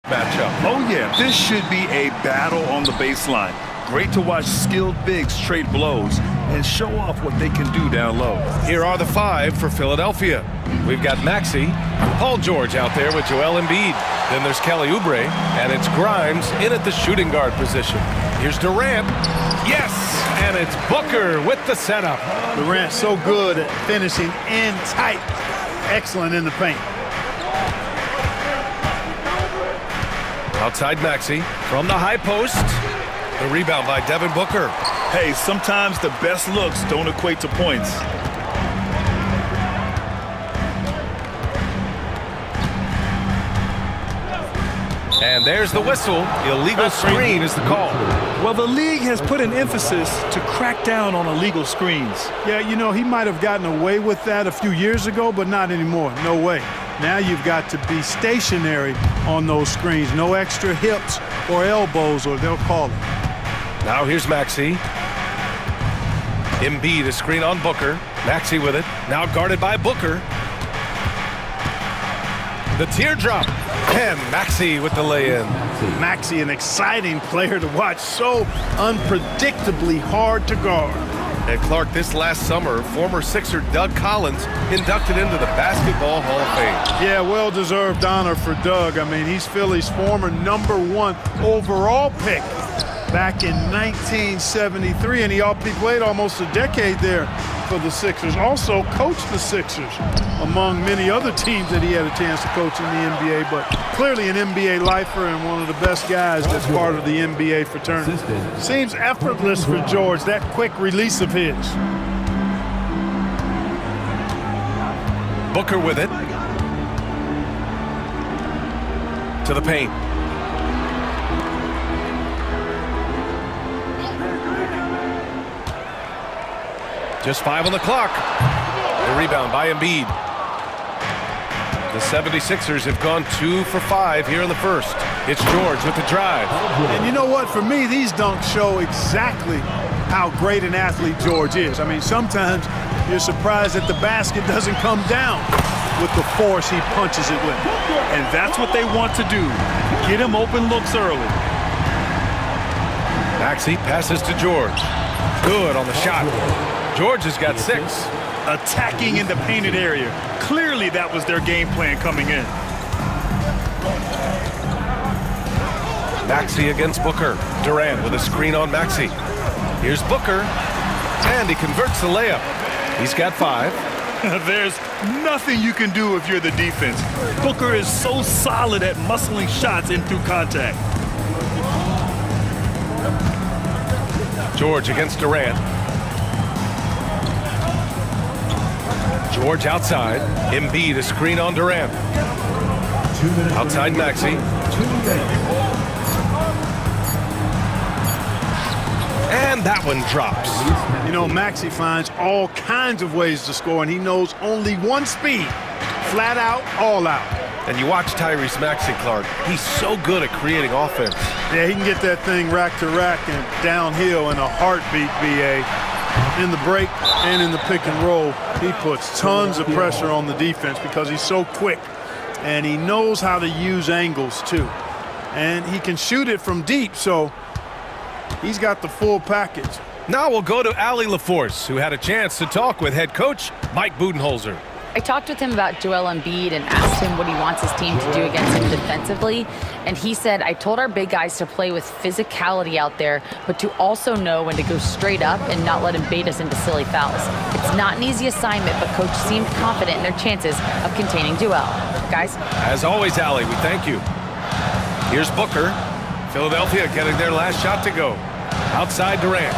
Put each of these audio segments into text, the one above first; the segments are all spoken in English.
matchup. Oh yeah, this should be a battle on the baseline. Great to watch skilled bigs trade blows and show off what they can do down low. Here are the five for Philadelphia. We've got Maxey, Paul George out there with Joel Embiid. Then there's Kelly Oubre, and it's Grimes in at the shooting guard position. Here's Durant. Yes, and it's Booker with the setup. Durant so good at finishing in tight. Excellent in the paint. Outside Maxey from the high post. The rebound by Devin Booker. Hey, sometimes the best looks don't equate to points. And there's the whistle. Illegal screen is the call. Well, the league has put an emphasis to crack down on illegal screens. Yeah, you know, he might have gotten away with that a few years ago, but not anymore. No way. Now you've got to be stationary on those screens. No extra hips or elbows, or they'll call it. Now here's Maxey. Embiid, a screen on Booker. Maxey with it. Now guarded by Booker. The teardrop. And Maxey with the lay-in. Maxey, an exciting player to watch. So unpredictably hard to guard. And Clark, this last summer, former Sixer Doug Collins inducted into the Basketball Hall of Fame. Yeah, well-deserved honor for Doug. I mean, he's Philly's former #1 overall pick back in 1973, and he played almost a decade there for the Sixers. Also coached the Sixers, among many other teams that he had a chance to coach in the NBA, but clearly an NBA lifer and one of the best guys that's part of the NBA fraternity. Seems effortless for George, that quick release of his. Booker with it. To the paint. Just 5 on the clock. The rebound by Embiid. The 76ers have gone 2 for 5 here in the first. It's George with the drive. And you know what? For me, these dunks show exactly how great an athlete George is. I mean, sometimes you're surprised that the basket doesn't come down with the force he punches it with. And that's what they want to do. Get him open looks early. Maxey passes to George. Good on the shot. George has got 6. Attacking in the painted area. Clearly that was their game plan coming in. Maxey against Booker. Durant with a screen on Maxey. Here's Booker. And he converts the layup. He's got 5. There's nothing you can do if you're the defense. Booker is so solid at muscling shots in through contact. George against Durant. George outside. Embiid, a screen on Durant. Outside Maxey. And that one drops. You know, Maxey finds all kinds of ways to score, and he knows only one speed. Flat out, all out. And you watch Tyrese Maxey, Clark. He's so good at creating offense. Yeah, he can get that thing rack to rack and downhill in a heartbeat, BA. In the break and in the pick and roll, he puts tons of pressure on the defense because he's so quick. And he knows how to use angles, too. And he can shoot it from deep, so he's got the full package. Now we'll go to Allie LaForce, who had a chance to talk with head coach Mike Budenholzer. I talked with him about Joel Embiid and asked him what he wants his team to do against him defensively. And he said, I told our big guys to play with physicality out there, but to also know when to go straight up and not let him bait us into silly fouls. It's not an easy assignment, but coach seemed confident in their chances of containing Joel. Guys? As always, Allie, we thank you. Here's Booker. Philadelphia getting their last shot to go. Outside Durant.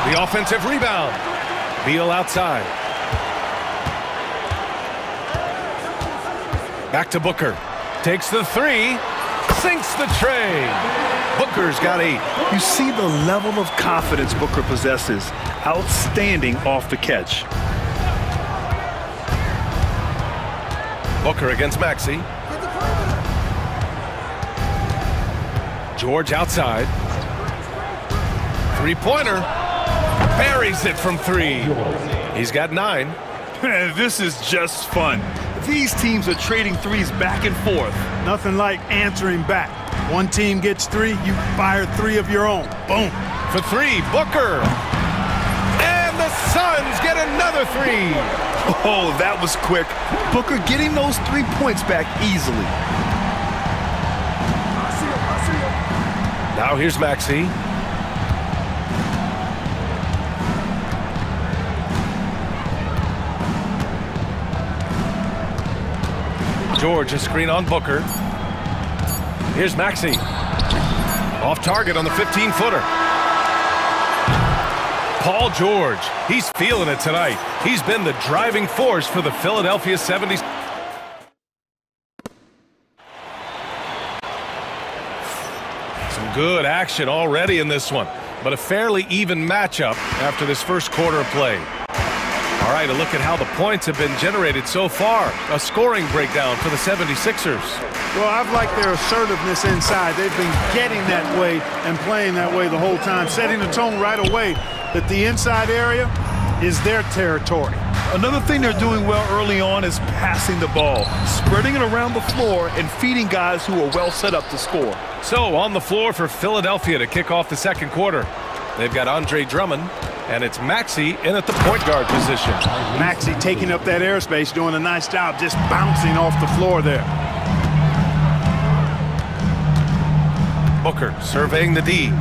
The offensive rebound. Beal outside. Back to Booker. Takes the 3. Sinks the tray. Booker's got 8. You see the level of confidence Booker possesses. Outstanding off the catch. Booker against Maxey. George outside. Three-pointer. Buries it from 3. He's got 9. This is just fun. These teams are trading threes back and forth. Nothing like answering back. One team gets three, you fire three of your own. Boom. For three, Booker. And the Suns get another three. Oh, that was quick. Booker getting those 3 points back easily. Now here's Maxey. George, a screen on Booker. Here's Maxey. Off target on the 15-footer. Paul George, he's feeling it tonight. He's been the driving force for the Philadelphia 70s. Some good action already in this one, but a fairly even matchup after this first quarter of play. All right, a look at how the points have been generated so far. A scoring breakdown for the 76ers. Well, I've liked their assertiveness inside. They've been getting that way and playing that way the whole time, setting the tone right away that the inside area is their territory. Another thing they're doing well early on is passing the ball, spreading it around the floor and feeding guys who are well set up to score. So on the floor for Philadelphia to kick off the second quarter, they've got Andre Drummond, and it's Maxey in at the point guard position. Maxey taking up that airspace, doing a nice job just bouncing off the floor there. Booker surveying the D.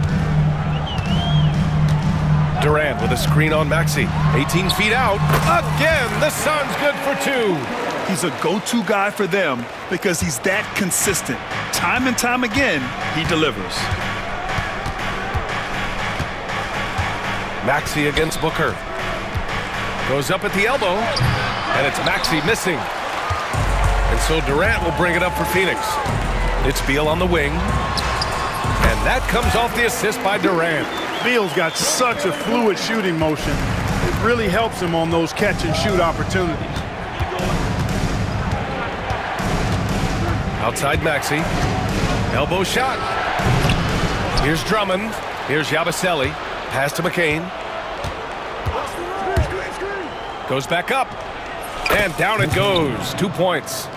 Durant with a screen on Maxey. 18 feet out. Again, the Suns good for two. He's a go-to guy for them because he's that consistent. Time and time again, he delivers. Maxey against Booker. Goes up at the elbow, and it's Maxey missing. And so Durant will bring it up for Phoenix. It's Beal on the wing. And that comes off the assist by Durant. Beal's got such a fluid shooting motion. It really helps him on those catch-and-shoot opportunities. Outside Maxey. Elbow shot. Here's Drummond. Here's Yabusele. Pass to McCain. Goes back up. And down it goes. 2 points.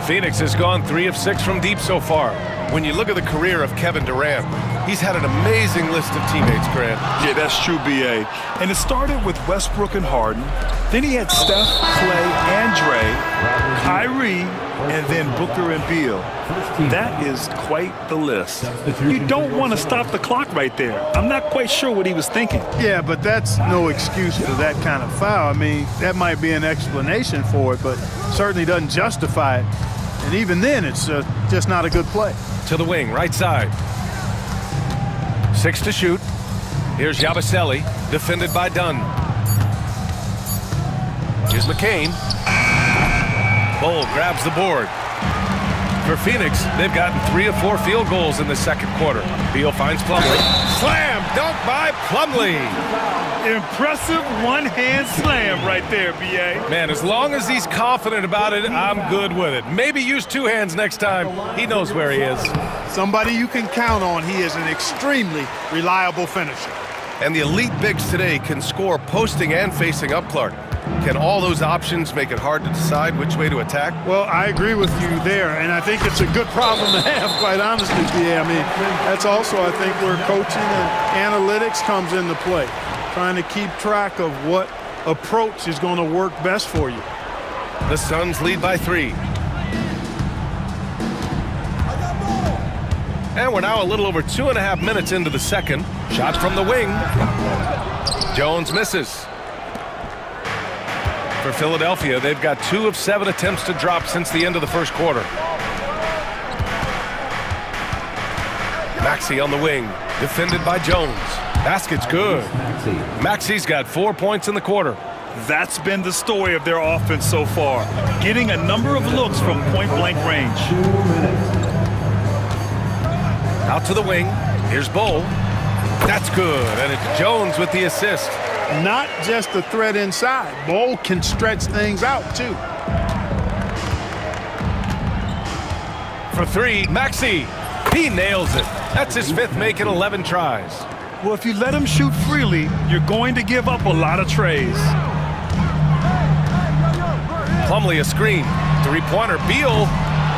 Phoenix has gone 3 of 6 from deep so far. When you look at the career of Kevin Durant, he's had an amazing list of teammates, Grant. Yeah, that's true, B.A. And it started with Westbrook and Harden. Then he had Steph, Clay, and Dre, Kyrie, and then Booker and Beal. That is quite the list. You don't want to stop the clock right there. I'm not quite sure what he was thinking. Yeah, but that's no excuse for that kind of foul. I mean, that might be an explanation for it, but certainly doesn't justify it. And even then, it's just not a good play. To the wing, right side. 6 to shoot. Here's Yabusele, defended by Dunn. Here's McCain. Bull grabs the board. For Phoenix, they've gotten 3 of 4 field goals in the second quarter. Beal finds Plumlee. Slam dunk by Plumlee. Impressive one-hand slam right there, B.A. Man, as long as he's confident about it, I'm good with it. Maybe use 2 hands next time. He knows where he is. Somebody you can count on. He is an extremely reliable finisher. And the elite bigs today can score posting and facing up, Clark. Can all those options make it hard to decide which way to attack? Well, I agree with you there, and I think it's a good problem to have, quite honestly, yeah. I mean, that's also, I think, where coaching and analytics comes into play. Trying to keep track of what approach is going to work best for you. The Suns lead by 3. And we're now a little over 2.5 minutes into the second. Shot from the wing. Jones misses. For Philadelphia, they've got 2 of 7 attempts to drop since the end of the first quarter. Maxey on the wing, defended by Jones. Basket's good. Maxey's got 4 points in the quarter. That's been the story of their offense so far, getting a number of looks from point-blank range. Out to the wing. Here's Bull. That's good, and it's Jones with the assist. Not just the threat inside. Bull can stretch things out, too. For 3, Maxey. He nails it. That's his 5th make in 11 tries. Well, if you let him shoot freely, you're going to give up a lot of trays. Plumlee a screen. Three-pointer, Beal.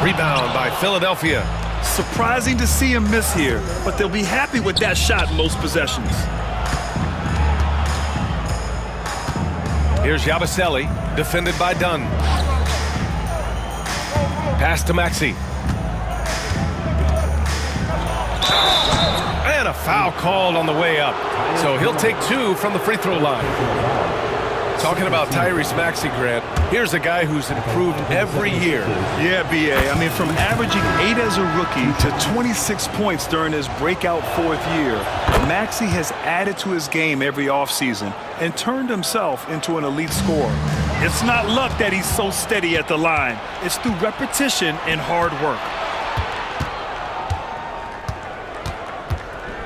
Rebound by Philadelphia. Surprising to see him miss here, but they'll be happy with that shot in most possessions. Here's Yabusele, defended by Dunn. Pass to Maxey. And a foul called on the way up. So he'll take two from the free throw line. Talking about Tyrese Maxey, Grant, here's a guy who's improved every year. Yeah, B.A. I mean, from averaging 8 as a rookie to 26 points during his breakout 4th year, Maxey has added to his game every offseason and turned himself into an elite scorer. It's not luck that he's so steady at the line. It's through repetition and hard work.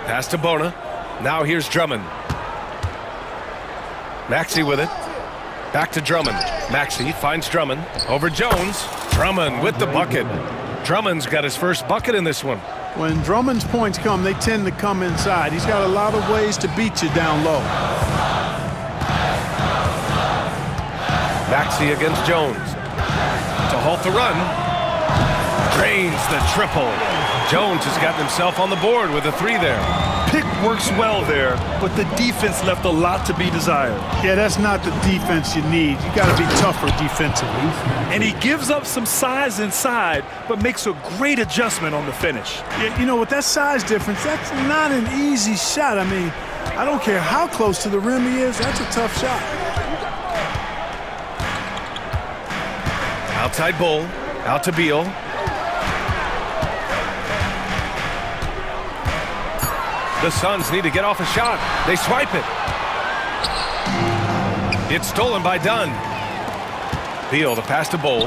Pass to Bona. Now here's Drummond. Maxey with it. Back to Drummond. Maxey finds Drummond. Over Jones. Drummond with the bucket. Drummond's got his first bucket in this one. When Drummond's points come, they tend to come inside. He's got a lot of ways to beat you down low. Maxey against Jones. To halt the run. Drains the triple. Jones has gotten himself on the board with a three there. Pick works well there, but the defense left a lot to be desired. Yeah, that's not the defense you need. You got to be tougher defensively. And he gives up some size inside, but makes a great adjustment on the finish. Yeah, you know, with that size difference, that's not an easy shot. I mean, I don't care how close to the rim he is, that's a tough shot. Outside Bull. Out to Beal. The Suns need to get off a shot. They swipe it. It's stolen by Dunn. Beal, the pass to Bull.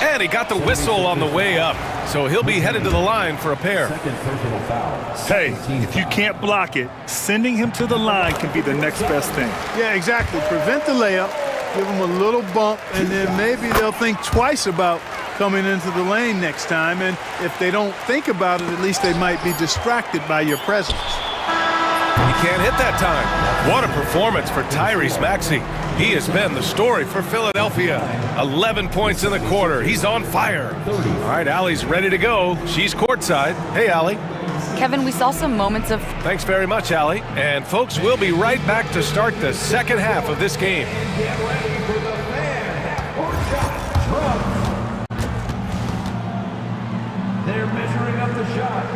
And he got the whistle on the way up. So he'll be headed to the line for a pair. Hey, if you can't block it, sending him to the line can be the next best thing. Yeah, exactly. Prevent the layup, give him a little bump, and then maybe they'll think twice about coming into the lane next time. And if they don't think about it, at least they might be distracted by your presence. He can't hit that time. What a performance for Tyrese Maxey. He has been the story for Philadelphia. 11 points in the quarter. He's on fire. All right, Allie's ready to go. She's courtside. Hey, Allie. Kevin, we saw some moments of... Thanks very much, Allie. And folks, we'll be right back to start the second half of this game. They're measuring up the shot.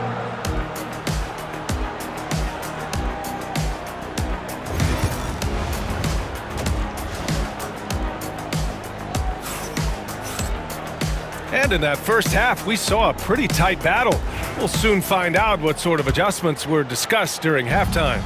And in that first half, we saw a pretty tight battle. We'll soon find out what sort of adjustments were discussed during halftime.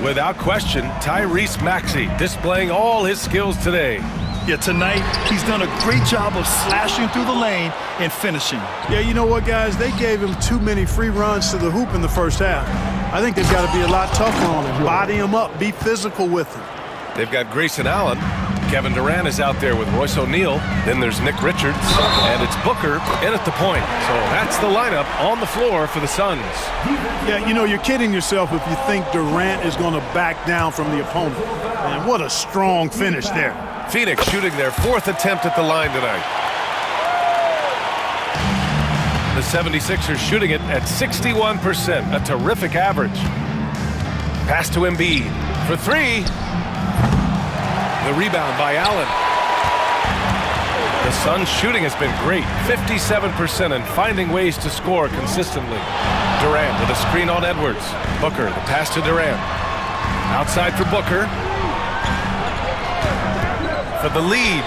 Without question, Tyrese Maxey displaying all his skills today. Yeah, tonight, he's done a great job of slashing through the lane and finishing. Yeah, you know what, guys? They gave him too many free runs to the hoop in the first half. I think they've got to be a lot tougher on him. Body him up. Be physical with him. They've got Grayson Allen. Kevin Durant is out there with Royce O'Neal. Then there's Nick Richards. And it's Booker in at the point. So that's the lineup on the floor for the Suns. Yeah, you know, you're kidding yourself if you think Durant is going to back down from the opponent. Man, what a strong finish there. Phoenix shooting their fourth attempt at the line tonight. The 76ers shooting it at 61%, a terrific average. Pass to Embiid for three. The rebound by Allen. The Suns shooting has been great, 57% and finding ways to score consistently. Durant with a screen on Edwards. Booker, the pass to Durant. Outside for Booker. For the lead.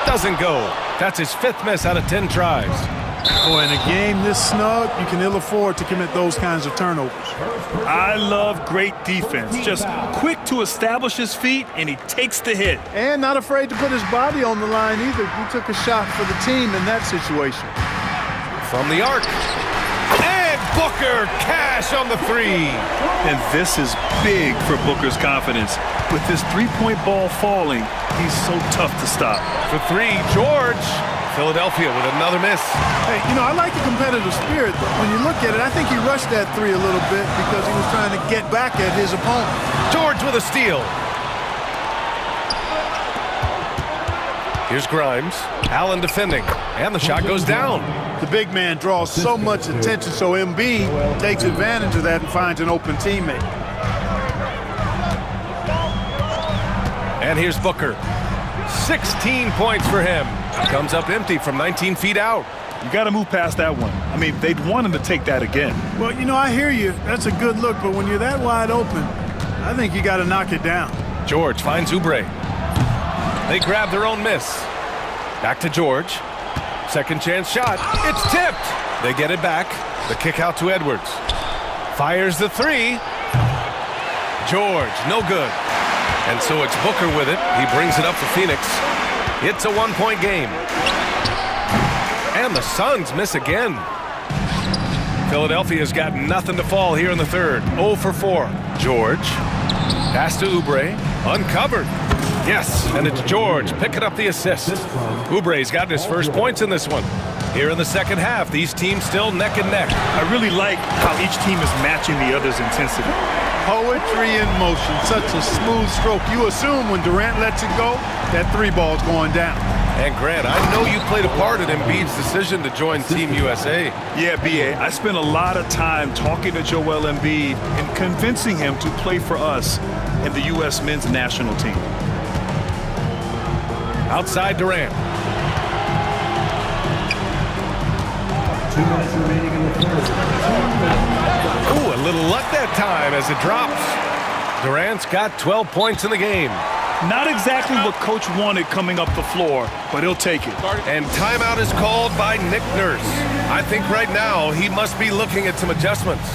Doesn't go. That's his fifth miss out of 10 tries. Boy, in a game this snug, you can ill afford to commit those kinds of turnovers. I love great defense. Just quick to establish his feet, and he takes the hit. And not afraid to put his body on the line either. He took a shot for the team in that situation. From the arc. And Booker cash on the three. And this is big for Booker's confidence. With this three-point ball falling, he's so tough to stop. For three, George. Philadelphia with another miss. Hey, you know, I like the competitive spirit, but when you look at it, I think he rushed that three a little bit because he was trying to get back at his opponent. George with a steal. Here's Grimes. Allen defending. And the shot goes down. The big man draws so much attention, so Embiid takes advantage of that and finds an open teammate. And here's Booker. 16 points for him. Comes up empty from 19 feet out. You got to move past that one. I mean, they'd want him to take that again. Well, you know, I hear you. That's a good look, but when you're that wide open, I think you got to knock it down. George finds Oubre. They grab their own miss. Back to George. Second chance shot. It's tipped. They get it back. The kick out to Edwards. Fires the three. George, no good. And so it's Booker with it. He brings it up for Phoenix. It's a one-point game. And the Suns miss again. Philadelphia's got nothing to fall here in the third. 0 for 4. George. Pass to Oubre. Uncovered. Yes, and it's George picking up the assist. Oubre's gotten his first points in this one. Here in the second half, these teams still neck and neck. I really like how each team is matching the other's intensity. Poetry in motion, such a smooth stroke. You assume when Durant lets it go, that three ball's going down. And Grant, I know you played a part in Embiid's decision to join Team USA. Yeah, B.A., I spent a lot of time talking to Joel Embiid and convincing him to play for us in the U.S. men's national team. Outside Durant. 2 minutes remaining in the third. Ooh, a little luck that time as it drops. Durant's got 12 points in the game. Not exactly what Coach wanted coming up the floor, but he'll take it. And timeout is called by Nick Nurse. I think right now he must be looking at some adjustments.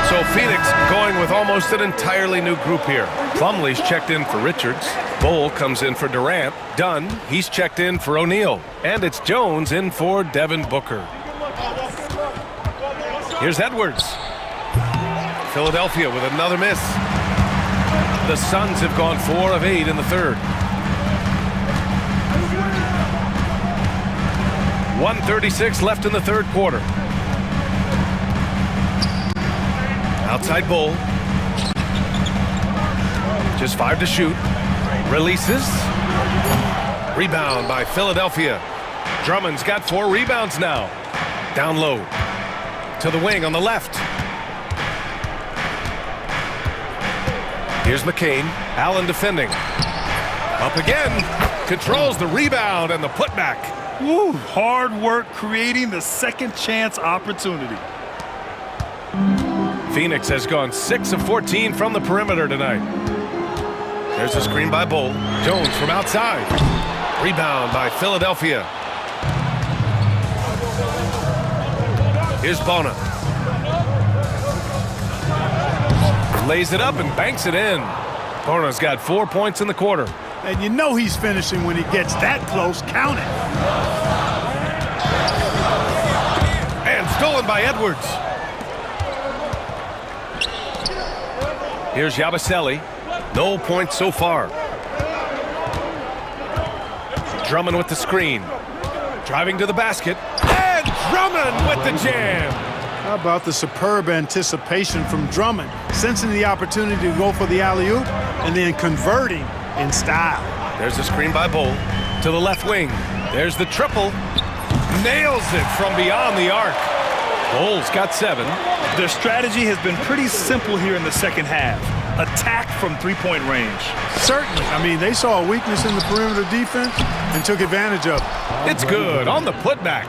So Phoenix going with almost an entirely new group here. Plumlee's checked in for Richards. Bol comes in for Durant. Dunn, he's checked in for O'Neal. And it's Jones in for Devin Booker. Here's Edwards. Philadelphia with another miss. The Suns have gone 4 of 8 in the third. 1:36 left in the third quarter. Outside Bol. Just 5 to shoot. Releases. Rebound by Philadelphia. Drummond's got 4 rebounds now. Down low. To the wing on the left. Here's McCain. Allen defending. Up again. Controls the rebound and the putback. Woo, hard work creating the second chance opportunity. Phoenix has gone 6 of 14 from the perimeter tonight. There's a screen by Bol. Jones from outside. Rebound by Philadelphia. Here's Bona. Lays it up and banks it in. Bona's got 4 points in the quarter. And you know he's finishing when he gets that close. Count it. And stolen by Edwards. Here's Yabusele. No points so far. Drummond with the screen. Driving to the basket. And Drummond with the jam. How about the superb anticipation from Drummond, sensing the opportunity to go for the alley-oop and then converting in style. There's a screen by Bol. To the left wing. There's the triple. Nails it from beyond the arc. Bol's got 7. Their strategy has been pretty simple here in the second half. Attack from three-point range. Certainly. I mean, they saw a weakness in the perimeter defense and took advantage of it. It's good on the putback.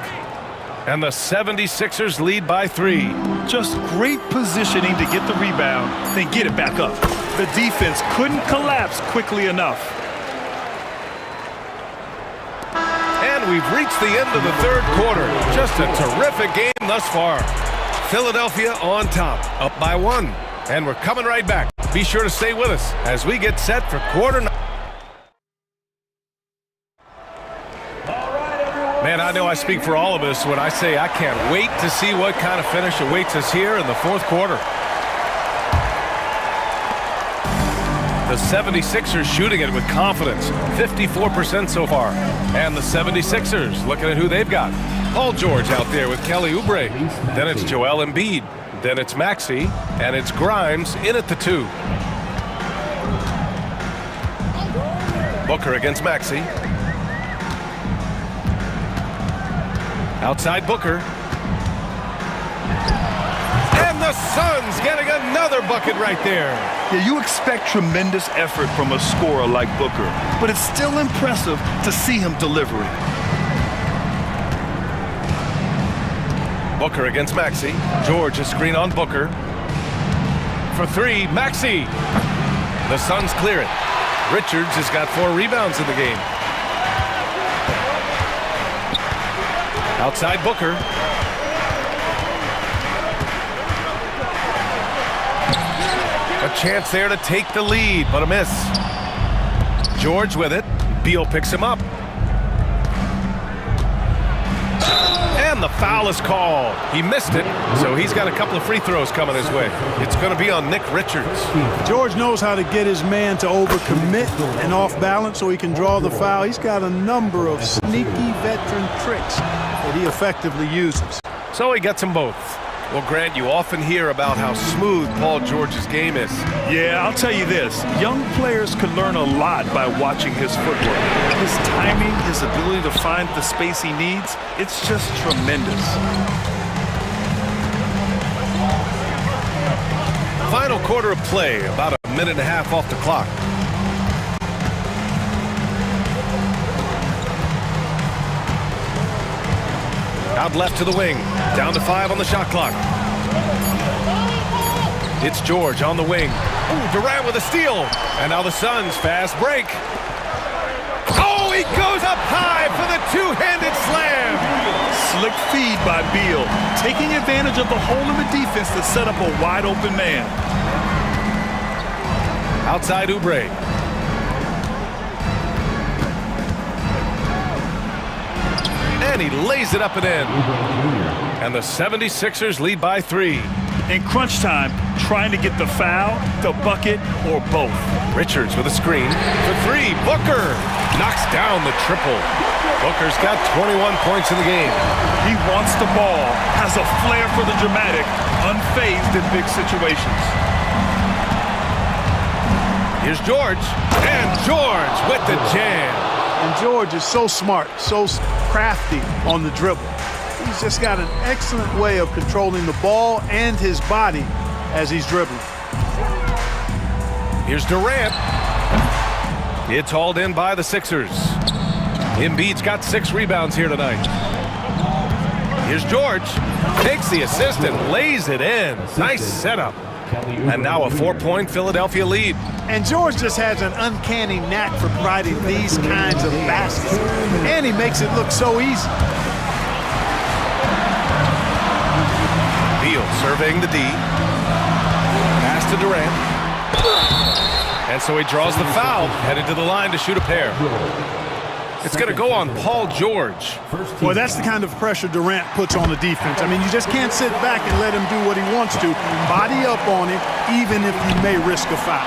And the 76ers lead by 3. Just great positioning to get the rebound, then get it back up. The defense couldn't collapse quickly enough. And we've reached the end of the third quarter. Just a terrific game thus far. Philadelphia on top, up by 1. And we're coming right back. Be sure to stay with us as we get set for quarter 9. Man, I know I speak for all of us when I say I can't wait to see what kind of finish awaits us here in the fourth quarter. The 76ers shooting it with confidence, 54% so far. And the 76ers looking at who they've got. Paul George out there with Kelly Oubre. Then it's Joel Embiid. Then it's Maxey. And it's Grimes in at the 2. Booker against Maxey. Outside Booker. And the Suns getting another bucket right there. Yeah, you expect tremendous effort from a scorer like Booker, but it's still impressive to see him delivering. Booker against Maxey. George a screen on Booker. For 3, Maxey. The Suns clear it. Richards has got 4 rebounds in the game. Outside Booker. A chance there to take the lead, but a miss. George with it. Beal picks him up. And the foul is called. He missed it, so he's got a couple of free throws coming his way. It's going to be on Nick Richards. George knows how to get his man to overcommit and off balance so he can draw the foul. He's got a number of sneaky veteran tricks that he effectively uses. So he gets them both. Well, Grant, you often hear about how smooth Paul George's game is. Yeah, I'll tell you this. Young players can learn a lot by watching his footwork. His timing, his ability to find the space he needs, it's just tremendous. Final quarter of play, about a minute and a half off the clock. Out left to the wing. Down to 5 on the shot clock. It's George on the wing. Ooh, Durant with a steal. And now the Suns fast break. Oh, he goes up high for the two-handed slam. Slick feed by Beal, taking advantage of the hole in the defense to set up a wide-open man. Outside Oubre. And he lays it up and in. And the 76ers lead by 3. In crunch time, trying to get the foul, the bucket, or both. Richards with a screen. For 3, Booker knocks down the triple. Booker's got 21 points in the game. He wants the ball, has a flair for the dramatic, unfazed in big situations. Here's George. And George with the jam. And George is so smart, so crafty on the dribble. He's just got an excellent way of controlling the ball and his body as he's dribbling. Here's Durant. It's hauled in by the Sixers. Embiid's got 6 rebounds here tonight. Here's George. Takes the assist and lays it in. Nice setup. And now a 4-point Philadelphia lead. And George just has an uncanny knack for providing these kinds of baskets. And he makes it look so easy. Beal surveying the D. Pass to Durant. And so he draws the foul, headed to the line to shoot a pair. It's going to go on Paul George. Well, that's the kind of pressure Durant puts on the defense. I mean, you just can't sit back and let him do what he wants to. Body up on him, even if he may risk a foul.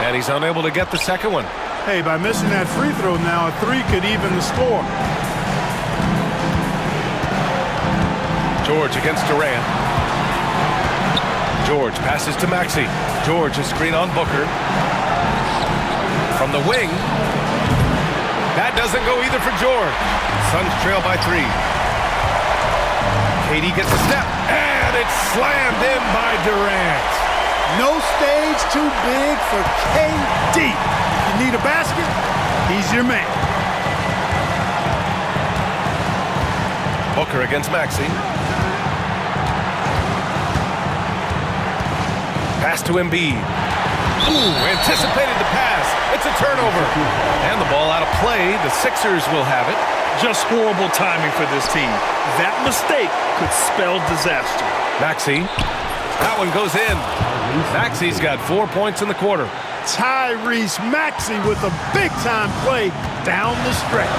And he's unable to get the second one. Hey, by missing that free throw now, a 3 could even the score. George against Durant. George passes to Maxey. George a screen on Booker. From the wing. That doesn't go either for George. Suns trail by 3. KD gets a step. And it's slammed in by Durant. No stage too big for KD. If you need a basket, he's your man. Booker against Maxey. Pass to Embiid. Ooh, anticipated the pass. It's a turnover. And the ball out of play. The Sixers will have it. Just horrible timing for this team. That mistake could spell disaster. Maxey. That one goes in. Maxey's got 4 points in the quarter. Tyrese Maxey with a big-time play down the stretch.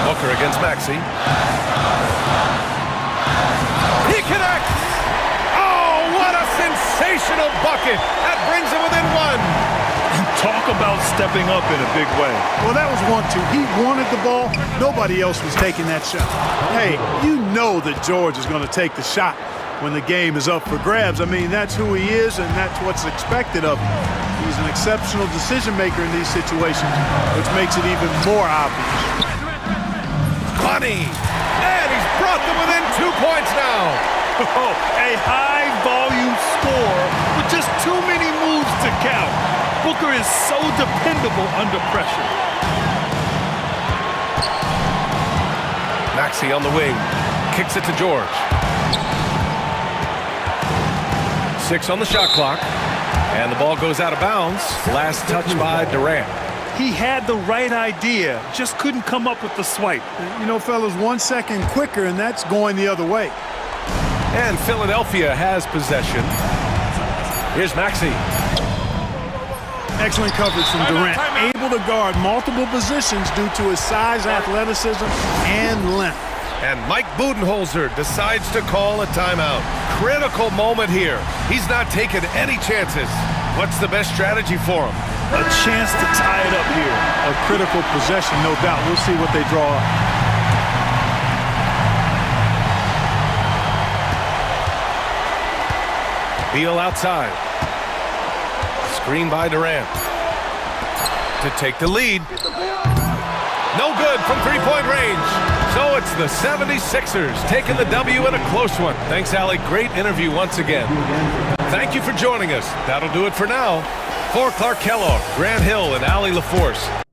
Booker against Maxey. He connects! Oh, what a sensation! sensational bucket. That brings him within one. Talk about stepping up in a big way. Well, that was 1-2. He wanted the ball. Nobody else was taking that shot. Hey, you know that George is going to take the shot when the game is up for grabs. I mean, that's who he is, and that's what's expected of him. He's an exceptional decision maker in these situations, which makes it even more obvious. Money. And he's brought them within 2 points now. Oh, a high-volume score with just too many moves to count. Booker is so dependable under pressure. Maxey on the wing. Kicks it to George. 6 on the shot clock. And the ball goes out of bounds. Last touch by Durant. He had the right idea, just couldn't come up with the swipe. You know, fellas, 1 second quicker, and that's going the other way. And Philadelphia has possession. Here's Maxey. Excellent coverage from Durant, able to guard multiple positions due to his size, athleticism, and length. And Mike Budenholzer decides to call a timeout. Critical moment here. He's not taking any chances. What's the best strategy for him? A chance to tie it up here. A critical possession, no doubt. We'll see what they draw up. Beal outside. Screen by Durant. To take the lead. No good from three-point range. So it's the 76ers taking the W in a close one. Thanks, Allie. Great interview once again. Thank you for joining us. That'll do it for now. For Clark Kellogg, Grant Hill, and Allie LaForce.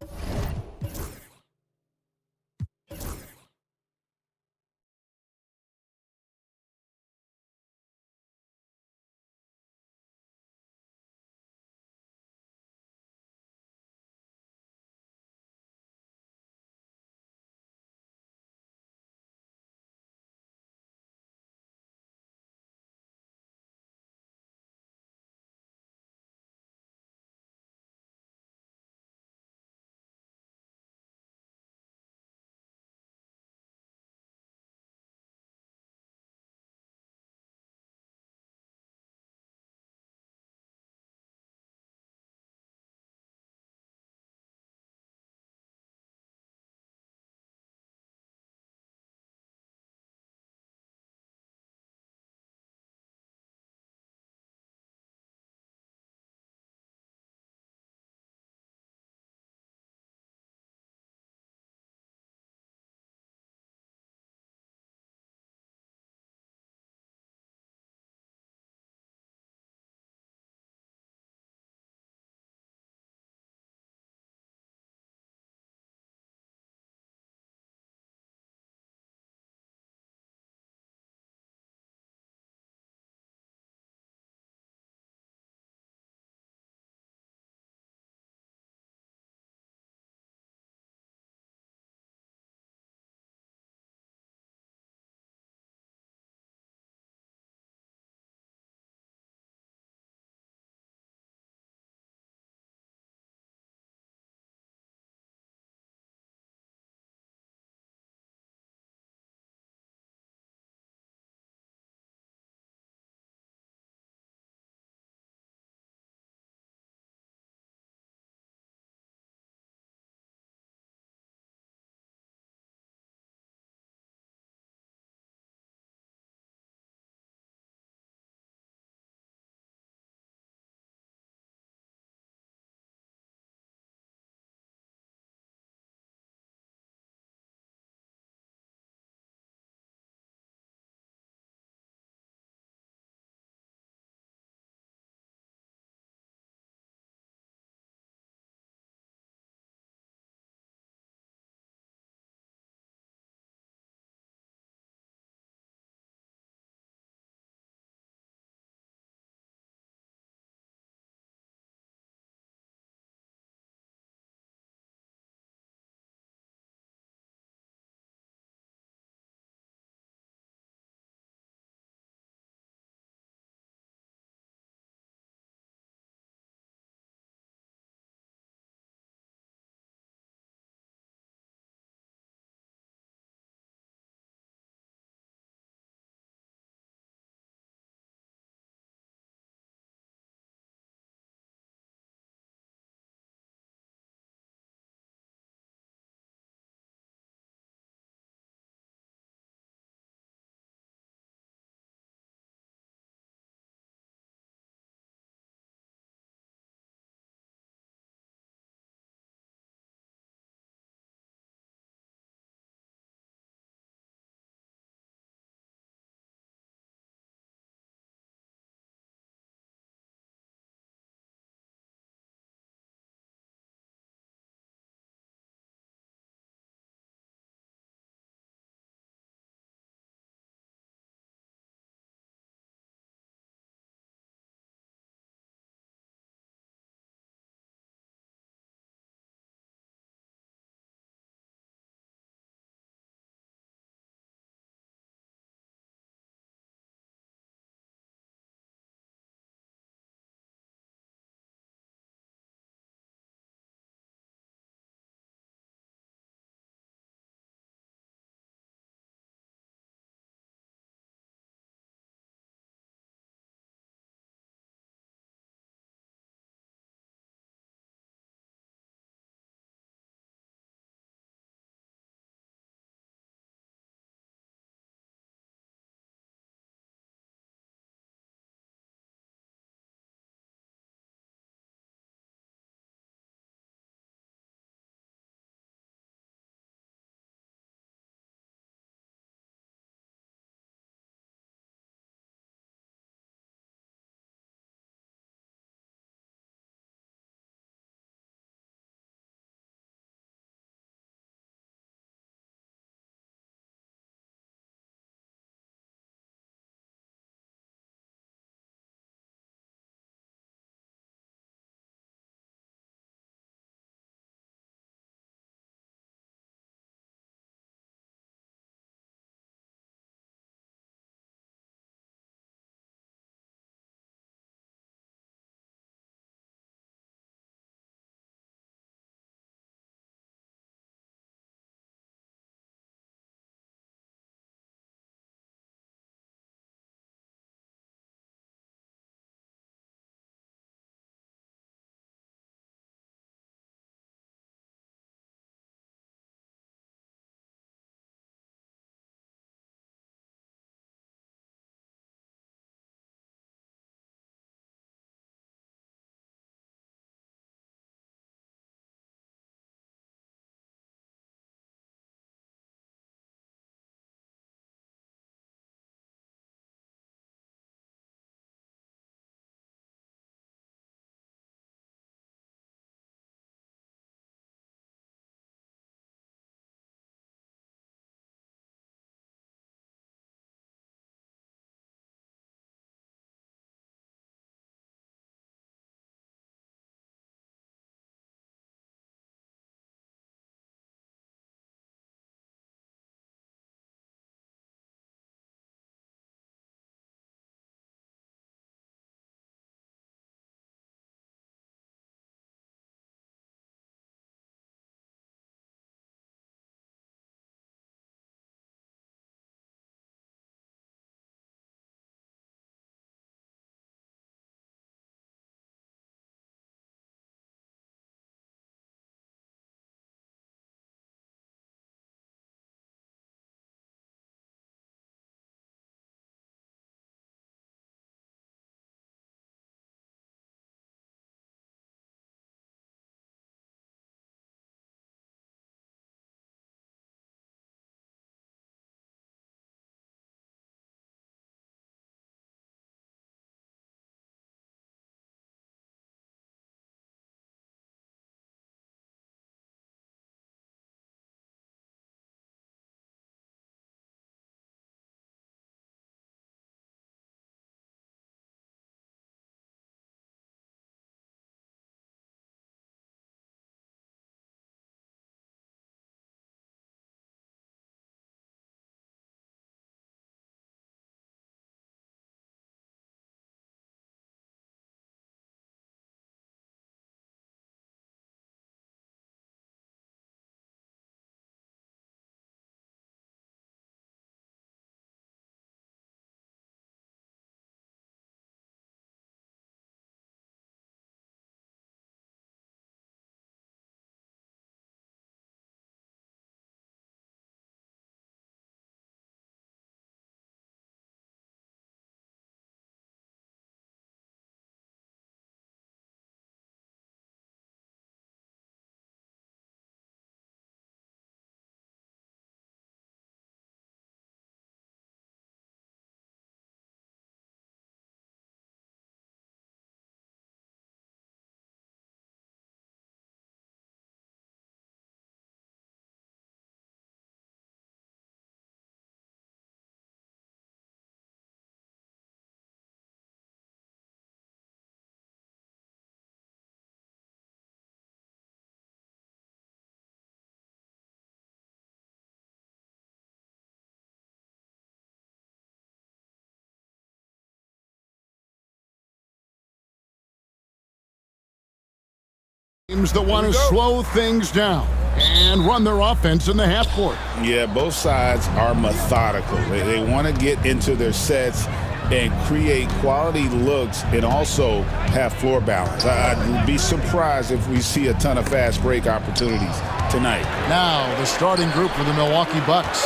Teams that want to slow things down and run their offense in the half court. Yeah, both sides are methodical. They want to get into their sets and create quality looks and also have floor balance. I'd be surprised if we see a ton of fast break opportunities tonight. Now the starting group for the Milwaukee Bucks.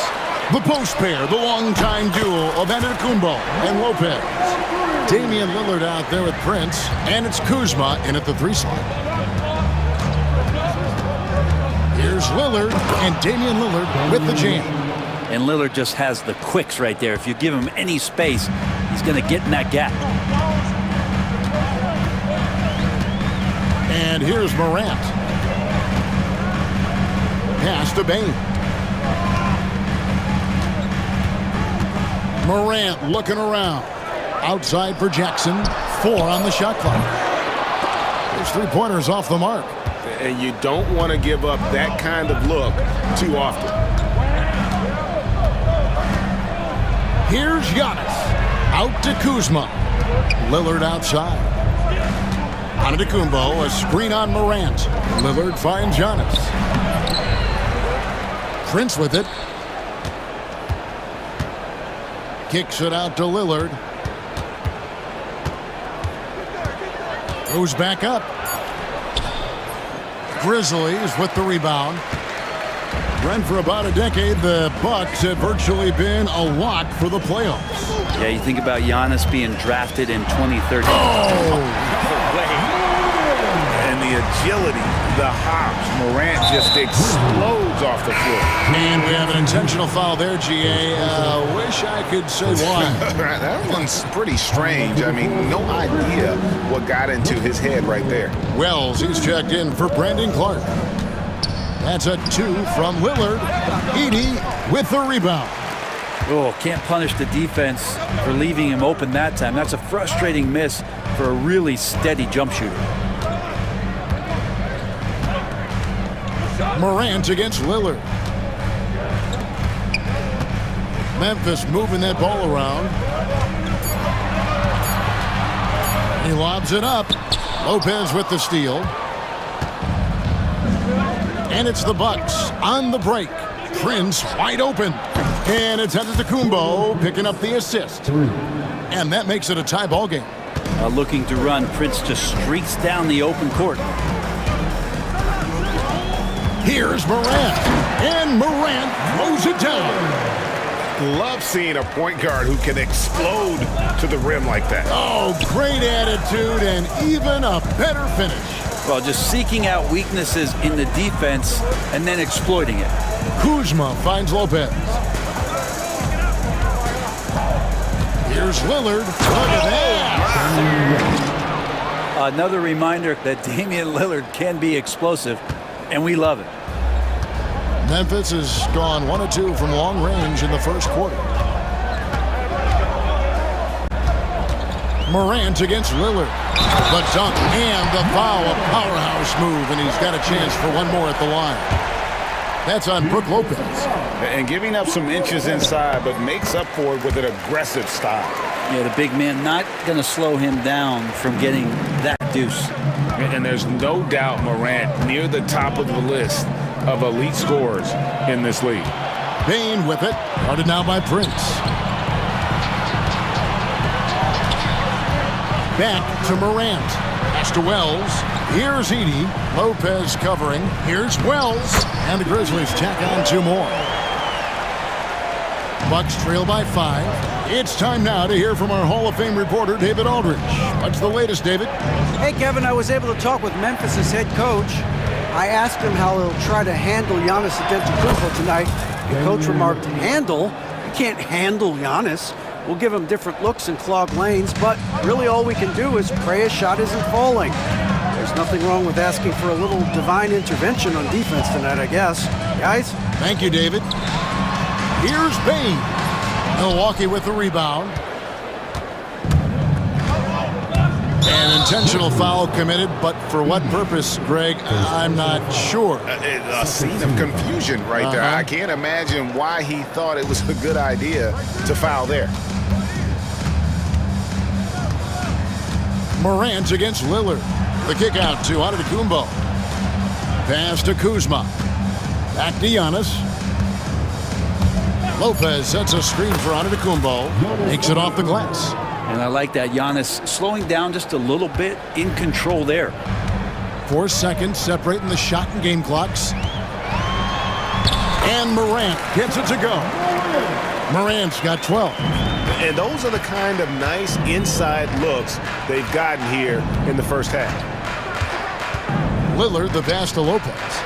The post pair, the longtime duo of Antetokounmpo and Lopez. Damian Lillard out there with Prince, and it's Kuzma in at the 3 slot. Here's Lillard, and Damian Lillard with the jam. And Lillard just has the quicks right there. If you give him any space, he's going to get in that gap. And here's Morant. Pass to Bane. Morant looking around. Outside for Jackson. 4 on the shot clock. There's 3-pointers off the mark. And you don't want to give up that kind of look too often. Here's Giannis. Out to Kuzma. Lillard outside. Antetokounmpo, a screen on Morant. Lillard finds Giannis. Prince with it. Kicks it out to Lillard. Goes back up. Grizzlies with the rebound. Brent, for about a decade, the Bucks have virtually been a lock for the playoffs. Yeah, you think about Giannis being drafted in 2013. And the agility, the hops, Morant just explodes off the floor. And we have an intentional foul there, GA. Wish I could say why. That one's pretty strange. I mean, no idea what got into his head right there. Wells, he's checked in for Brandon Clark. That's a 2 from Lillard. Edey with the rebound. Oh, can't punish the defense for leaving him open that time. That's a frustrating miss for a really steady jump shooter. Morant against Lillard. Memphis moving that ball around. He lobs it up. Lopez with the steal. And it's the Bucks on the break. Prince wide open. And it's Antetokounmpo picking up the assist. And that makes it a tie ball game. Looking to run, Prince just streaks down the open court. Here's Morant. And Morant throws it down. Love seeing a point guard who can explode to the rim like that. Oh, great attitude and even a better finish. Well, just seeking out weaknesses in the defense and then exploiting it. Kuzma finds Lopez. Here's Lillard. Look at that. Another reminder that Damian Lillard can be explosive, and we love it. Memphis has gone 1 of 2 from long range in the first quarter. Morant against Lillard. The dunk and the foul, a powerhouse move, and he's got a chance for one more at the line. That's on Brook Lopez. And giving up some inches inside, but makes up for it with an aggressive style. Yeah, the big man not going to slow him down from getting that deuce. And there's no doubt Morant near the top of the list of elite scorers in this league. Bane with it, guarded now by Prince. Back to Morant. Pass to Wells. Here's Edey. Lopez covering. Here's Wells. And the Grizzlies tack on 2 more. Bucks trail by 5. It's time now to hear from our Hall of Fame reporter, David Aldridge. What's the latest, David? Hey, Kevin, I was able to talk with Memphis's head coach. I asked him how he'll try to handle Giannis Antetokounmpo tonight. The coach remarked, handle? You can't handle Giannis. We'll give him different looks and clog lanes, but really all we can do is pray his shot isn't falling. There's nothing wrong with asking for a little divine intervention on defense tonight, I guess. Guys? Thank you, David. Here's Bane. Milwaukee with the rebound. An intentional foul committed, but for what purpose, Greg, I'm not sure. A scene of confusion right there. I can't imagine why he thought it was a good idea to foul there. Morant against Lillard. The kick out to Antetokounmpo. Pass to Kuzma. Back to Giannis. Lopez sets a screen for Antetokounmpo. Makes it off the glass. And I like that Giannis slowing down just a little bit, in control there. 4 seconds separating the shot and game clocks. And Morant gets it to go. Morant's got 12. And those are the kind of nice inside looks they've gotten here in the first half. Lillard the pass to Lopez.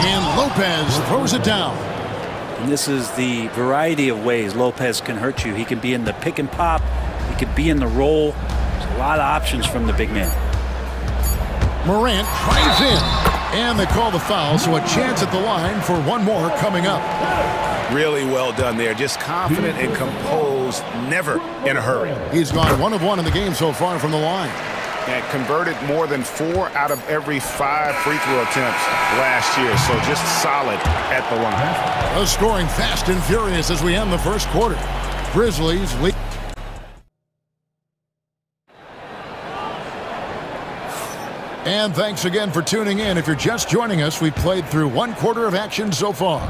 And Lopez throws it down. And this is the variety of ways Lopez can hurt you. He can be in the pick and pop. He could be in the roll. There's a lot of options from the big man. Morant drives in. And they call the foul, so a chance at the line for one more coming up. Really well done there. Just confident and composed, never in a hurry. He's gone 1 of 1 in the game so far from the line. And converted more than 4 out of every 5 free throw attempts last year. So just solid at the line. The scoring fast and furious as we end the first quarter. Grizzlies lead. And thanks again for tuning in. If you're just joining us, we've played through 1 quarter of action so far.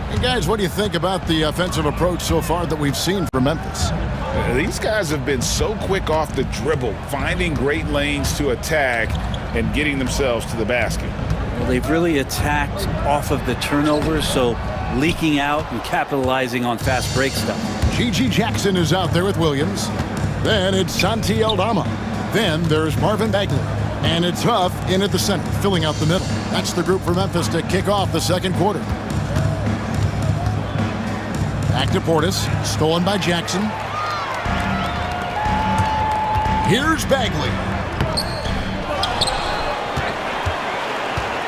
And guys, what do you think about the offensive approach so far that we've seen from Memphis? These guys have been so quick off the dribble, finding great lanes to attack and getting themselves to the basket. Well, they've really attacked off of the turnovers, so leaking out and capitalizing on fast break stuff. Gigi Jackson is out there with Williams. Then it's Santi Aldama. Then there's Marvin Bagley. And it's Huff in at the center, filling out the middle. That's the group for Memphis to kick off the second quarter. Back to Portis, stolen by Jackson. Here's Bagley.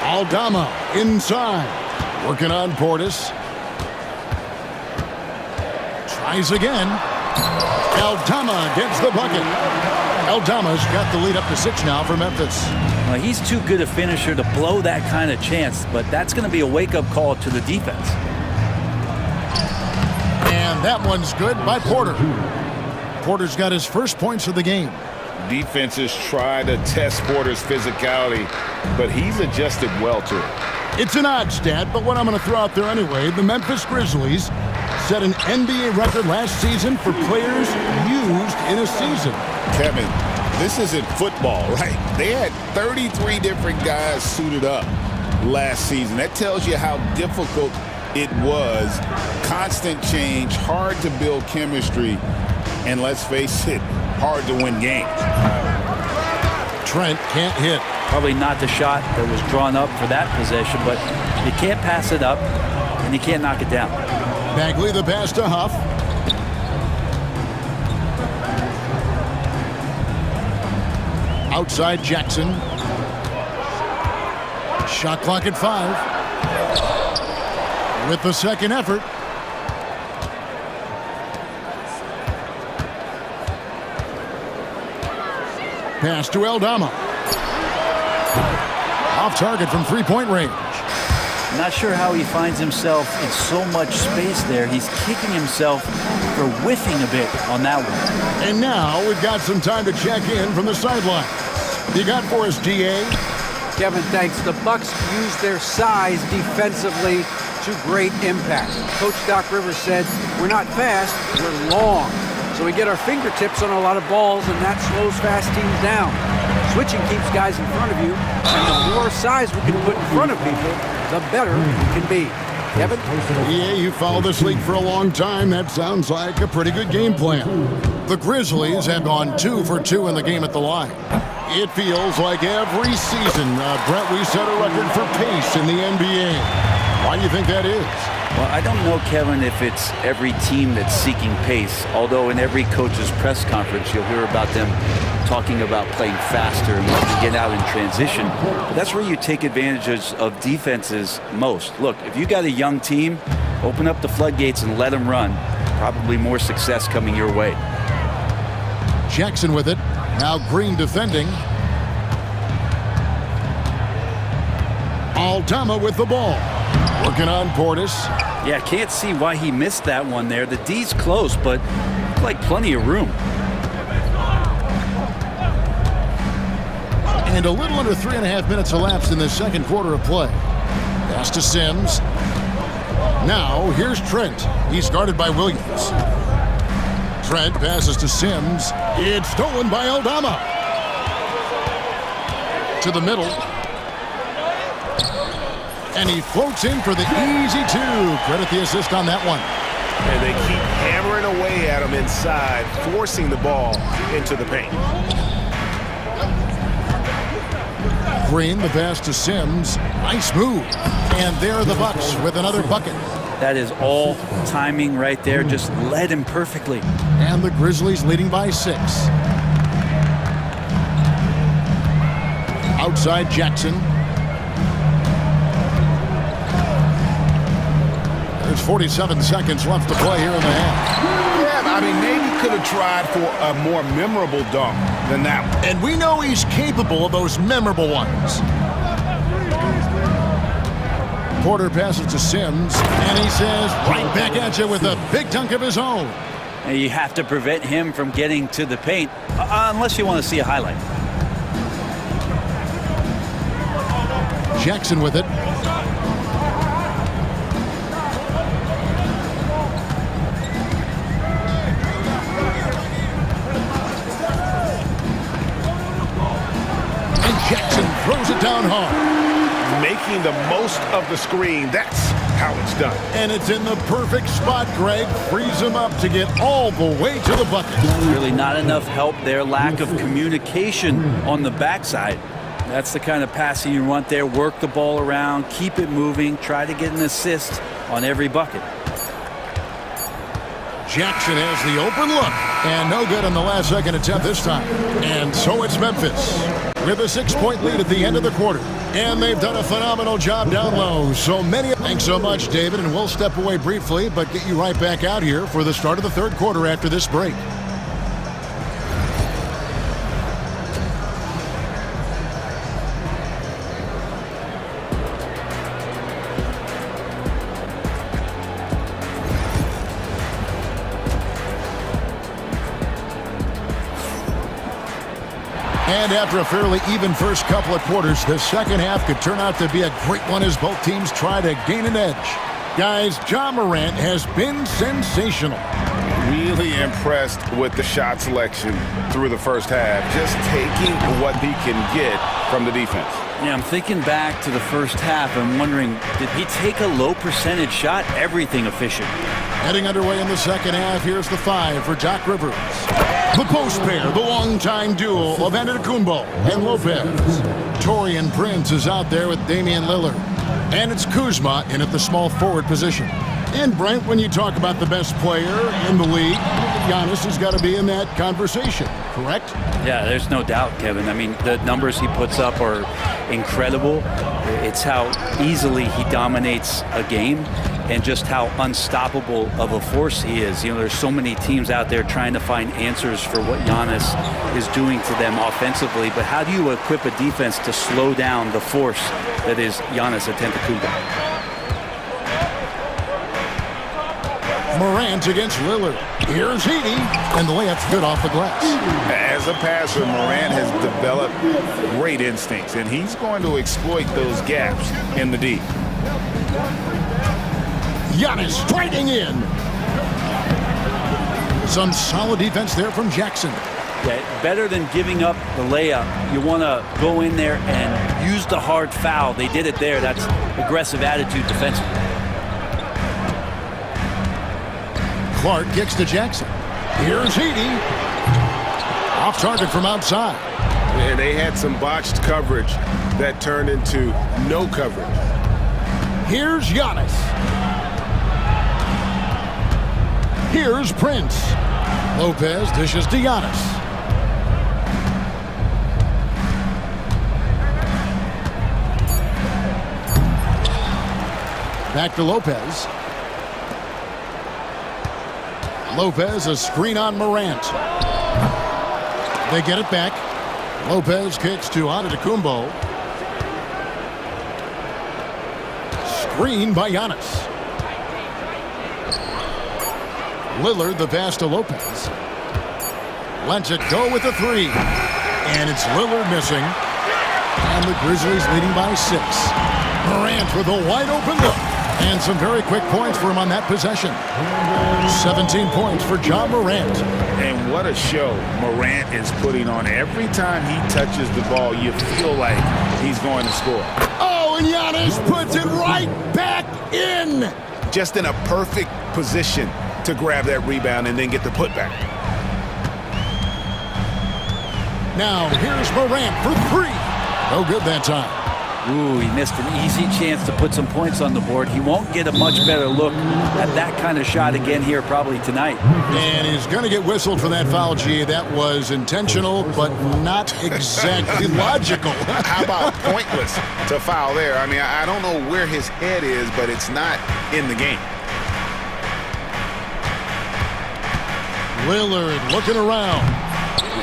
Aldama inside. Working on Portis. Tries again. Aldama gets the bucket. Aldama's got the lead up to 6 now for Memphis. Well, he's too good a finisher to blow that kind of chance, but that's going to be a wake-up call to the defense. And that one's good by Porter. Porter's got his first points of the game. Defenses try to test Porter's physicality, but he's adjusted well to it. It's an odd stat, but what I'm going to throw out there anyway, the Memphis Grizzlies set an NBA record last season for players used in a season. Kevin, this isn't football, right? They had 33 different guys suited up last season. That tells you how difficult it was. Constant change, hard to build chemistry, and let's face it, hard to win games. Trent can't hit. Probably not the shot that was drawn up for that possession, but you can't pass it up, and you can't knock it down. Bagley the pass to Huff. Outside Jackson. Shot clock at 5. With the second effort. Pass to Aldama. Off target from 3-point range. Not sure how he finds himself in so much space there. He's kicking himself for whiffing a bit on that one. And now we've got some time to check in from the sideline. You got for us, DA? Kevin, thanks. The Bucks use their size defensively to great impact. Coach Doc Rivers said, we're not fast, we're long. So we get our fingertips on a lot of balls, and that slows fast teams down. Switching keeps guys in front of you, and the more size we can put in front of people, the better it can be. Kevin? Yeah, you followed this league for a long time. That sounds like a pretty good game plan. The Grizzlies have gone 2 for 2 in the game at the line. It feels like every season, Brett, we set a record for pace in the NBA. Why do you think that is? Well, I don't know, Kevin, if it's every team that's seeking pace, although in every coach's press conference you'll hear about them talking about playing faster and get out in transition. But that's where you take advantage of defenses most. Look, if you got a young team, open up the floodgates and let them run. Probably more success coming your way. Jackson with it. Now Green defending. Aldama with the ball. Working on Portis. Yeah, can't see why he missed that one there. The D's close, but like plenty of room. And a little under 3.5 minutes elapsed in the second quarter of play. Pass to Sims. Now, here's Trent. He's guarded by Williams. Trent passes to Sims. It's stolen by Aldama. To the middle. And he floats in for the easy two. Credit the assist on that one. And they keep hammering away at him inside, forcing the ball into the paint. Green, the pass to Sims. Nice move. And there are the Bucks with another bucket. That is all timing right there. Just led him perfectly. And the Grizzlies leading by 6. Outside Jackson. There's 47 seconds left to play here in the half. Yeah, I mean, maybe could have tried for a more memorable dunk than that one. And we know he's capable of those memorable ones. Porter passes to Sims, and he says, right back at you with a big dunk of his own. And you have to prevent him from getting to the paint, unless you want to see a highlight. Jackson with it. Jackson throws it down hard. Making the most of the screen. That's how it's done. And it's in the perfect spot, Greg. Frees him up to get all the way to the bucket. Really not enough help there. Lack of communication on the backside. That's the kind of passing you want there. Work the ball around, keep it moving, try to get an assist on every bucket. Jackson has the open look. And no good on the last second attempt this time. And so it's Memphis with a 6-point lead at the end of the quarter. And they've done a phenomenal job down low. So many. Thanks so much, David. And we'll step away briefly, but get you right back out here for the start of the third quarter after this break. And after a fairly even first couple of quarters, the second half could turn out to be a great one as both teams try to gain an edge. Guys, Ja Morant has been sensational. Really impressed with the shot selection through the first half. Just taking what he can get from the defense. Yeah, I'm thinking back to the first half. I'm wondering, did he take a low percentage shot? Everything efficient. Heading underway in the second half, here's the 5 for Doc Rivers. The post pair, the longtime duo of Antetokounmpo and Lopez. Taurean Prince is out there with Damian Lillard. And it's Kuzma in at the small forward position. And Brent, when you talk about the best player in the league, Giannis has got to be in that conversation, correct? Yeah, there's no doubt, Kevin. I mean, the numbers he puts up are incredible. It's how easily he dominates a game and just how unstoppable of a force he is. You know, there's so many teams out there trying to find answers for what Giannis is doing to them offensively, but how do you equip a defense to slow down the force that is Giannis Antetokounmpo? Morant against Lillard. Here's Heaney, and the layup's good off the glass. As a passer, Morant has developed great instincts, and he's going to exploit those gaps in the D. Giannis striking in. Some solid defense there from Jackson. Yeah, better than giving up the layup, you want to go in there and use the hard foul. They did it there. That's aggressive attitude defensively. Clark kicks to Jackson. Here's Heaney. Off target from outside. And they had some botched coverage that turned into no coverage. Here's Giannis. Here's Prince. Lopez dishes to Giannis. Back to Lopez. Lopez, a screen on Morant. They get it back. Lopez kicks to Antetokounmpo. Screen by Giannis. Lillard, the pass to Lopez. Lets it go with the 3. And it's Lillard missing. And the Grizzlies leading by 6. Morant with a wide open look. And some very quick points for him on that possession. 17 points for John Morant. And what a show Morant is putting on. Every time he touches the ball, you feel like he's going to score. Oh, and Giannis puts it right back in. Just in a perfect position to grab that rebound and then get the putback. Now, here's Morant for 3. No good that time. Ooh, he missed an easy chance to put some points on the board. He won't get a much better look at that kind of shot again here probably tonight. And he's going to get whistled for that foul, G. That was intentional, but not exactly logical. How about pointless to foul there? I mean, I don't know where his head is, but it's not in the game. Lillard looking around.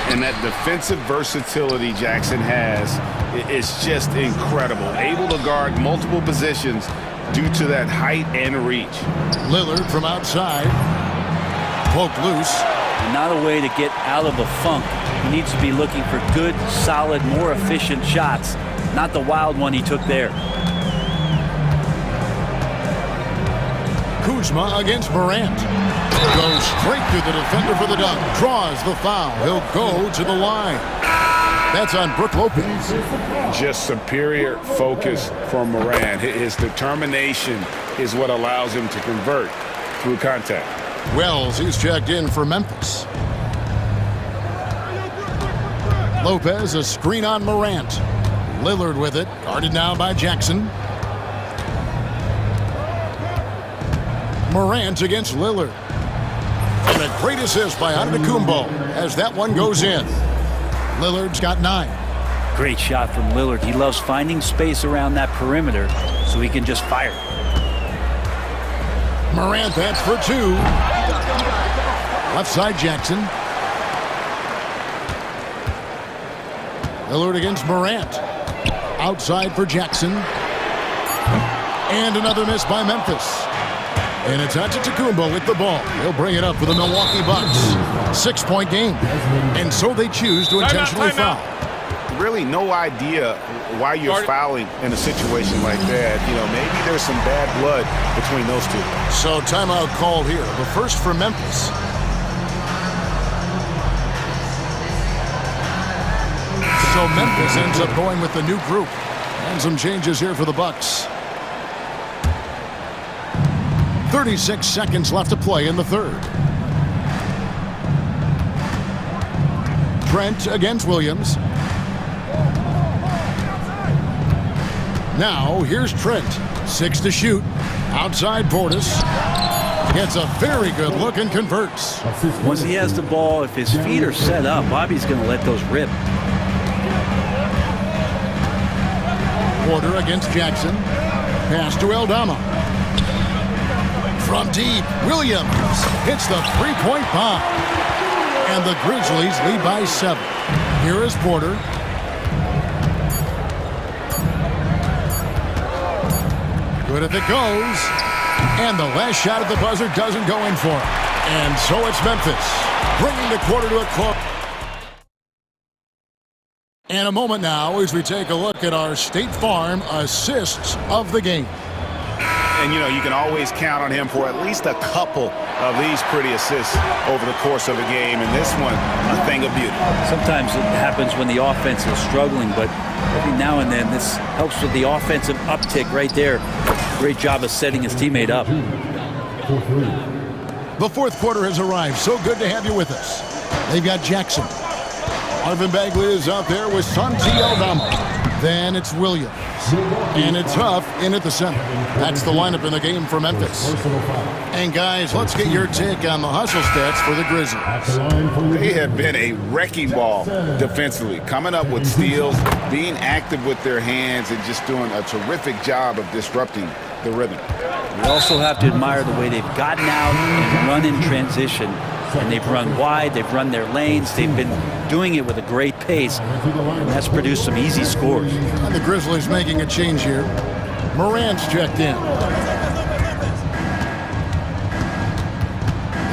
And that defensive versatility Jackson has is just incredible. Able to guard multiple positions due to that height and reach. Lillard from outside. Poked loose. Not a way to get out of a funk. He needs to be looking for good, solid, more efficient shots. Not the wild one he took there. Kuzma against Morant. Goes straight through the defender for the dunk. Draws the foul. He'll go to the line. That's on Brook Lopez. Just superior focus from Morant. His determination is what allows him to convert through contact. Wells, he's checked in for Memphis. Lopez, a screen on Morant. Lillard with it. Guarded now by Jackson. Morant against Lillard. And a great assist by Antetokounmpo as that one goes in. Lillard's got 9. Great shot from Lillard. He loves finding space around that perimeter so he can just fire. Morant, that's for 2. Left side Jackson. Lillard against Morant. Outside for Jackson. And another miss by Memphis. And it's Antetokounmpo with the ball. He'll bring it up for the Milwaukee Bucks. 6-point game. And so they choose to intentionally foul. Really no idea why you're fouling in a situation like that. You know, maybe there's some bad blood between those two. So timeout called here. The first for Memphis. So Memphis ends up going with the new group. And some changes here for the Bucks. 36 seconds left to play in the third. Trent against Williams. Now here's Trent. 6 to shoot. Outside Portis. Gets a very good look and converts. Once he has the ball, if his feet are set up, Bobby's going to let those rip. Porter against Jackson. Pass to Eldama. From deep, Williams hits the 3-point bomb. And the Grizzlies lead by 7. Here is Porter. Good if it goes. And the last shot at the buzzer doesn't go in for him. And so it's Memphis, bringing the quarter to a close. And a moment now as we take a look at our State Farm assists of the game. And, you know, you can always count on him for at least a couple of these pretty assists over the course of a game. And this one, a thing of beauty. Sometimes it happens when the offense is struggling, but every now and then this helps with the offensive uptick right there. Great job of setting his teammate up. The fourth quarter has arrived. So good to have you with us. They've got Jackson. Marvin Bagley is out there with Santi Eldama. Then it's Williams. And it's Huff in at the center. That's the lineup in the game for Memphis. And guys, let's get your take on the hustle stats for the Grizzlies. They have been a wrecking ball defensively, coming up with steals, being active with their hands, and just doing a terrific job of disrupting the rhythm. We also have to admire the way they've gotten out and run in transition. And they've run wide, they've run their lanes, they've been doing it with a great pace, and that's produced some easy scores. And the Grizzlies making a change here. Morant's checked in.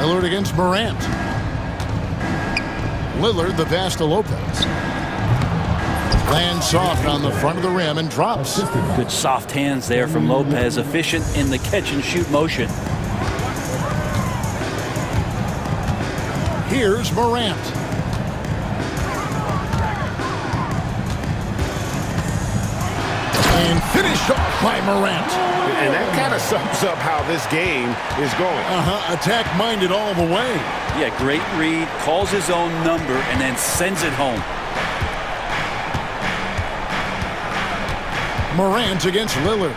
Lillard against Morant. Lillard, the pass to Lopez. Lands soft on the front of the rim and drops. Good soft hands there from Lopez, efficient in the catch-and-shoot motion. Here's Morant. And finished off by Morant. And that kind of sums up how this game is going. Attack-minded all the way. Yeah, great read, calls his own number, and then sends it home. Morant against Lillard.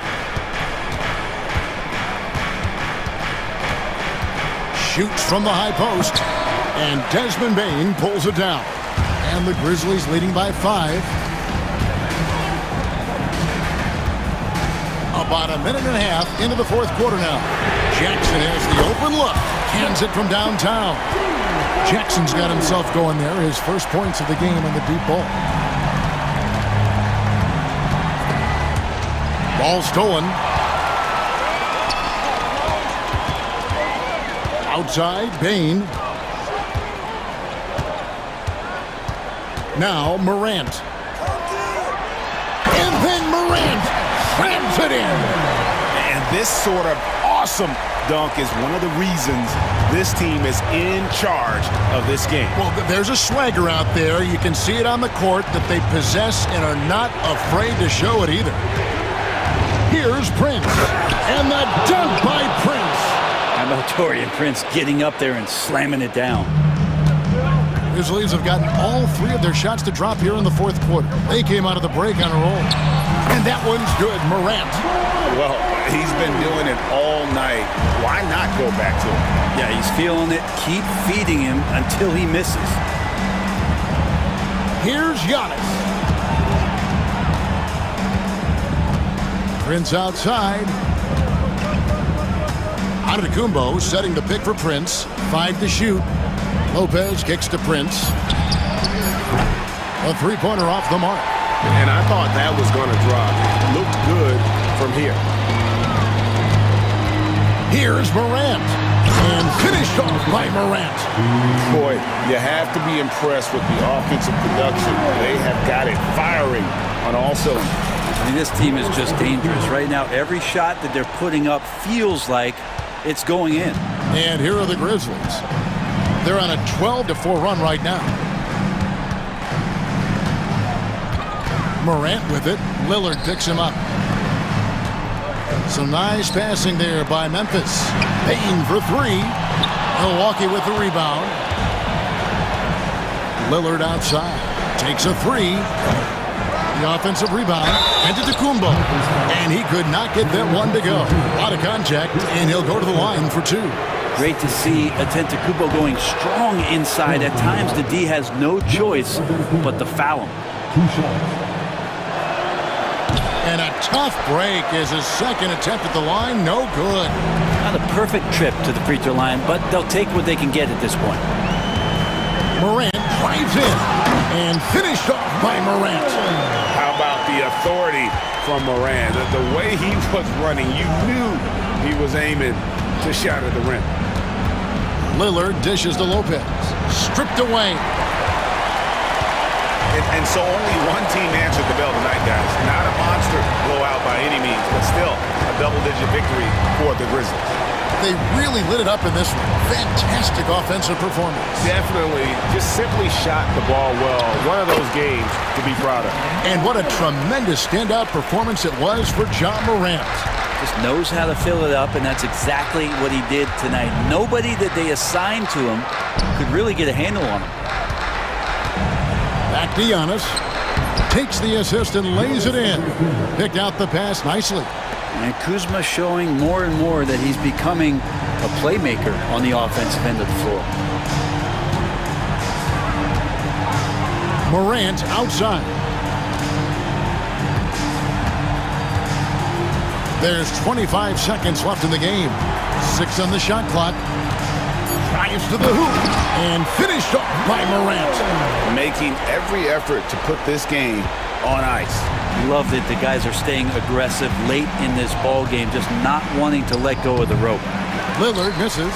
Shoots from the high post. And Desmond Bane pulls it down. And the Grizzlies leading by 5. About a minute and a half into the fourth quarter now. Jackson has the open look. Hands it from downtown. Jackson's got himself going there. His first points of the game on the deep ball. Ball stolen. Outside, Bane. Now Morant. And then Morant slams it in. And this sort of awesome dunk is one of the reasons this team is in charge of this game. Well, there's a swagger out there. You can see it on the court that they possess and are not afraid to show it either. Here's Prince. And the dunk by Prince. How about Taurean Prince getting up there and slamming it down? Grizzlies have gotten all 3 of their shots to drop here in the fourth quarter. They came out of the break on a roll. And that one's good. Morant. Well, he's been doing it all night. Why not go back to him? Yeah, he's feeling it. Keep feeding him until he misses. Here's Giannis. Prince outside. Antetokounmpo setting the pick for Prince. 5 to shoot. Lopez kicks to Prince. A three-pointer off the mark. And I thought that was going to drop. It looked good from here. Here's Morant. And finished off by Morant. Boy, you have to be impressed with the offensive production. They have got it firing on all cylinders. I mean, this team is just dangerous. Right now, every shot that they're putting up feels like it's going in. And here are the Grizzlies. They're on a 12-4 run right now. Morant with it. Lillard picks him up. Some nice passing there by Memphis. Bane for 3. Milwaukee with the rebound. Lillard outside. Takes a 3. The offensive rebound. Antetokounmpo. And he could not get that one to go. A lot of contact, and he'll go to the line for 2. Great to see Antetokounmpo going strong inside. At times, the D has no choice but to foul him. 2 shots. And a tough break is his second attempt at the line. No good. Not a perfect trip to the free throw line, but they'll take what they can get at this point. Morant drives in and finished off by Morant. How about the authority from Morant? The way he was running, you knew he was aiming to shot at the rim. Lillard dishes to Lopez. Stripped away. And so only one team answered the bell tonight, guys. Not a monster blowout by any means, but still a double-digit victory for the Grizzlies. They really lit it up in this one. Fantastic offensive performance. Definitely just simply shot the ball well. One of those games to be proud of. And what a tremendous standout performance it was for John Morant. Just knows how to fill it up, and that's exactly what he did tonight. Nobody that they assigned to him could really get a handle on him. Back to Giannis. Takes the assist and lays it in. Picked out the pass nicely. And Kuzma showing more and more that he's becoming a playmaker on the offensive end of the floor. Morant outside. There's 25 seconds left in the game. 6 on the shot clock. Drives to the hoop and finished off by Morant. Making every effort to put this game on ice. Love that the guys are staying aggressive late in this ball game, just not wanting to let go of the rope. Lillard misses.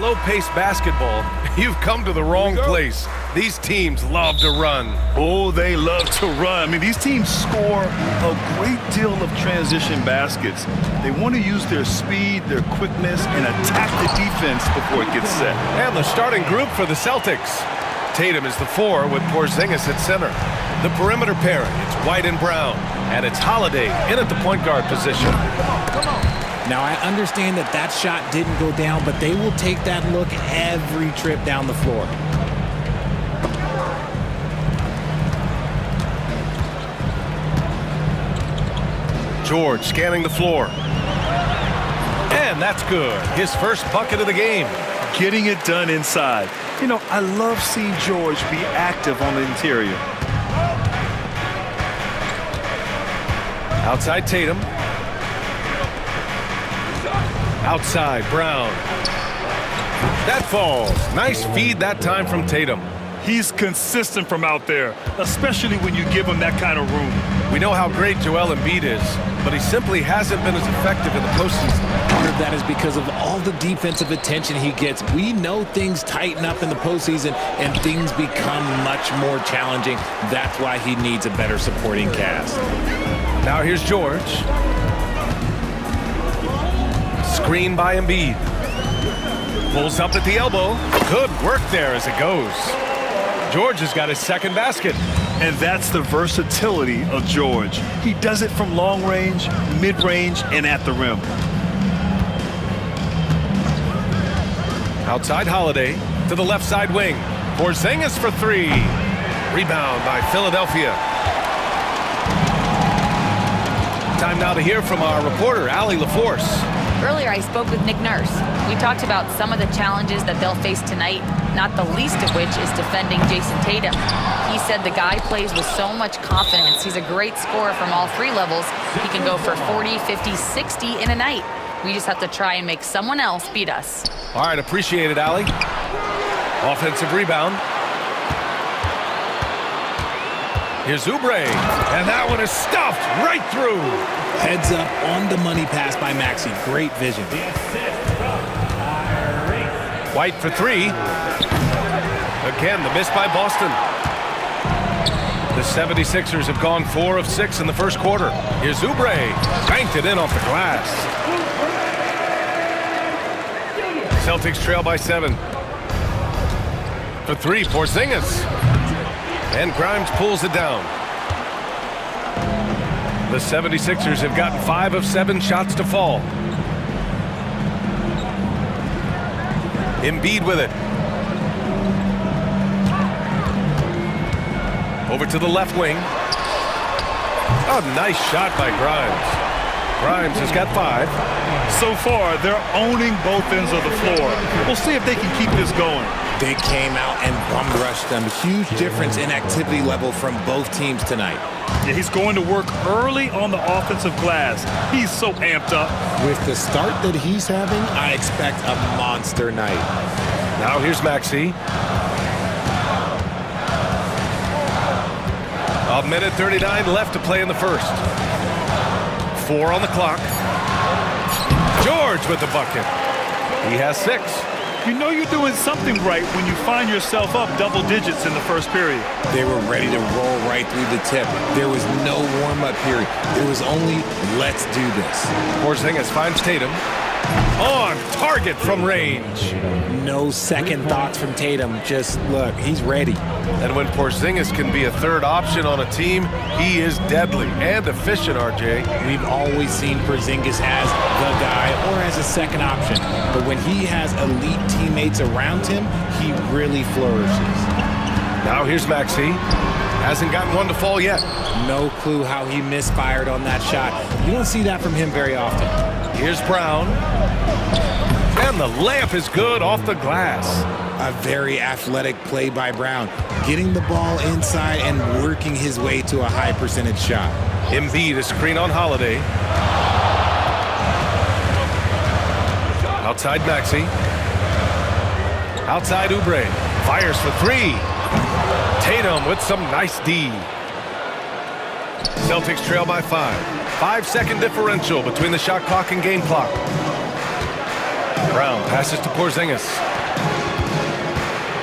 Low-paced basketball, you've come to the wrong place. These teams love to run. Oh, they love to run. I mean, these teams score a great deal of transition baskets. They want to use their speed, their quickness, and attack the defense before it gets set. And the starting group for the Celtics. Tatum is the 4 with Porzingis at center. The perimeter pairing, it's White and Brown. And it's Holiday in at the point guard position. Now, I understand that that shot didn't go down, but they will take that look every trip down the floor. George scanning the floor. And that's good. His first bucket of the game. Getting it done inside. You know, I love seeing George be active on the interior. Outside Tatum. Outside Brown. That falls. Nice feed that time from Tatum. He's consistent from out there, especially when you give him that kind of room. We know how great Joel Embiid is, but he simply hasn't been as effective in the postseason. Part of that is because of all the defensive attention he gets. We know things tighten up in the postseason and things become much more challenging. That's why he needs a better supporting cast. Now here's George. Screen by Embiid. Pulls up at the elbow. Good work there as it goes. George has got his second basket. And that's the versatility of George. He does it from long range, mid-range, and at the rim. Outside Holiday to the left side wing. Porzingis for 3. Rebound by Philadelphia. Time now to hear from our reporter, Allie LaForce. Earlier, I spoke with Nick Nurse. We talked about some of the challenges that they'll face tonight, not the least of which is defending Jason Tatum. He said the guy plays with so much confidence. He's a great scorer from all 3 levels. He can go for 40, 50, 60 in a night. We just have to try and make someone else beat us. All right, appreciate it, Allie. Offensive rebound. Here's Oubre, and that one is stuffed right through. Heads up on the money pass by Maxey. Great vision. White for 3. Again, the miss by Boston. The 76ers have gone 4 of 6 in the first quarter. Here's Oubre. Banked it in off the glass. Celtics trail by 7. For 3, Porzingis. And Grimes pulls it down. The 76ers have gotten 5 of 7 shots to fall. Embiid with it. Over to the left wing. Oh, nice shot by Grimes. Grimes has got 5. So far, they're owning both ends of the floor. We'll see if they can keep this going. They came out and bum rushed them. Huge difference in activity level from both teams tonight. Yeah, he's going to work early on the offensive glass. He's so amped up. With the start that he's having, I expect a monster night. Now here's Maxey. A minute 39 left to play in the first. 4 on the clock. George with the bucket. He has 6. You know you're doing something right when you find yourself up double digits in the first period. They were ready to roll right through the tip. There was no warm-up period. It was only, let's do this. Porzingis finds Tatum. On target from range. No second thoughts from Tatum. Just, look, he's ready. And when Porzingis can be a third option on a team, he is deadly and efficient, RJ. We've always seen Porzingis as the guy or as a second option. But when he has elite teammates around him, he really flourishes. Now here's Maxey. Hasn't gotten one to fall yet. No clue how he misfired on that shot. You don't see that from him very often. Here's Brown. And the layup is good off the glass. A very athletic play by Brown. Getting the ball inside and working his way to a high percentage shot. Embiid a screen on Holiday. Outside Maxey. Outside Oubre. Fires for 3. Tatum with some nice D. Celtics trail by 5. 5-second differential between the shot clock and game clock. Brown passes to Porzingis.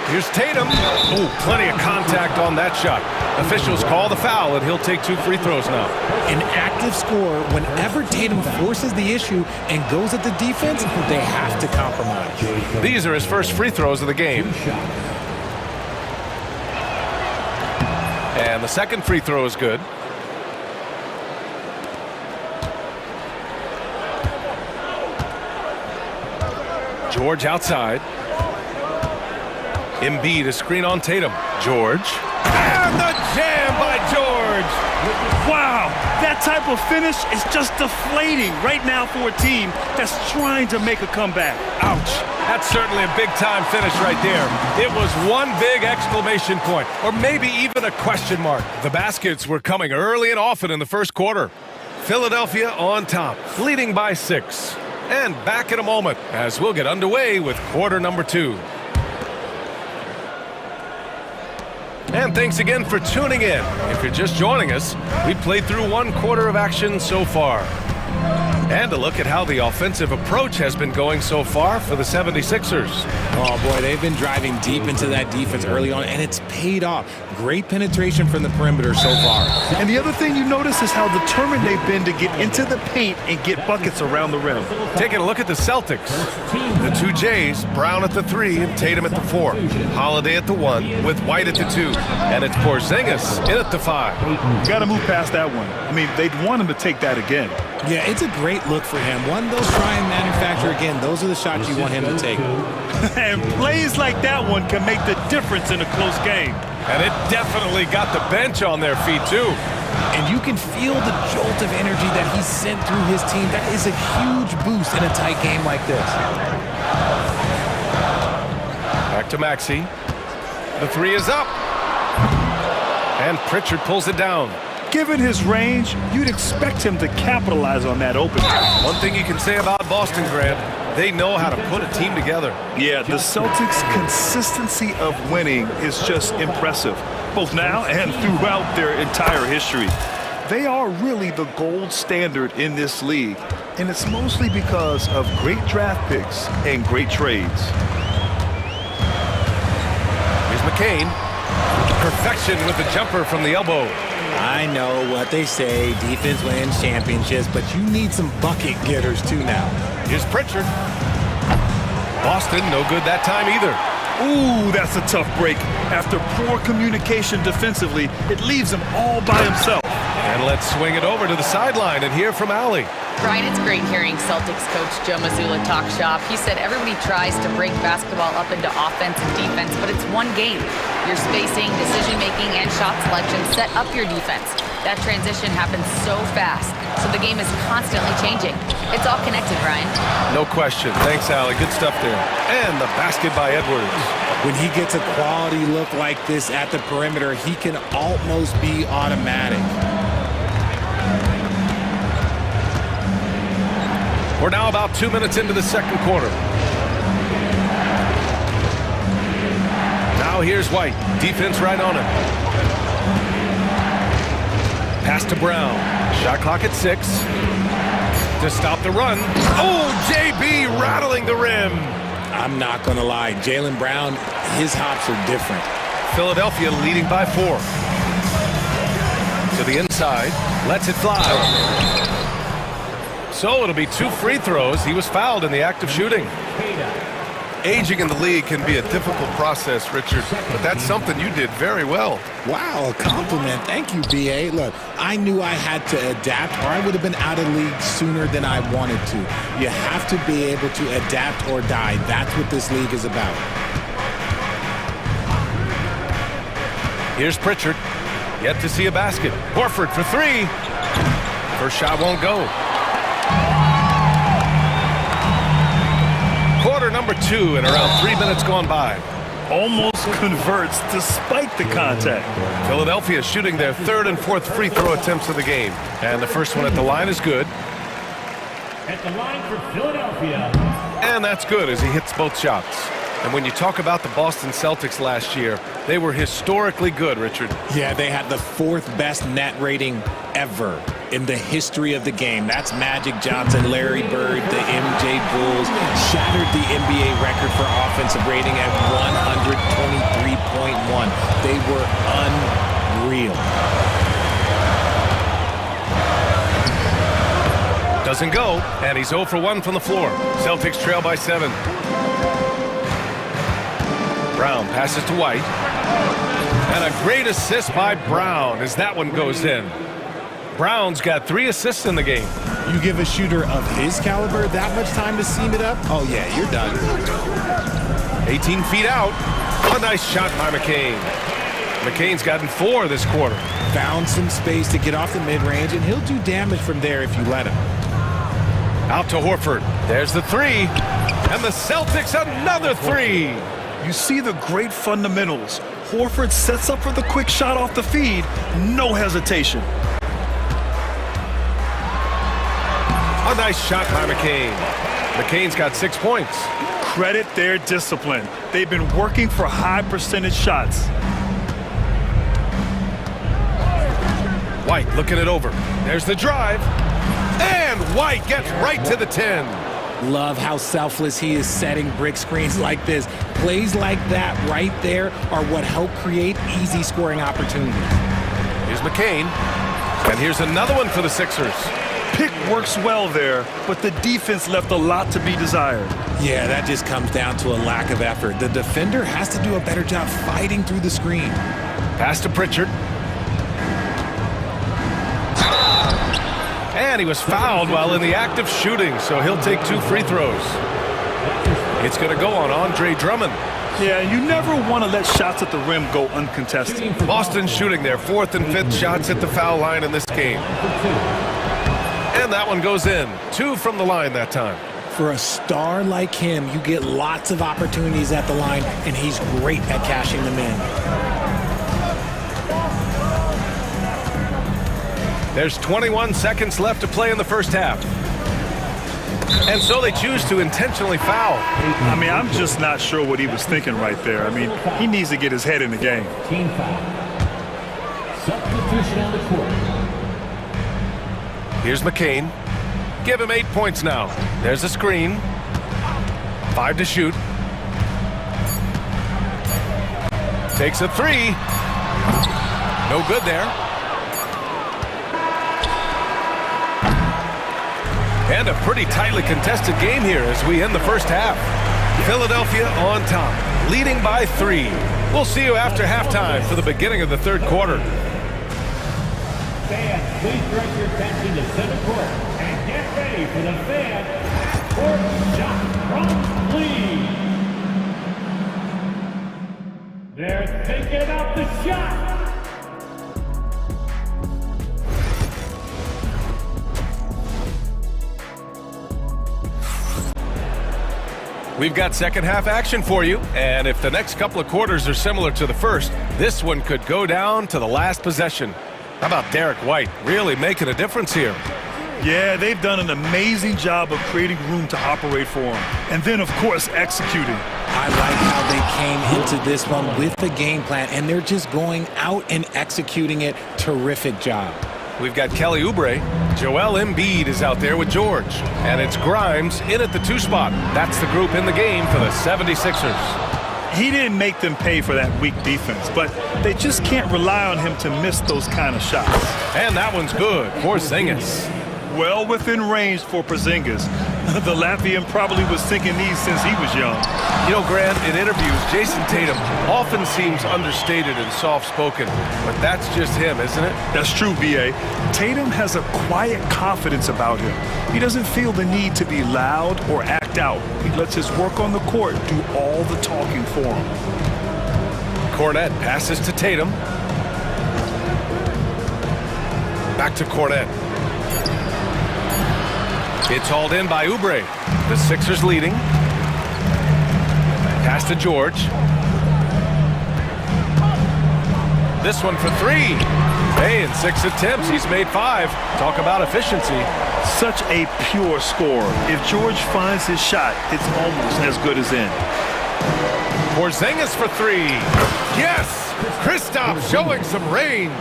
Here's Tatum. Oh, plenty of contact on that shot. Officials call the foul, and he'll take 2 free throws now. An active scorer, whenever Tatum forces the issue and goes at the defense, they have to compromise. These are his first free throws of the game. And the second free throw is good. George outside. Embiid, a screen on Tatum. George. And the jam by George. Wow, that type of finish is just deflating right now for a team that's trying to make a comeback. Ouch. That's certainly a big-time finish right there. It was one big exclamation point, or maybe even a question mark. The baskets were coming early and often in the first quarter. Philadelphia on top, leading by 6. And back in a moment as we'll get underway with quarter number 2. And thanks again for tuning in. If you're just joining us, we played through 1 quarter of action so far. And a look at how the offensive approach has been going so far for the 76ers. Oh, boy, they've been driving deep into that defense early on, and it's paid off. Great penetration from the perimeter so far. And the other thing you notice is how determined they've been to get into the paint and get buckets around the rim. Taking a look at the Celtics. The 2 J's, Brown at the 3 and Tatum at the 4. Holiday at the 1 with White at the 2. And it's Porzingis in at the 5. You got to move past that one. I mean, they'd want him to take that again. Yeah, it's a great look for him. One, they'll try and manufacture again. Those are the shots you want him to take. And plays like that one can make the difference in a close game. And it definitely got the bench on their feet, too. And you can feel the jolt of energy that he sent through his team. That is a huge boost in a tight game like this. Back to Maxey. The 3 is up. And Pritchard pulls it down. Given his range, you'd expect him to capitalize on that opening. One thing you can say about Boston, Grant, they know how to put a team together. Yeah, the Celtics' consistency of winning is just impressive, both now and throughout their entire history. They are really the gold standard in this league, and it's mostly because of great draft picks and great trades. Here's McCain. Perfection with the jumper from the elbow. I know what they say, defense wins championships, but you need some bucket getters too now. Here's Pritchard. Boston, no good that time either. Ooh, that's a tough break. After poor communication defensively, it leaves him all by himself. And let's swing it over to the sideline and hear from Allie. Brian, it's great hearing Celtics coach Joe Mazzulla talk shop. He said everybody tries to break basketball up into offense and defense, but it's one game. Your spacing, decision-making, and shot selection set up your defense. That transition happens so fast, so the game is constantly changing. It's all connected, Brian. No question. Thanks, Allie. Good stuff there. And the basket by Edwards. When he gets a quality look like this at the perimeter, he can almost be automatic. We're now about 2 minutes into the second quarter. Now here's White. Defense right on him. Pass to Brown. Shot clock at 6. To stop the run. Oh, JB rattling the rim. I'm not going to lie. Jaylen Brown, his hops are different. Philadelphia leading by 4. To the inside. Lets it fly. So it'll be 2 free throws. He was fouled in the act of shooting. Aging in the league can be a difficult process, Richard, but that's something you did very well. Wow, a compliment. Thank you, B.A. Look, I knew I had to adapt or I would have been out of league sooner than I wanted to. You have to be able to adapt or die. That's what this league is about. Here's Pritchard. Yet to see a basket. Horford for 3. First shot won't go. Quarter number 2 and around 3 minutes gone by. Almost converts despite the contact. Philadelphia shooting their 3rd and 4th free throw attempts of the game. And the first one at the line is good. At the line for Philadelphia. And that's good as he hits both shots. And when you talk about the Boston Celtics last year, they were historically good, Richard. Yeah, they had the 4th best net rating ever in the history of the game. That's Magic Johnson, Larry Bird, the MJ Bulls, shattered the NBA record for offensive rating at 123.1. They were unreal. Doesn't go, and he's 0 for 1 from the floor. Celtics trail by 7. Brown passes to White. And a great assist by Brown as that one goes in. Brown's got 3 assists in the game. You give a shooter of his caliber that much time to seam it up? Oh, yeah, you're done. 18 feet out. A nice shot by McCain. McCain's gotten 4 this quarter. Found some space to get off the mid-range, and he'll do damage from there if you let him. Out to Horford. There's the 3. And the Celtics another 3. You see the great fundamentals. Horford sets up for the quick shot off the feed. No hesitation. A nice shot by McCain. McCain's got 6 points. Credit their discipline. They've been working for high percentage shots. White looking it over. There's the drive. And White gets right to the 10. Love how selfless he is setting brick screens like this. Plays like that right there are what help create easy scoring opportunities. Here's McCain. And here's another one for the Sixers. Pick works well there, but the defense left a lot to be desired. Yeah, that just comes down to a lack of effort. The defender has to do a better job fighting through the screen. Pass to Pritchard. And he was fouled while in the act of shooting, so he'll take 2 free throws. It's going to go on Andre Drummond. Yeah, you never want to let shots at the rim go uncontested. Boston shooting their 4th and 5th shots at the foul line in this game. And that one goes in. 2 from the line that time. For a star like him, you get lots of opportunities at the line, and he's great at cashing them in. There's 21 seconds left to play in the first half. And so they choose to intentionally foul. I mean, I'm just not sure what he was thinking right there. I mean, he needs to get his head in the game. Team foul. Substitution on the court. Here's McCain. Give him 8 points now. There's a screen. 5 to shoot. Takes a 3. No good there. And a pretty tightly contested game here as we end the first half. Philadelphia on top, leading by 3. We'll see you after halftime for the beginning of the 3rd quarter. Fans, please direct your attention to center court and get ready for the fan court shot from Lee. They're thinking up the shot. We've got second half action for you, and if the next couple of quarters are similar to the first, this one could go down to the last possession. How about Derek White really making a difference here? Yeah, they've done an amazing job of creating room to operate for him. And then, of course, executing. I like how they came into this one with the game plan, and they're just going out and executing it. Terrific job. We've got Kelly Oubre. Joel Embiid is out there with George. And it's Grimes in at the 2 spot. That's the group in the game for the 76ers. He didn't make them pay for that weak defense, but they just can't rely on him to miss those kind of shots. And that one's good for Porzingis. Well within range for Porzingis. The Latvian probably was thinking these since he was young. You know, Grant, in interviews, Jason Tatum often seems understated and soft-spoken, but that's just him, isn't it? That's true, B.A. Tatum has a quiet confidence about him. He doesn't feel the need to be loud or act out. He lets his work on the court do all the talking for him. Cornette passes to Tatum. Back to Cornette. It's hauled in by Oubre. The Sixers leading. Pass to George. This one for 3. Hey, in 6 attempts, he's made 5. Talk about efficiency. Such a pure score. If George finds his shot, it's almost as good as in. Porzingis for three. Yes! Kristaps showing some range.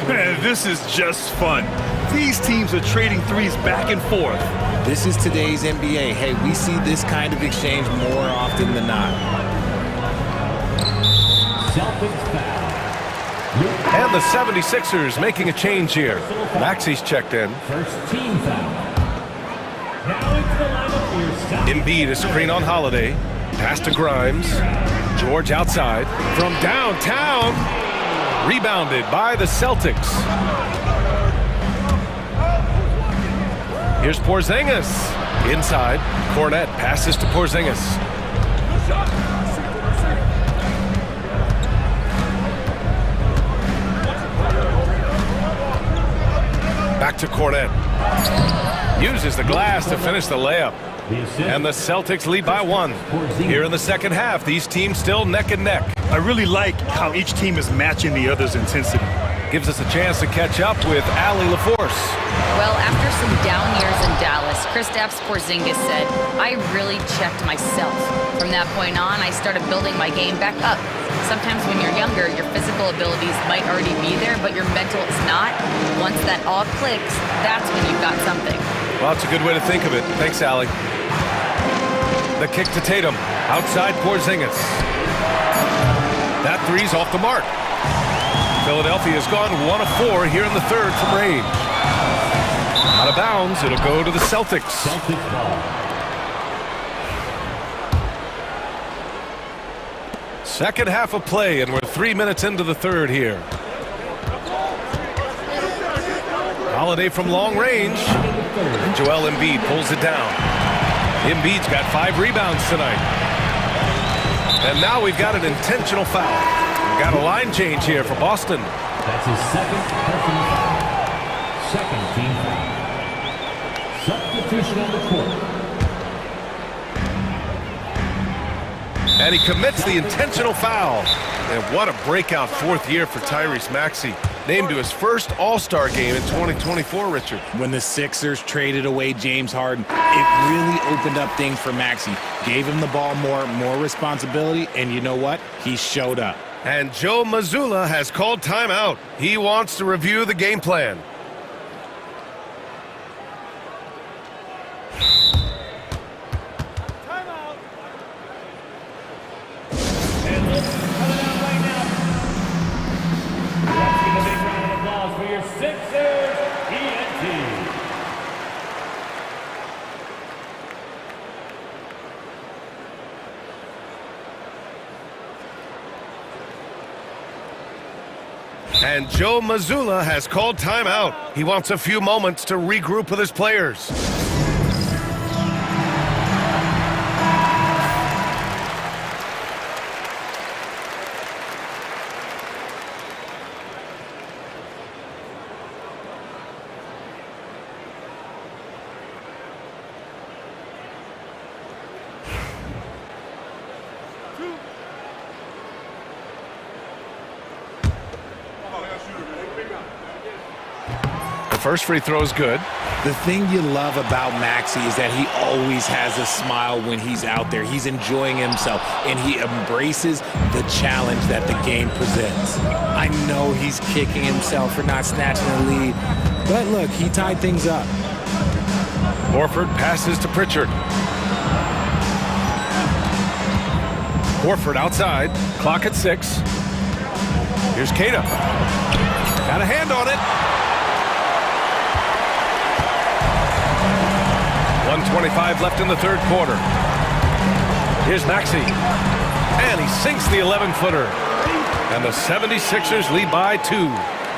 Man, this is just fun. These teams are trading threes back and forth. This is today's NBA. Hey, we see this kind of exchange more often than not. Celtics foul. And the 76ers making a change here. Maxi's checked in. First team foul. Now into the lineup for your second. Embiid a screen on Holiday. Pass to Grimes. George outside. From downtown. Rebounded by the Celtics. Here's Porzingis. Inside. Cornet passes to Porzingis. Back to Cornet. Uses the glass to finish the layup. And the Celtics lead by one. Here in the second half, these teams still neck and neck. I really like how each team is matching the other's intensity. Gives us a chance to catch up with Allie LaForce. Well, after some down years in Dallas, Kristaps Porzingis said, I really checked myself. From that point on, I started building my game back up. Sometimes when you're younger, your physical abilities might already be there, but your mental is not. Once that all clicks, that's when you've got something. Well, that's a good way to think of it. Thanks, Allie. The kick to Tatum. Outside Porzingis. That three's off the mark. Philadelphia's gone 1 of 4 here in the third from range. Out of bounds, it'll go to the Celtics. Celtics ball. Second half of play, and we're 3 minutes into the third here. Holiday from long range. And Joel Embiid pulls it down. Embiid's got 5 rebounds tonight. And now we've got an intentional foul. We've got a line change here for Boston. That's his second personal foul. Second team foul. Substitution on the court. And he commits the intentional foul. And what a breakout fourth year for Tyrese Maxey. Named to his first All-Star game in 2024, Richard. When the Sixers traded away James Harden, it really opened up things for Maxey. Gave him the ball more responsibility, and you know what? He showed up. And Joe Mazzulla has called timeout. He wants to review the game plan. And Joe Mazzulla has called timeout. He wants a few moments to regroup with his players. First free throw is good. The thing you love about Maxey is that he always has a smile when he's out there. He's enjoying himself, and he embraces the challenge that the game presents. I know he's kicking himself for not snatching the lead, but look, he tied things up. Horford passes to Pritchard. Horford outside. Clock at 6. Here's Keita. Got a hand on it. 1:25 left in the third quarter. Here's Maxey. And he sinks the 11-footer. And the 76ers lead by 2.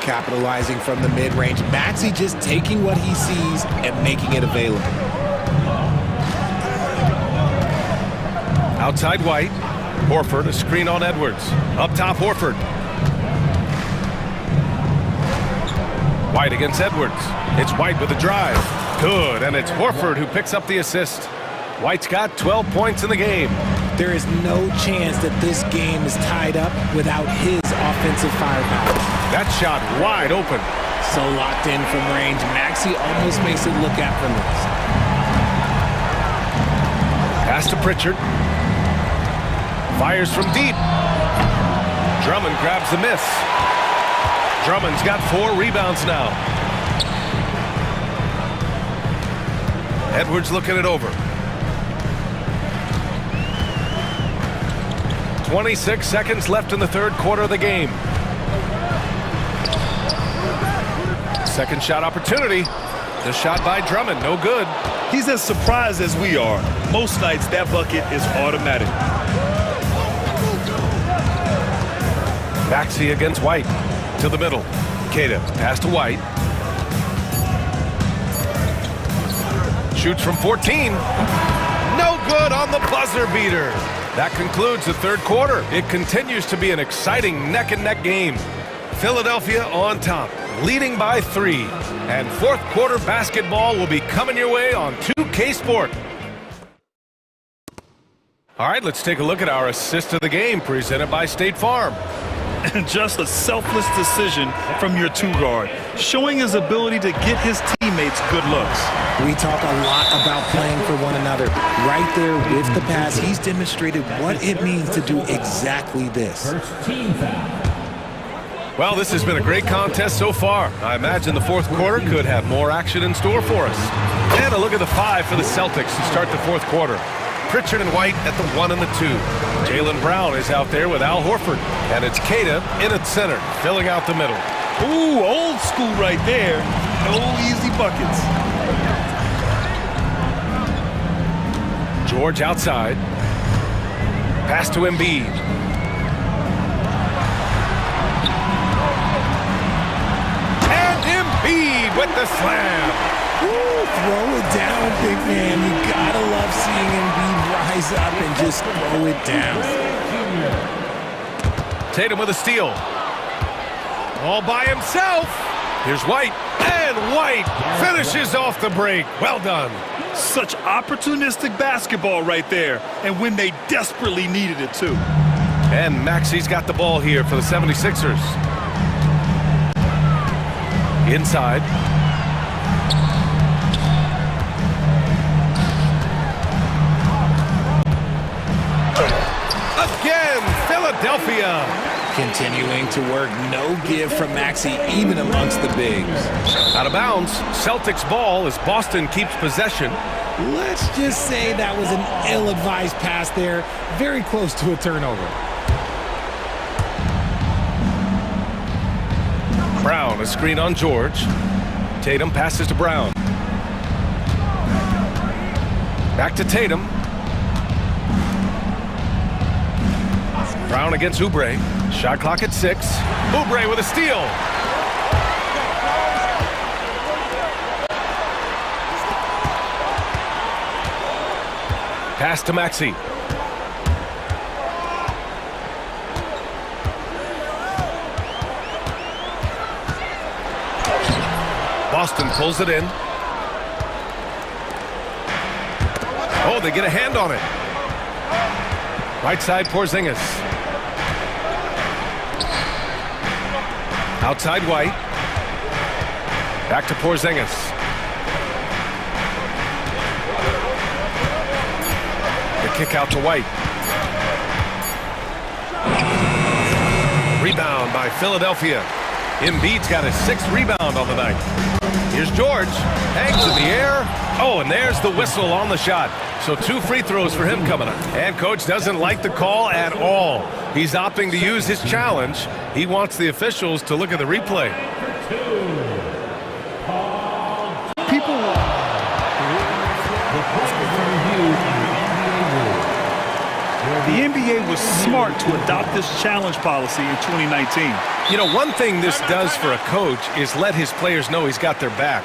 Capitalizing from the mid-range. Maxey just taking what he sees and making it available. Outside White. Horford, a screen on Edwards. Up top, Horford. White against Edwards. It's White with a drive. Good, and it's Horford who picks up the assist. White's got 12 points in the game. There is no chance that this game is tied up without his offensive firepower. That shot wide open. So locked in from range, Maxey almost makes it look effortless. Pass to Pritchard. Fires from deep. Drummond grabs the miss. Drummond's got 4 rebounds now. Edwards looking it over. 26 seconds left in the third quarter of the game. Second shot opportunity. The shot by Drummond, no good. He's as surprised as we are. Most nights, that bucket is automatic. Maxey against White. To the middle. Queta, pass to White. Shoots from 14. No good on the buzzer beater. That concludes the third quarter. It continues to be an exciting neck-and-neck game. Philadelphia on top, leading by 3. And fourth quarter basketball will be coming your way on 2K Sport. All right, let's take a look at our assist of the game presented by State Farm. Just a selfless decision from your 2-guard, showing his ability to get his teammates good looks. We talk a lot about playing for one another. Right there with the pass, he's demonstrated what it means to do exactly this. Well, this has been a great contest so far. I imagine the fourth quarter could have more action in store for us. And a look at the 5 for the Celtics to start the fourth quarter. Pritchard and White at the 1 and the 2. Jaylen Brown is out there with Al Horford. And it's Queta in at center, filling out the middle. Ooh, old school right there. No easy buckets. George outside. Pass to Embiid. And Embiid with the slam. Ooh, throw it down, big man. You gotta love seeing Embiid rise up and just throw it down. Tatum with a steal. All by himself. Here's White. And White finishes off the break. Well done. Such opportunistic basketball right there. And when they desperately needed it, too. And Maxey's got the ball here for the 76ers. Inside. Again, Philadelphia. Continuing to work, no give from Maxey, even amongst the bigs. Out of bounds, Celtics ball as Boston keeps possession. Let's just say that was an ill-advised pass there. Very close to a turnover. Brown, a screen on George. Tatum passes to Brown. Back to Tatum. Brown against Oubre. Shot clock at 6. Oubre with a steal. Pass to Maxey. Boston pulls it in. Oh, they get a hand on it. Right side, Porzingis. Outside White. Back to Porzingis. The kick out to White. Rebound by Philadelphia. Embiid's got his 6th rebound on the night. Here's George. Hangs in the air. Oh, and there's the whistle on the shot. So 2 free throws for him coming up. And coach doesn't like the call at all. He's opting to use his challenge. He wants the officials to look at the replay. The NBA was smart to adopt this challenge policy in 2019. You know, one thing this does for a coach is let his players know he's got their back.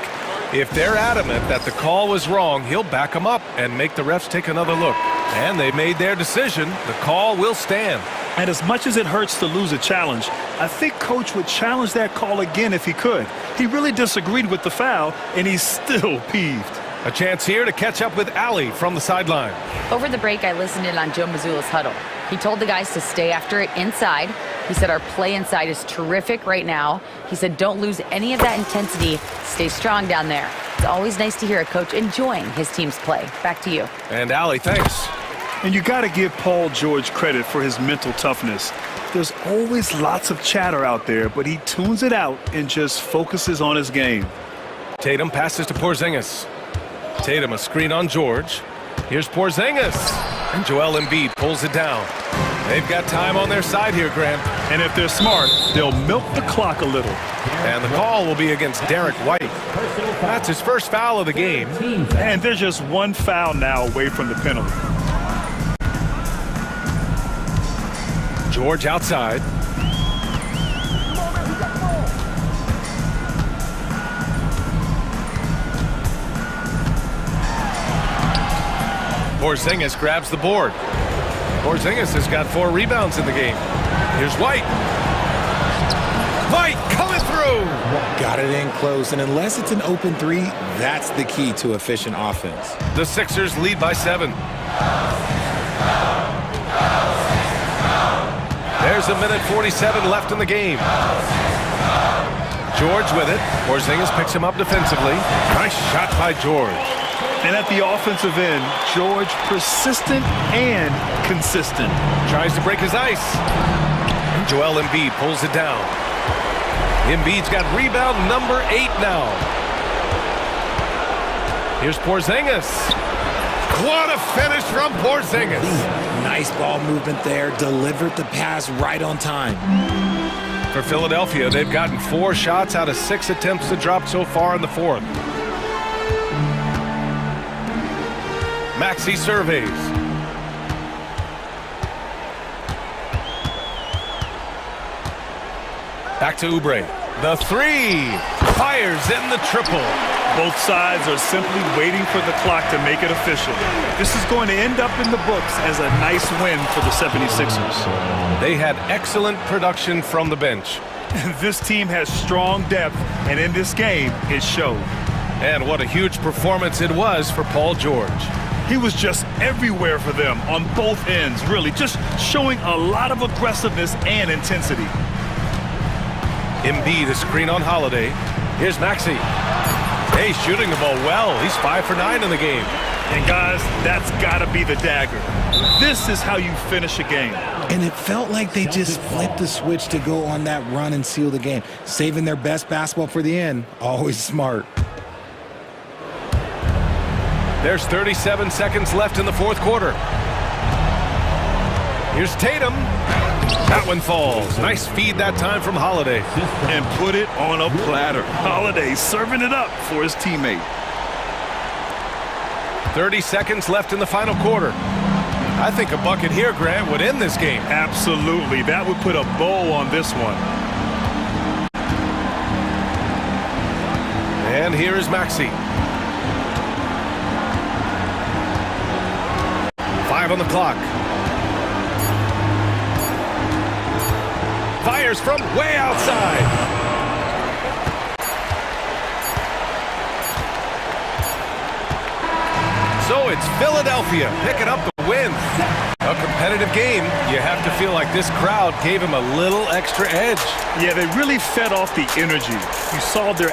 If they're adamant that the call was wrong, he'll back them up and make the refs take another look. And they made their decision. The call will stand. And as much as it hurts to lose a challenge, I think Coach would challenge that call again if he could. He really disagreed with the foul, and he's still peeved. A chance here to catch up with Allie from the sideline. Over the break, I listened in on Joe Mazzulla's huddle. He told the guys to stay after it inside. He said our play inside is terrific right now. He said don't lose any of that intensity. Stay strong down there. It's always nice to hear a coach enjoying his team's play. Back to you. And Allie, thanks. And you got to give Paul George credit for his mental toughness. There's always lots of chatter out there, but he tunes it out and just focuses on his game. Tatum passes to Porzingis. Tatum, a screen on George. Here's Porzingis. And Joel Embiid pulls it down. They've got time on their side here, Grant. And if they're smart, they'll milk the clock a little. And the call will be against Derek White. That's his first foul of the game. And they're just one foul now away from the penalty. George outside. Porzingis grabs the board. Porzingis has got 4 rebounds in the game. Here's White. White coming through. Got it in close, and unless it's an open three, that's the key to efficient offense. The Sixers lead by 7. There's a minute 47 left in the game. George with it. Porzingis picks him up defensively. Nice shot by George. And at the offensive end, George persistent and consistent. Tries to break his ice. And Joel Embiid pulls it down. Embiid's got rebound number 8 now. Here's Porzingis. What a finish from Porzingis. Nice ball movement there. Delivered the pass right on time. For Philadelphia, they've gotten 4 shots out of 6 attempts to drop so far in the 4th. Maxey surveys. Back to Oubre. The 3. Fires in the triple. Both sides are simply waiting for the clock to make it official. This is going to end up in the books as a nice win for the 76ers. They had excellent production from the bench. This team has strong depth, and in this game, it showed. And what a huge performance it was for Paul George. He was just everywhere for them on both ends, really, just showing a lot of aggressiveness and intensity. Embiid, a screen on Holiday. Here's Maxey. Hey, shooting the ball well. He's 5 for 9 in the game. And guys, that's got to be the dagger. This is how you finish a game. And it felt like they just flipped the switch to go on that run and seal the game. Saving their best basketball for the end. Always smart. There's 37 seconds left in the 4th quarter. Here's Tatum. That one falls. Nice feed that time from Holiday. And put it on a platter. Holiday serving it up for his teammate. 30 seconds left in the final quarter. I think a bucket here, Grant, would end this game. Absolutely. That would put a bow on this one. And here is Maxey. 5 on the clock. Fires from way outside. So it's Philadelphia picking up the win. A competitive game. You have to feel like this crowd gave him a little extra edge. Yeah, they really fed off the energy. You saw their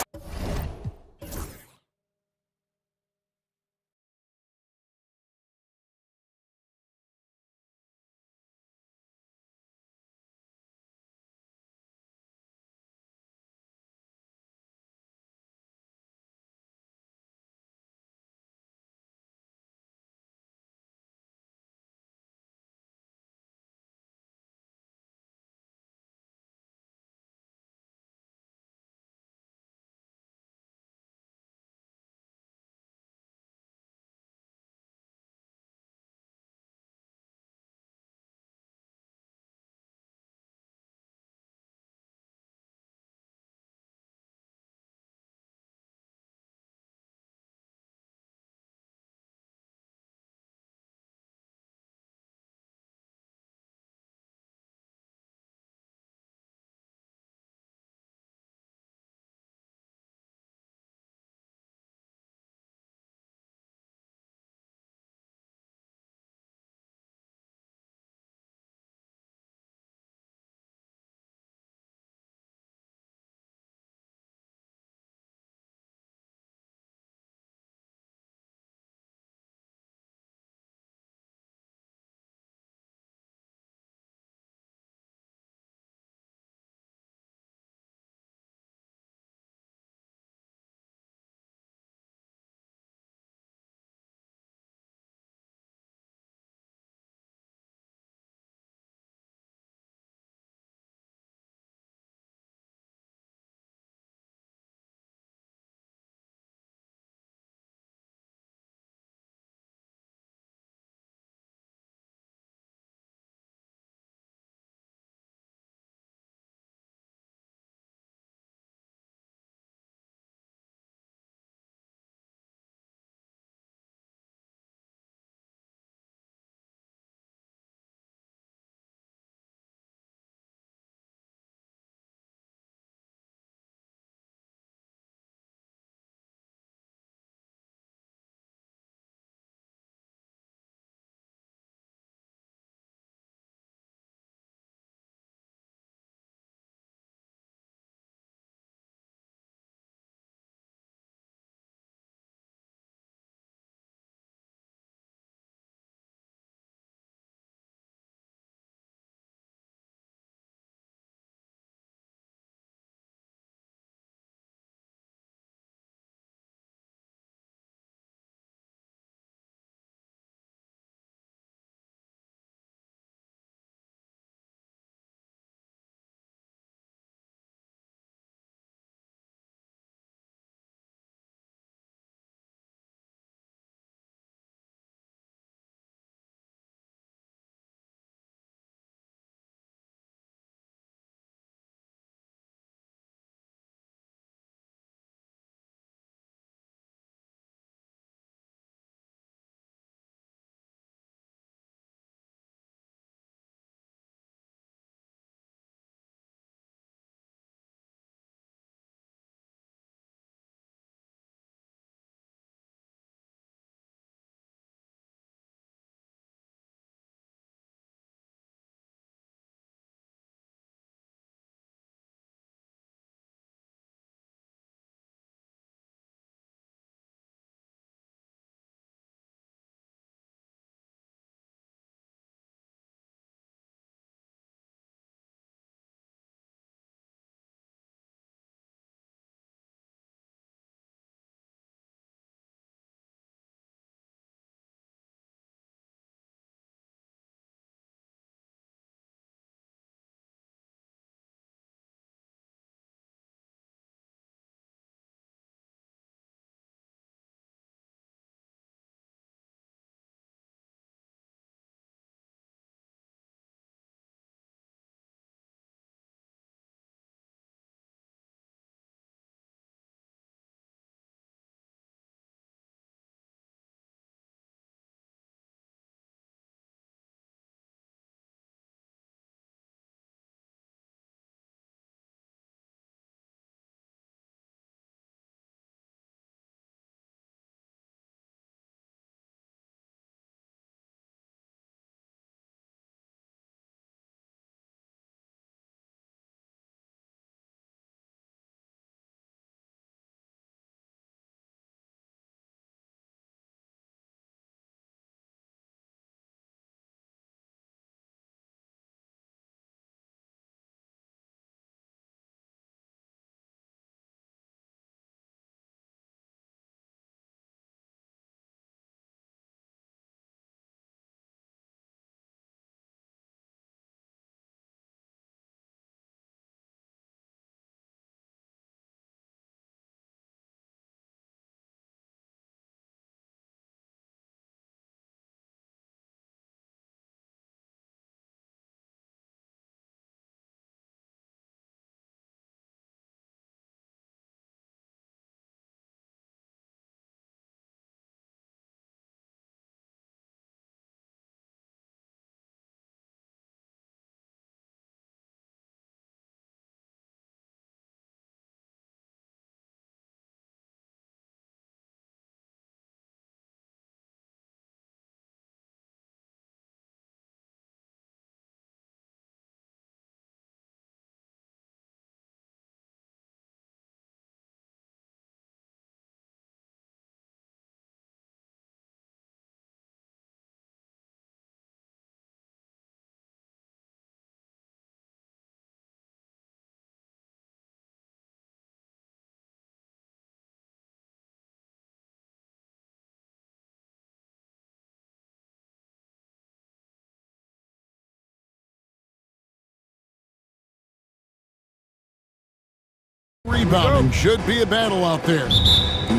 Rebounding should be a battle out there.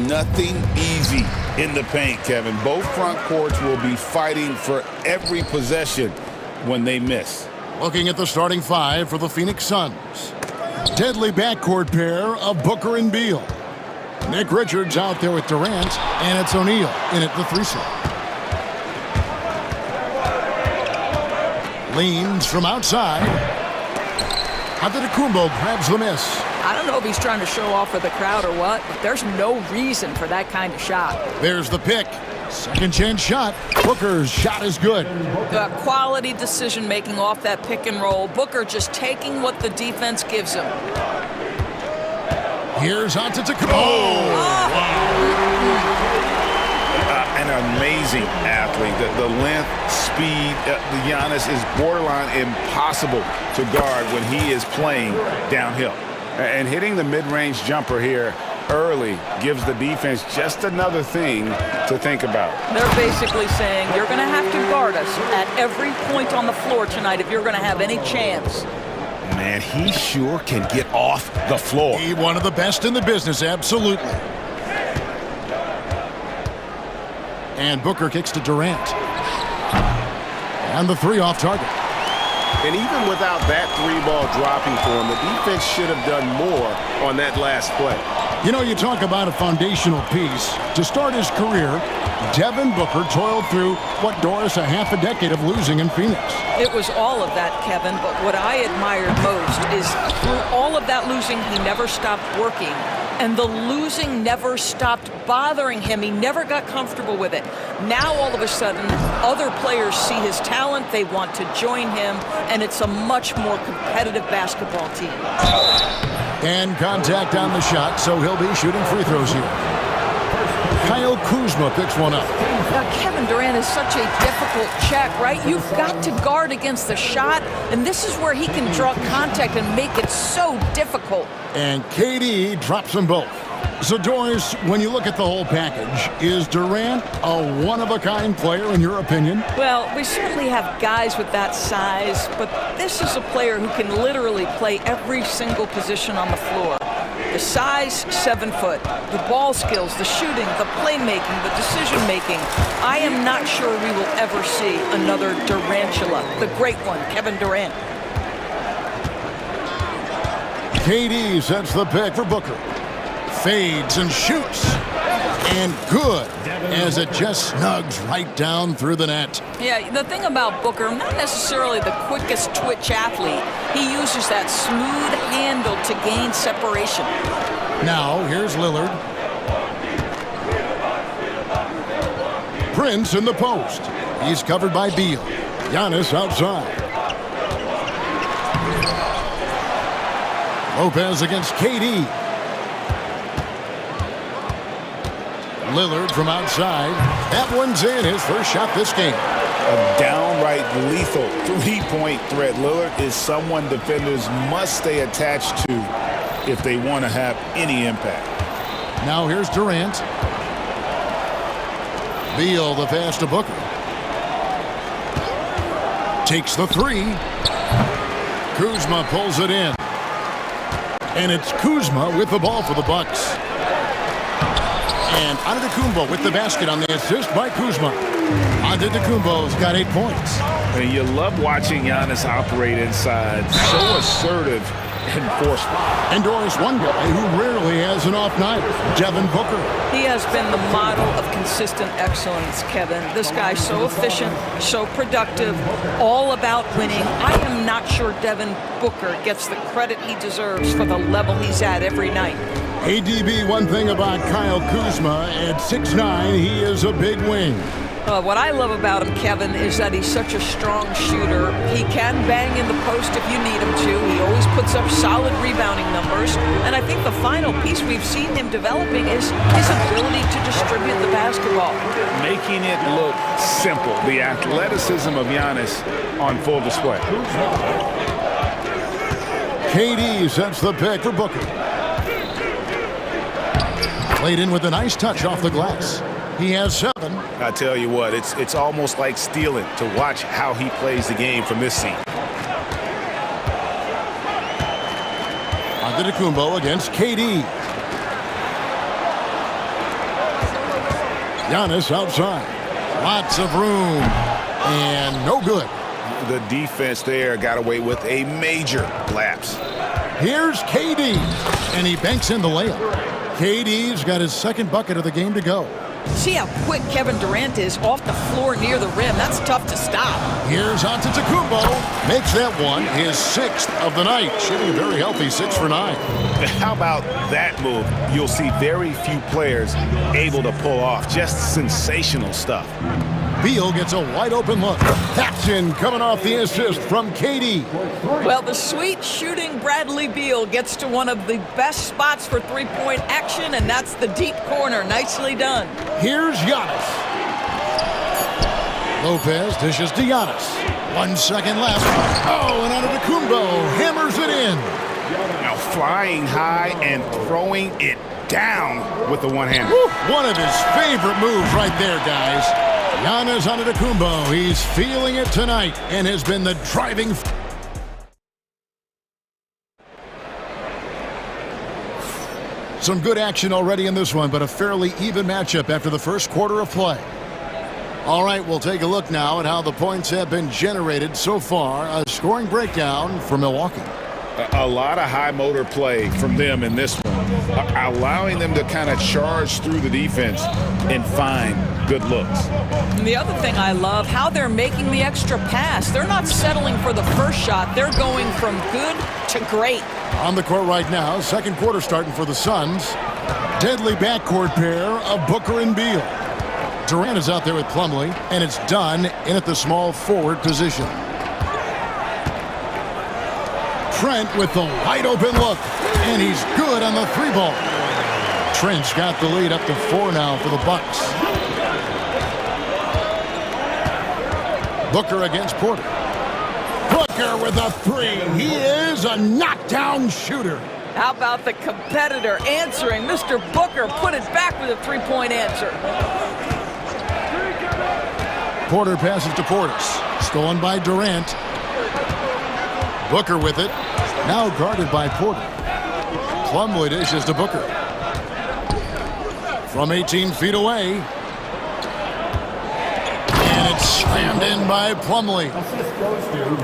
Nothing easy in the paint, Kevin. Both front courts will be fighting for every possession when they miss. Looking at the starting five for the Phoenix Suns. Deadly backcourt pair of Booker and Beal. Nick Richards out there with Durant, and it's O'Neal in at the threesome. Leans from outside. Antetokounmpo grabs the miss. I don't know if he's trying to show off for the crowd or what, but there's no reason for that kind of shot. There's the pick. Second chance shot. Booker's shot is good. Quality decision-making off that pick and roll. Booker just taking what the defense gives him. Here's Antetokounmpo. An amazing athlete. The length, speed, Giannis is borderline impossible to guard when he is playing downhill. And hitting the mid-range jumper here early gives the defense just another thing to think about. They're basically saying, you're going to have to guard us at every point on the floor tonight if you're going to have any chance. Man, he sure can get off the floor. He one of the best in the business, absolutely. And Booker kicks to Durant. And the three off target. And even without that three ball dropping for him, the defense should have done more on that last play. You know, you talk about a foundational piece. To start his career, Devin Booker toiled through, what, Doris, a half a decade of losing in Phoenix. It was all of that, Kevin, but what I admired most is through all of that losing, he never stopped working. And the losing never stopped bothering him. He never got comfortable with it. Now, all of a sudden, other players see his talent. They want to join him, and it's a much more competitive basketball team. And contact on the shot, so he'll be shooting free throws here. Kyle Kuzma picks one up. Now, Kevin Durant is such a difficult check, right? You've got to guard against the shot, and this is where he can draw contact and make it so difficult. And KD drops them both. So, Doris, when you look at the whole package, is Durant a one-of-a-kind player in your opinion? Well, we certainly have guys with that size, but this is a player who can literally play every single position on the floor. The size, 7 foot. The ball skills, the shooting, the playmaking, the decision-making. I am not sure we will ever see another Durantula, the great one, Kevin Durant. KD sets the pick for Booker. Fades and shoots. And good, as it just snugs right down through the net. Yeah, the thing about Booker, not necessarily the quickest twitch athlete. He uses that smooth handle to gain separation. Now, here's Lillard. Prince in the post. He's covered by Beal. Giannis outside. Lopez against KD. Lillard from outside. That one's in, his first shot this game. A downright lethal three-point threat. Lillard is someone defenders must stay attached to if they want to have any impact. Now here's Durant. Beal the pass to Booker. Takes the three. Kuzma pulls it in. And it's Kuzma with the ball for the Bucks. And Antetokounmpo with the basket on the assist by Kuzma. Antetokounmpo's got 8 points. And you love watching Giannis operate inside. So assertive and forceful. And Doris, one guy who rarely has an off night, Devin Booker. He has been the model of consistent excellence, Kevin. This guy's so efficient, so productive, all about winning. I am not sure Devin Booker gets the credit he deserves for the level he's at every night. ADB, one thing about Kyle Kuzma, at 6'9", he is a big wing. What I love about him, Kevin, is that he's such a strong shooter. He can bang in the post if you need him to. He always puts up solid rebounding numbers. And I think the final piece we've seen him developing is his ability to distribute the basketball. Making it look simple. The athleticism of Giannis on full display. KD sets the pick for Booker. Played in with a nice touch off the glass. He has 7. I tell you what, it's almost like stealing to watch how he plays the game from this seat. Antetokounmpo against KD. Giannis outside. Lots of room. And no good. The defense there got away with a major lapse. Here's KD. And he banks in the layup. KD's got his second bucket of the game to go. See how quick Kevin Durant is off the floor near the rim. That's tough to stop. Here's Antetokounmpo. Makes that one his 6th of the night. Shooting a very healthy 6 for 9. How about that move? You'll see very few players able to pull off. Just sensational stuff. Beal gets a wide open look. That's in, coming off the assist from KD. Well, the sweet shooting Bradley Beal gets to one of the best spots for three-point action, and that's the deep corner. Nicely done. Here's Giannis. Lopez dishes to Giannis. 1 second left. Oh, and Antetokounmpo hammers it in. Now flying high and throwing it down with the one-hander. One of his favorite moves right there, guys. Giannis Antetokounmpo, he's feeling it tonight and has been the driving. Some good action already in this one, but a fairly even matchup after the first quarter of play. All right, we'll take a look now at how the points have been generated so far. A scoring breakdown for Milwaukee. A lot of high motor play from them in this one, allowing them to kind of charge through the defense and find good looks. And the other thing I love, how they're making the extra pass. They're not settling for the first shot. They're going from good to great. On the court right now, second quarter starting for the Suns. Deadly backcourt pair of Booker and Beal. Durant is out there with Plumlee, and it's done in at the small forward position. Trent with the wide open look, and he's good on the 3-ball. Trent's got the lead up to 4 now for the Bucks. Booker against Porter. Booker with a 3. He is a knockdown shooter. How about the competitor answering? Mr. Booker put it back with a three-point answer. Porter passes to Portis. Stolen by Durant. Booker with it. Now guarded by Porter. Plumlee dishes to Booker. From 18 feet away. And it's slammed in by Plumlee.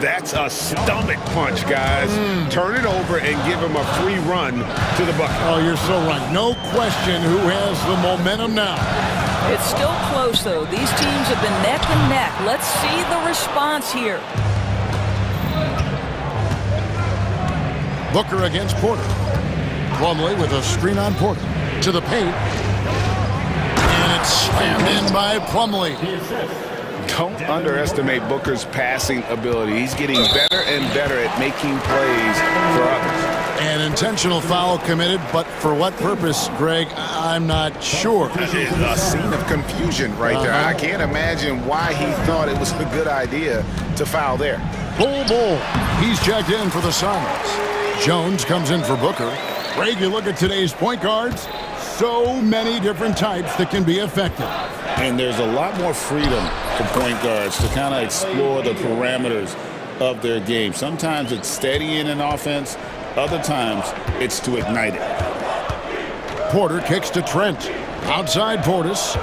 That's a stomach punch, guys. Turn it over and give him a free run to the bucket. Oh, you're so right. No question who has the momentum now. It's still close, though. These teams have been neck and neck. Let's see the response here. Booker against Porter. Plumlee with a screen on Porter. To the paint. And it's slammed in by Plumlee. Don't underestimate Booker's passing ability. He's getting better and better at making plays for others. An intentional foul committed, but for what purpose, Greg, I'm not sure. A scene of confusion right there. I can't imagine why he thought it was a good idea to foul there. Bull. He's checked in for the Suns. Jones comes in for Booker. Greg, you look at today's point guards, so many different types that can be effective. And there's a lot more freedom for point guards to kind of explore the parameters of their game. Sometimes it's steadying an offense. Other times it's to ignite it. Porter kicks to Trent. Outside Portis.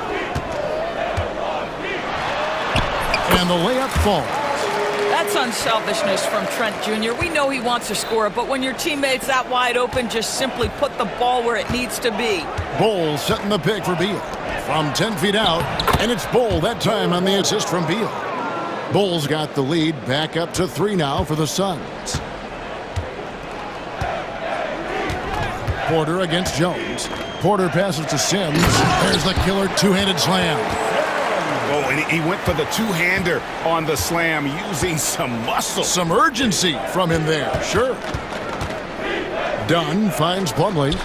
And the layup falls. That's unselfishness from Trent Jr. We know he wants to score, but when your teammate's that wide open, just simply put the ball where it needs to be. Bull setting the pick for Beal. From 10 feet out, and it's Bull that time on the assist from Beal. Bull's got the lead back up to 3 now for the Suns. Porter against Jones. Porter passes to Sims. There's the killer two-handed slam. Oh, and he went for the two-hander on the slam using some muscle. Some urgency from him there, sure. Dunn finds Plumlee.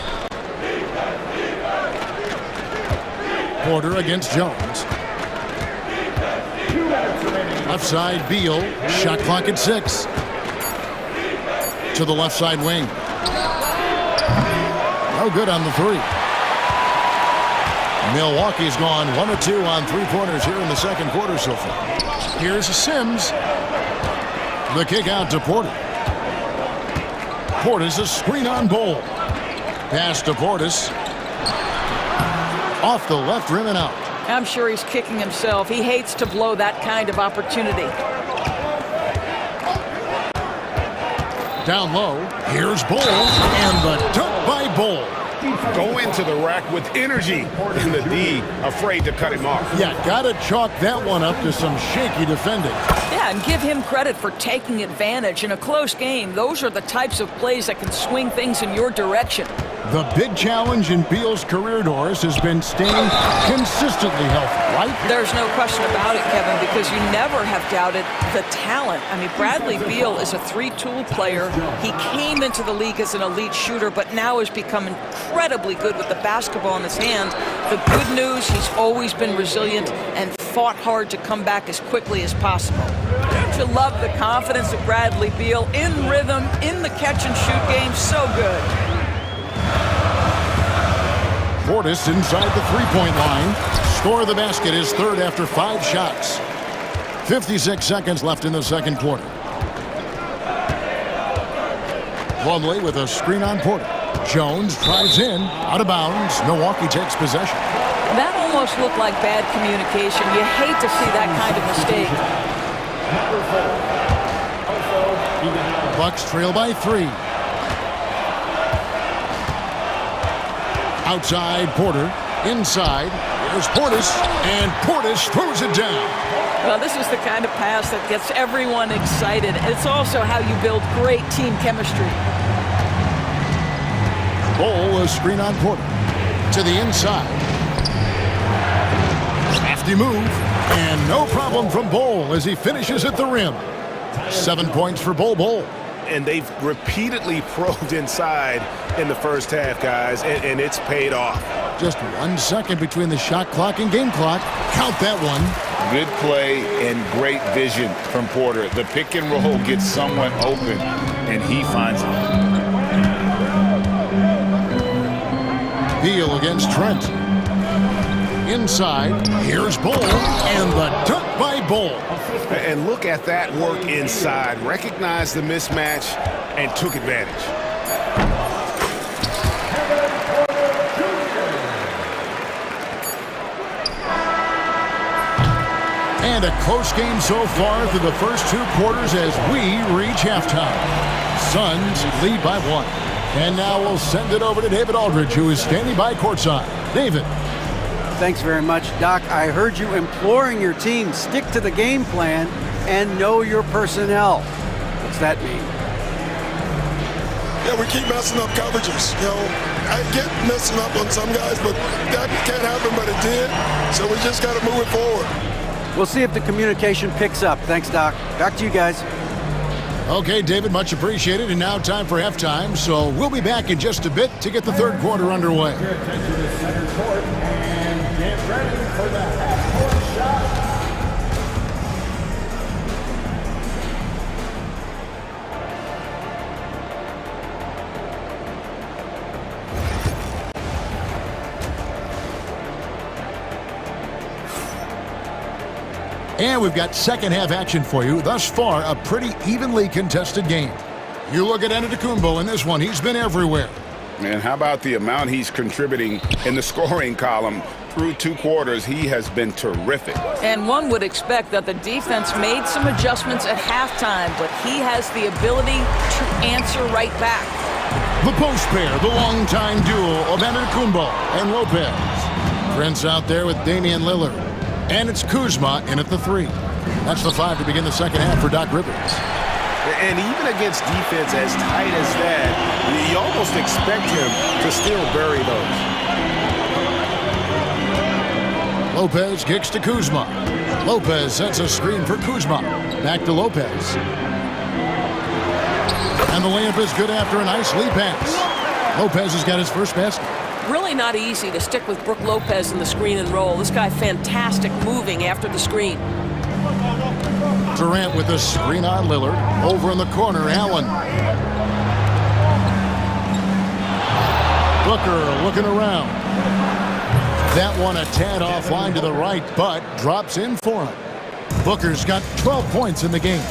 Porter against Jones. Left side, Beal. Shot clock at 6. To the left side wing. No good on the 3. Milwaukee's gone 1 of 2 on 3-pointers here in the second quarter so far. Here's Sims. The kick out to Porter. Portis, a screen on Bol. Pass to Portis. Off the left rim and out. I'm sure he's kicking himself. He hates to blow that kind of opportunity. Down low, here's Bol, and the dunk by Bol. Go into the rack with energy, and the D afraid to cut him off. Yeah, gotta chalk that one up to some shaky defending. Yeah, and give him credit for taking advantage. In a close game, those are the types of plays that can swing things in your direction. The big challenge in Beal's career, Doris, has been staying consistently healthy, right? There's no question about it, Kevin, because you never have doubted the talent. I mean, Bradley Beal is a three-tool player. He came into the league as an elite shooter, but now has become incredibly good with the basketball in his hand. The good news, he's always been resilient and fought hard to come back as quickly as possible. Don't you love the confidence of Bradley Beal in rhythm, in the catch-and-shoot game? So good. Portis inside the three-point line. Score of the basket is third after 5 shots. 56 seconds left in the second quarter. Plumlee with a screen on Porter. Jones drives in, out of bounds. Milwaukee takes possession. That almost looked like bad communication. You hate to see that kind of mistake. Bucks trail by 3. Outside, Porter. Inside, there's Portis, and Portis throws it down. Well, this is the kind of pass that gets everyone excited. It's also how you build great team chemistry. Bol, a screen on Porter. To the inside. Crafty move, and no problem from Bol as he finishes at the rim. 7 points for Bol. And they've repeatedly probed inside in the first half, guys, and it's paid off. Just 1 second between the shot clock and game clock. Count that one. Good play and great vision from Porter. The pick and roll gets someone open, and he finds it. Beal against Trent. Inside, here's Bol, and the dunk by Bol. And look at that work inside. Recognized the mismatch and took advantage. And a close game so far through the first 2 quarters as we reach halftime. Suns lead by 1. And now we'll send it over to David Aldridge, who is standing by courtside. David. Thanks very much, Doc. I heard you imploring your team, stick to the game plan and know your personnel. What's that mean? Yeah, we keep messing up coverages. You know, I get messing up on some guys, but that can't happen, but it did. So we just got to move it forward. We'll see if the communication picks up. Thanks, Doc. Back to you guys. Okay, David, much appreciated. And now time for halftime. So we'll be back in just a bit to get the third quarter underway. Your attention to center court and get ready for the half-court shot. And we've got second half action for you. Thus far, a pretty evenly contested game. You look at Antetokounmpo in this one. He's been everywhere. And how about the amount he's contributing in the scoring column? Through 2 quarters, he has been terrific. And one would expect that the defense made some adjustments at halftime, but he has the ability to answer right back. The post pair, the longtime duo of Antetokounmpo and Lopez. Prince out there with Damian Lillard. And it's Kuzma in at the 3. That's the 5 to begin the second half for Doc Rivers. And even against defense as tight as that, you almost expect him to still bury those. Lopez kicks to Kuzma. Lopez sets a screen for Kuzma. Back to Lopez. And the layup is good after a nice lead pass. Lopez has got his first basket. Really not easy to stick with Brook Lopez in the screen and roll. This guy fantastic moving after the screen. Durant with a screen on Lillard. Over in the corner, Allen. Booker looking around. That one a tad offline to the right, but drops in for him. Booker's got 12 points in the game.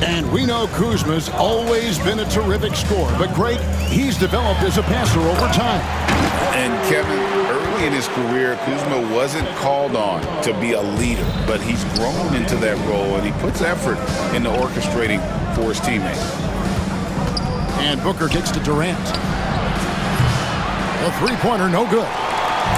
And we know Kuzma's always been a terrific scorer, but Greg, he's developed as a passer over time. And Kevin, early in his career, Kuzma wasn't called on to be a leader, but he's grown into that role, and he puts effort into orchestrating for his teammates. And Booker kicks to Durant. A three-pointer, no good.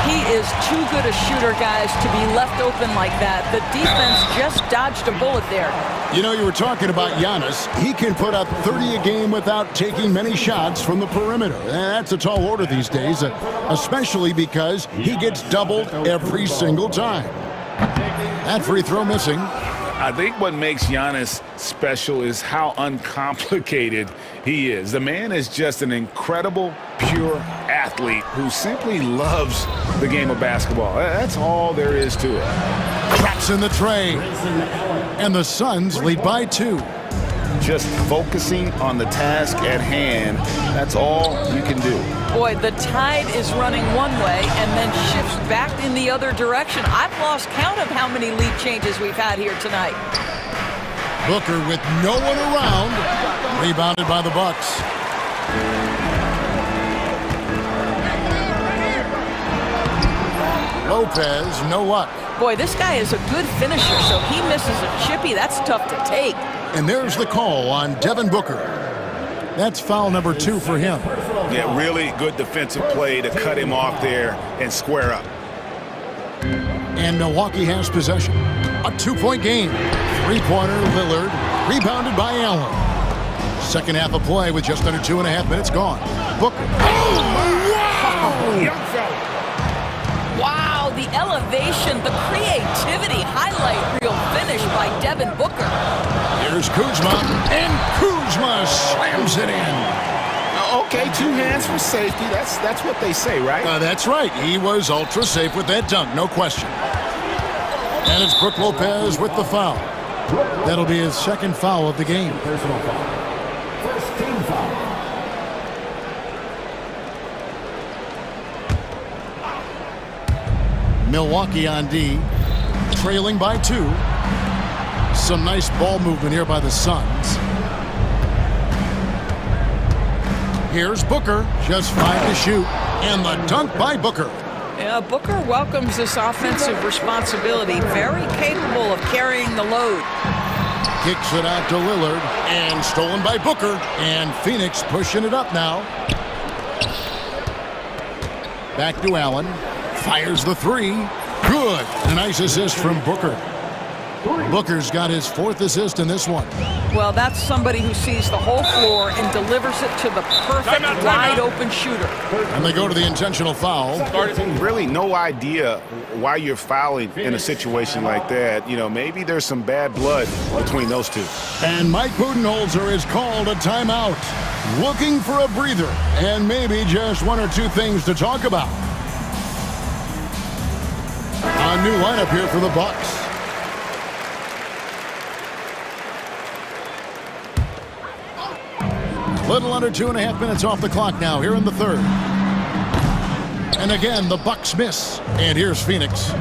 He is too good a shooter, guys, to be left open like that. The defense just dodged a bullet there. You know, you were talking about Giannis. He can put up 30 a game without taking many shots from the perimeter. That's a tall order these days, especially because he gets doubled every single time. That free throw missing. I think what makes Giannis special is how uncomplicated he is. The man is just an incredible, pure athlete who simply loves the game of basketball. That's all there is to it. Traps in the tray. And the Suns lead by 2. Just focusing on the task at hand, that's all you can do. Boy, the tide is running one way and then shifts back in the other direction. I've lost count of how many lead changes we've had here tonight. Booker with no one around. Rebounded by the Bucks. Lopez, no luck. Boy, this guy is a good finisher, so he misses a chippy. That's tough to take. And there's the call on Devin Booker. That's foul number 2 for him. Yeah, really good defensive play to cut him off there and square up. And Milwaukee has possession. A 2-point game. Three-pointer, Lillard. Rebounded by Allen. Second half of play with just under 2.5 minutes gone. Booker. Oh, wow! Young fella. Wow, the elevation, the creativity, highlight reel finish by Devin Booker. Here's Kuzma, and Kuzma slams it in. Okay, 2 hands for safety. That's what they say, right? That's right. He was ultra safe with that dunk, no question. And it's Brook Lopez with the foul. That'll be his second foul of the game. Personal foul. First team foul. Milwaukee on D, trailing by 2. Some nice ball movement here by the Suns. Here's Booker, just 5 to shoot, and the dunk by Booker. Yeah, Booker welcomes this offensive responsibility. Very capable of carrying the load. Kicks it out to Lillard, and stolen by Booker, and Phoenix pushing it up now. Back to Allen. Fires the 3. Good. A nice assist from Booker. Booker's got his 4th assist in this one. Well, that's somebody who sees the whole floor and delivers it to the perfect wide-open shooter. And they go to the intentional foul. Really no idea why you're fouling in a situation like that. You know, maybe there's some bad blood between those two. And Mike Budenholzer is called a timeout. Looking for a breather and maybe just 1 or 2 things to talk about. A new lineup here for the Bucks. Little under 2.5 minutes off the clock now here in the third. And again, the Bucks miss. And here's Phoenix.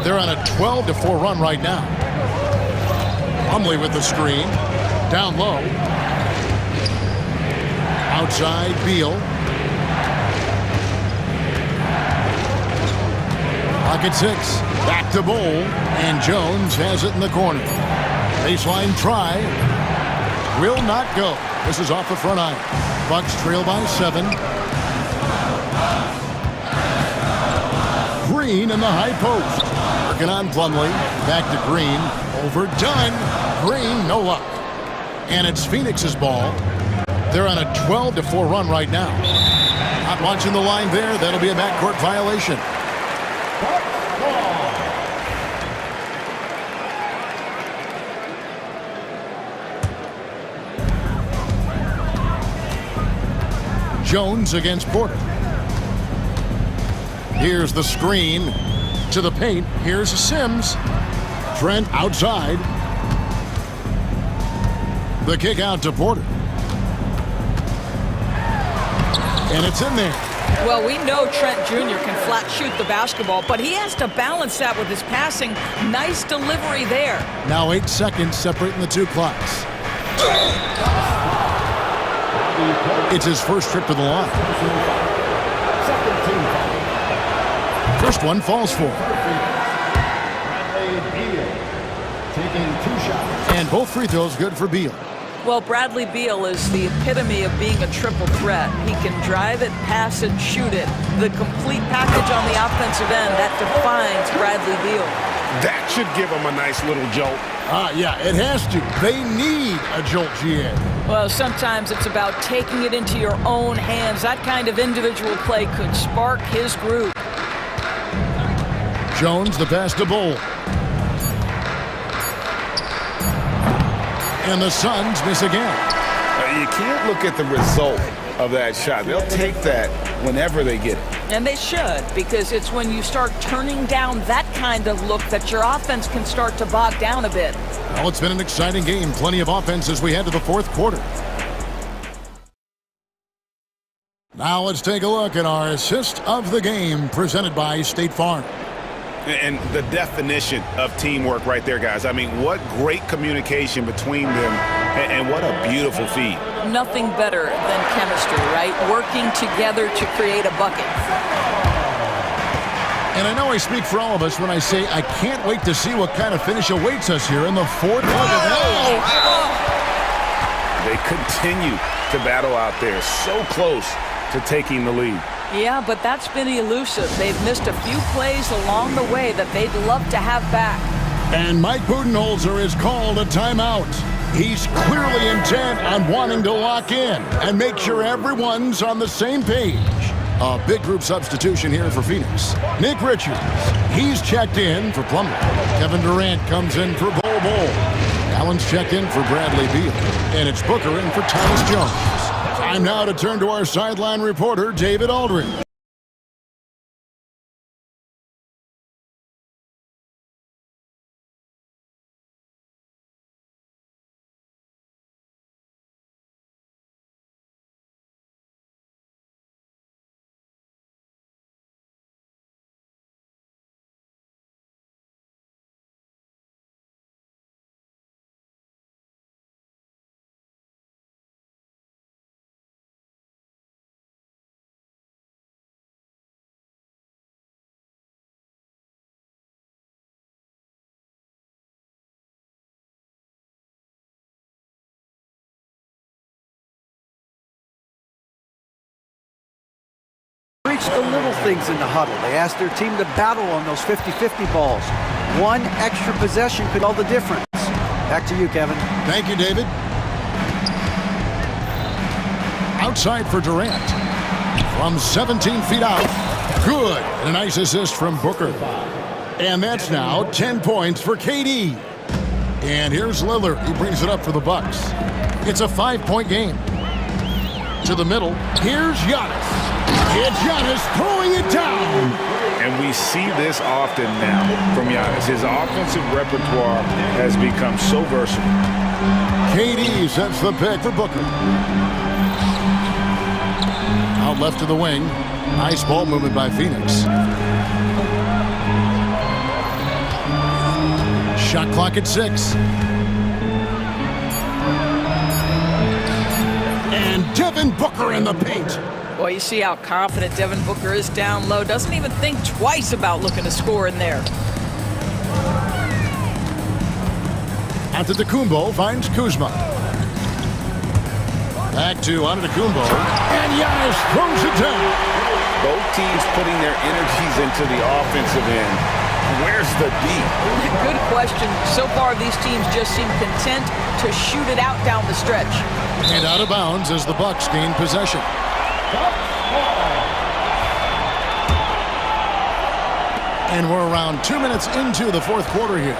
They're on a 12-4 run right now. Umley with the screen. Down low. Outside, Beal. Pocket 6. Back to Bull. And Jones has it in the corner. Baseline try. Will not go. This is off the front iron. Bucks trail by 7. Green in the high post. Working on Plumlee. Back to Green. Overdone. Green, no luck. And it's Phoenix's ball. They're on a 12-4 run right now. Not watching the line there. That'll be a backcourt violation. Jones against Porter. Here's the screen to the paint. Here's Sims. Trent outside. The kick out to Porter. And it's in there. Well, we know Trent Jr. can flat shoot the basketball, but he has to balance that with his passing. Nice delivery there. Now 8 seconds separating the two clocks. It's his first trip to the line. First one falls for him. And both free throws good for Beal. Well, Bradley Beal is the epitome of being a triple threat. He can drive it, pass it, shoot it. The complete package on the offensive end, that defines Bradley Beal. That should give him a nice little jolt. Yeah, it has to. They need a jolt, GA. Well, sometimes it's about taking it into your own hands. That kind of individual play could spark his groove. Jones, the pass to Bull. And the Suns miss again. You can't look at the result of that shot. They'll take that whenever they get it. And they should, because it's when you start turning down that kind of look that your offense can start to bog down a bit. Well, it's been an exciting game. Plenty of offense as we head to the fourth quarter. Now let's take a look at our assist of the game presented by State Farm. And the definition of teamwork right there, guys. I mean, what great communication between them, and what a beautiful feed. Nothing better than chemistry, right? Working together to create a bucket. And I know I speak for all of us when I say I can't wait to see what kind of finish awaits us here in the fourth quarter. They continue to battle out there, so close to taking the lead. Yeah, but that's been elusive. They've missed a few plays along the way that they'd love to have back. And Mike Budenholzer is called a timeout. He's clearly intent on wanting to lock in and make sure everyone's on the same page. A big group substitution here for Phoenix. Nick Richards, he's checked in for Plumlee. Kevin Durant comes in for Bol Bol. Allen's checked in for Bradley Beal. And it's Booker in for Thomas Jones. Time now to turn to our sideline reporter, David Aldridge. The little things in the huddle. They asked their team to battle on those 50-50 balls. One extra possession could tell the difference. Back to you, Kevin. Thank you, David. Outside for Durant. From 17 feet out. Good. And a nice assist from Booker. And that's now 10 points for KD. And here's Lillard. He brings it up for the Bucks. It's a 5-point game. To the middle. Here's Giannis. It's Giannis throwing it down. And we see this often now from Giannis. His offensive repertoire has become so versatile. KD sets the pick for Booker. Out left to the wing. Nice ball movement by Phoenix. Shot clock at 6. And Devin Booker in the paint. Well, you see how confident Devin Booker is down low. Doesn't even think twice about looking to score in there. Antetokounmpo finds Kuzma. Back to Antetokounmpo. And Giannis throws it down. Both teams putting their energies into the offensive end. Where's the D? Good question. So far, these teams just seem content to shoot it out down the stretch. And out of bounds as the Bucks gain possession. And we're around 2 minutes into the fourth quarter here.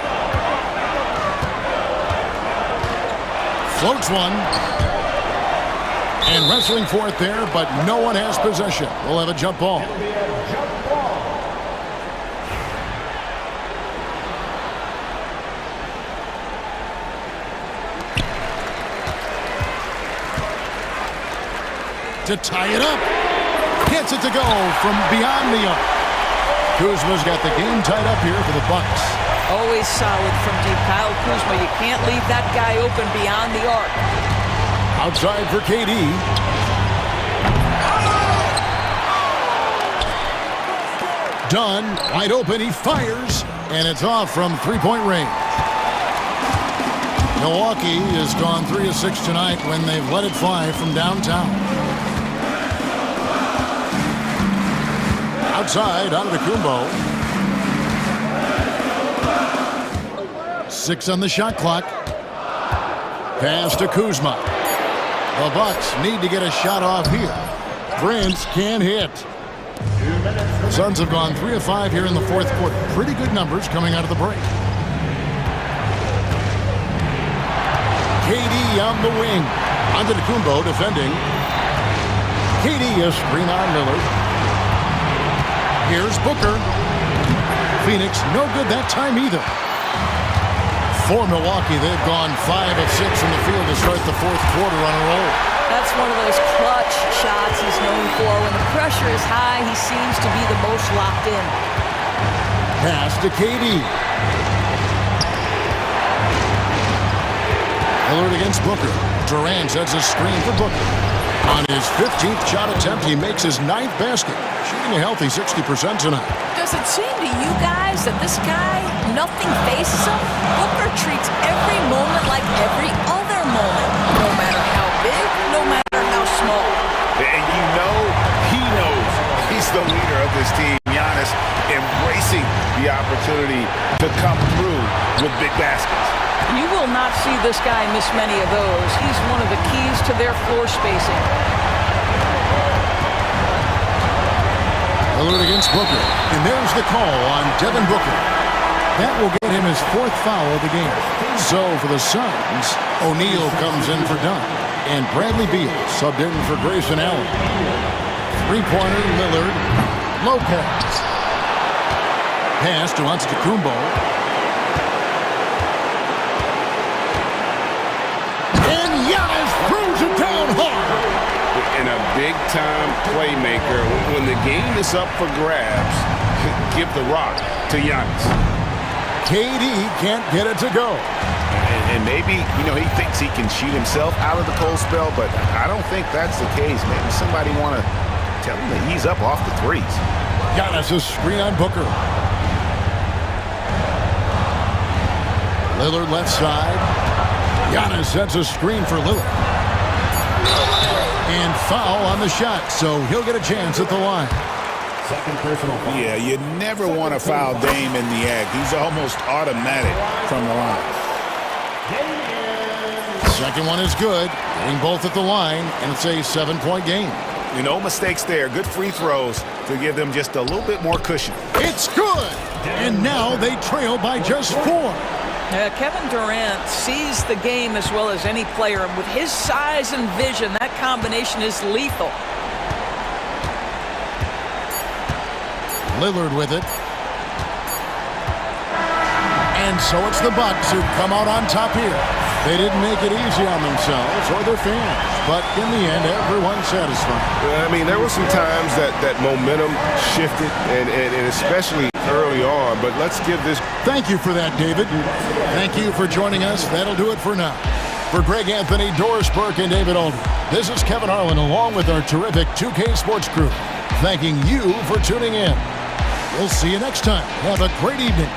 Floats one. And wrestling for it there, but no one has possession. We'll have a jump ball. To tie it up. Gets it to go from beyond the arc. Kuzma's got the game tied up here for the Bucks. Always solid from deep. Kyle Kuzma, you can't leave that guy open beyond the arc. Outside for KD. Dunn, wide open, he fires, and it's off from three-point range. Milwaukee has gone 3 of 6 tonight when they've let it fly from downtown. Outside, Antetokounmpo. 6 on the shot clock. Pass to Kuzma. The Bucks need to get a shot off here. Prince can't hit. Suns have gone 3 of 5 here in the fourth quarter. Pretty good numbers coming out of the break. KD on the wing. Antetokounmpo defending. KD a screen on Lillard. Here's Booker. Phoenix no good that time either. For Milwaukee, they've gone 5 of 6 in the field to start the fourth quarter on a roll. That's one of those clutch shots he's known for. When the pressure is high, he seems to be the most locked in. Pass to KD. Lillard against Booker. Durant sets a screen for Booker. On his 15th shot attempt, he makes his 9th basket. Shooting a healthy 60% tonight. Does it seem to you guys that this guy, nothing faces him? Booker treats every moment like every other moment. No matter how big, no matter how small. And you know, he knows he's the leader of this team. Giannis embracing the opportunity to come through with big baskets. You will not see this guy miss many of those. He's one of the keys to their floor spacing. Lillard against Booker. And there's the call on Devin Booker. That will get him his 4th foul of the game. So for the Suns, O'Neal comes in for Dunn. And Bradley Beal subbed in for Grayson Allen. Three-pointer, Lillard. Lopez. Pass to Antetokounmpo. And Giannis throws it down hard. And a big-time playmaker. When the game is up for grabs, give the rock to Giannis. KD can't get it to go. And maybe, you know, he thinks he can shoot himself out of the cold spell, but I don't think that's the case. Maybe somebody want to tell him to ease up off the threes. Giannis a screen on Booker. Lillard left side. Giannis sets a screen for Lillard. And foul on the shot, so he'll get a chance at the line. Second personal foul. Yeah, you never want to foul Dame in the act. He's almost automatic from the line. Second one is good. Getting both at the line, and it's a 7-point game. No mistakes there. Good free throws to give them just a little bit more cushion. It's good! And now they trail by just 4. Kevin Durant sees the game as well as any player, and with his size and vision, that combination is lethal. Lillard with it. And so it's the Bucks who come out on top here. They didn't make it easy on themselves or their fans, but in the end, everyone's satisfied. I mean, there were some times that momentum shifted, and especially early on, but let's give this... Thank you for that, David. Thank you for joining us. That'll do it for now. For Greg Anthony, Doris Burke, and David Alden, this is Kevin Harlan along with our terrific 2K Sports crew, thanking you for tuning in. We'll see you next time. Have a great evening.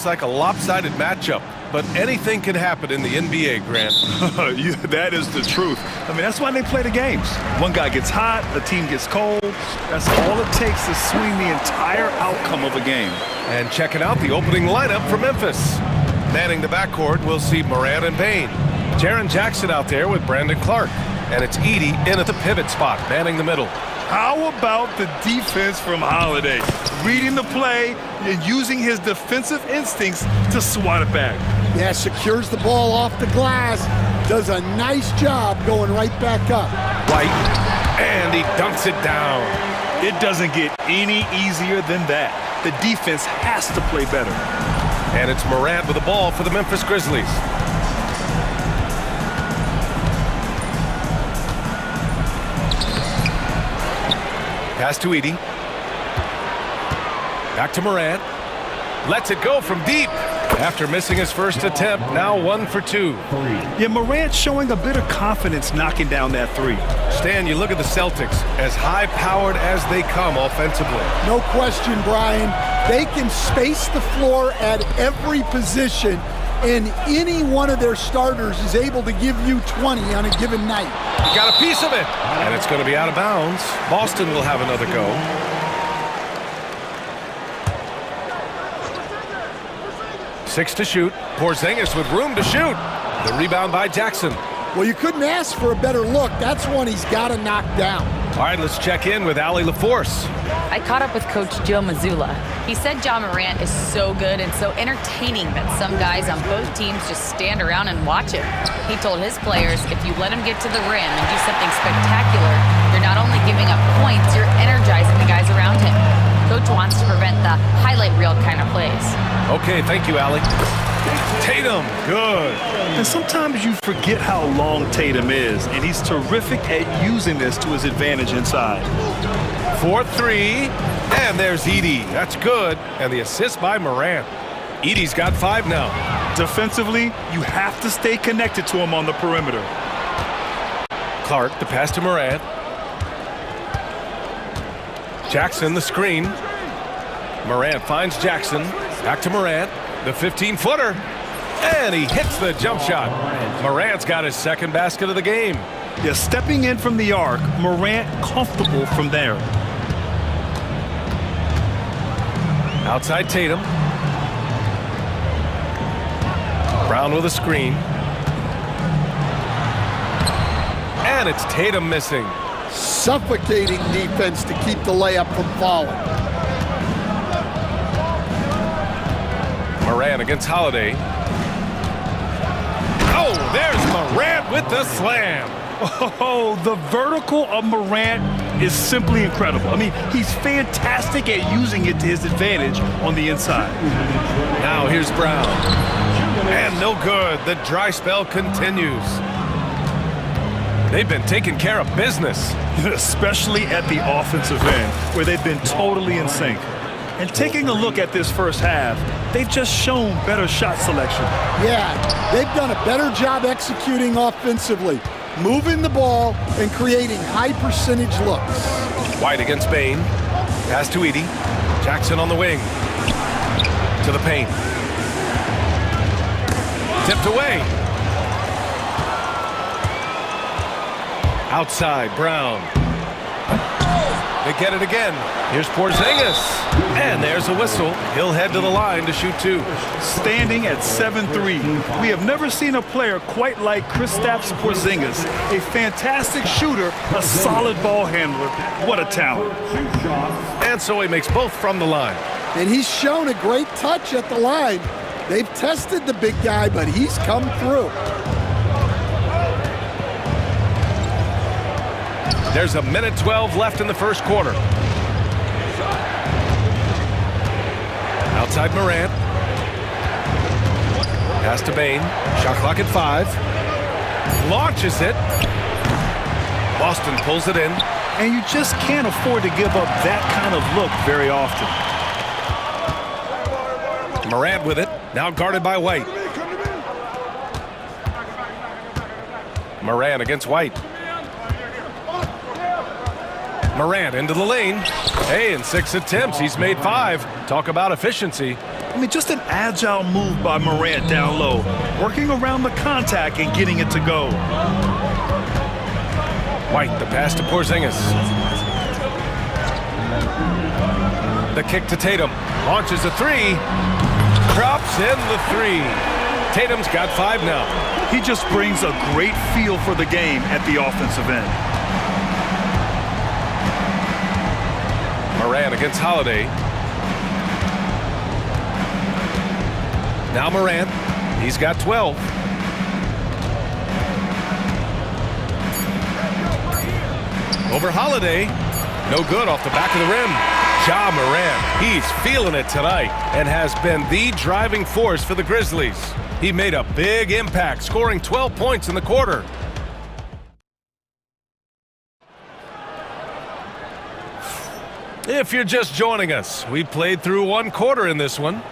like a lopsided matchup, but anything can happen in the NBA, Grant. That is the truth. I mean, that's why they play the games. One guy gets hot, the team gets cold. That's all it takes to swing the entire outcome of a game. And checking out the opening lineup for Memphis. Manning the backcourt, we'll see Morant and Bane. Jaren Jackson out there with Brandon Clark. And it's Edey in at the pivot spot, manning the middle. How about the defense from Holiday? Reading the play and using his defensive instincts to swat it back. Yeah, secures the ball off the glass. Does a nice job going right back up. White, and he dunks it down. It doesn't get any easier than that. The defense has to play better. And it's Morant with the ball for the Memphis Grizzlies. Pass to Edey. Back to Morant. Lets it go from deep. After missing his first attempt, now 1 for 2. Yeah, Morant showing a bit of confidence knocking down that three. Stan, you look at the Celtics, as high-powered as they come offensively. No question, Brian. They can space the floor at every position, and any one of their starters is able to give you 20 on a given night. You got a piece of it, and it's going to be out of bounds. Boston will have another go. Six to shoot. Porzingis with room to shoot. The rebound by Jackson. Well, you couldn't ask for a better look. That's one he's got to knock down. All right, let's check in with Allie LaForce. I caught up with Coach Joe Mazzulla. He said John Morant is so good and so entertaining that some guys on both teams just stand around and watch him. He told his players, if you let him get to the rim and do something spectacular, you're not only giving up points, you're energizing the guys around him. Coach wants to prevent the highlight reel kind of plays. Okay, thank you, Allie. Tatum, good. And sometimes you forget how long Tatum is, and he's terrific at using this to his advantage inside. 4-3, and there's Edey. That's good, and the assist by Morant. Edey's got 5 now. Defensively, you have to stay connected to him on the perimeter. Clark, the pass to Morant. Jackson, the screen. Morant finds Jackson. Back to Morant. The 15-footer. And he hits the jump shot. Morant's got his second basket of the game. Yeah, stepping in from the arc, Morant comfortable from there. Outside Tatum. Brown with a screen. And it's Tatum missing. Suffocating defense to keep the layup from falling. Morant against Holiday. Oh, there's Morant with the slam. Oh, the vertical of Morant is simply incredible. I mean, he's fantastic at using it to his advantage on the inside. Now here's Brown. And no good. The dry spell continues. They've been taking care of business. Especially at the offensive end, where they've been totally in sync. And taking a look at this first half, they've just shown better shot selection. Yeah, they've done a better job executing offensively, moving the ball and creating high percentage looks. White against Bane. Pass to Edey. Jackson on the wing. To the paint. Tipped away. Outside, Brown. They get it again. Here's Porzingis. And there's a whistle. He'll head to the line to shoot 2. Standing at 7-3. We have never seen a player quite like Kristaps Porzingis. A fantastic shooter, a solid ball handler. What a talent. And so he makes both from the line. And he's shown a great touch at the line. They've tested the big guy, but he's come through. There's a minute 12 left in the first quarter. Outside Morant. Pass to Bane. Shot clock at 5. Launches it. Boston pulls it in. And you just can't afford to give up that kind of look very often. Morant with it. Now guarded by White. Morant against White. Morant into the lane. Hey, in 6 attempts, he's made 5. Talk about efficiency. I mean, just an agile move by Morant down low, working around the contact and getting it to go. White, the pass to Porzingis. The kick to Tatum. Launches a three. Drops in the three. Tatum's got 5 now. He just brings a great feel for the game at the offensive end. Morant against Holiday. Now Morant. He's got 12. Over Holiday. No good off the back of the rim. Ja Morant. He's feeling it tonight and has been the driving force for the Grizzlies. He made a big impact, scoring 12 points in the quarter. If you're just joining us, we played through 1 quarter in this one.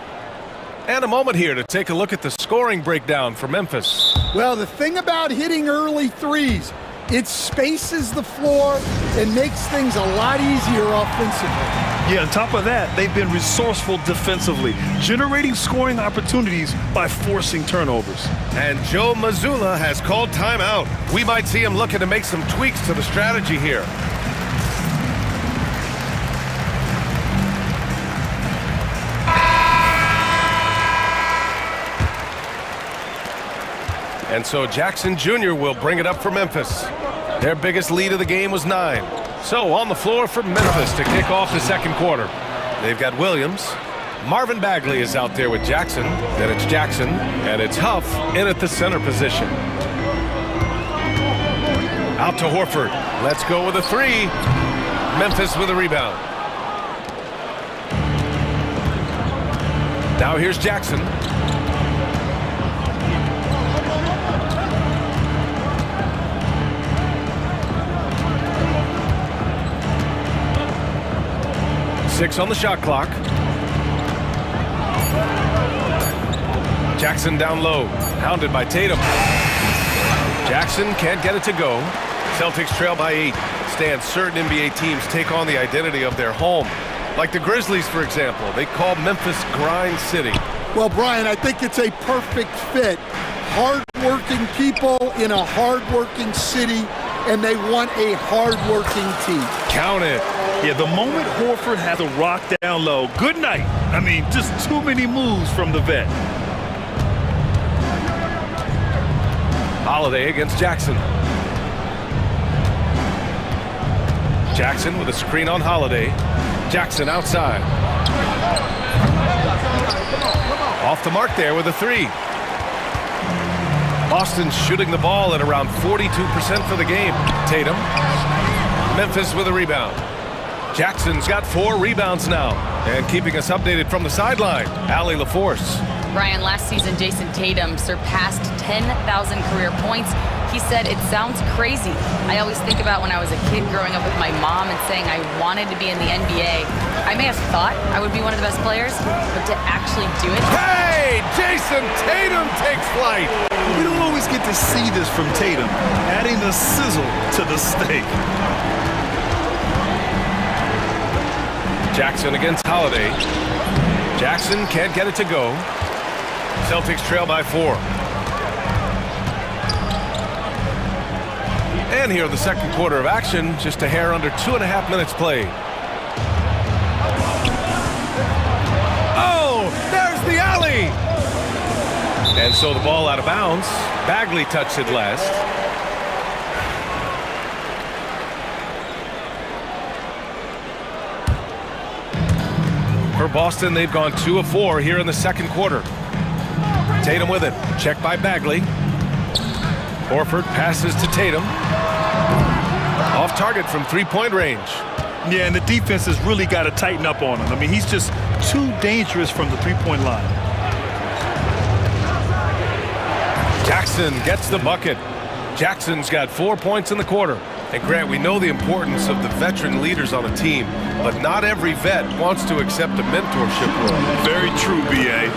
And a moment here to take a look at the scoring breakdown for Memphis. Well, the thing about hitting early threes, it spaces the floor and makes things a lot easier offensively. Yeah, on top of that, they've been resourceful defensively, generating scoring opportunities by forcing turnovers. And Joe Mazzulla has called timeout. We might see him looking to make some tweaks to the strategy here. And so Jackson Jr. will bring it up for Memphis. Their biggest lead of the game was 9. So on the floor for Memphis to kick off the second quarter. They've got Williams. Marvin Bagley is out there with Jackson. Then it's Jackson, and it's Huff in at the center position. Out to Horford. Let's go with a 3. Memphis with a rebound. Now here's Jackson. Six on the shot clock. Jackson down low, hounded by Tatum. Jackson can't get it to go. Celtics trail by 8. Stan, certain NBA teams take on the identity of their home. Like the Grizzlies, for example. They call Memphis Grind City. Well, Brian, I think it's a perfect fit. Hard-working people in a hard-working city, and they want a hard-working team. Count it. Yeah, the moment Horford has a rock down low, good night. I mean, just too many moves from the vet. Holiday against Jackson. Jackson with a screen on Holiday. Jackson outside. Off the mark there with a 3. Boston shooting the ball at around 42% for the game. Tatum. Memphis with a rebound. Jackson's got 4 rebounds now. And keeping us updated from the sideline, Allie LaForce. Ryan, last season, Jason Tatum surpassed 10,000 career points. He said, "It sounds crazy. I always think about when I was a kid growing up with my mom and saying I wanted to be in the NBA. I may have thought I would be one of the best players, but to actually do it..." Hey, Jason Tatum takes flight. We don't always get to see this from Tatum, adding the sizzle to the steak. Jackson against Holiday. Jackson can't get it to go. Celtics trail by 4. And here in the second quarter of action, just a hair under 2.5 minutes played. Oh, there's the alley! And so the ball out of bounds. Bagley touched it last. For Boston, they've gone 2 of 4 here in the second quarter. Tatum with it. Checked by Bagley. Horford passes to Tatum. Off target from 3-point range. Yeah, and the defense has really got to tighten up on him. I mean, he's just too dangerous from the 3-point line. Jackson gets the bucket. Jackson's got 4 points in the quarter. And Grant, we know the importance of the veteran leaders on a team, but not every vet wants to accept a mentorship role. Very true, B.A.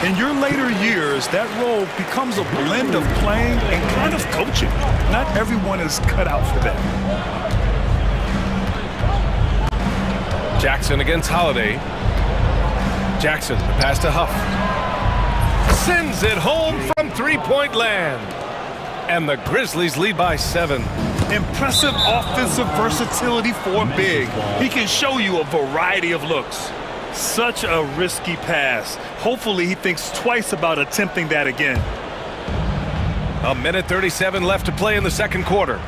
In your later years, that role becomes a blend of playing and kind of coaching. Not everyone is cut out for that. Jackson against Holiday. Jackson, the pass to Huff. Sends it home from three-point land. And the Grizzlies lead by 7. Impressive offensive versatility for big. He can show you a variety of looks. Such a risky pass. Hopefully he thinks twice about attempting that again. A minute 37 left to play in the second quarter.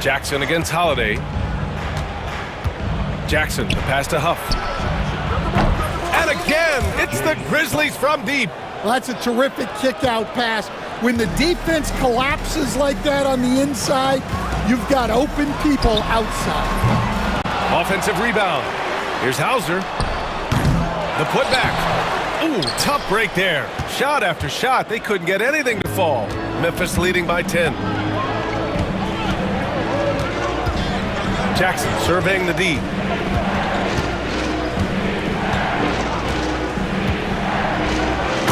Jackson against Holiday. Jackson, the pass to Huff. And again, it's the Grizzlies from deep. Well, that's a terrific kick-out pass. When the defense collapses like that on the inside, you've got open people outside. Offensive rebound. Here's Hauser. The putback. Ooh, tough break there. Shot after shot. They couldn't get anything to fall. Memphis leading by 10. Jackson surveying the D.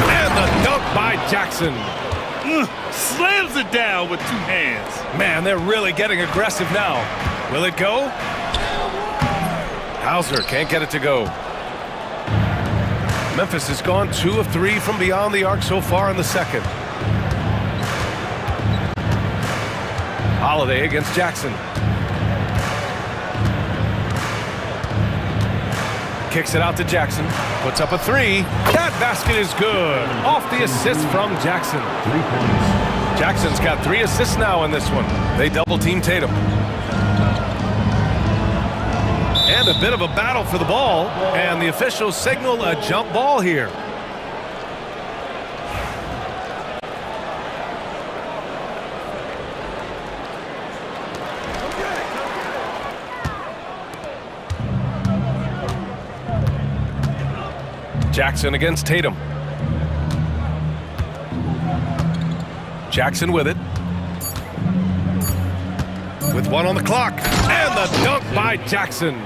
And the dunk by Jackson. Slams it down with 2 hands. Man, they're really getting aggressive now. Will it go? Hauser can't get it to go. Memphis has gone 2 of 3 from beyond the arc so far in the second. Holiday against Jackson. Kicks it out to Jackson. Puts up a 3. That basket is good. Off the assist from Jackson. 3 points. Jackson's got 3 assists now in this one. They double-team Tatum. And a bit of a battle for the ball. And the officials signal a jump ball here. Jackson against Tatum. Jackson with it. With 1 on the clock. And the dunk by Jackson.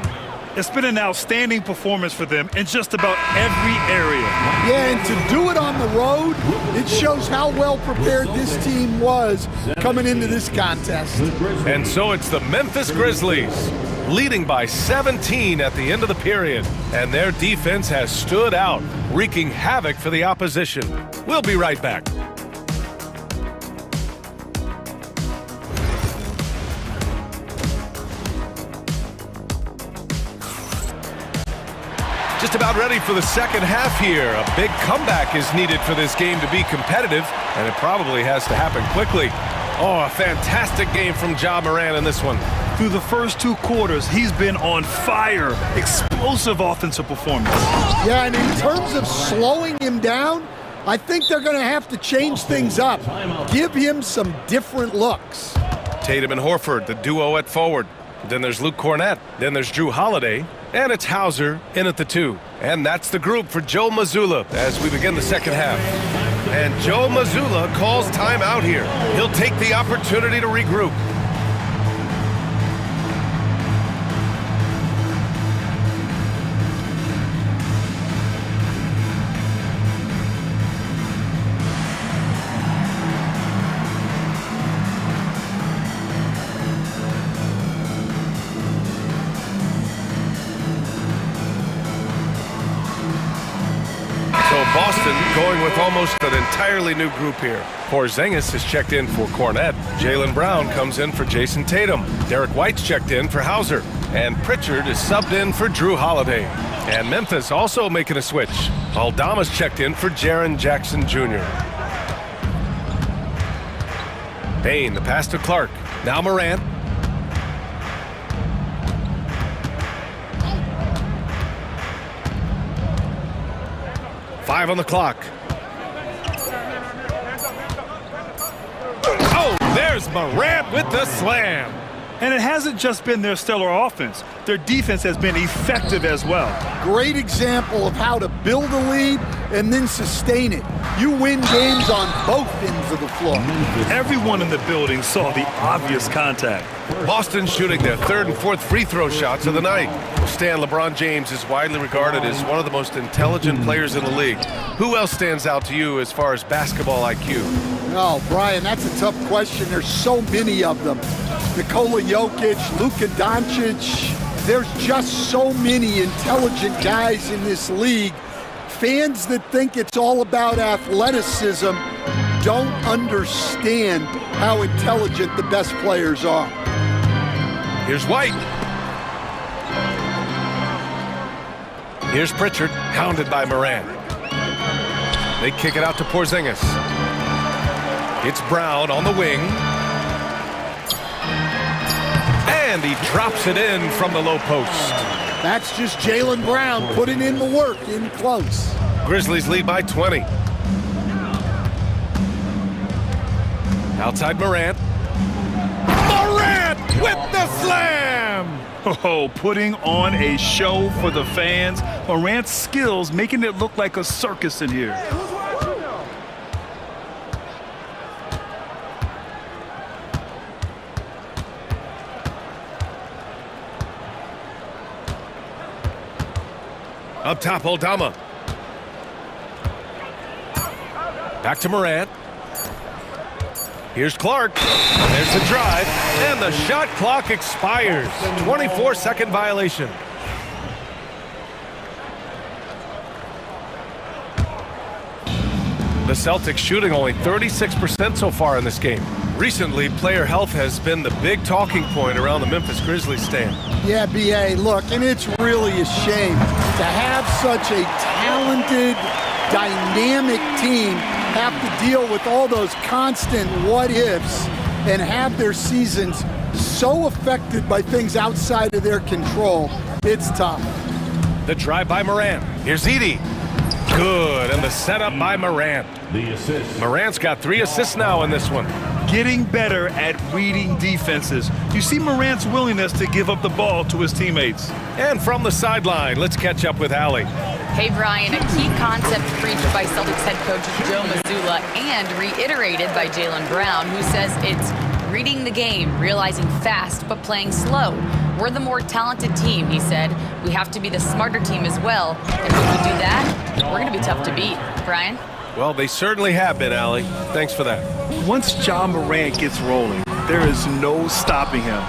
It's been an outstanding performance for them in just about every area. Yeah, and to do it on the road, it shows how well prepared this team was coming into this contest. And so it's the Memphis Grizzlies leading by 17 at the end of the period. And their defense has stood out, wreaking havoc for the opposition. We'll be right back. Just about ready for the second half here. A big comeback is needed for this game to be competitive, and it probably has to happen quickly. Oh, a fantastic game from Ja Morant in this one. Through the first 2 quarters, he's been on fire. Explosive offensive performance. Yeah, and in terms of slowing him down, I think they're going to have to change things up. Give him some different looks. Tatum and Horford, the duo at forward. Then there's Luke Cornett. Then there's Drew Holiday. And it's Hauser in at the 2. And that's the group for Joe Mazzulla as we begin the second half. And Joe Mazzulla calls timeout here. He'll take the opportunity to regroup. Boston going with almost an entirely new group here. Porzingis has checked in for Cornett. Jaylen Brown comes in for Jason Tatum. Derek White's checked in for Hauser. And Pritchard is subbed in for Drew Holiday. And Memphis also making a switch. Aldama's checked in for Jaren Jackson Jr. Payne, the pass to Clark. Now Morant. Five on the clock. Oh, there's Morant with the slam. And it hasn't just been their stellar offense. Their defense has been effective as well. Great example of how to build a lead and then sustain it. You win games on both ends of the floor. Everyone in the building saw the obvious contact. Boston shooting their 3rd and 4th free throw shots of the night. Stan, LeBron James is widely regarded as one of the most intelligent players in the league. Who else stands out to you as far as basketball IQ? Oh, Brian, that's a tough question. There's so many of them. Nikola Jokic, Luka Doncic, There's just so many intelligent guys in this league. Fans that think it's all about athleticism don't understand how intelligent the best players are. Here's White. Here's Pritchard, hounded by Morant. They kick it out to Porzingis. It's Brown on the wing. And he drops it in from the low post. That's just Jaylen Brown putting in the work in close. Grizzlies lead by 20. Outside Morant. Morant with the slam! Oh, putting on a show for the fans. Morant's skills making it look like a circus in here. Up top, Aldama. Back to Morant. Here's Clark. There's the drive, and the shot clock expires. 24-second violation. The Celtics shooting only 36% so far in this game. Recently, player health has been the big talking point around the Memphis Grizzlies stand. Yeah, B.A., look, and it's really a shame to have such a talented, dynamic team have to deal with all those constant what-ifs and have their seasons so affected by things outside of their control. It's tough. The drive by Morant. Here's Edey. Good, and the setup by Morant. The assist. Morant's got 3 assists now in this one. Getting better at reading defenses. You see Morant's willingness to give up the ball to his teammates. And from the sideline, let's catch up with Allie. Hey, Brian, a key concept preached by Celtics head coach Joe Mazzulla and reiterated by Jaylen Brown, who says it's reading the game, realizing fast, but playing slow. We're the more talented team, he said. We have to be the smarter team as well. And when we do that, we're going to be tough to beat. Brian? Well, they certainly have been, Allie. Thanks for that. Once Ja Morant gets rolling, there is no stopping him.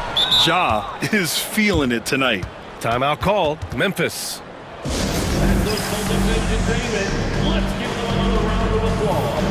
Ja is feeling it tonight. Timeout call, Memphis. And the Celtics entertainment. Let's give them another round of applause.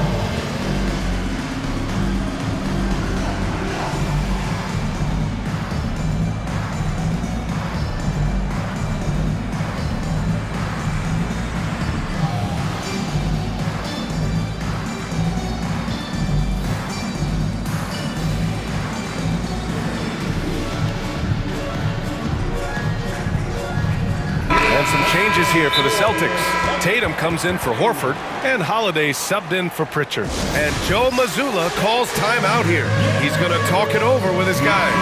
Some changes here for the Celtics. Tatum comes in for Horford, and Holiday subbed in for Pritchard. And Joe Mazzulla calls timeout here. He's going to talk it over with his guys.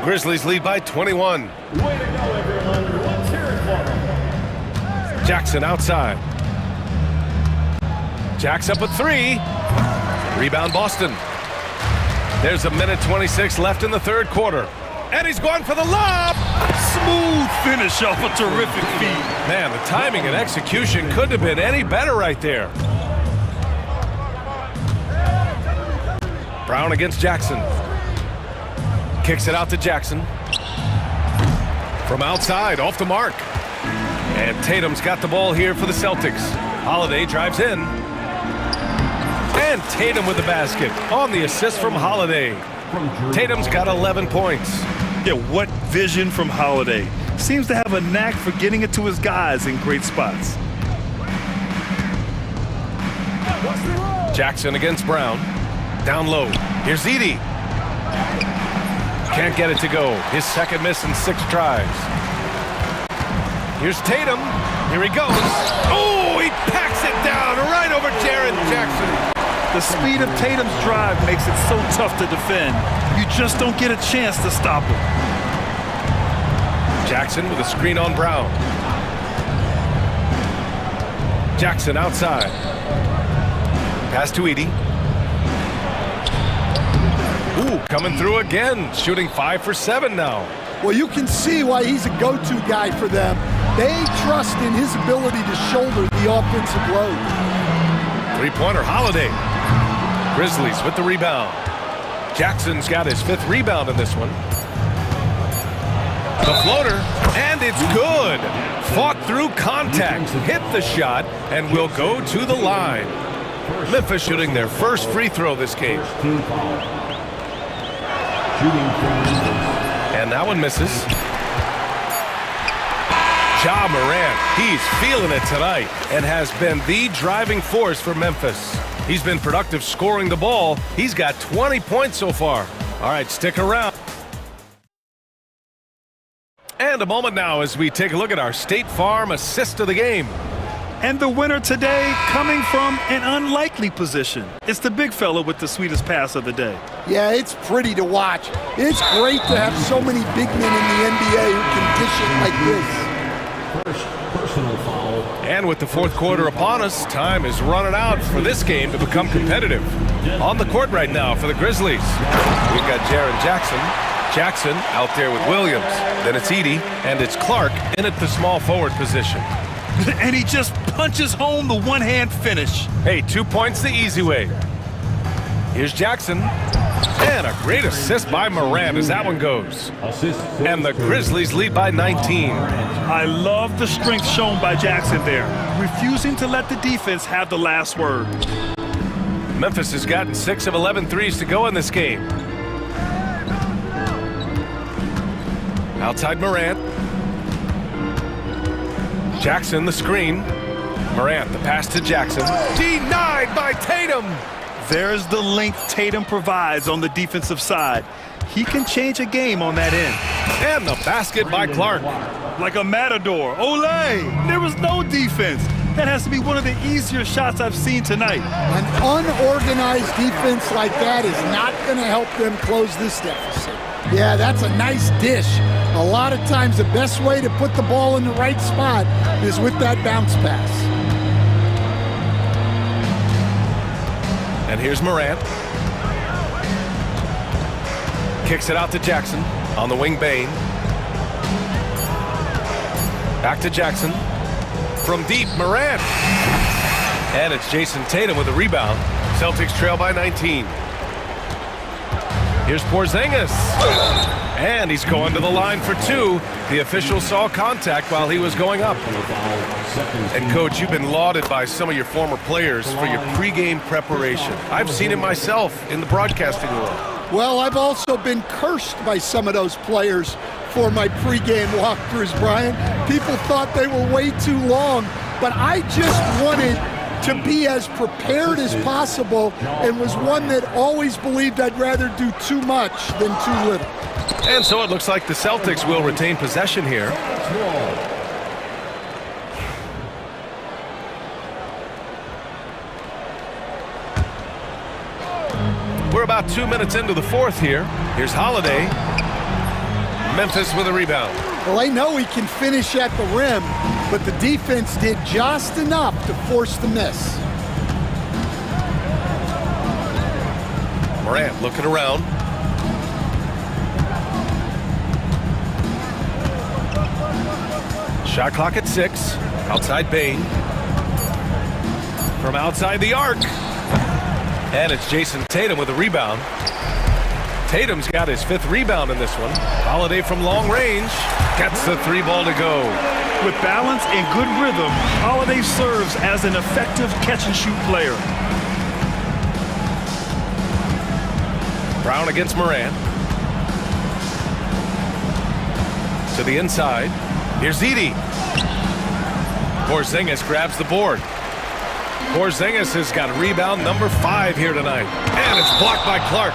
Grizzlies lead by 21. Way to go, everyone. Let's hear it for them. Jackson outside. Jack's up at 3. Rebound Boston. There's 1:26 left in the third quarter. And he's going for the lob! Smooth finish off a terrific feed. Man, the timing and execution couldn't have been any better right there. Brown against Jackson. Kicks it out to Jackson. From outside, off the mark. And Tatum's got the ball here for the Celtics. Holiday drives in. And Tatum with the basket on the assist from Holiday. Tatum's got 11 points. Yeah, what vision from Holiday. Seems to have a knack for getting it to his guys in great spots. Jackson against Brown. Down low. Here's Edey. Can't get it to go. His second miss in 6 tries. Here's Tatum. Here he goes. Oh, he packs it down right over Jaren Jackson. The speed of Tatum's drive makes it so tough to defend. You just don't get a chance to stop him. Jackson with a screen on Brown. Jackson outside. Pass to Edey. Ooh, coming through again. Shooting 5 for 7 now. Well, you can see why he's a go-to guy for them. They trust in his ability to shoulder the offensive load. 3-pointer Holiday. Grizzlies with the rebound. Jackson's got his 5th rebound in this one. The floater, and it's good. Fought through contact, hit the shot, and will go to the line. Memphis shooting their first free throw this game. And that one misses. Ja Morant, he's feeling it tonight and has been the driving force for Memphis. He's been productive scoring the ball. He's got 20 points so far. All right, stick around. And a moment now as we take a look at our State Farm assist of the game. And the winner today coming from an unlikely position. It's the big fella with the sweetest pass of the day. Yeah, it's pretty to watch. It's great to have so many big men in the NBA who can dish it like this. First personal foul. And with the 4th quarter upon us, time is running out for this game to become competitive. On the court right now for the Grizzlies, we've got Jaren Jackson. Jackson out there with Williams. Then it's Edey, and it's Clark in at the small forward position. And he just punches home the one-hand finish. Hey, 2 points the easy way. Here's Jackson. And a great assist by Morant as that one goes. And the Grizzlies lead by 19. I love the strength shown by Jackson there, refusing to let the defense have the last word. Memphis has gotten 6 of 11 threes to go in this game. Outside Morant. Jackson the screen. Morant the pass to Jackson. Denied by Tatum. There's the length Tatum provides on the defensive side. He can change a game on that end. And the basket by Clark. Like a matador. Olé! There was no defense. That has to be one of the easier shots I've seen tonight. An unorganized defense like that is not going to help them close this deficit. Yeah, that's a nice dish. A lot of times the best way to put the ball in the right spot is with that bounce pass. And here's Morant. Kicks it out to Jackson. On the wing, Bane. Back to Jackson. From deep, Morant. And it's Jason Tatum with a rebound. Celtics trail by 19. Here's Porzingis. And he's going to the line for 2. The official saw contact while he was going up. And Coach, you've been lauded by some of your former players for your pregame preparation. I've seen it myself in the broadcasting world. Well, I've also been cursed by some of those players for my pregame walkthroughs, Brian. People thought they were way too long, but I just wanted to be as prepared as possible and was one that always believed I'd rather do too much than too little. And so it looks like the Celtics will retain possession here. We're about 2 minutes into the 4th here. Here's Holiday. Memphis with a rebound. Well, I know he can finish at the rim, but the defense did just enough to force the miss. Morant looking around. Shot clock at 6. Outside Bane. From outside the arc. And it's Jason Tatum with a rebound. Tatum's got his 5th rebound in this one. Holiday from long range gets the 3 ball to go. With balance and good rhythm, Holiday serves as an effective catch-and-shoot player. Brown against Morant. To the inside. Here's Edey. Porzingis grabs the board. Porzingis has got rebound number 5 here tonight. And it's blocked by Clark.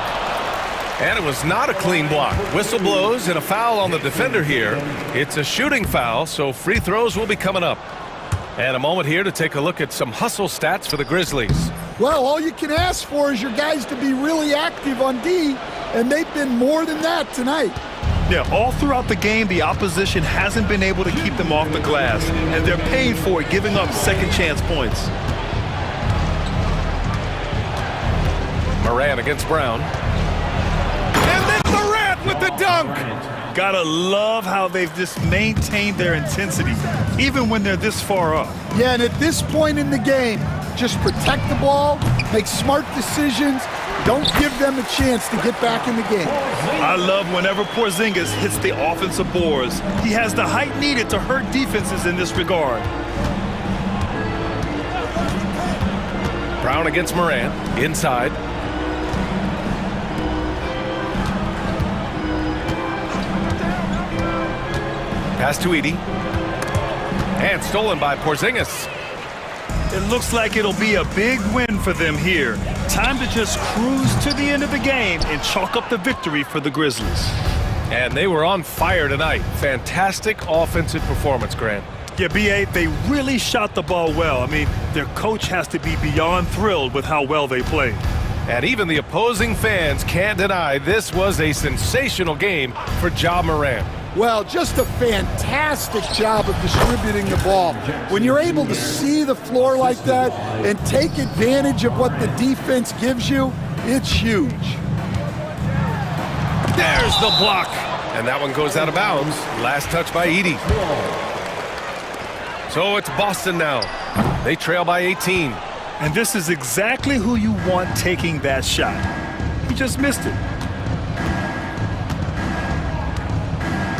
And it was not a clean block. Whistle blows and a foul on the defender here. It's a shooting foul, so free throws will be coming up. And a moment here to take a look at some hustle stats for the Grizzlies. Well, all you can ask for is your guys to be really active on D, and they've been more than that tonight. Yeah, all throughout the game, the opposition hasn't been able to keep them off the glass, and they're paying for it, giving up second chance points. Morant against Brown. And then Morant with the dunk. Gotta love how they've just maintained their intensity, even when they're this far up. Yeah, and at this point in the game, just protect the ball, make smart decisions, Don't give them a chance to get back in the game. I love whenever Porzingis hits the offensive boards. He has the height needed to hurt defenses in this regard. Brown against Morant, inside. Pass to Edey. And stolen by Porzingis. It looks like it'll be a big win for them here. Time to just cruise to the end of the game and chalk up the victory for the Grizzlies. And they were on fire tonight. Fantastic offensive performance, Grant. Yeah, B.A., they really shot the ball well. I mean, their coach has to be beyond thrilled with how well they played. And even the opposing fans can't deny this was a sensational game for Ja Morant. Well, just a fantastic job of distributing the ball. When you're able to see the floor like that and take advantage of what the defense gives you, it's huge. There's the block. And that one goes out of bounds. Last touch by Edey. So it's Boston now. They trail by 18. And this is exactly who you want taking that shot. He just missed it.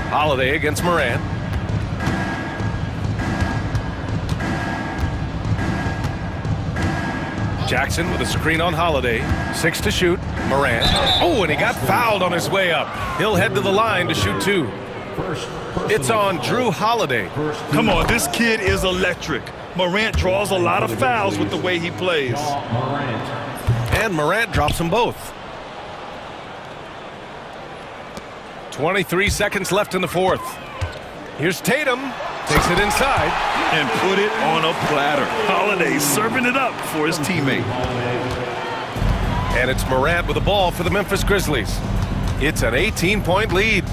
Holiday against Morant. Jackson with a screen on Holiday. 6 to shoot. Morant. Oh, and he got fouled on his way up. He'll head to the line to shoot 2. It's on Drew Holiday. Come on, this kid is electric. Morant draws a lot of fouls with the way he plays. And Morant drops them both. 23 seconds left in the fourth. Here's Tatum. Takes it inside. And put it on a platter. Holiday serving it up for his teammate. And it's Morant with the ball for the Memphis Grizzlies. It's an 18-point lead.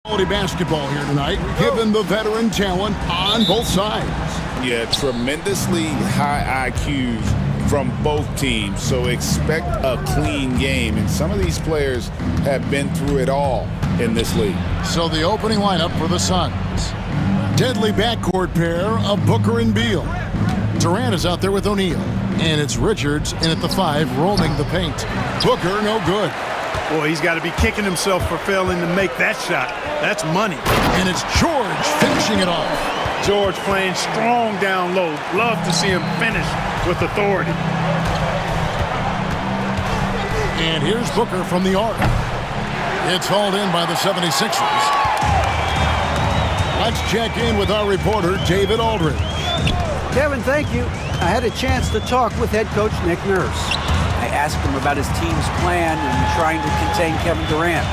Quality basketball here tonight, given the veteran talent on both sides. Yeah, tremendously high IQs from both teams, so expect a clean game. And some of these players have been through it all in this league. So the opening lineup for the Suns. Deadly backcourt pair of Booker and Beal. Durant is out there with O'Neal. And it's Richards in at the 5, roaming the paint. Booker, no good. Boy, he's got to be kicking himself for failing to make that shot. That's money. And it's George finishing it off. George playing strong down low. Love to see him finish with authority. And here's Booker from the arc. It's hauled in by the 76ers. Let's check in with our reporter, David Aldridge. Kevin, thank you. I had a chance to talk with head coach Nick Nurse. I asked him about his team's plan in trying to contain Kevin Durant.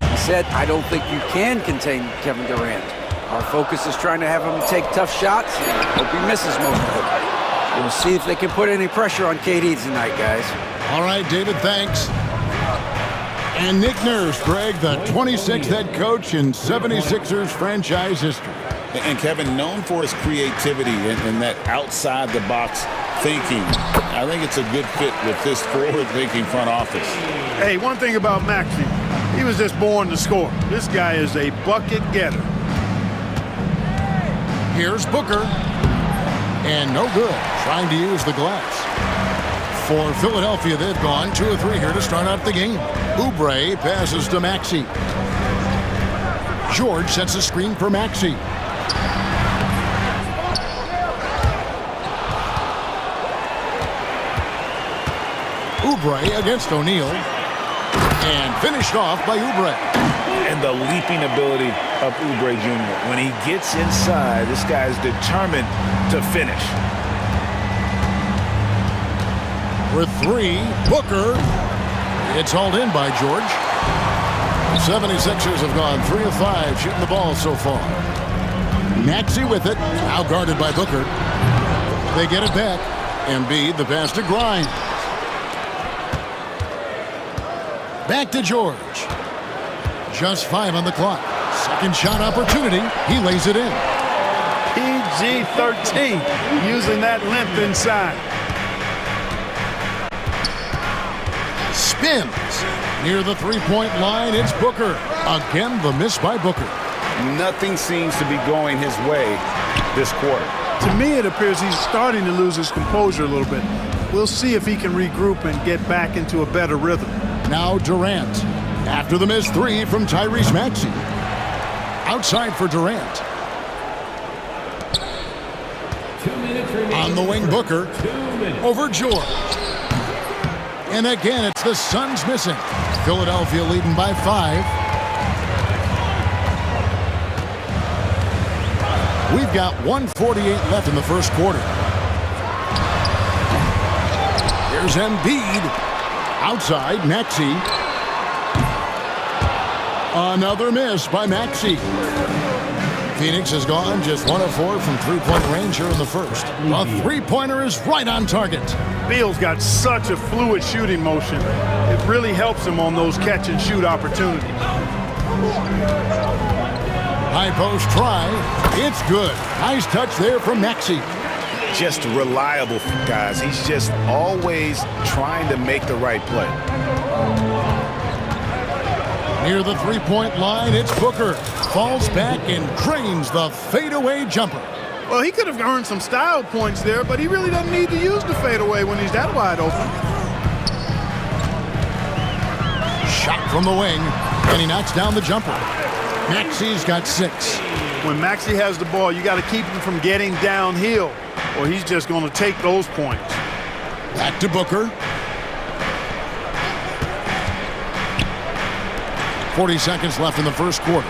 He said, I don't think you can contain Kevin Durant. Our focus is trying to have him take tough shots. Hope he misses most of them. We'll see if they can put any pressure on KD tonight, guys. All right, David, thanks. And Nick Nurse, Greg, the 26th head coach in 76ers franchise history. And Kevin, known for his creativity and that outside-the-box thinking. I think it's a good fit with this forward-thinking front office. Hey, one thing about Maxey, he was just born to score. This guy is a bucket getter. Here's Booker. And no good, trying to use the glass. For Philadelphia, they've gone 2 of 3 here to start out the game. Oubre passes to Maxey. George sets a screen for Maxey. Oubre against O'Neal. And finished off by Oubre. And the leaping ability of Oubre Jr. When he gets inside, this guy's determined to finish. With 3, Booker. It's hauled in by George. The 76ers have gone 3 of 5 shooting the ball so far. Maxey with it, now guarded by Booker. They get it back. Embiid, the pass to Grimes. Back to George. Just 5 on the clock. Second shot opportunity. He lays it in. PG-13, using that length inside. Spins. Near the three-point line, it's Booker. Again, the miss by Booker. Nothing seems to be going his way this quarter. To me, it appears he's starting to lose his composure a little bit. We'll see if he can regroup and get back into a better rhythm. Now Durant. After the missed 3 from Tyrese Maxey. Outside for Durant. On the wing, Booker. Over George. And again, it's the Suns missing. Philadelphia leading by 5. We've got 1:48 left in the first quarter. Here's Embiid. Outside, Maxey. Another miss by Maxey. Phoenix has gone just 1 of 4 from three-point range here in the first. A three-pointer is right on target. Beal's got such a fluid shooting motion. It really helps him on those catch-and-shoot opportunities. High post try. It's good. Nice touch there from Maxey. Just reliable, guys. He's just always trying to make the right play. Near the three-point line, it's Booker. Falls back and drains the fadeaway jumper. Well, he could have earned some style points there, but he really doesn't need to use the fadeaway when he's that wide open. Shot from the wing, and he knocks down the jumper. Maxey's got 6. When Maxey has the ball, you got to keep him from getting downhill, or he's just going to take those points. Back to Booker. 40 seconds left in the first quarter.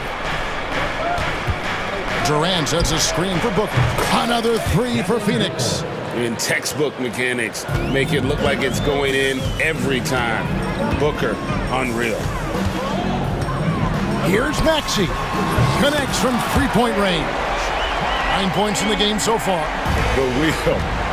Durant sets a screen for Booker. Another 3 for Phoenix. In textbook mechanics, make it look like it's going in every time. Booker, unreal. Here's Maxey. Connects from three-point range. 9 points in the game so far. But we'll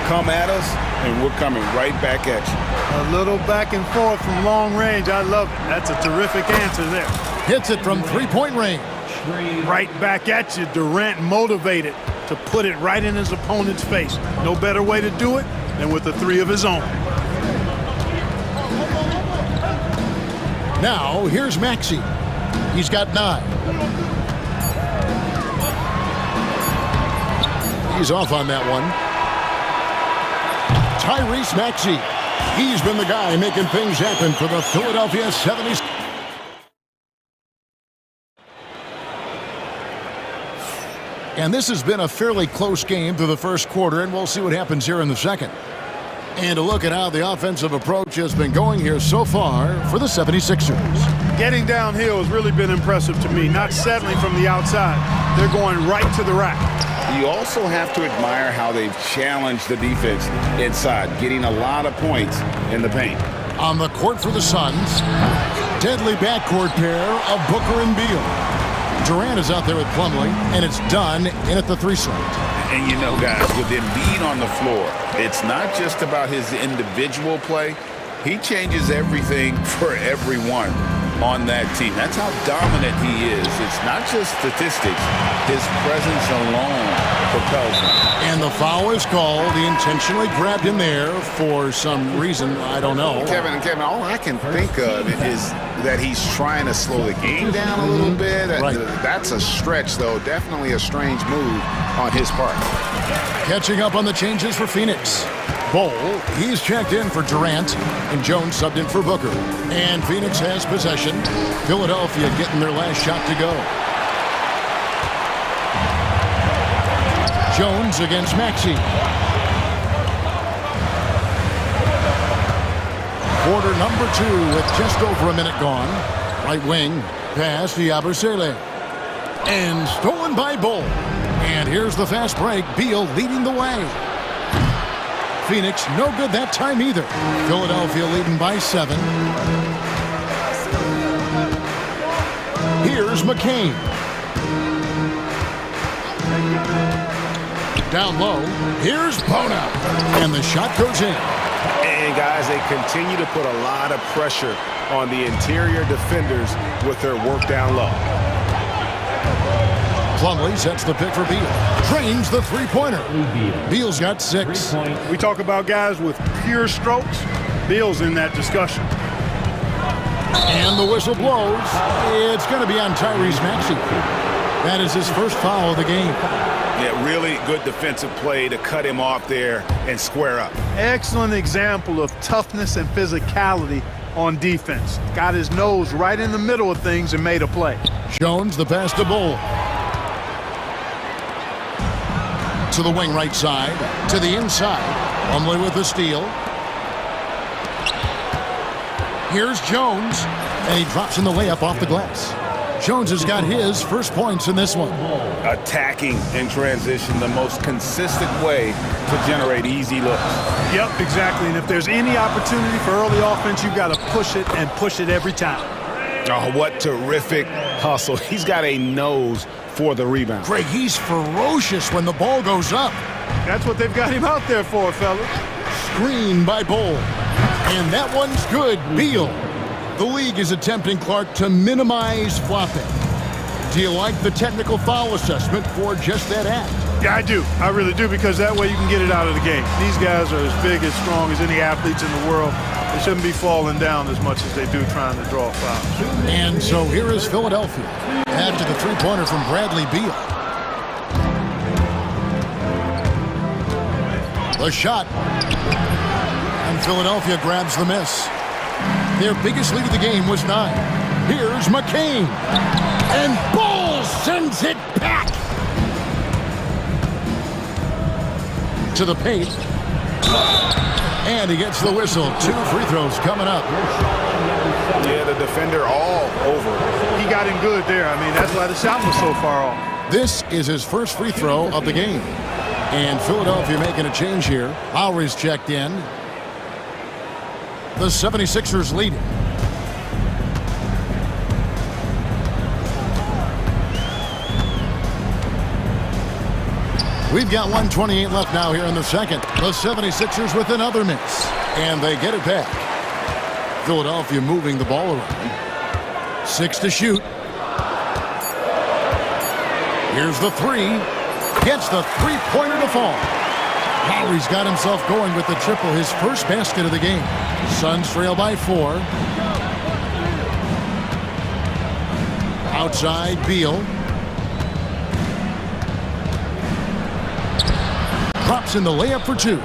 come at us, and we're coming right back at you. A little back and forth from long range. I love it. That's a terrific answer there. Hits it from three-point range. Right back at you. Durant motivated to put it right in his opponent's face. No better way to do it than with a three of his own. Now, here's Maxey. He's got 9. He's off on that one. Tyrese Maxey. He's been the guy making things happen for the Philadelphia 76ers. And this has been a fairly close game through the first quarter, and we'll see what happens here in the second. And a look at how the offensive approach has been going here so far for the 76ers. Getting downhill has really been impressive to me, not settling from the outside. They're going right to the rack. You also have to admire how they've challenged the defense inside, getting a lot of points in the paint. On the court for the Suns, deadly backcourt pair of Booker and Beal. Durant is out there with Plumlee, and it's done in at the 3 slot. And you know, guys, with Embiid on the floor, it's not just about his individual play. He changes everything for everyone on that team. That's how dominant he is. It's not just statistics. His presence alone propels him. And the foul is called. He intentionally grabbed him there for some reason. I don't know. Kevin, all I can think of is that he's trying to slow the game down a little bit. Right. That's a stretch, though. Definitely a strange move on his part. Catching up on the changes for Phoenix. Bol, he's checked in for Durant, and Jones subbed in for Booker. And Phoenix has possession. Philadelphia getting their last shot to go. Jones against Maxey. Quarter number 2 with just over a minute gone. Right wing, pass to Yabusele. And stolen by Bol. And here's the fast break. Beal leading the way. Phoenix, no good that time either. Philadelphia leading by 7. Here's McCain. Down low. Here's Bona. And the shot goes in. And guys, they continue to put a lot of pressure on the interior defenders with their work down low. Plumlee sets the pick for Beal. Drains the three-pointer. Beal's got 6. We talk about guys with pure strokes. Beal's in that discussion. And the whistle blows. It's going to be on Tyrese Maxey. That is his first foul of the game. Yeah, really good defensive play to cut him off there and square up. Excellent example of toughness and physicality on defense. Got his nose right in the middle of things and made a play. Jones, the pass to Bol. To the wing right side, to the inside. Plumlee with the steal. Here's Jones, and he drops in the layup off the glass. Jones has got his first points in this one. Attacking in transition, the most consistent way to generate easy looks. Yep, exactly. And if there's any opportunity for early offense, you've got to push it and push it every time. Oh, what terrific hustle. He's got a nose for the rebound. Greg, he's ferocious when the ball goes up. That's what they've got him out there for, fellas. Screen by Bol. And that one's good. Beal. The league is attempting, Clark, to minimize flopping. Do you like the technical foul assessment for just that act? Yeah, I do. I really do, because that way you can get it out of the game. These guys are as big, as strong as any athletes in the world. They shouldn't be falling down as much as they do trying to draw fouls. And so here is Philadelphia. After the three-pointer from Bradley Beal. The shot. And Philadelphia grabs the miss. Their biggest lead of the game was 9. Here's McCain. And Bol sends it back. To the paint. And he gets the whistle. 2 free throws coming up. Yeah, the defender all over. He got in good there. I mean, that's why the shot was so far off. This is his first free throw of the game. And Philadelphia making a change here. Lowry's checked in. The 76ers lead. We've got 1:28 left now here in the second. The 76ers with another miss. And they get it back. Philadelphia moving the ball around. 6 to shoot. Here's the three. Gets the three-pointer to fall. Lowry's got himself going with the triple, his first basket of the game. Suns trail by 4. Outside, Beal. Drops in the layup for 2.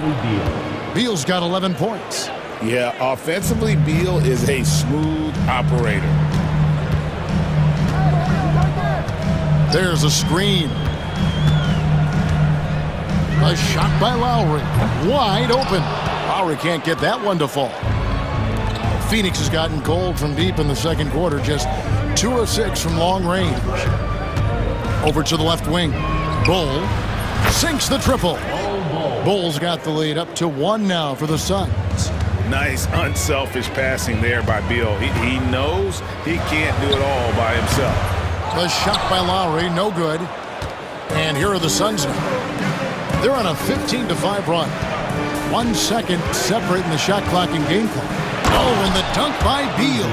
Beal's got 11 points. Yeah, offensively, Beal is a smooth operator. There's a screen. A shot by Lowry. Wide open. Lowry can't get that one to fall. Phoenix has gotten cold from deep in the second quarter. Just 2 of 6 from long range. Over to the left wing. Bull sinks the triple. Bull's got the lead up to 1 now for the Suns. Nice, unselfish passing there by Beal. He knows he can't do it all by himself. The shot by Lowry, no good. And here are the Suns now. They're on a 15-5 run. 1 second separating the shot clock and game clock. Oh, and the dunk by Beal.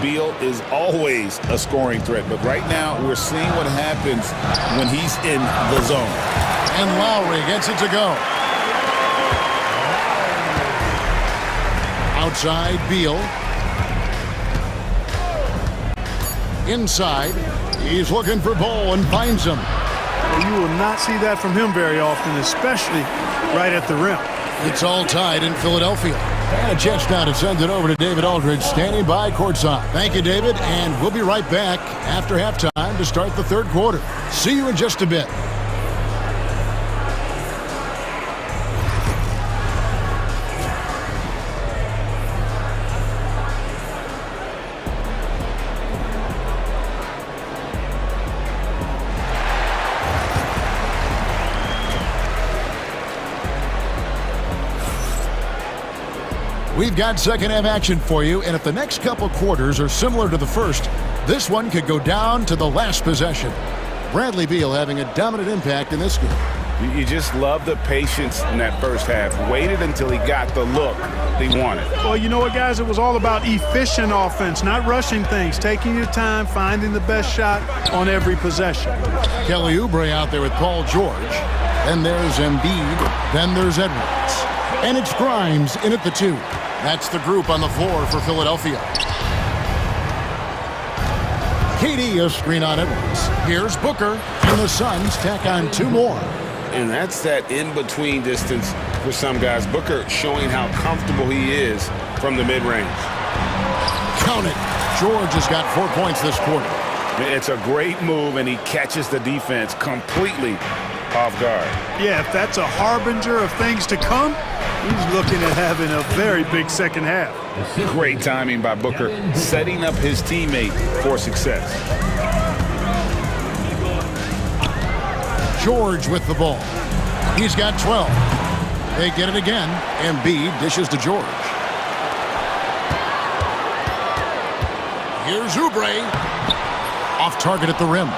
Beal is always a scoring threat, but right now we're seeing what happens when he's in the zone. And Lowry gets it to go. Outside, Beal. Inside, he's looking for Bull and finds him. You will not see that from him very often, especially right at the rim. It's all tied in Philadelphia. And a chance now to send it over to David Aldridge, standing by courtside. Thank you, David, and we'll be right back after halftime to start the third quarter. See you in just a bit. We've got second half action for you, and if the next couple quarters are similar to the first, this one could go down to the last possession. Bradley Beal having a dominant impact in this game. You just love the patience in that first half. Waited until he got the look he wanted. Well, you know what, guys? It was all about efficient offense, not rushing things, taking your time, finding the best shot on every possession. Kelly Oubre out there with Paul George. Then there's Embiid. Then there's Edwards. And it's Grimes in at the 2. That's the group on the floor for Philadelphia. KD a screen on Edwards. Here's Booker, and the Suns tack on 2 more. And that's that in-between distance for some guys. Booker showing how comfortable he is from the mid-range. Count it. George has got 4 points this quarter. It's a great move, and he catches the defense completely off guard. Yeah, if that's a harbinger of things to come, he's looking at having a very big second half. Great timing by Booker, setting up his teammate for success. George with the ball. He's got 12. They get it again. Embiid dishes to George. Here's Oubre. Off target at the rim.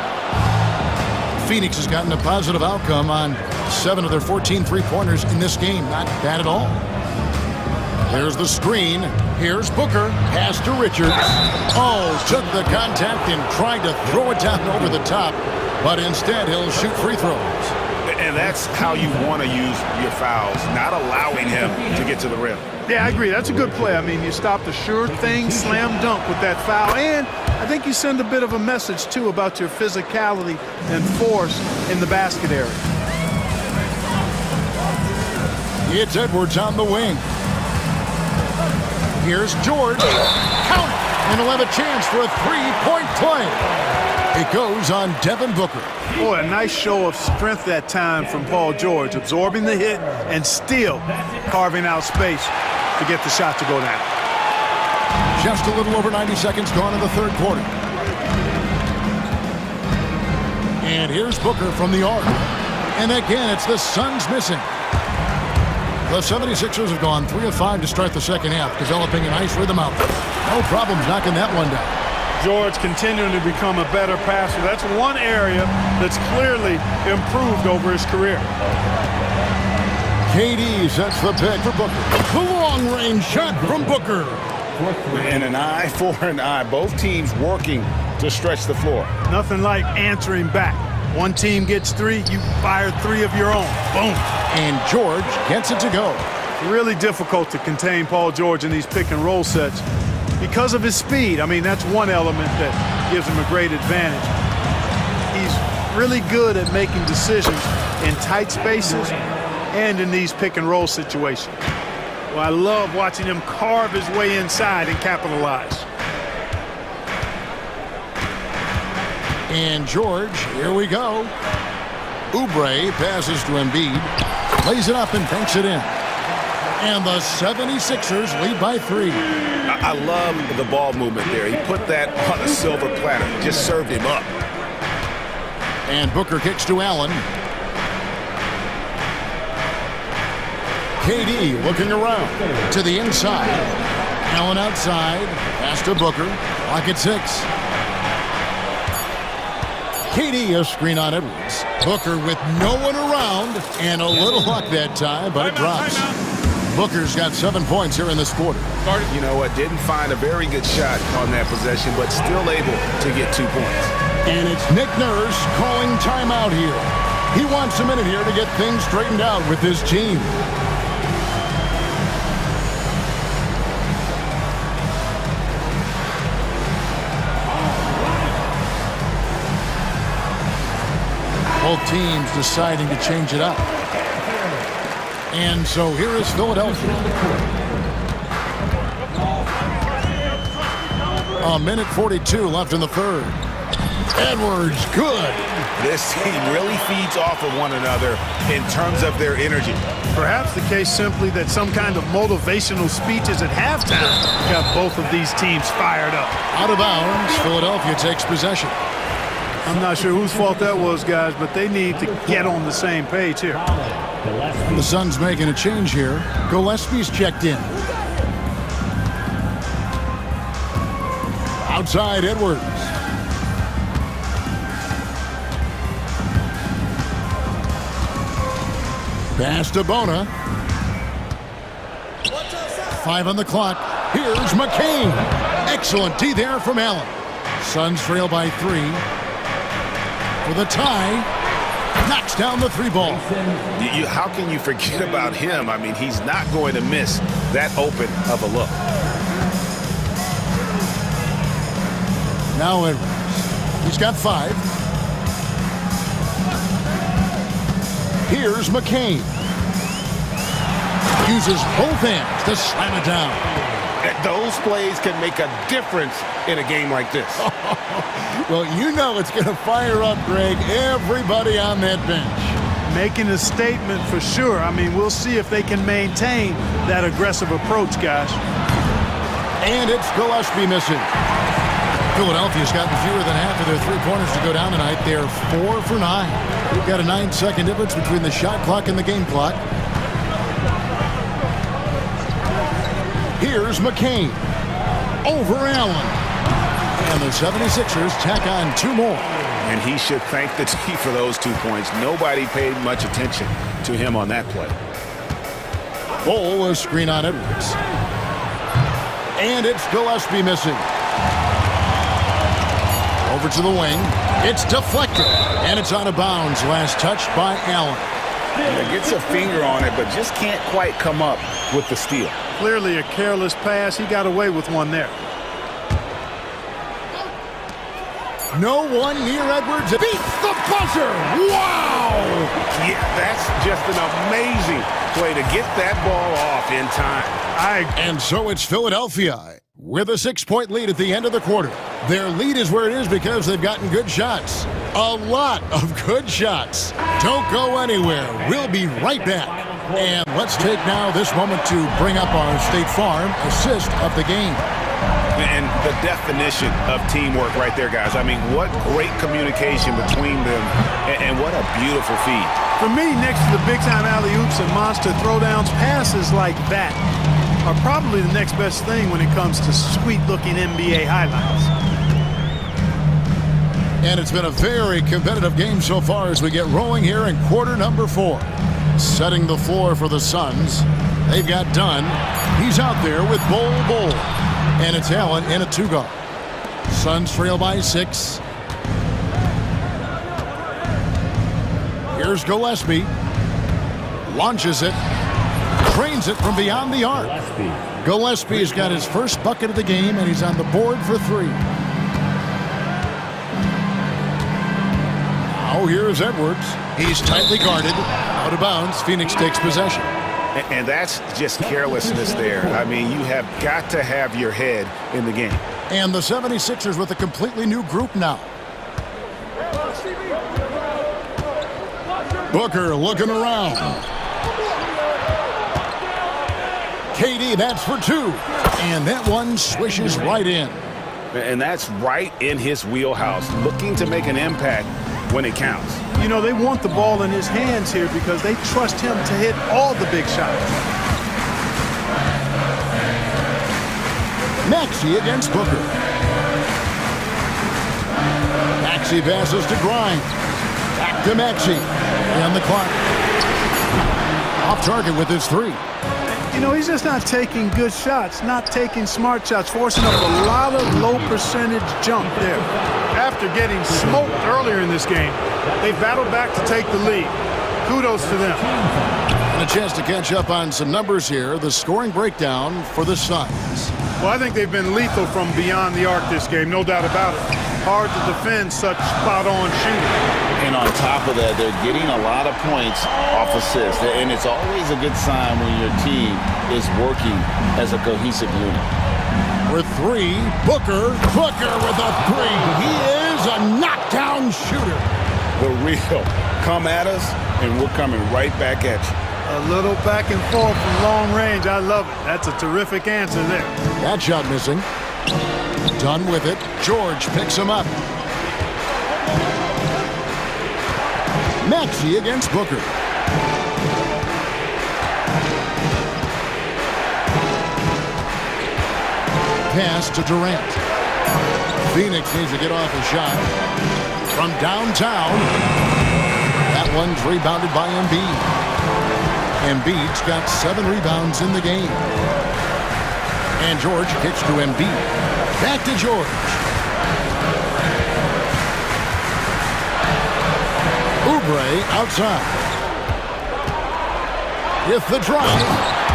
Phoenix has gotten a positive outcome on 7 of their 14 three-pointers in this game. Not bad at all. There's the screen. Here's Booker. Pass to Richards. Oh, took the contact and tried to throw it down over the top, but instead he'll shoot free throws. And that's how you want to use your fouls, not allowing him to get to the rim. Yeah, I agree. That's a good play. I mean, you stopped a sure thing, slam dunk with that foul. And I think you send a bit of a message, too, about your physicality and force in the basket area. It's Edwards on the wing. Here's George. Count it. And he'll have a chance for a three-point play. It goes on Devin Booker. Boy, a nice show of strength that time from Paul George, absorbing the hit and still carving out space to get the shot to go down. Just a little over 90 seconds gone in the third quarter. And here's Booker from the arc. And again, it's the Suns missing. The 76ers have gone 3 of 5 to start the second half, developing a nice rhythm out there. No problems knocking that one down. George continuing to become a better passer. That's one area that's clearly improved over his career. KD sets the pick for Booker. The long-range shot from Booker. And an eye for an eye. Both teams working to stretch the floor. Nothing like answering back. One team gets 3, you fire 3 of your own. Boom. And George gets it to go. Really difficult to contain Paul George in these pick and roll sets because of his speed. I mean, that's one element that gives him a great advantage. He's really good at making decisions in tight spaces and in these pick and roll situations. Well, I love watching him carve his way inside and capitalize. And George, here we go. Oubre passes to Embiid, lays it up and banks it in. And the 76ers lead by 3. I love the ball movement there. He put that on a silver platter, just served him up. And Booker kicks to Allen. KD looking around to the inside. Allen outside, pass to Booker, clock at 6. KD a screen on Edwards. Booker with no one around and a little luck that time, but it drops. Booker's got 7 points here in this quarter. You know what? Didn't find a very good shot on that possession, but still able to get 2 points. And it's Nick Nurse calling timeout here. He wants a minute here to get things straightened out with his team. Both teams deciding to change it up. And so here is Philadelphia. A minute 42 left in the third. Edwards, good. This team really feeds off of one another in terms of their energy. Perhaps the case simply that some kind of motivational speeches at halftime got both of these teams fired up. Out of bounds, Philadelphia takes possession. I'm not sure whose fault that was, guys, but they need to get on the same page here. The Suns making a change here. Gillespie's checked in. Outside Edwards. Pass to Bona. 5 on the clock. Here's McCain. Excellent D there from Allen. Suns trail by 3. For the tie. Knocks down the 3 ball. How can you forget about him? I mean, he's not going to miss that open of a look. Now Edwards. He's got 5. Here's McCain. Uses both hands to slam it down. Those plays can make a difference in a game like this. Well, you know it's going to fire up, Greg, everybody on that bench. Making a statement for sure. I mean, we'll see if they can maintain that aggressive approach, guys. And it's Gillespie missing. Philadelphia's gotten fewer than half of their 3-pointers to go down tonight. They're 4 for 9. We've got a 9-second difference between the shot clock and the game clock. Here's McCain. Over Allen. And the 76ers tack on 2 more. And he should thank the team for those 2 points. Nobody paid much attention to him on that play. Bull a screen on Edwards. And it's Gillespie missing. Over to the wing. It's deflected. And it's out of bounds. Last touch by Allen. Gets a finger on it, but just can't quite come up with the steal. Clearly a careless pass. He got away with one there. No one near Edwards. Beats the buzzer. Wow! Yeah, that's just an amazing play to get that ball off in time. And so it's Philadelphia with a 6-point lead at the end of the quarter. Their lead is where it is because they've gotten good shots. A lot of good shots. Don't go anywhere. We'll be right back. And let's take now this moment to bring up our State Farm assist of the game. And the definition of teamwork right there, guys. I mean, what great communication between them, and what a beautiful feed. For me, next to the big-time alley-oops and monster throwdowns, passes like that are probably the next best thing when it comes to sweet-looking NBA highlights. And it's been a very competitive game so far as we get rolling here in quarter number 4. Setting the floor for the Suns. They've got Dunn. He's out there with Bull. And it's Allen in a 2-guard. Suns trail by 6. Here's Gillespie. Launches it. Trains it from beyond the arc. Gillespie's got his first bucket of the game, and he's on the board for 3. Now here's Edwards. He's tightly guarded. Out of bounds. Phoenix takes possession. And that's just carelessness there. I mean, you have got to have your head in the game. And the 76ers with a completely new group now. Booker looking around. KD, that's for 2. And that one swishes right in. And that's right in his wheelhouse, looking to make an impact when it counts. You know, they want the ball in his hands here because they trust him to hit all the big shots. Maxey against Booker. Maxey passes to Grimes. Back to Maxey. And the clock. Off target with his 3. You know, he's just not taking good shots, not taking smart shots, forcing up a lot of low percentage jump there. After getting smoked earlier in this game, they battled back to take the lead. Kudos to them. And a chance to catch up on some numbers here. The scoring breakdown for the Suns. Well, I think they've been lethal from beyond the arc this game, no doubt about it. Hard to defend such spot-on shooting. And on top of that, they're getting a lot of points off assists. And it's always a good sign when your team is working as a cohesive unit. With 3, Booker with a 3. He is a knockdown shooter. The real come at us, and we're coming right back at you. A little back and forth from long range. I love it. That's a terrific answer there. That shot missing. Done with it. George picks him up. Maxey against Booker. Pass to Durant. Phoenix needs to get off a shot. From downtown. That one's rebounded by Embiid. Embiid's got 7 rebounds in the game. And George kicks to Embiid. Back to George. Oubre outside. With the drive.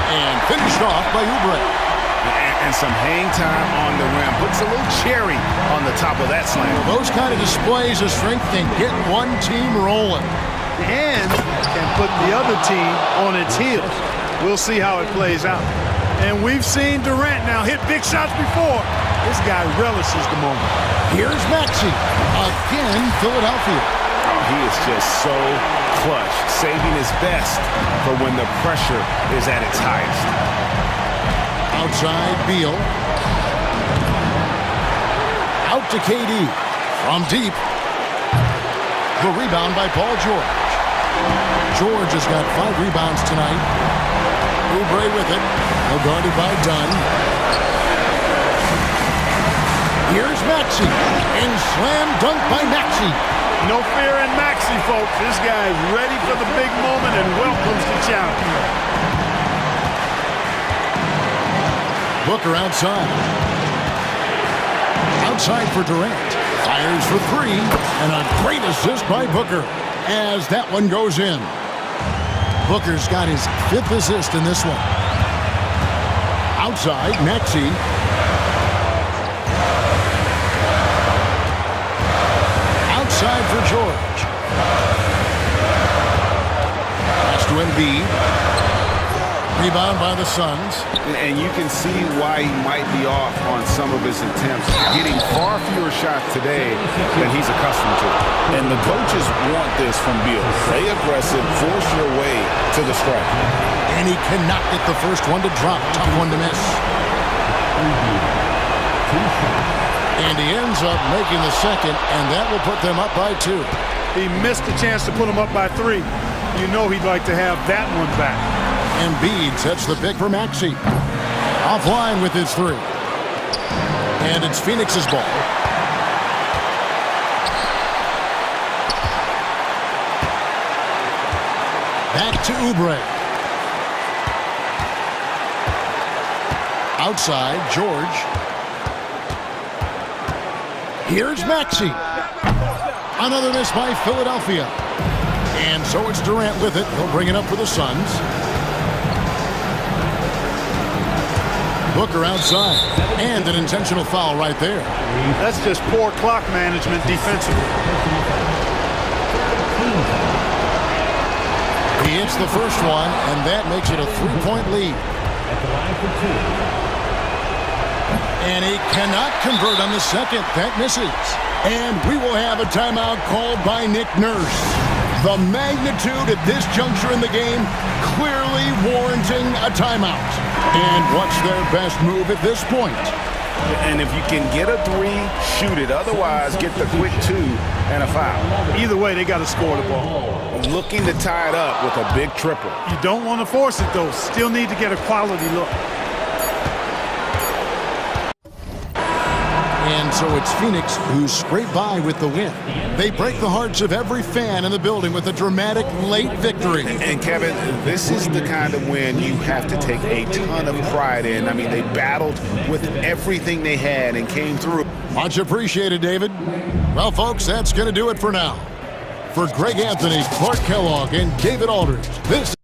And finished off by Oubre. And some hang time on the rim. Puts a little cherry on the top of that slam. Well, those kind of displays of strength can get one team rolling. And can put the other team on its heels. We'll see how it plays out. And we've seen Durant now hit big shots before. This guy relishes the moment. Here's Maxey. Again, Philadelphia. Oh, he is just so clutch, saving his best for when the pressure is at its highest. Outside, Beal. Out to KD. From deep. The rebound by Paul George. George has got 5 rebounds tonight. Oubre with it. Now guarded by Dunn. Here's Maxey. And slam dunk by Maxey. No fear in Maxey, folks. This guy is ready for the big moment and welcomes the challenge. Booker outside. Outside for Durant. Fires for 3. And a great assist by Booker as that one goes in. Booker's got his 5th assist in this one. Outside, Maxey. Outside for George. Pass to Embiid. Rebound by the Suns. And you can see why he might be off on some of his attempts. Getting far fewer shots today than he's accustomed to. And the coaches want this from Beal. Play aggressive, force your way to the stripe. And he cannot get the first one to drop. Tough one to miss. And he ends up making the second, and that will put them up by 2. He missed the chance to put them up by 3. You know he'd like to have that one back. Embiid sets the pick for Maxey. Offline with his 3. And it's Phoenix's ball. Back to Oubre. Outside, George. Here's Maxey. Another miss by Philadelphia. And so it's Durant with it. He'll bring it up for the Suns. Booker outside. And an intentional foul right there. That's just poor clock management defensively. He hits the first one, and that makes it a 3-point lead. And he cannot convert on the second. That misses. And we will have a timeout called by Nick Nurse. The magnitude at this juncture in the game clearly warranting a timeout. And what's their best move at this point? And if you can get a three, shoot it. Otherwise, get the quick two and a foul. Either way, they got to score the ball. Looking to tie it up with a big triple. You don't want to force it, though. Still need to get a quality look. And so it's Phoenix who scrape by with the win. They break the hearts of every fan in the building with a dramatic late victory. And Kevin, this is the kind of win you have to take a ton of pride in. I mean, they battled with everything they had and came through. Much appreciated, David. Well, folks, that's going to do it for now. For Greg Anthony, Clark Kellogg, and David Aldridge, this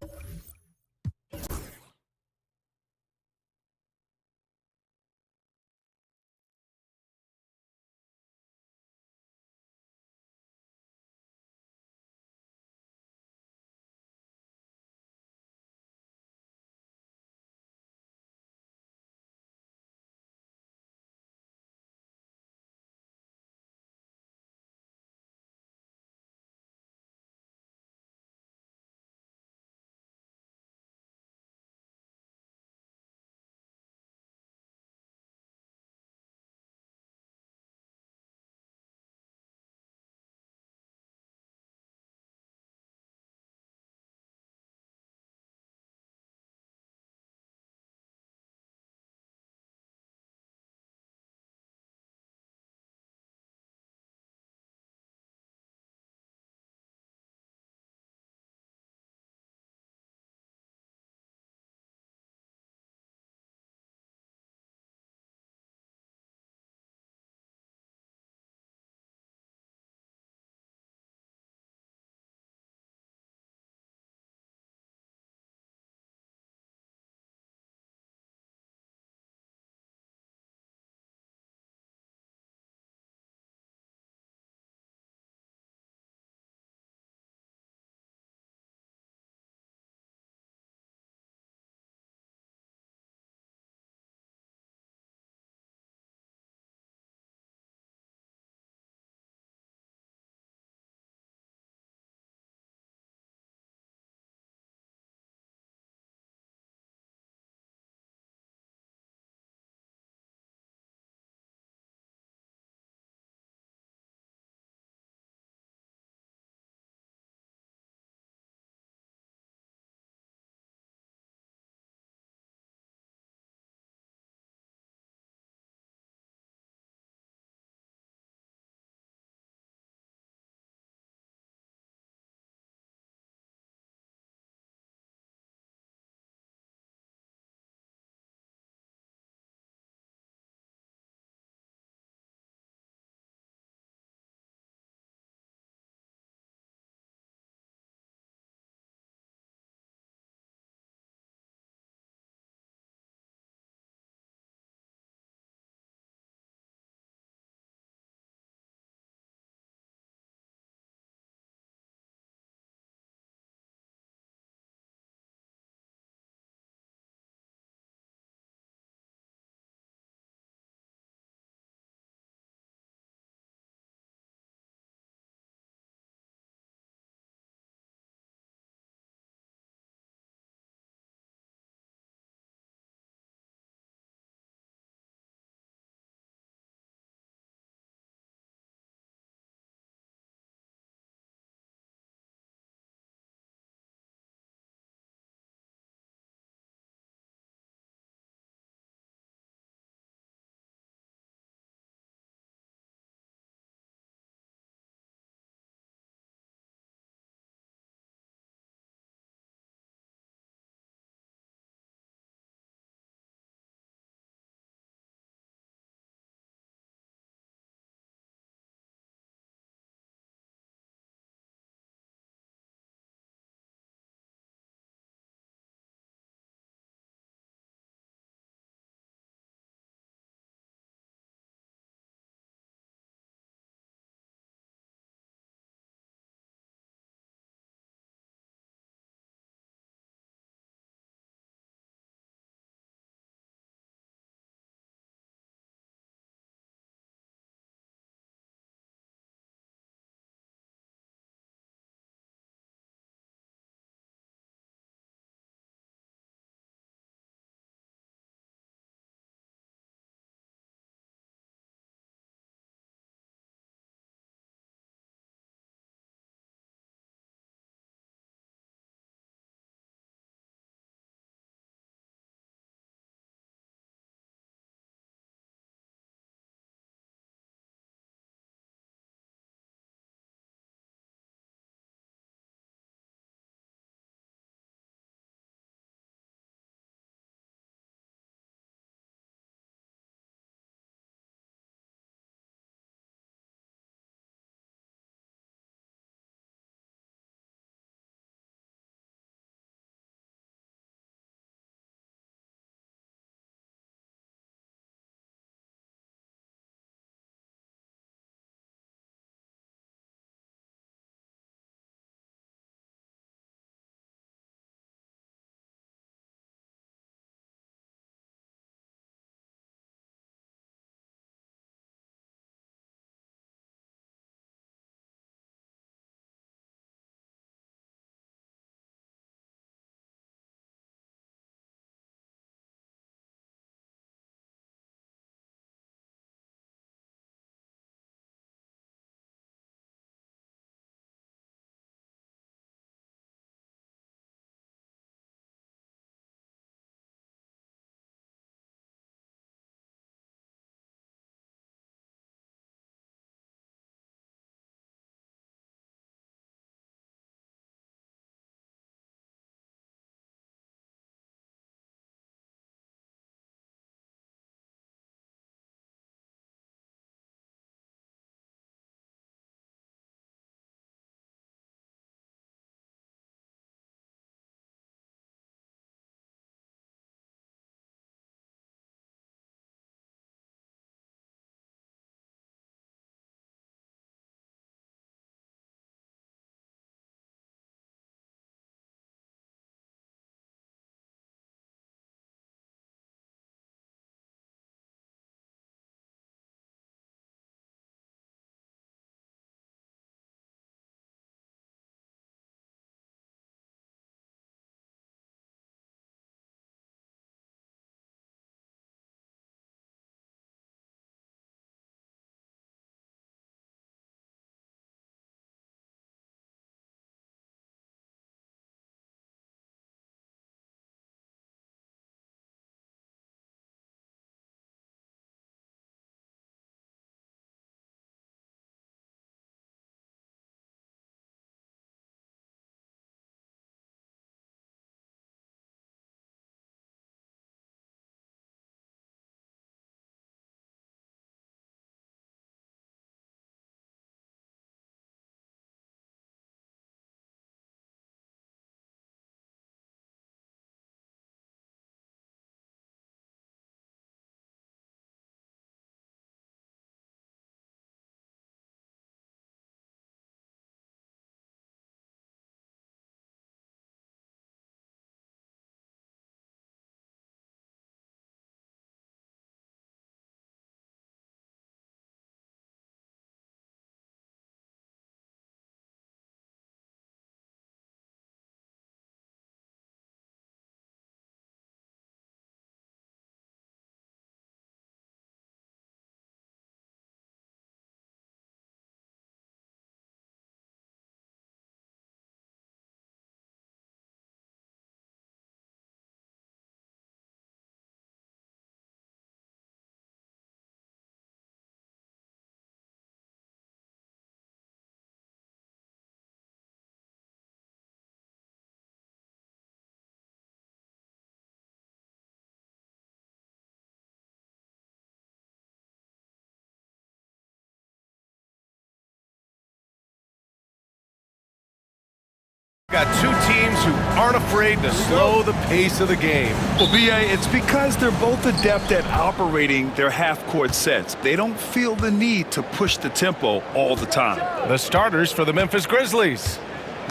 Got two teams who aren't afraid to slow the pace of the game. Well, B.A., it's because they're both adept at operating their half-court sets. They don't feel the need to push the tempo all the time. The starters for the Memphis Grizzlies.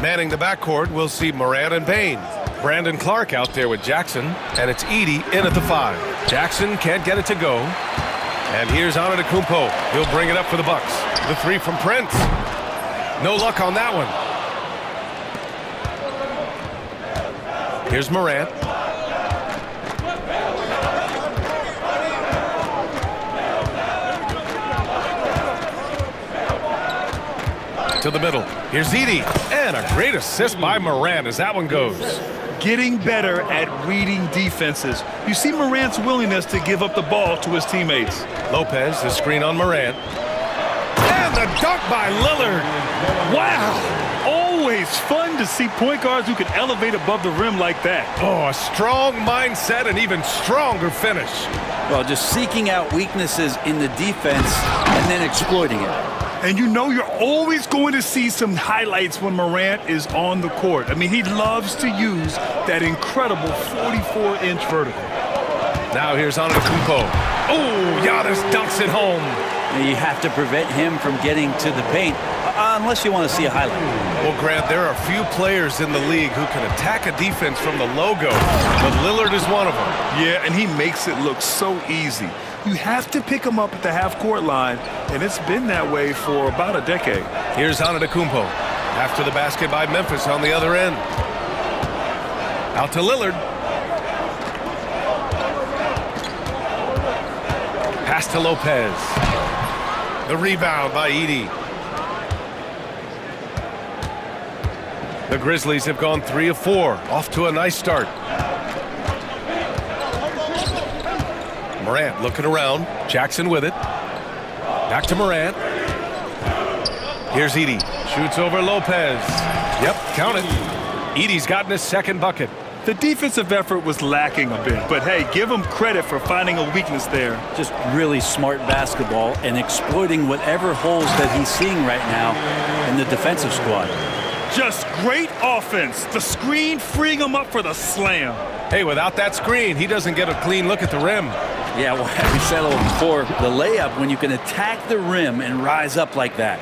Manning the backcourt, we'll see Morant and Payne. Brandon Clark out there with Jackson, and it's Edey in at the 5. Jackson can't get it to go. And here's Antetokounmpo. He'll bring it up for the Bucks. The 3 from Prince. No luck on that one. Here's Morant. To the middle. Here's Edey. And a great assist by Morant as that one goes. Getting better at reading defenses. You see Morant's willingness to give up the ball to his teammates. Lopez, the screen on Morant. And the dunk by Lillard. Wow! Always fun to see point guards who can elevate above the rim like that. Oh, a strong mindset and even stronger finish. Well, just seeking out weaknesses in the defense and then exploiting it. And you know you're always going to see some highlights when Morant is on the court. I mean, he loves to use that incredible 44-inch vertical. Now here's Antetokounmpo. Oh, Giannis dunks it home. You have to prevent him from getting to the paint unless you want to see a highlight. Well, Grant, there are few players in the league who can attack a defense from the logo, but Lillard is one of them. Yeah, and he makes it look so easy. You have to pick him up at the half-court line, and it's been that way for about a decade. Here's Antetokounmpo. After the basket by Memphis on the other end. Out to Lillard. Pass to Lopez. The rebound by Edey. The Grizzlies have gone 3 of 4. Off to a nice start. Morant looking around. Jackson with it. Back to Morant. Here's Edey. Shoots over Lopez. Yep, count it. Edey's gotten his second bucket. The defensive effort was lacking a bit, but hey, give him credit for finding a weakness there. Just really smart basketball and exploiting whatever holes that he's seeing right now in the defensive squad. Just great offense. The screen freeing him up for the slam. Hey, without that screen, he doesn't get a clean look at the rim. Yeah, well, we said before, the layup, when you can attack the rim and rise up like that.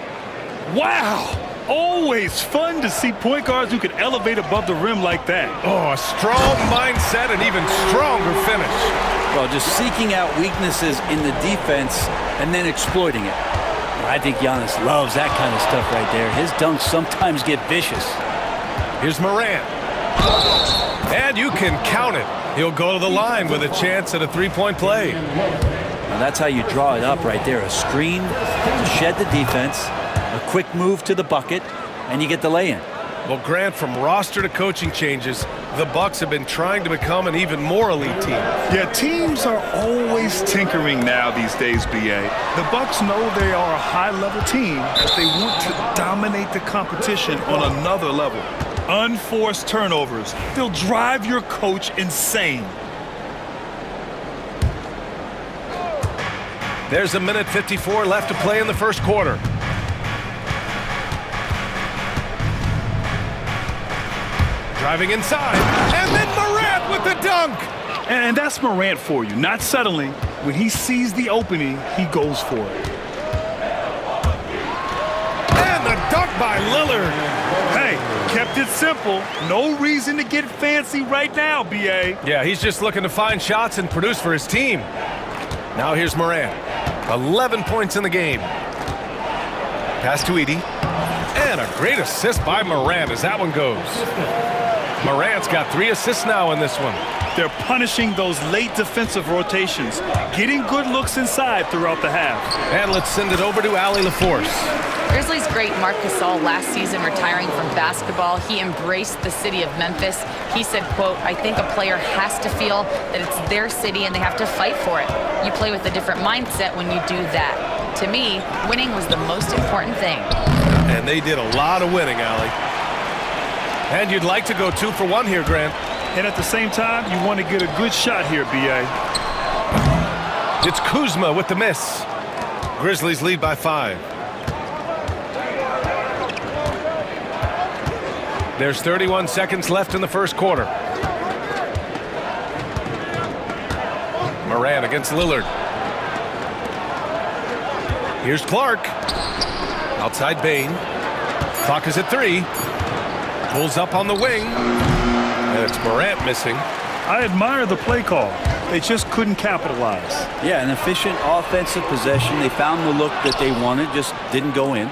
Wow! Always fun to see point guards who can elevate above the rim like that. Oh, a strong mindset and even stronger finish. Well, just seeking out weaknesses in the defense and then exploiting it. I think Giannis loves that kind of stuff right there. His dunks sometimes get vicious. Here's Morant. And you can count it. He'll go to the line with a chance at a three-point play. Now that's how you draw it up right there. A screen to shed the defense, a quick move to the bucket, and you get the lay-in. Well, Grant, from roster to coaching changes, the Bucks have been trying to become an even more elite team. Yeah, teams are always tinkering now these days, B.A. The Bucks know they are a high-level team, but they want to dominate the competition on another level. Unforced turnovers. They'll drive your coach insane. There's a minute 54 left to play in the first quarter. Driving inside, and then Morant with the dunk. And that's Morant for you. Not settling. When he sees the opening, he goes for it. And the dunk by Lillard. Hey, kept it simple. No reason to get fancy right now, B.A. Yeah, he's just looking to find shots and produce for his team. Now here's Morant. 11 points in the game. Pass to Edey. And a great assist by Morant as that one goes. Morant's got 3 assists now in this one. They're punishing those late defensive rotations, getting good looks inside throughout the half. And let's send it over to Allie LaForce. Grizzlies great Marc Gasol last season retiring from basketball. He embraced the city of Memphis. He said, quote, "I think a player has to feel that it's their city and they have to fight for it. You play with a different mindset when you do that. To me, winning was the most important thing." And they did a lot of winning, Allie. And you'd like to go 2 for 1 here, Grant. And at the same time, you want to get a good shot here, B.A. It's Kuzma with the miss. Grizzlies lead by 5. There's 31 seconds left in the first quarter. Morant against Lillard. Here's Clark. Outside Bain. Clock is at 3. Pulls up on the wing. And it's Morant missing. I admire the play call. They just couldn't capitalize. Yeah, an efficient offensive possession. They found the look that they wanted, just didn't go in.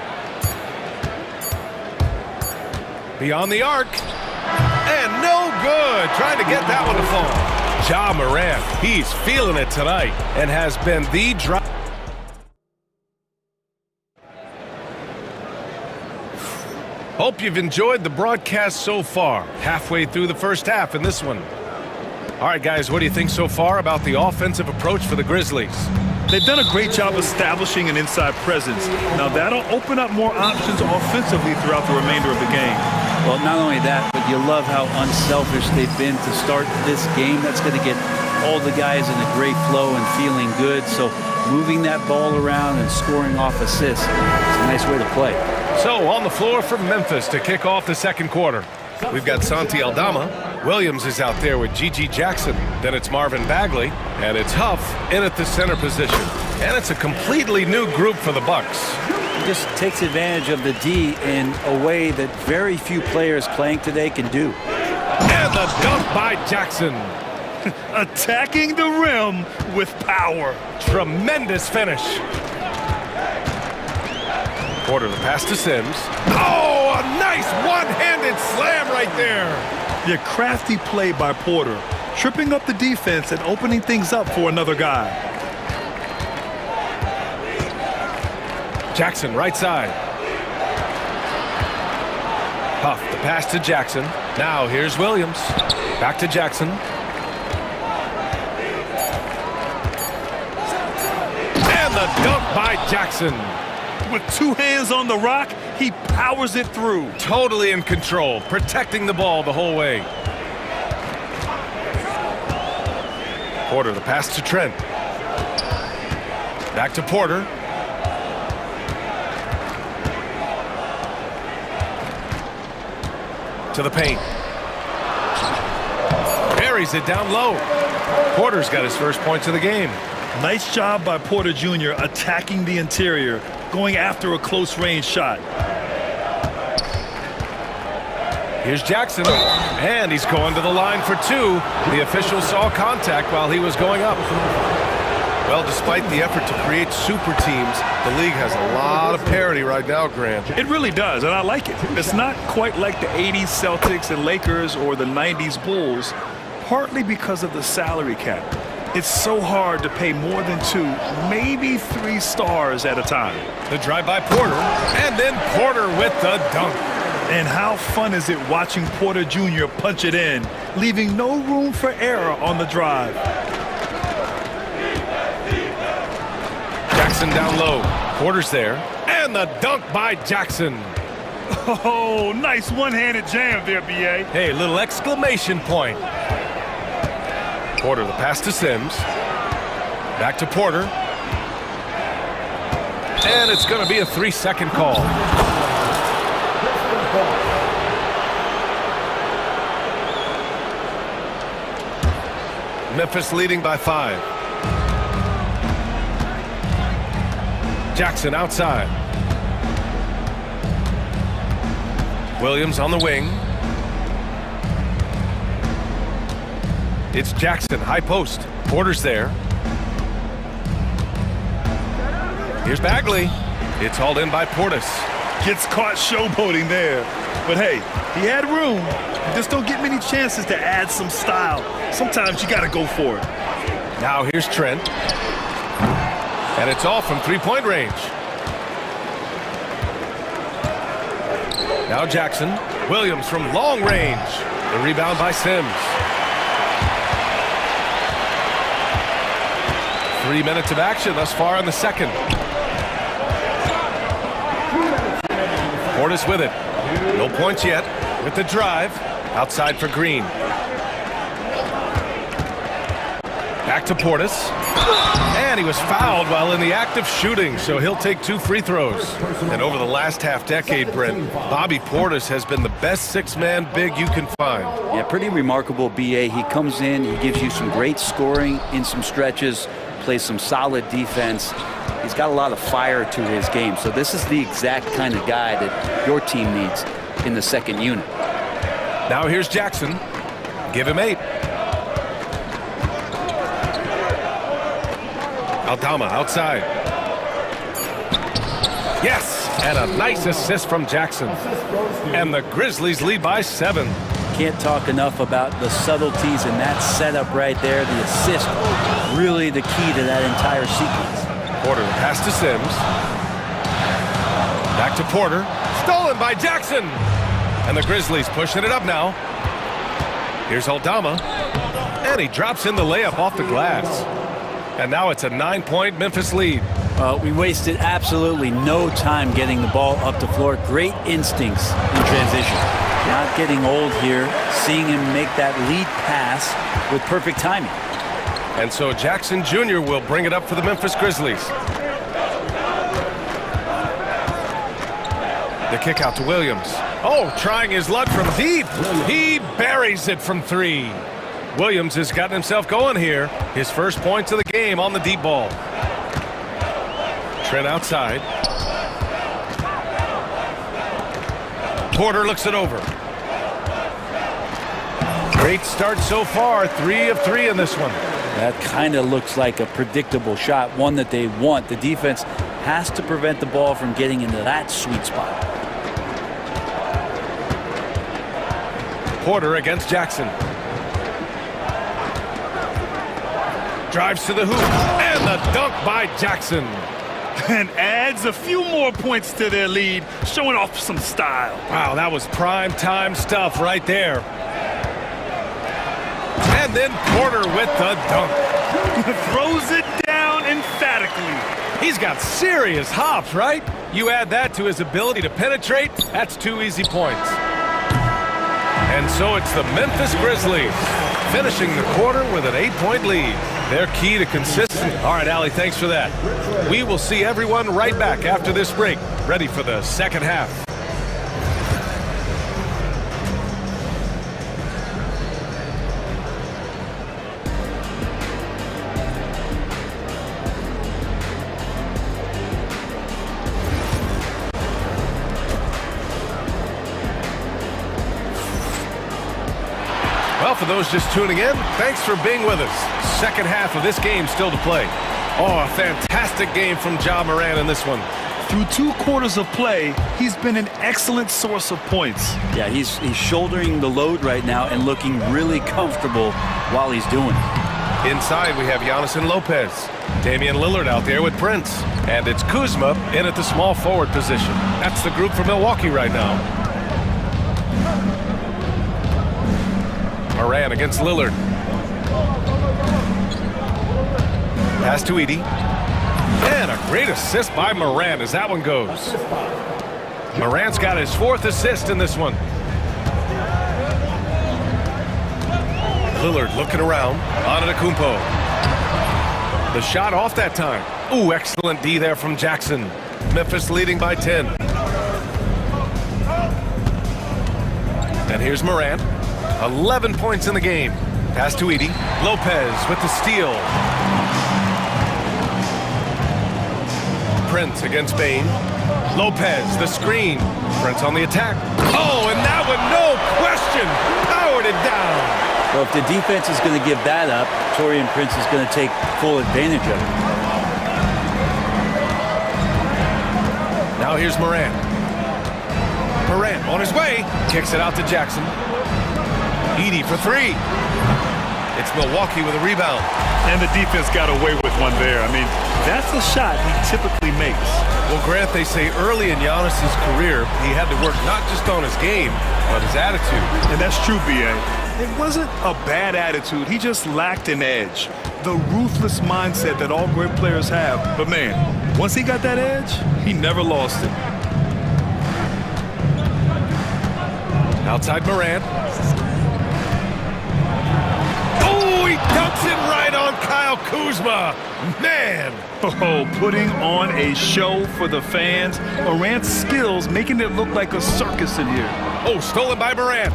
Beyond the arc. And no good. Trying to get that one to fall. Ja Morant, he's feeling it tonight and has been the drive. Hope you've enjoyed the broadcast so far. Halfway through the first half in this one. All right, guys, what do you think so far about the offensive approach for the Grizzlies? They've done a great job establishing an inside presence. Now that'll open up more options offensively throughout the remainder of the game. Well, not only that, but you love how unselfish they've been to start this game. That's going to get all the guys in a great flow and feeling good. So moving that ball around and scoring off assists is a nice way to play. So on the floor for Memphis to kick off the second quarter. We've got Santi Aldama. Williams is out there with Gigi Jackson. Then it's Marvin Bagley. And it's Huff in at the center position. And it's a completely new group for the Bucks. He just takes advantage of the D in a way that very few players playing today can do. And the dunk by Jackson. Attacking the rim with power. Tremendous finish. Porter the pass to Sims. Oh, a nice one-handed slam right there. Yeah, crafty play by Porter. Tripping up the defense and opening things up for another guy. Jackson right side. Huff the pass to Jackson. Now here's Williams. Back to Jackson. And the dunk by Jackson. With two hands on the rock, he powers it through. Totally in control, protecting the ball the whole way. Porter the pass to Trent. Back to Porter. To the paint. Buries it down low. Porter's got his first points of the game. Nice job by Porter Jr. attacking the interior, going after a close-range shot. Here's Jackson, and he's going to the line for 2. The official saw contact while he was going up. Well, despite the effort to create super teams, the league has a lot of parity right now, Grant. It really does, and I like it. It's not quite like the 80s Celtics and Lakers or the 90s Bulls, partly because of the salary cap. It's so hard to pay more than 2, maybe 3 stars at a time. The drive by Porter, and then Porter with the dunk. And how fun is it watching Porter Jr. punch it in, leaving no room for error on the drive. Jackson down low. Porter's there. And the dunk by Jackson. Oh, nice one-handed jam there, B.A. Hey, little exclamation point. Porter the pass to Sims. Back to Porter. And it's going to be a 3-second call. Memphis leading by 5. Jackson outside. Williams on the wing. It's Jackson, high post. Porter's there. Here's Bagley. It's hauled in by Portis. Gets caught showboating there. But hey, he had room. You just don't get many chances to add some style. Sometimes you got to go for it. Now here's Trent. And it's all from 3-point range. Now Jackson. Williams from long range. The rebound by Sims. 3 minutes of action thus far in the second. Portis with it. No points yet. With the drive. Outside for Green. Back to Portis. And he was fouled while in the act of shooting, so he'll take 2 free throws. And over the last half-decade, Brent, Bobby Portis has been the best six-man big you can find. Yeah, pretty remarkable, B.A. He comes in, he gives you some great scoring in some stretches, plays some solid defense. He's got a lot of fire to his game, so this is the exact kind of guy that your team needs in the second unit. Now here's Jackson. Give him 8. Aldama outside. Yes, and a nice assist from Jackson. And the Grizzlies lead by 7. Can't talk enough about the subtleties in that setup right there. The assist, really the key to that entire sequence. Porter pass to Sims. Back to Porter. Stolen by Jackson. And the Grizzlies pushing it up now. Here's Aldama. And he drops in the layup off the glass. And now it's a 9-point Memphis lead. We wasted absolutely no time getting the ball up the floor. Great instincts in transition. Not getting old here. Seeing him make that lead pass with perfect timing. And so Jackson Jr. will bring it up for the Memphis Grizzlies. The kick out to Williams. Oh, trying his luck from deep. He buries it from 3. Williams has gotten himself going here. His first points of the game on the deep ball. Trent outside. Porter looks it over. Great start so far. 3 of 3 in this one. That kind of looks like a predictable shot, one that they want. The defense has to prevent the ball from getting into that sweet spot. Porter against Jackson. Drives to the hoop, and the dunk by Jackson. And adds a few more points to their lead, showing off some style. Wow, that was prime time stuff right there. And then Porter with the dunk. Throws it down emphatically. He's got serious hops, right? You add that to his ability to penetrate, that's 2 easy points. And so it's the Memphis Grizzlies finishing the quarter with an 8-point lead. Their key to consistency. All right, Allie, thanks for that. We will see everyone right back after this break, ready for the second half. Well, for those just tuning in, thanks for being with us. Second half of this game still to play. Oh, a fantastic game from Ja Morant in this one. Through 2 quarters of play, he's been an excellent source of points. Yeah, he's shouldering the load right now and looking really comfortable while he's doing it. Inside, we have Giannis and Lopez. Damian Lillard out there with Prince. And it's Kuzma in at the small forward position. That's the group for Milwaukee right now. Morant against Lillard. Pass to Edey. And a great assist by Morant as that one goes. Morant's got his 4th assist in this one. Lillard looking around. Antetokounmpo. The shot off that time. Ooh, excellent D there from Jackson. Memphis leading by 10. And here's Morant. 11 points in the game. Pass to Edey. Lopez with the steal. Prince against Bain. Lopez, the screen. Prince on the attack. Oh, and that one, no question, powered it down. Well, if the defense is going to give that up, Taurean Prince is going to take full advantage of it. Now here's Morant. Morant on his way. Kicks it out to Jackson. Edey for 3. It's Milwaukee with a rebound. And the defense got away with one there. I mean, that's a shot he typically makes. Well, Grant, they say early in Giannis's career, he had to work not just on his game, but his attitude. And that's true, B.A. It wasn't a bad attitude. He just lacked an edge. The ruthless mindset that all great players have. But, man, once he got that edge, he never lost it. Outside Morant. Oh, he dunks it right on Kyle Kyle Kuzma. Man. Oh, putting on a show for the fans. Morant's skills making it look like a circus in here. Oh, stolen by Morant.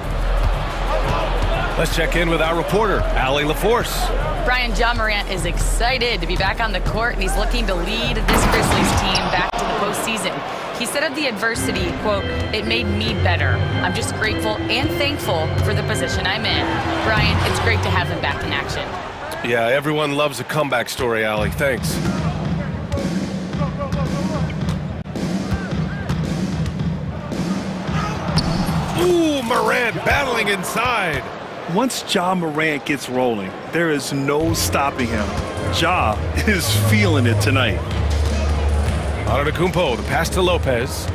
Let's check in with our reporter, Allie LaForce. Brian, Ja Morant is excited to be back on the court, and he's looking to lead this Grizzlies team back to the postseason. He said of the adversity, quote, "It made me better. I'm just grateful and thankful for the position I'm in." Brian, it's great to have him back in action. Yeah, everyone loves a comeback story, Allie. Thanks. Ooh, Morant battling inside. Once Ja Morant gets rolling, there is no stopping him. Ja is feeling it tonight. Antetokounmpo, the pass to Lopez.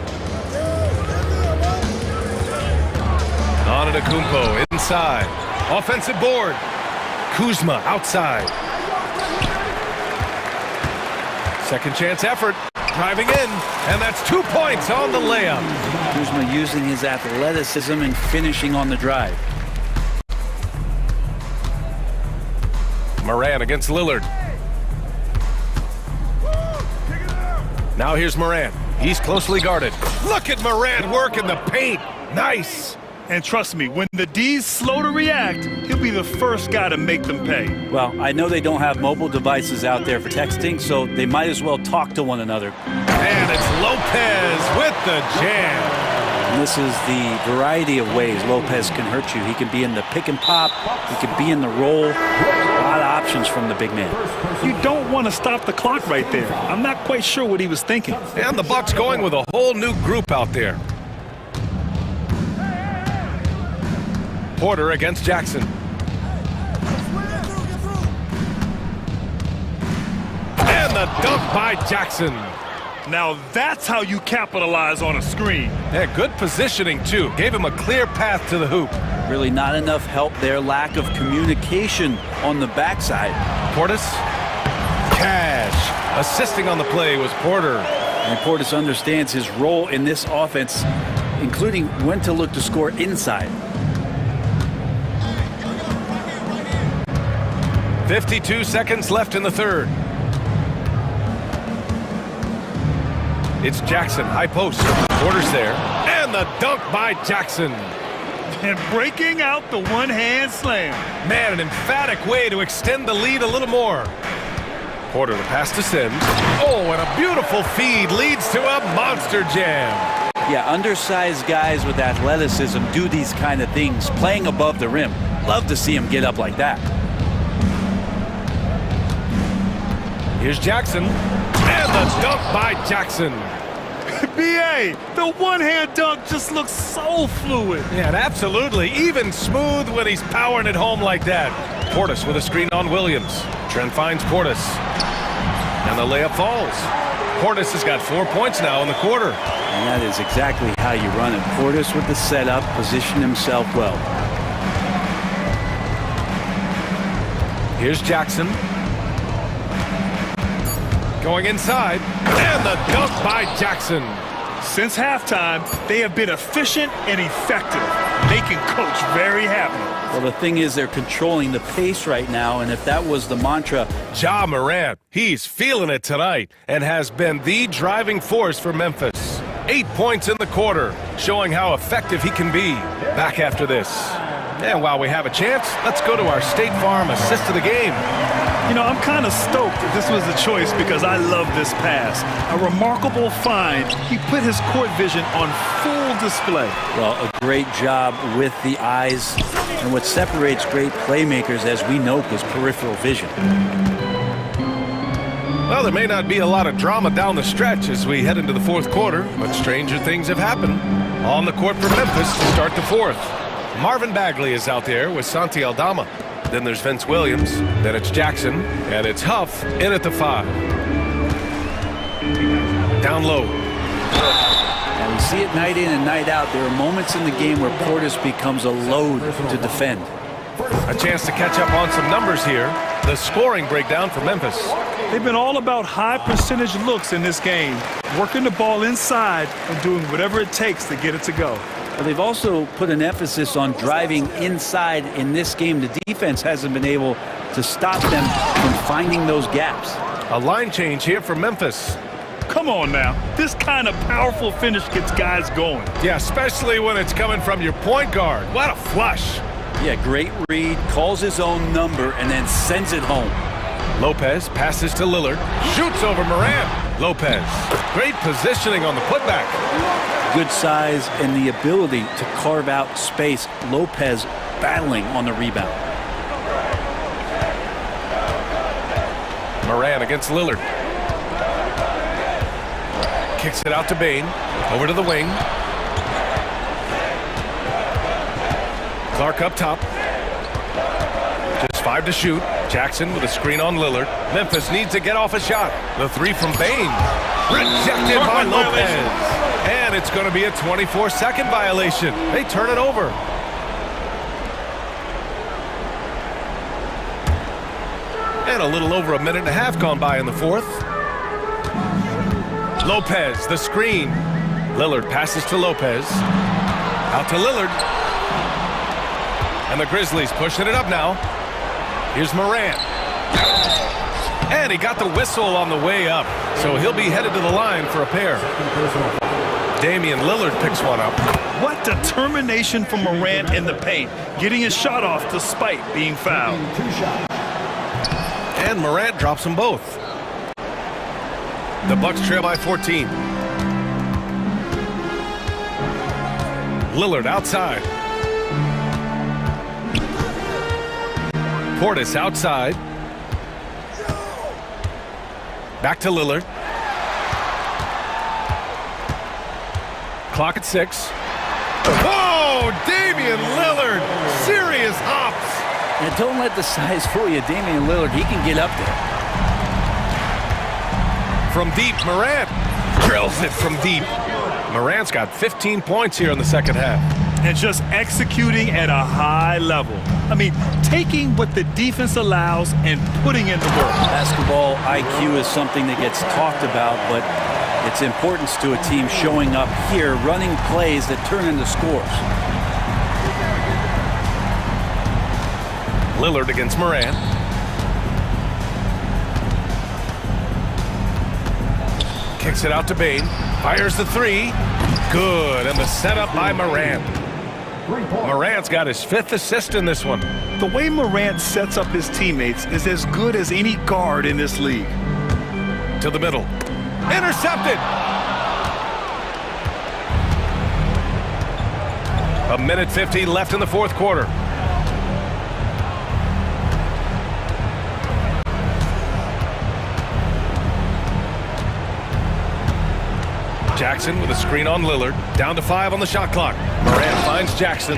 Antetokounmpo inside. Offensive board. Kuzma outside. Second chance effort. Driving in, and that's 2 points on the layup. Kuzma using his athleticism and finishing on the drive. Morant against Lillard. Now here's Morant. He's closely guarded. Look at Morant work in the paint. Nice. And trust me, when the D's slow to react, he'll be the first guy to make them pay. Well, I know they don't have mobile devices out there for texting, so they might as well talk to one another. And it's Lopez with the jam. And this is the variety of ways Lopez can hurt you. He can be in the pick and pop. He can be in the roll. A lot of options from the big man. You don't want to stop the clock right there. I'm not quite sure what he was thinking. And the Bucks going with a whole new group out there. Porter against Jackson. And the dunk by Jackson. Now that's how you capitalize on a screen. Yeah, good positioning too. Gave him a clear path to the hoop. Really not enough help there. Lack of communication on the backside. Portis. Cash. Assisting on the play was Porter. And Portis understands his role in this offense, including when to look to score inside. 52 seconds left in the third. It's Jackson, high post. Porter's there. And the dunk by Jackson. And breaking out the one-hand slam. Man, an emphatic way to extend the lead a little more. Porter, the pass to Sims. Oh, and a beautiful feed leads to a monster jam. Yeah, undersized guys with athleticism do these kind of things, playing above the rim. Love to see him get up like that. Here's Jackson. And the dunk by Jackson. B.A., the one-hand dunk just looks so fluid. Yeah, absolutely. Even smooth when he's powering it home like that. Portis with a screen on Williams. Trent finds Portis. And the layup falls. Portis has got 4 points now in the quarter. And that is exactly how you run it. Portis with the setup, position himself well. Here's Jackson. Going inside, and the dunk by Jackson. Since halftime, they have been efficient and effective, making Coach very happy. Well, the thing is, they're controlling the pace right now, and if that was the mantra... Ja Morant, he's feeling it tonight and has been the driving force for Memphis. 8 points in the quarter, showing how effective he can be. Back after this. And while we have a chance, let's go to our State Farm assist of the game. You know, I'm kind of stoked that this was a choice because I love this pass. A remarkable find. He put his court vision on full display. Well, a great job with the eyes. And what separates great playmakers, as we know, is peripheral vision. Well, there may not be a lot of drama down the stretch as we head into the fourth quarter, but stranger things have happened. On the court for Memphis to start the fourth. Marvin Bagley is out there with Santi Aldama. Then there's Vince Williams. Then it's Jackson. And it's Huff in at the 5. Down low. And we see it night in and night out. There are moments in the game where Portis becomes a load to defend. A chance to catch up on some numbers here. The scoring breakdown for Memphis. They've been all about high percentage looks in this game, working the ball inside and doing whatever it takes to get it to go. But they've also put an emphasis on driving inside in this game. The defense hasn't been able to stop them from finding those gaps. A line change here for Memphis. Come on now. This kind of powerful finish gets guys going. Yeah, especially when it's coming from your point guard. What a flush. Yeah, great read, calls his own number, and then sends it home. Lopez passes to Lillard, shoots over Morant. Lopez, great positioning on the putback. Good size and the ability to carve out space. Lopez battling on the rebound. Morant against Lillard. Kicks it out to Bain. Over to the wing. Clark up top. Just 5 to shoot. Jackson with a screen on Lillard. Memphis needs to get off a shot. The 3 from Bain. Rejected by Lopez. And it's going to be a 24-second violation. They turn it over. And a little over a minute and a half gone by in the fourth. Lopez, the screen. Lillard passes to Lopez. Out to Lillard. And the Grizzlies pushing it up now. Here's Morant. And he got the whistle on the way up. So he'll be headed to the line for a pair. Damian Lillard picks one up. What determination from Morant in the paint, getting his shot off despite being fouled. And Morant drops them both. The Bucks trail by 14. Lillard outside. Portis outside. Back to Lillard. Clock at 6. Whoa! Damian Lillard! Serious hops! And don't let the size fool you. Damian Lillard, he can get up there. From deep, Morant drills it from deep. Morant's got 15 points here in the second half. And just executing at a high level. I mean, taking what the defense allows and putting in the work. Basketball IQ is something that gets talked about, but its importance to a team showing up here, running plays that turn into scores. Lillard against Morant. Kicks it out to Bain. Fires the 3. Good. And the setup by Morant. Morant's got his 5th assist in this one. The way Morant sets up his teammates is as good as any guard in this league. To the middle. Intercepted. A minute 15 left in the fourth quarter. Jackson with a screen on Lillard. Down to 5 on the shot clock. Morant finds Jackson.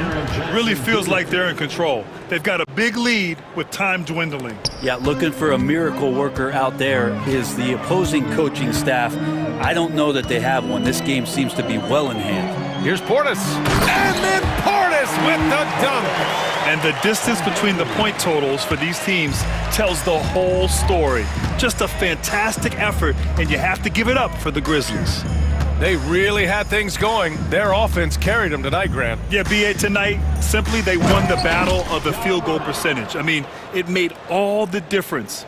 Really feels like they're in control. They've got a big lead with time dwindling. Yeah, looking for a miracle worker out there is the opposing coaching staff. I don't know that they have one. This game seems to be well in hand. Here's Portis. And then Portis with the dunk. And the distance between the point totals for these teams tells the whole story. Just a fantastic effort, and you have to give it up for the Grizzlies. They really had things going. Their offense carried them tonight, Grant. Yeah, B.A., tonight, simply they won the battle of the field goal percentage. I mean, it made all the difference.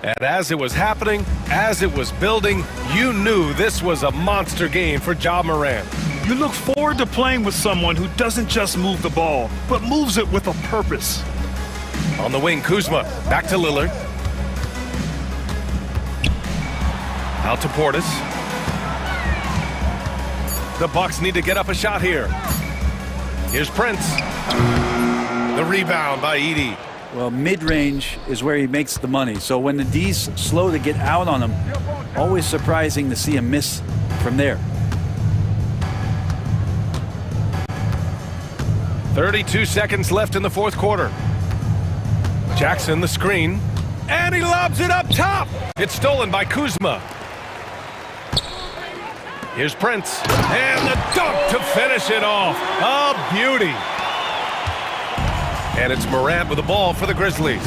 And as it was happening, as it was building, you knew this was a monster game for Ja Morant. You look forward to playing with someone who doesn't just move the ball, but moves it with a purpose. On the wing, Kuzma. Back to Lillard. Out to Portis. The Bucks need to get up a shot here. Here's Prince. The rebound by Edey. Well, mid-range is where he makes the money. So when the D's slow to get out on him, always surprising to see him miss from there. 32 seconds left in the fourth quarter. Jackson, the screen. And he lobs it up top. It's stolen by Kuzma. Here's Prince. And the dunk to finish it off. A beauty. And it's Morant with the ball for the Grizzlies.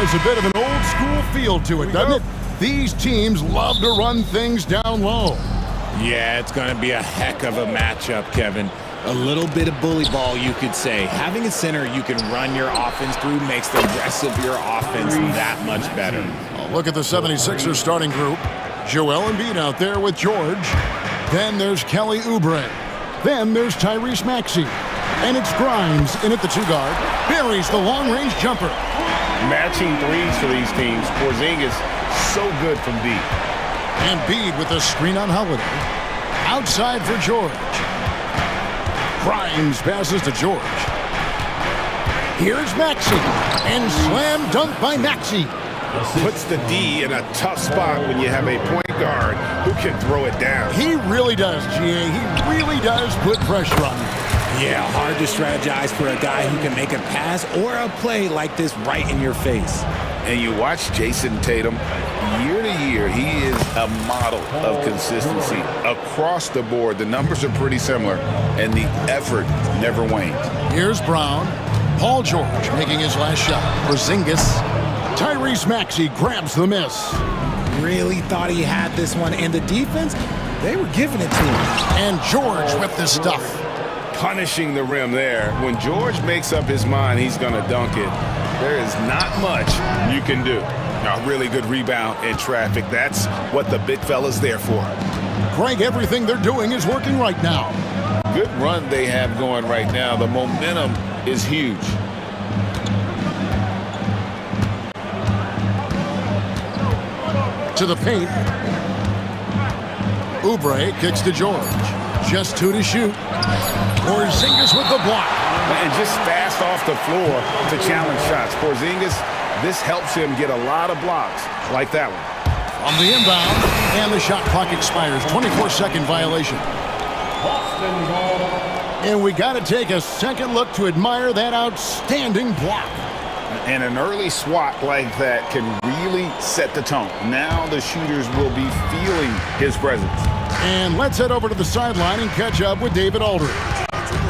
has a bit of an old-school feel to it, doesn't it? These teams love to run things down low. Yeah, it's going to be a heck of a matchup, Kevin. A little bit of bully ball, you could say. Having a center you can run your offense through makes the rest of your offense that much better. Look at the 76ers starting group. Joel Embiid out there with George. Then there's Kelly Oubre. Then there's Tyrese Maxey. And it's Grimes in at the 2-guard. Buries the long-range jumper. Matching threes for these teams. Porzingis so good from deep. Embiid with the screen on Holiday. Outside for George. Grimes passes to George. Here's Maxey. And slam dunk by Maxey. Puts the D in a tough spot when you have a point guard who can throw it down. He really does, GA. He really does put pressure on him. Yeah, hard to strategize for a guy who can make a pass or a play like this right in your face. And you watch Jason Tatum, year to year, he is a model of consistency across the board. The numbers are pretty similar, and the effort never wanes. Here's Brown. Paul George making his last shot. Porzingis. Tyrese Maxey grabs the miss. Really thought he had this one, and the defense, they were giving it to him. And George with the stuff. Punishing the rim there. When George makes up his mind he's going to dunk it, there is not much you can do. A really good rebound in traffic. That's what the big fella's there for. Greg, everything they're doing is working right now. Good run they have going right now. The momentum is huge. To the paint. Oubre kicks to George. Just 2 to shoot. Porzingis with the block. And just fast off the floor to challenge shots. Porzingis, this helps him get a lot of blocks like that one. On the inbound, and the shot clock expires. 24-second violation. And we got to take a second look to admire that outstanding block. And an early swat like that can really set the tone. Now the shooters will be feeling his presence. And let's head over to the sideline and catch up with David Aldridge.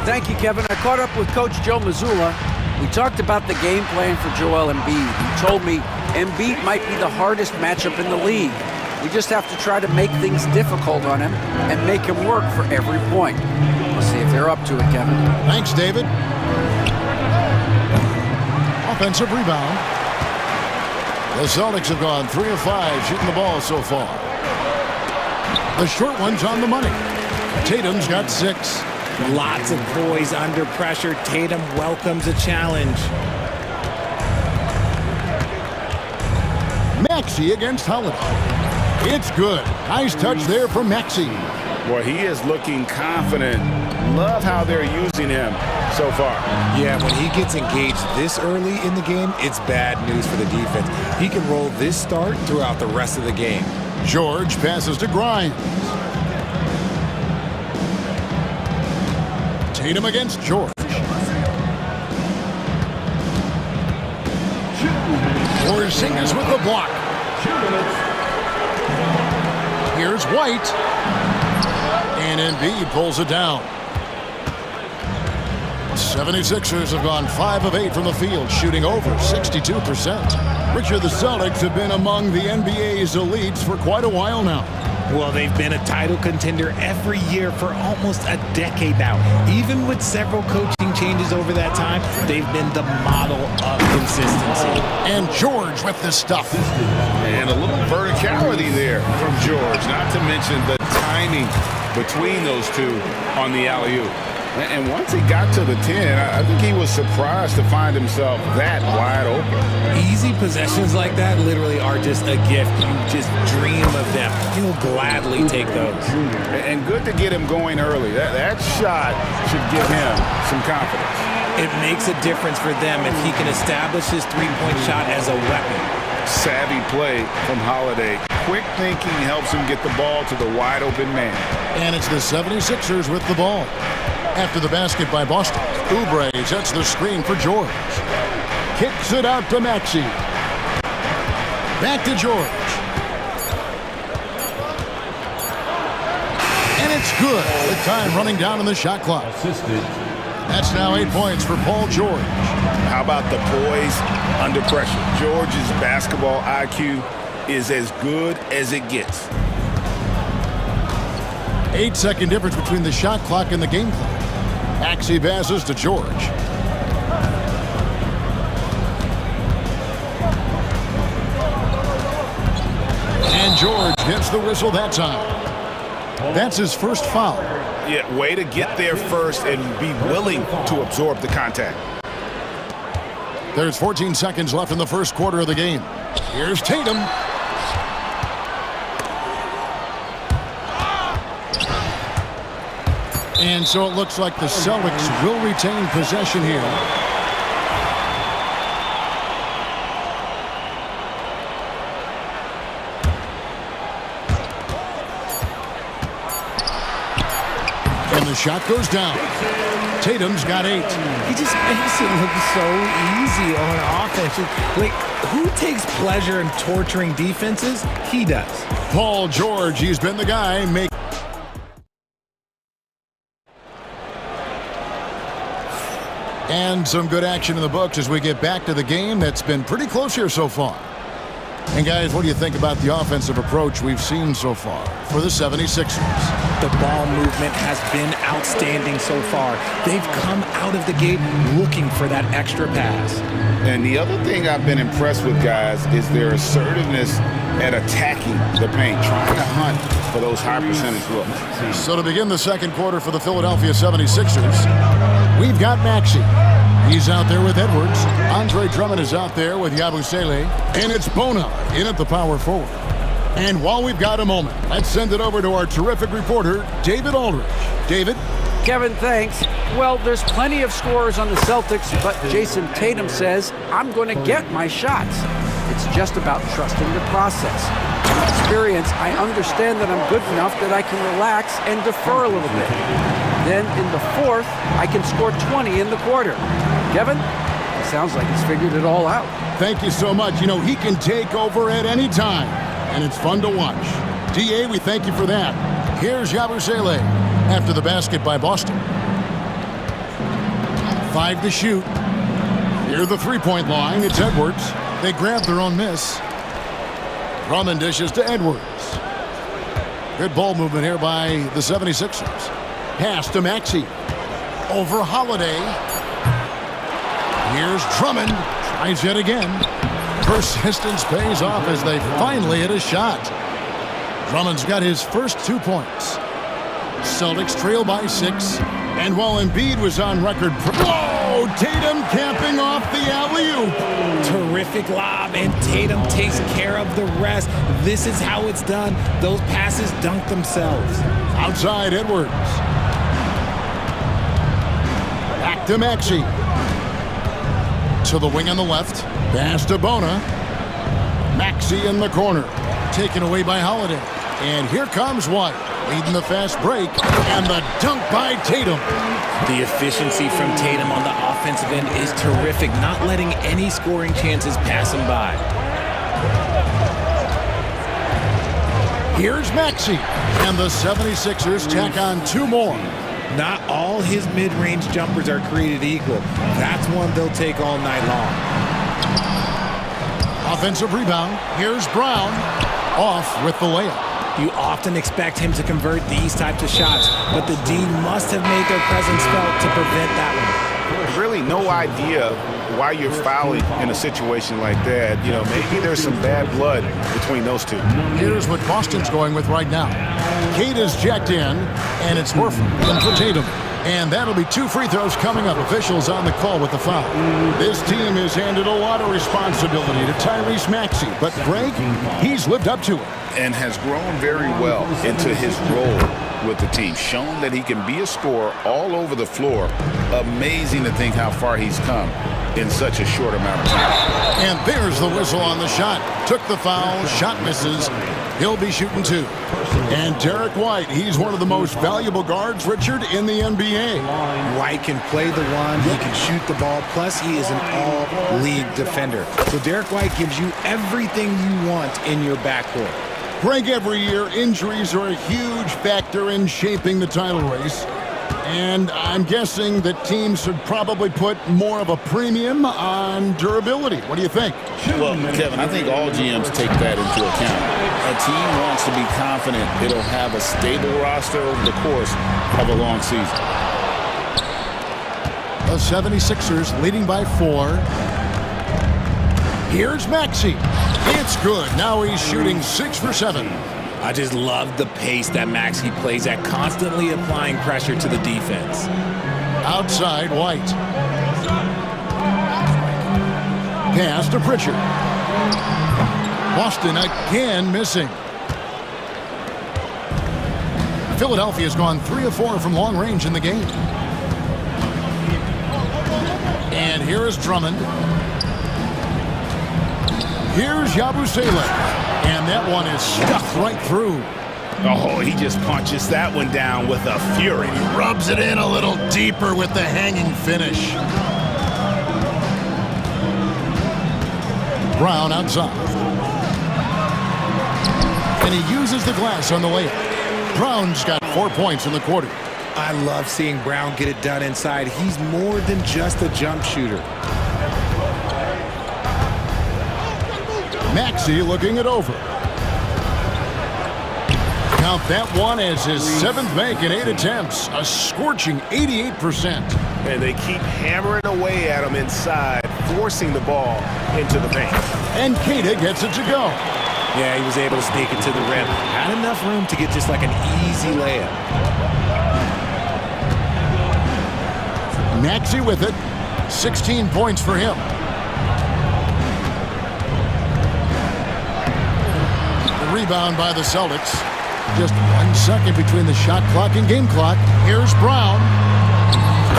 Thank you, Kevin. I caught up with Coach Joe Mazzulla. We talked about the game plan for Joel Embiid. He told me Embiid might be the hardest matchup in the league. We just have to try to make things difficult on him and make him work for every point. We'll see if they're up to it, Kevin. Thanks, David. Offensive rebound. The Celtics have gone 3 of 5 shooting the ball so far. The short one's on the money. Tatum's got 6. Lots of poise under pressure. Tatum welcomes a challenge. Maxey against Holiday. It's good. Nice touch there from Maxey. Well, he is looking confident. Love how they're using him so far. Yeah, when he gets engaged this early in the game, it's bad news for the defense. He can roll this start throughout the rest of the game. George passes to Grimes. Tatum against George. Porzingis with the block. Here's White. And Embiid pulls it down. 76ers have gone 5 of 8 from the field, shooting over 62%. Richard, the Celtics have been among the NBA's elites for quite a while now. Well, they've been a title contender every year for almost a decade now. Even with several coaching changes over that time, they've been the model of consistency. And George with the stuff. And a little verticality there from George, not to mention the timing between those two on the alley-oop. And once he got to the 10, I think he was surprised to find himself that wide open. Easy possessions like that literally are just a gift. You just dream of them. He'll gladly take those. And good to get him going early. That shot should give him some confidence. It makes a difference for them if he can establish his three-point shot as a weapon. Savvy play from Holiday. Quick thinking helps him get the ball to the wide open man. And it's the 76ers with the ball. After the basket by Boston, Oubre sets the screen for George. Kicks it out to Maxey. Back to George. And it's good with time running down on the shot clock. That's now 8 points for Paul George. How about the poise under pressure? George's basketball IQ is as good as it gets. 8-second difference between the shot clock and the game clock. Maxey passes to George. And George gets the whistle that time. That's his first foul. Yeah, way to get there first and be willing to absorb the contact. There's 14 seconds left in the first quarter of the game. Here's Tatum. And so it looks like the Celtics will retain possession here. And the shot goes down. Tatum's got 8. He just makes it look so easy on offense. Like, who takes pleasure in torturing defenses? He does. Paul George, he's been the guy making. And some good action in the books as we get back to the game that's been pretty close here so far. And guys, what do you think about the offensive approach we've seen so far for the 76ers? The ball movement has been outstanding so far. They've come out of the gate looking for that extra pass. And the other thing I've been impressed with, guys, is their assertiveness at attacking the paint, trying to hunt for those high percentage looks. So to begin the second quarter for the Philadelphia 76ers, we've got Maxey. He's out there with Edwards. Andre Drummond is out there with Yabusele. And it's Bona in at the power forward. And while we've got a moment, let's send it over to our terrific reporter, David Aldridge. David? Kevin, thanks. Well, there's plenty of scorers on the Celtics, but Jason Tatum says, I'm going to get my shots. It's just about trusting the process. From experience, I understand that I'm good enough that I can relax and defer a little bit. Then in the fourth, I can score 20 in the quarter. Kevin, it sounds like he's figured it all out. Thank you so much. You know, he can take over at any time, and it's fun to watch. DA, we thank you for that. Here's Yabusele after the basket by Boston. 5 to shoot. Near the three-point line, it's Edwards. They grab their own miss. Drummond dishes to Edwards. Good ball movement here by the 76ers. Pass to Maxey. Over Holiday. Here's Drummond. Tries yet again. Persistence pays off as they finally hit a shot. Drummond's got his first 2 points. Celtics trail by 6. And while Embiid was on record... Whoa! Tatum capping off the alley-oop. Terrific lob, and Tatum takes care of the rest. This is how it's done. Those passes dunk themselves. Outside Edwards. Back to Maxey. To the wing on the left. Pass to Bona. Maxey in the corner. Taken away by Holiday. And here comes White. Leading the fast break. And the dunk by Tatum. The efficiency from Tatum on the offensive end is terrific. Not letting any scoring chances pass him by. Here's Maxey. And the 76ers tack on 2 more. Not all his mid-range jumpers are created equal. That's one they'll take all night long. Offensive rebound. Here's Brown. Off with the layup. You often expect him to convert these types of shots, but the D must have made their presence felt to prevent that one. There's really no idea why you're fouling in a situation like that. You know, maybe there's some bad blood between those two. Here's what Boston's going with right now. Kate is checked in, and it's Horford in for Tatum. And that'll be 2 free throws coming up. Officials on the call with the foul. This team has handed a lot of responsibility to Tyrese Maxey, but Greg, he's lived up to it. And has grown very well into his role with the team. Shown that he can be a scorer all over the floor. Amazing to think how far he's come in such a short amount of time. And there's the whistle on the shot. Took the foul, shot misses. He'll be shooting 2. And Derek White, he's one of the most valuable guards, Richard, in the NBA. White can play the one, he can shoot the ball, plus he is an all-league defender. So Derek White gives you everything you want in your backcourt. Greg, every year, injuries are a huge factor in shaping the title race. And I'm guessing that teams should probably put more of a premium on durability. What do you think? Well, Kevin, I think all GMs take that into account. A team wants to be confident it'll have a stable roster over the course of a long season. The 76ers leading by 4. Here's Maxey. It's good. Now he's shooting 6 for 7. I just love the pace that Maxey plays at, constantly applying pressure to the defense. Outside, White. Pass to Pritchard. Boston again missing. Philadelphia's gone 3 of 4 from long range in the game. And here is Drummond. Here's Yabusele. And that one is stuck right through. Oh, he just punches that one down with a fury. He rubs it in a little deeper with the hanging finish. Brown outside. And he uses the glass on the layup. Brown's got 4 points in the quarter. I love seeing Brown get it done inside. He's more than just a jump shooter. Maxey looking it over. Count that one as his 7th make in 8 attempts. A scorching 88%. And they keep hammering away at him inside, forcing the ball into the paint. And Keita gets it to go. Yeah, he was able to sneak it to the rim. Had enough room to get just like an easy layup. Maxey with it. 16 points for him. The rebound by the Celtics. Just 1 second between the shot clock and game clock. Here's Brown.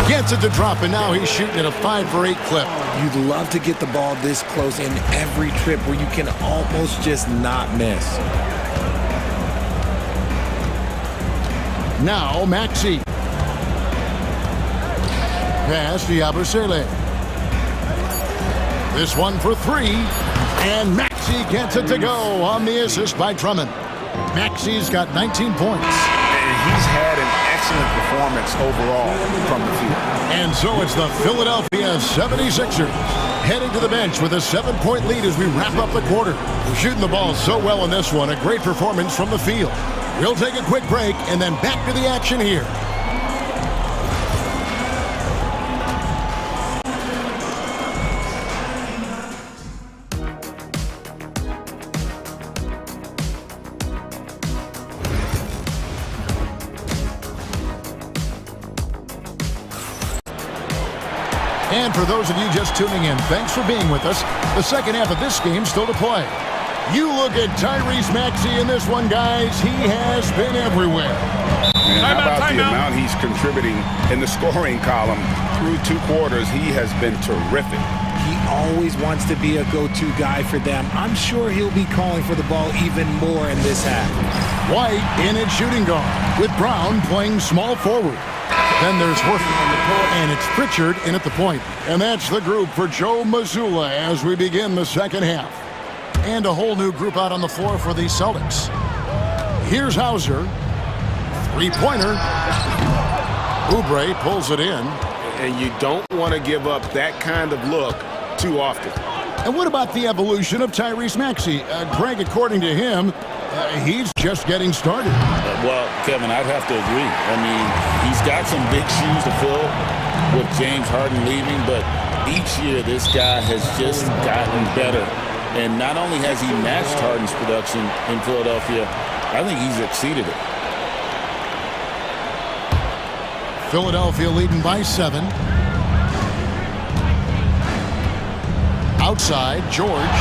Gets it to drop, and now he's shooting at a 5 for 8 clip. You'd love to get the ball this close in every trip where you can almost just not miss. Now Maxey. Pass to Yabusele. This one for 3. And Maxey gets it to go on the assist by Drummond. Maxey's got 19 points. And he's had an excellent performance overall from the field. And so it's the Philadelphia 76ers heading to the bench with a 7-point lead as we wrap up the quarter. We're shooting the ball so well in this one. A great performance from the field. We'll take a quick break and then back to the action here. And for those of you just tuning in, thanks for being with us. The second half of this game still to play. You look at Tyrese Maxey in this one, guys. He has been everywhere. And how about the amount he's contributing in the scoring column through 2 quarters? He has been terrific. He always wants to be a go-to guy for them. I'm sure he'll be calling for the ball even more in this half. White in at shooting guard, with Brown playing small forward. Then there's Horford on the pull, and it's Pritchard in at the point. And that's the group for Joe Mazzulla as we begin the second half. And a whole new group out on the floor for the Celtics. Here's Hauser. 3-pointer. Oubre pulls it in. And you don't want to give up that kind of look too often. And what about the evolution of Tyrese Maxey? Greg, according to him, he's just getting started. Well, Kevin, I'd have to agree. I mean, he's got some big shoes to fill with James Harden leaving, but each year this guy has just gotten better. And not only has he matched Harden's production in Philadelphia, I think he's exceeded it. Philadelphia leading by 7. Outside, George.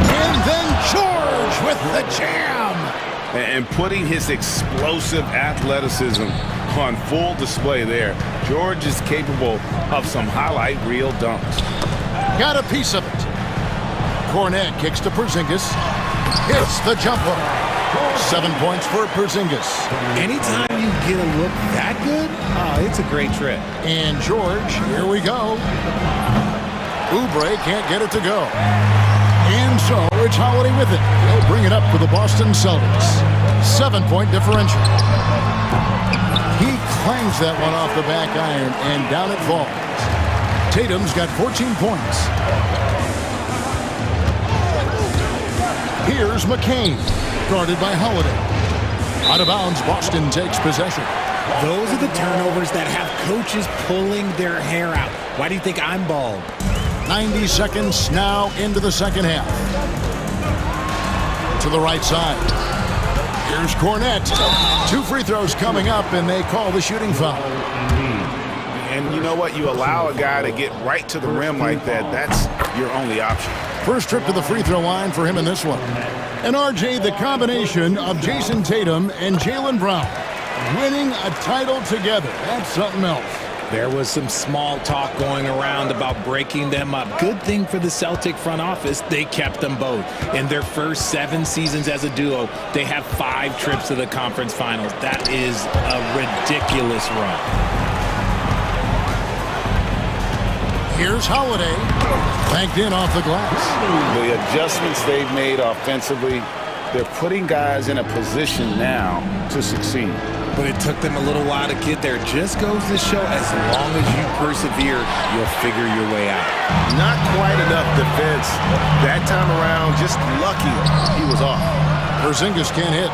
And then George with the jam. And putting his explosive athleticism on full display there. George is capable of some highlight reel dunks. Got a piece of it. Cornet kicks to Porzingis. Hits the jumper. 7 points for Porzingis. Anytime you get a look that good, it's a great trip. And George, here we go. Oubre can't get it to go. And so it's Holiday with it. He'll bring it up for the Boston Celtics. 7-point differential. He that one off the back iron, and down it falls. Tatum's got 14 points. Here's McCain, guarded by Holiday. Out of bounds, Boston takes possession. Those are the turnovers that have coaches pulling their hair out. Why do you think I'm bald? 90 seconds now into the second half. To the right side. Here's Cornette. 2 free throws coming up, and they call the shooting foul. And you know what? You allow a guy to get right to the rim like that. That's your only option. First trip to the free throw line for him in this one. And RJ, the combination of Jason Tatum and Jaylen Brown winning a title together. That's something else. There was some small talk going around about breaking them up. Good thing for the Celtic front office, they kept them both. In their first 7 seasons as a duo, they have 5 trips to the conference finals. That is a ridiculous run. Here's Holiday, banked in off the glass. The adjustments they've made offensively, they're putting guys in a position now to succeed. But it took them a little while to get there. Just goes to show, as long as you persevere, you'll figure your way out. Not quite enough defense. That time around, just lucky he was off. Porzingis can't hit.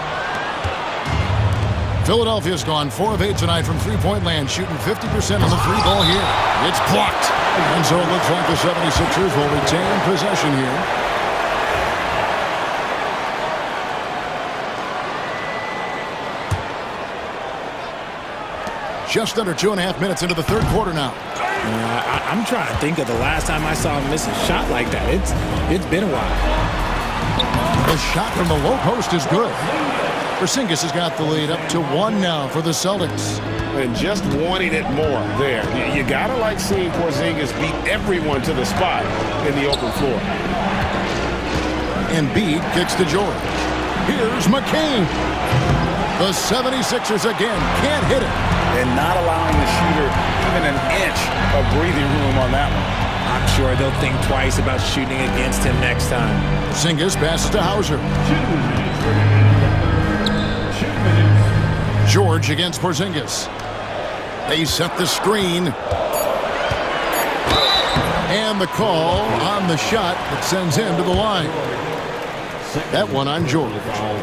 Philadelphia's gone 4 of 8 tonight from three-point land, shooting 50% on the 3 ball here. It's blocked. And so it looks like the 76ers will retain possession here. Just under 2.5 minutes into the third quarter now. I'm trying to think of the last time I saw him miss a shot like that. It's been a while. The shot from the low post is good. Porzingis has got the lead up to 1 now for the Celtics. And just wanting it more there. You gotta like seeing Porzingis beat everyone to the spot in the open floor. Embiid kicks to George. Here's McCain. The 76ers again can't hit it. And not allowing the shooter even an inch of breathing room on that one. I'm sure they'll think twice about shooting against him next time. Porzingis passes to Hauser. George against Porzingis. They set the screen. And the call on the shot that sends him to the line. That one on George.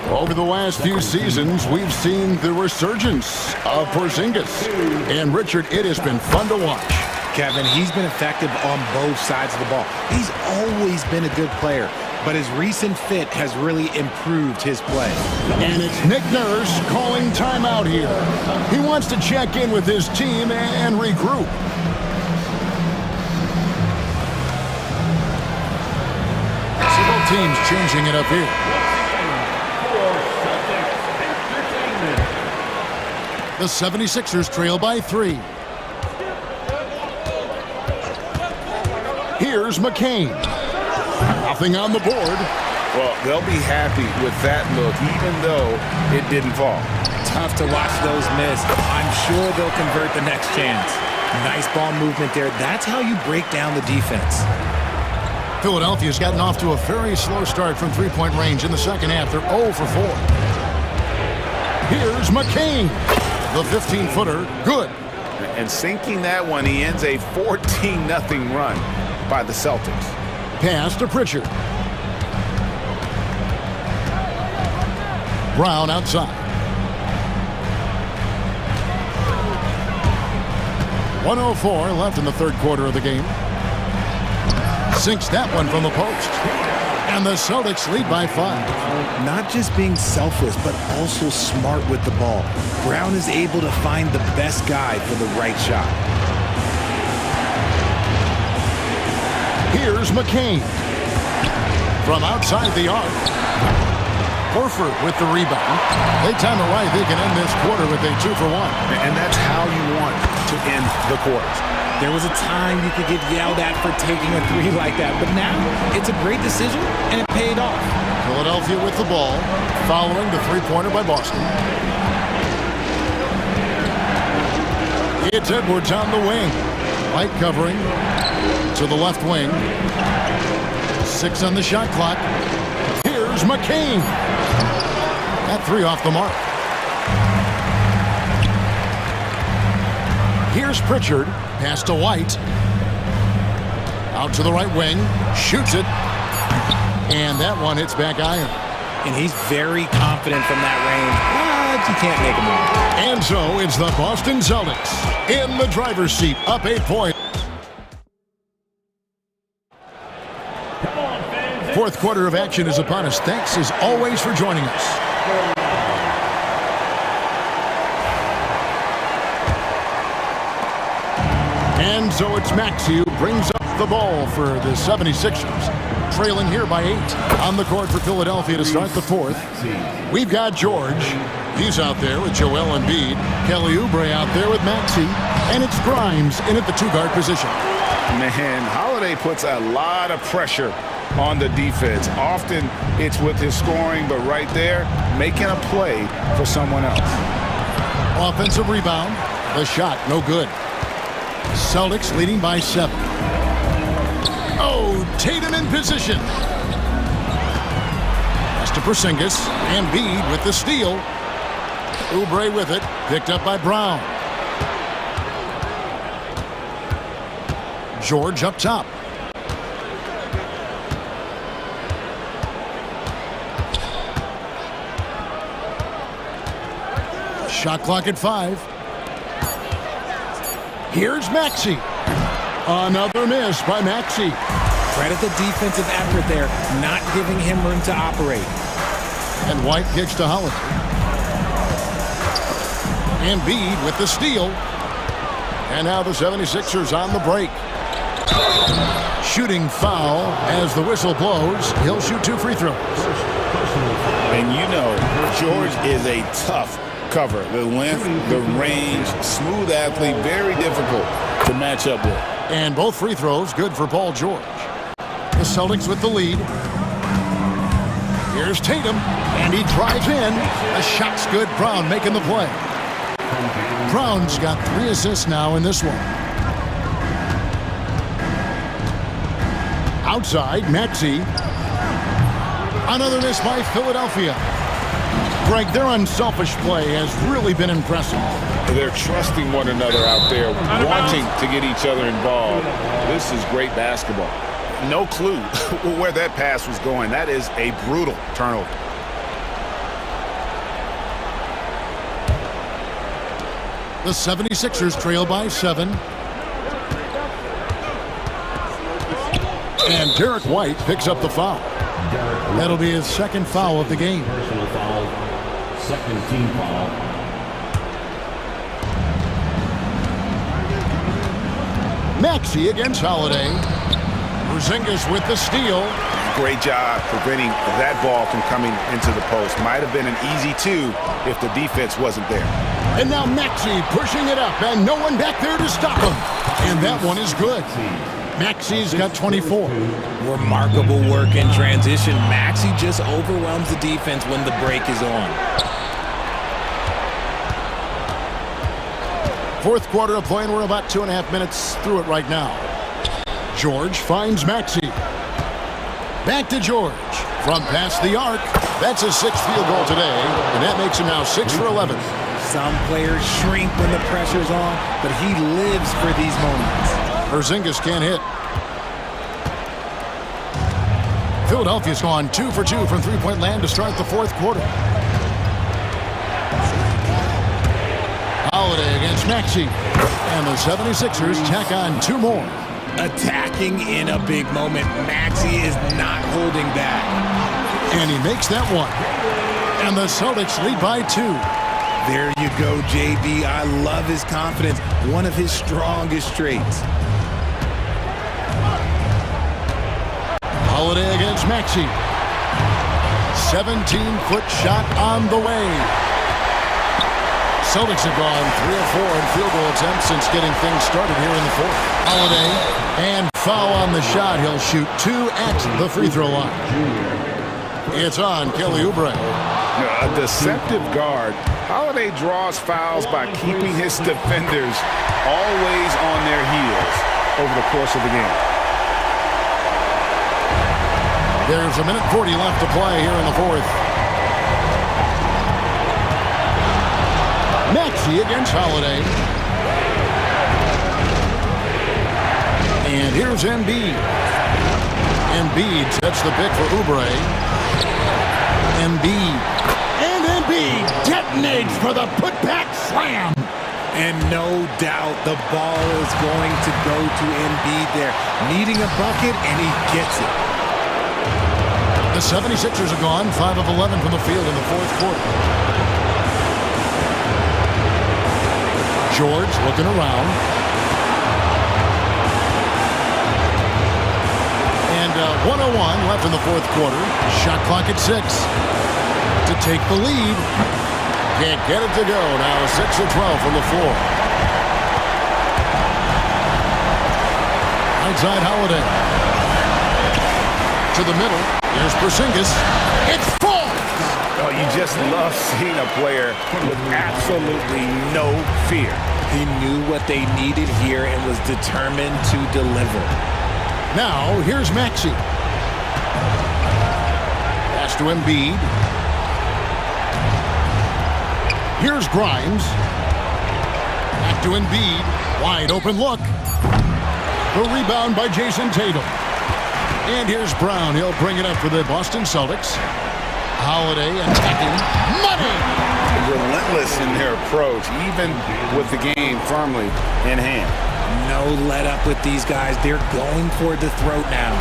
Over the last few seasons, we've seen the resurgence of Porzingis. And Richard, it has been fun to watch. Kevin, he's been effective on both sides of the ball. He's always been a good player, but his recent fit has really improved his play. And it's Nick Nurse calling timeout here. He wants to check in with his team and regroup. Teams changing it up here. The 76ers trail by 3. Here's McCain. Nothing on the board. Well, they'll be happy with that look, even though it didn't fall. Tough to watch those miss. I'm sure they'll convert the next chance. Nice ball movement there. That's how you break down the defense. Philadelphia's gotten off to a very slow start from three-point range in the second half. They're 0 for 4. Here's McCain. The 15-footer, good. And sinking that one, he ends a 14-0 run by the Celtics. Pass to Pritchard. Brown outside. 1:04 left in the third quarter of the game. Sinks that one from the post. And the Celtics lead by 5. Not just being selfless, but also smart with the ball. Brown is able to find the best guy for the right shot. Here's McCain. From outside the arc. Horford with the rebound. They time it right. They can end this quarter with a 2-for-1. And that's how you want to end the quarters. There was a time you could get yelled at for taking a 3 like that, but now it's a great decision, and it paid off. Philadelphia with the ball, following the three-pointer by Boston. It's Edwards on the wing. Light covering to the left wing. 6 on the shot clock. Here's McCain. That 3 off the mark. Here's Pritchard. Pass to White. Out to the right wing. Shoots it. And that one hits back iron. And he's very confident from that range, but you can't make him win. And so it's the Boston Celtics in the driver's seat, up 8 points. Fourth quarter of action is upon us. Thanks as always for joining us. And so it's Maxey who brings up the ball for the 76ers. Trailing here by 8. On the court for Philadelphia to start the fourth. We've got George. He's out there with Joel Embiid. Kelly Oubre out there with Maxey. And it's Grimes in at the 2-guard position. Man, Holiday puts a lot of pressure on the defense. Often it's with his scoring, but right there, making a play for someone else. Offensive rebound. The shot, no good. Celtics leading by 7. Oh, Tatum in position. Pass to Porzingis. Embiid with the steal. Oubre with it. Picked up by Brown. George up top. Shot clock at 5. Here's Maxey. Another miss by Maxey. Credit the defensive effort there, not giving him room to operate. And White kicks to Holiday. Embiid with the steal. And now the 76ers on the break. Shooting foul as the whistle blows. He'll shoot 2 free throws. And you know, George is a tough cover. The length, the range, smooth athlete, very difficult to match up with. And both free throws good for Paul George. The Celtics with the lead. Here's Tatum, and he drives in. The shot's good. Brown making the play. Brown's got 3 assists now in this one. Outside, Maxey. Another miss by Philadelphia. Greg, their unselfish play has really been impressive. They're trusting one another out there, wanting to get each other involved. This is great basketball. No clue where that pass was going. That is a brutal turnover. The 76ers trail by 7. And Derek White picks up the foul. That'll be his 2nd foul of the game. Personal foul, 2nd team foul. Maxey against Holiday. Porzingis with the steal. Great job preventing that ball from coming into the post. Might have been an easy 2 if the defense wasn't there. And now Maxey pushing it up, and no one back there to stop him. And that one is good. Maxey's got 24. Remarkable work in transition. Maxey just overwhelms the defense when the break is on. Fourth quarter of play, and we're about 2.5 minutes through it right now. George finds Maxey. Back to George. From past the arc. That's his 6th field goal today, and that makes him now 6 for 11. Some players shrink when the pressure's on, but he lives for these moments. Porzingis can't hit. Philadelphia's gone 2 for 2 from 3-point land to start the fourth quarter. Holiday against Maxey. And the 76ers tack on 2 more. Attacking in a big moment. Maxey is not holding back. And he makes that one. And the Celtics lead by 2. There you go, JB. I love his confidence. One of his strongest traits. Holiday against Maxey. 17-foot shot on the way. Celtics have gone 3 of 4 in field goal attempts since getting things started here in the fourth. Holiday, and foul on the shot. He'll shoot 2 at the free throw line. It's on Kelly Oubre. A deceptive guard. Holiday draws fouls by keeping his defenders always on their heels over the course of the game. There's 1:40 left to play here in the fourth. Maxey against Holiday. And here's Embiid. Embiid sets the pick for Oubre. Embiid. And Embiid detonates for the putback slam. And no doubt the ball is going to go to Embiid there. Needing a bucket, and he gets it. The 76ers are gone, 5 of 11 from the field in the fourth quarter. George looking around. And 1:01 left in the fourth quarter. Shot clock at 6. To take the lead. Can't get it to go. Now 6 of 12 from the floor. Outside Holiday. To the middle. Here's Porzingis. It's full! Oh, you just love seeing a player with absolutely no fear. He knew what they needed here and was determined to deliver. Now, here's Maxey. Pass to Embiid. Here's Grimes. Back to Embiid. Wide open look. The rebound by Jason Tatum. And here's Brown. He'll bring it up for the Boston Celtics. Holiday attacking. Money! Relentless in their approach, even with the game firmly in hand. No let up with these guys. They're going for the throat now.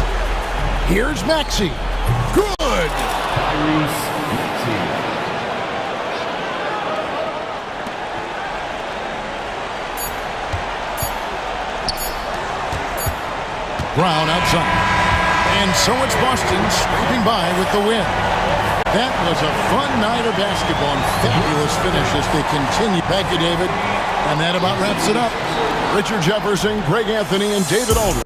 Here's Maxey. Good! Brown outside. And so it's Boston scraping by with the win. That was a fun night of basketball and fabulous finish as they continue. Thank you, David. And that about wraps it up. Richard Jefferson, Greg Anthony, and David Aldridge.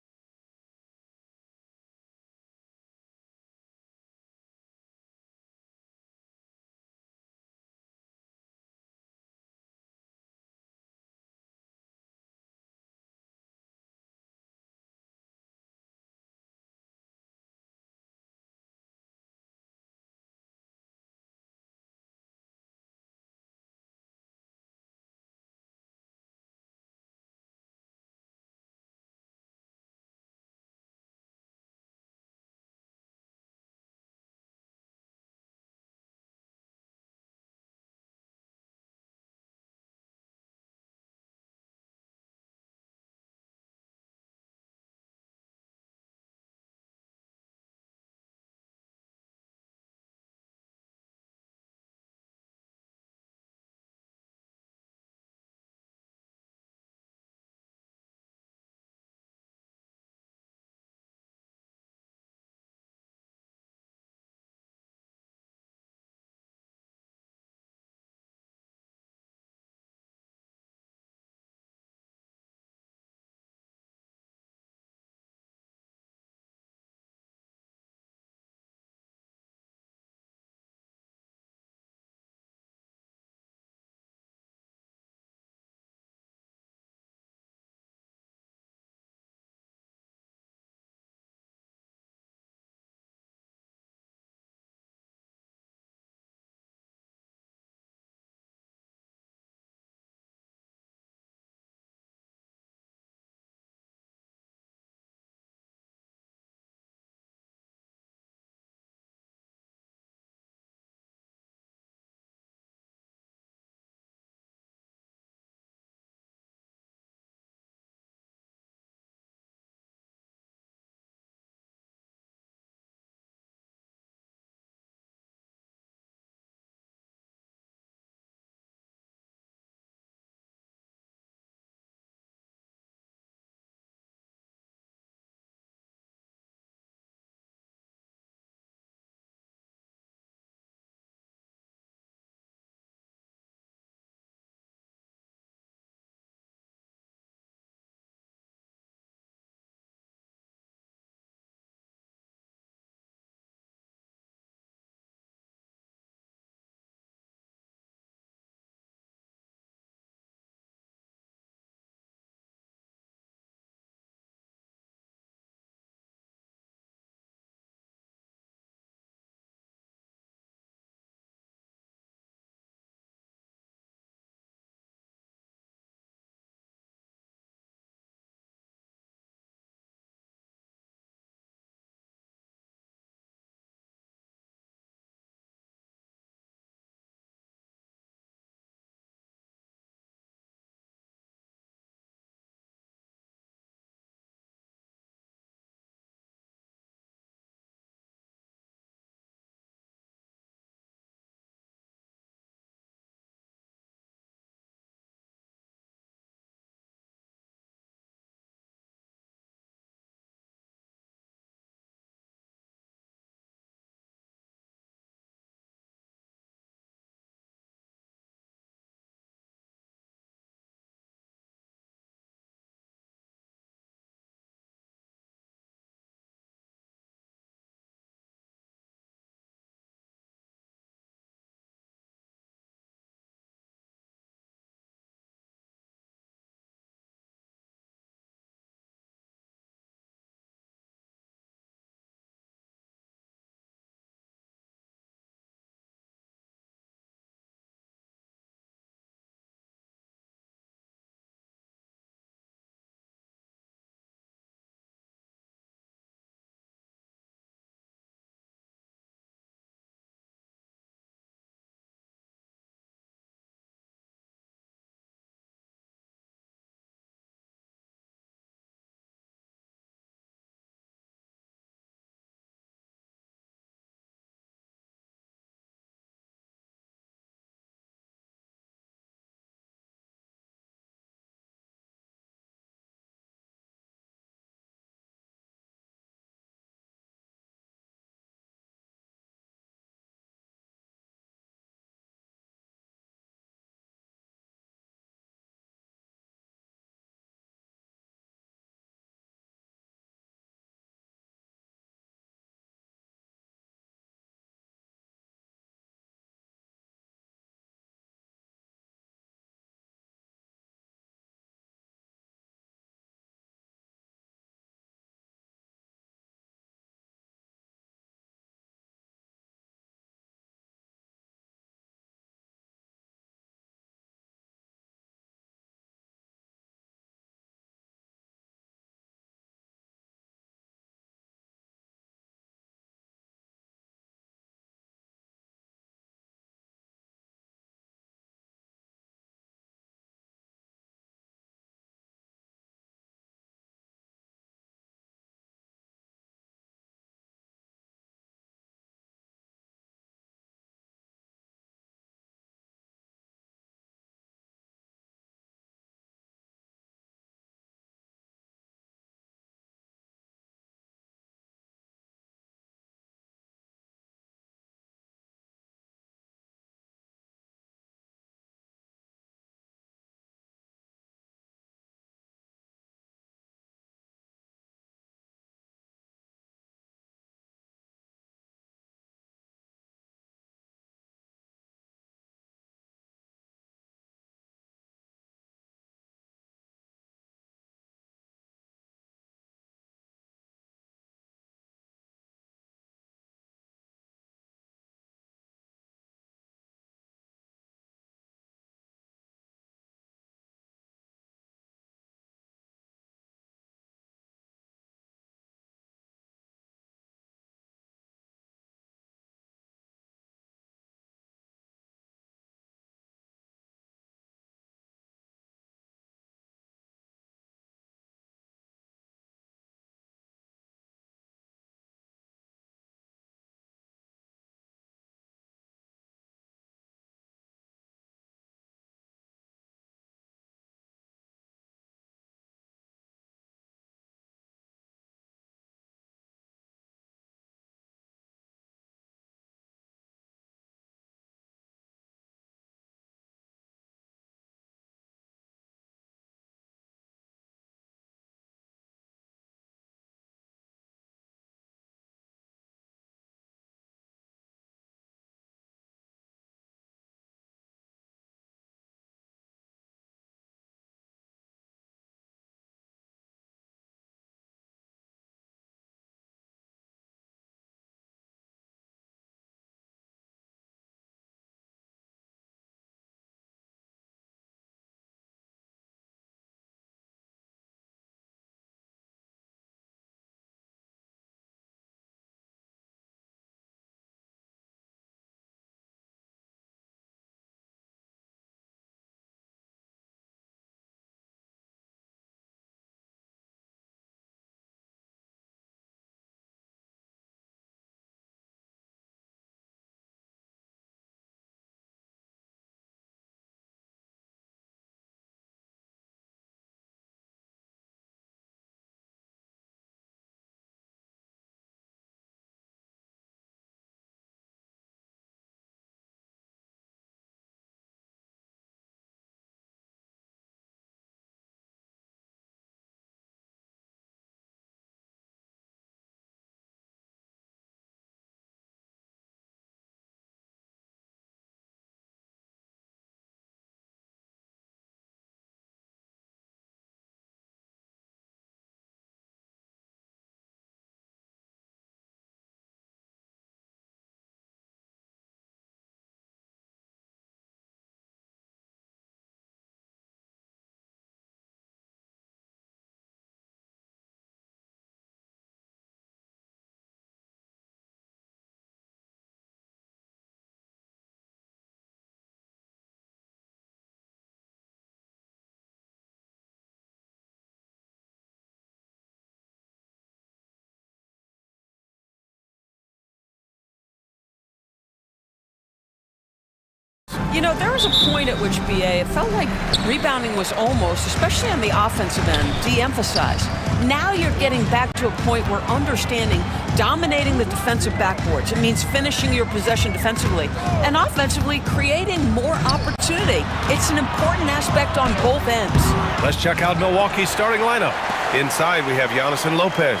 You know, there was a point at which, BA, it felt like rebounding was almost, especially on the offensive end, de-emphasized. Now you're getting back to a point where understanding dominating the defensive backboards. It means finishing your possession defensively and offensively creating more opportunity. It's an important aspect on both ends. Let's check out Milwaukee's starting lineup. Inside, we have Giannis and Lopez.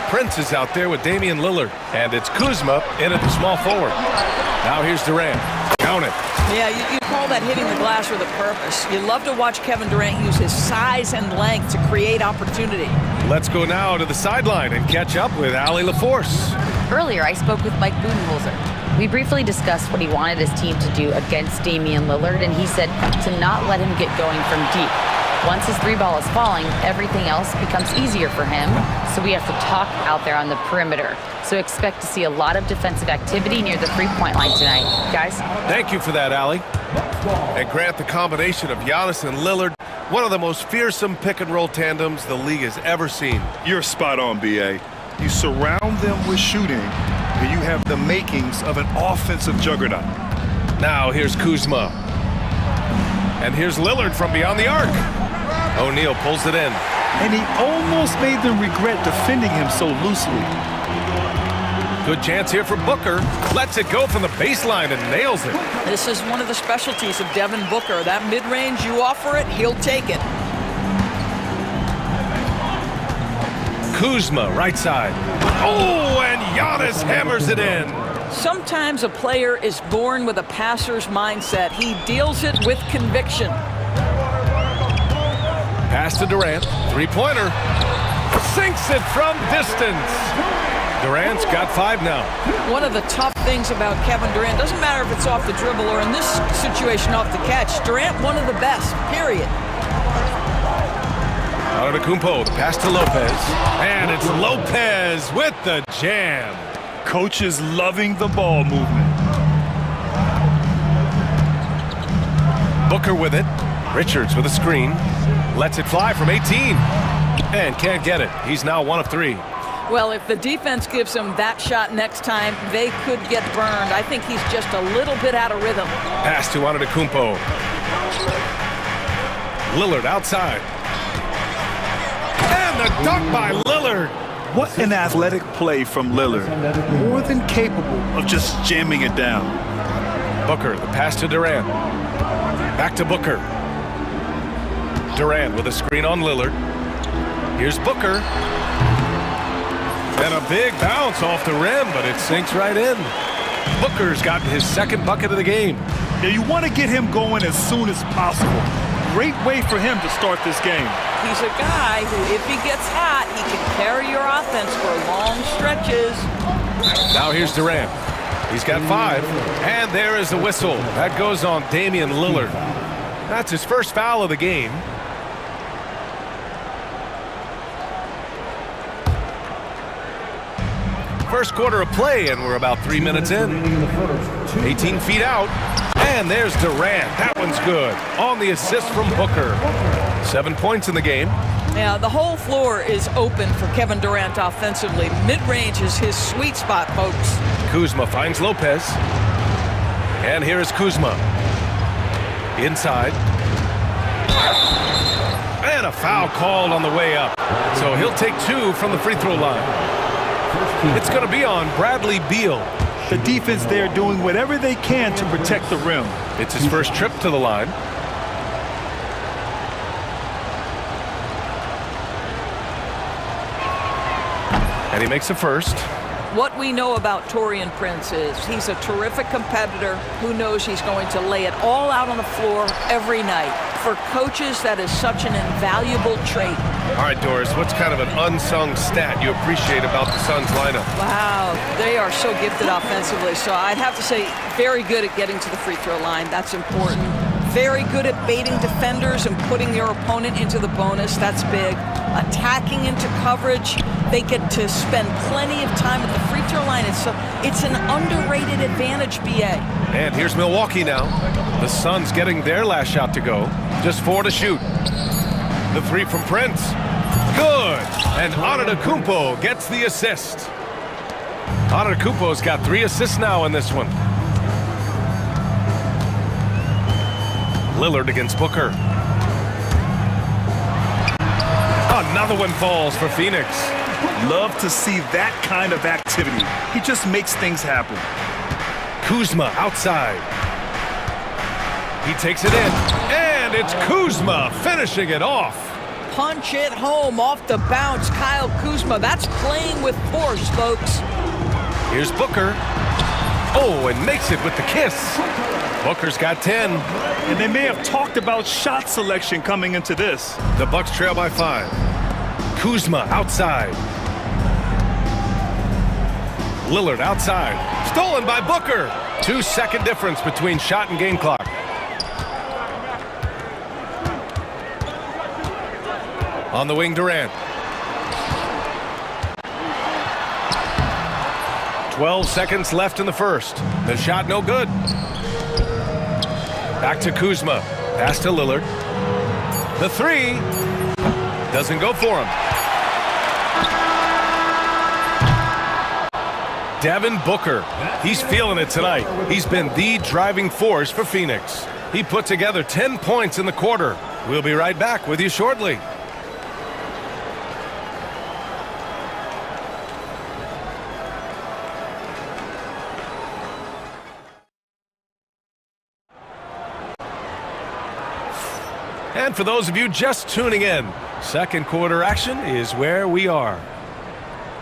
Prince is out there with Damian Lillard. And it's Kuzma in at the small forward. Now here's Durant. Count it. Yeah, you call that hitting the glass with a purpose. You love to watch Kevin Durant use his size and length to create opportunity. Let's go now to the sideline and catch up with Allie LaForce. Earlier, I spoke with Mike Budenholzer. We briefly discussed what he wanted his team to do against Damian Lillard, and he said to not let him get going from deep. Once his three ball is falling, everything else becomes easier for him, so we have to talk out there on the perimeter. So expect to see a lot of defensive activity near the three-point line tonight. Guys? Thank you for that, Allie. And Grant, the combination of Giannis and Lillard, one of the most fearsome pick-and-roll tandems the league has ever seen. You're spot on, B.A. You surround them with shooting, and you have the makings of an offensive juggernaut. Now here's Kuzma. And here's Lillard from beyond the arc. O'Neal pulls it in. And he almost made them regret defending him so loosely. Good chance here for Booker. Lets it go from the baseline and nails it. This is one of the specialties of Devin Booker. That mid-range, you offer it, he'll take it. Kuzma, right side. Oh, and Giannis hammers it in. Sometimes a player is born with a passer's mindset. He deals it with conviction. Pass to Durant. Three-pointer. Sinks it from distance. Durant's got 5 now. One of the tough things about Kevin Durant, doesn't matter if it's off the dribble or in this situation off the catch, Durant, one of the best, period. Antetokounmpo, the pass to Lopez. And it's Lopez with the jam. Coach is loving the ball movement. Booker with it. Richards with a screen. Lets it fly from 18. And can't get it. He's now 1 of 3. Well, if the defense gives him that shot next time, they could get burned. I think he's just a little bit out of rhythm. Pass to Antetokounmpo. Lillard outside. And the dunk by Lillard. What an athletic play from Lillard. More than capable of just jamming it down. Booker, the pass to Durant. Back to Booker. Durant with a screen on Lillard. Here's Booker. And a big bounce off the rim, but it sinks right in. Booker's gotten his second bucket of the game. Yeah, you want to get him going as soon as possible. Great way for him to start this game. He's a guy who, if he gets hot, he can carry your offense for long stretches. Now here's Durant. He's got 5, and there is the whistle. That goes on Damian Lillard. That's his first foul of the game. First quarter of play, and we're about 3 minutes in. 18 feet out, and there's Durant. That one's good. On the assist from Booker. 7 points in the game. Yeah, the whole floor is open for Kevin Durant offensively. Mid-range is his sweet spot, folks. Kuzma finds Lopez. And here is Kuzma. Inside. And a foul called on the way up. So he'll take 2 from the free throw line. It's going to be on Bradley Beal. The defense there doing whatever they can to protect the rim. It's his first trip to the line. And he makes the first. What we know about Taurean Prince is he's a terrific competitor who knows he's going to lay it all out on the floor every night. For coaches, that is such an invaluable trait. All right, Doris, what's kind of an unsung stat you appreciate about the Suns lineup? Wow, they are so gifted offensively. So I'd have to say very good at getting to the free throw line. That's important. Very good at baiting defenders and putting your opponent into the bonus. That's big. Attacking into coverage. They get to spend plenty of time at the free throw line. It's an underrated advantage, BA. And here's Milwaukee now. The Suns getting their last shot to go. Just 4 to shoot. The 3 from Prince. Good. And Antetokounmpo gets the assist. Antetokounmpo's got 3 assists now in this one. Lillard against Booker. Another one falls for Phoenix. Love to see that kind of activity. He just makes things happen. Kuzma outside. He takes it in, and it's Kuzma finishing it off. Punch it home off the bounce, Kyle Kuzma. That's playing with force, folks. Here's Booker. Oh, and makes it with the kiss. Booker's got 10. And they may have talked about shot selection coming into this. The Bucks trail by 5. Kuzma outside. Lillard outside. Stolen by Booker. 2-second difference between shot and game clock. On the wing, Durant. 12 seconds left in the first. The shot no good. Back to Kuzma. Pass to Lillard. The three doesn't go for him. Devin Booker. He's feeling it tonight. He's been the driving force for Phoenix. He put together 10 points in the quarter. We'll be right back with you shortly. And for those of you just tuning in, second quarter action is where we are.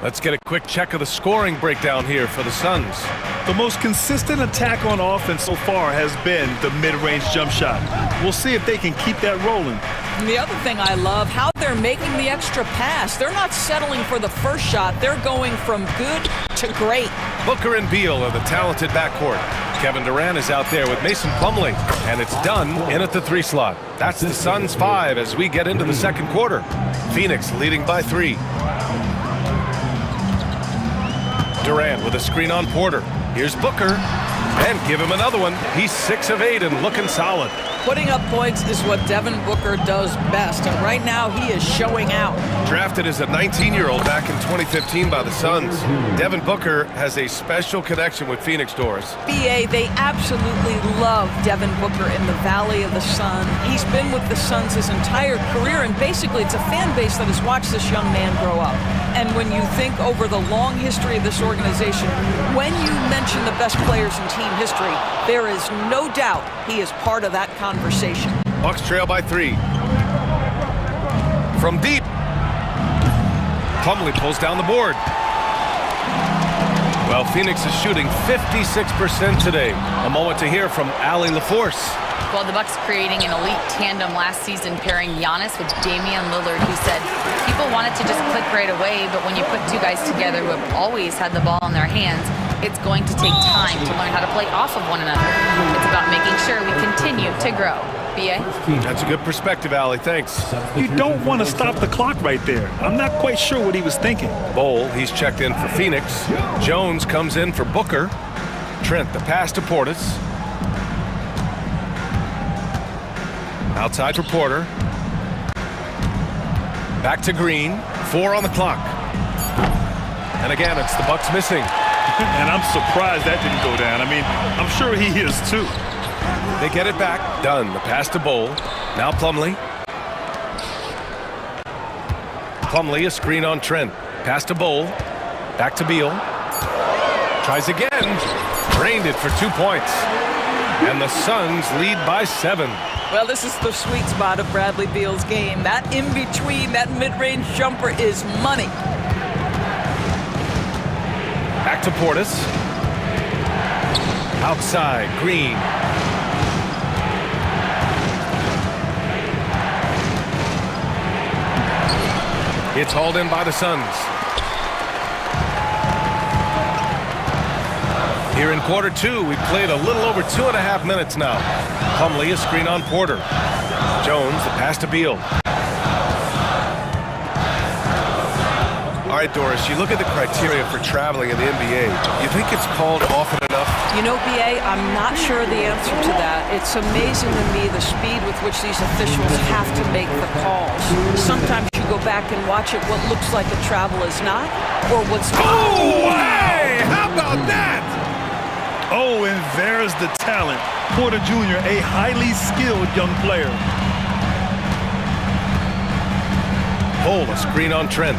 Let's get a quick check of the scoring breakdown here for the Suns. The most consistent attack on offense so far has been the mid-range jump shot. We'll see if they can keep that rolling. And the other thing I love, how they're making the extra pass. They're not settling for the first shot. They're going from good to great. Booker and Beal are the talented backcourt. Kevin Durant is out there with Mason Plumlee, and it's done in at the 3 slot. That's the Suns 5 as we get into the second quarter. Phoenix leading by 3. Durant with a screen on Porter. Here's Booker, and give him another one. He's 6 of 8 and looking solid. Putting up points is what Devin Booker does best, and right now he is showing out. Drafted as a 19-year-old back in 2015 by the Suns, Devin Booker has a special connection with Phoenix Doors. BA, they absolutely love Devin Booker in the Valley of the Sun. He's been with the Suns his entire career, and basically it's a fan base that has watched this young man grow up. And when you think over the long history of this organization, when you mention the best players in team history, there is no doubt he is part of that conversation. Bucks trail by 3. From deep. Plumlee pulls down the board. Well, Phoenix is shooting 56% today. A moment to hear from Allie LaForce. Well, the Bucks creating an elite tandem last season, pairing Giannis with Damian Lillard, who said people wanted to just click right away, but when you put two guys together who have always had the ball in their hands, it's going to take time to learn how to play off of one another. It's about making sure we continue to grow. BA? That's a good perspective, Allie. Thanks. You don't want to stop the clock right there. I'm not quite sure what he was thinking. Bol, he's checked in for Phoenix. Jones comes in for Booker. Trent, the pass to Portis. Outside for Porter. Back to Green. 4 on the clock. And again, it's the Bucks missing. And I'm surprised that didn't go down. I mean, I'm sure he is too. They get it back. Done. The pass to Bol. Now Plumlee. Plumlee, a screen on Trent. Pass to Bol. Back to Beal. Tries again. Drained it for 2 points. And the Suns lead by 7. Well, this is the sweet spot of Bradley Beal's game. That in-between, that mid-range jumper is money. Back to Portis. Outside, Green. It's hauled in by the Suns. Here in quarter 2, we've played a little over 2.5 minutes now. Plumlee, a screen on Porter. Jones, the pass to Beal. All right, Doris, you look at the criteria for traveling in the NBA. You think it's called often enough? You know, BA, I'm not sure the answer to that. It's amazing to me the speed with which these officials have to make the calls. Sometimes you go back and watch it, what looks like a travel is not, or what's... Oh, hey! How about that? Oh, and there's the talent. Porter Jr., a highly skilled young player. Bull, a screen on Trent.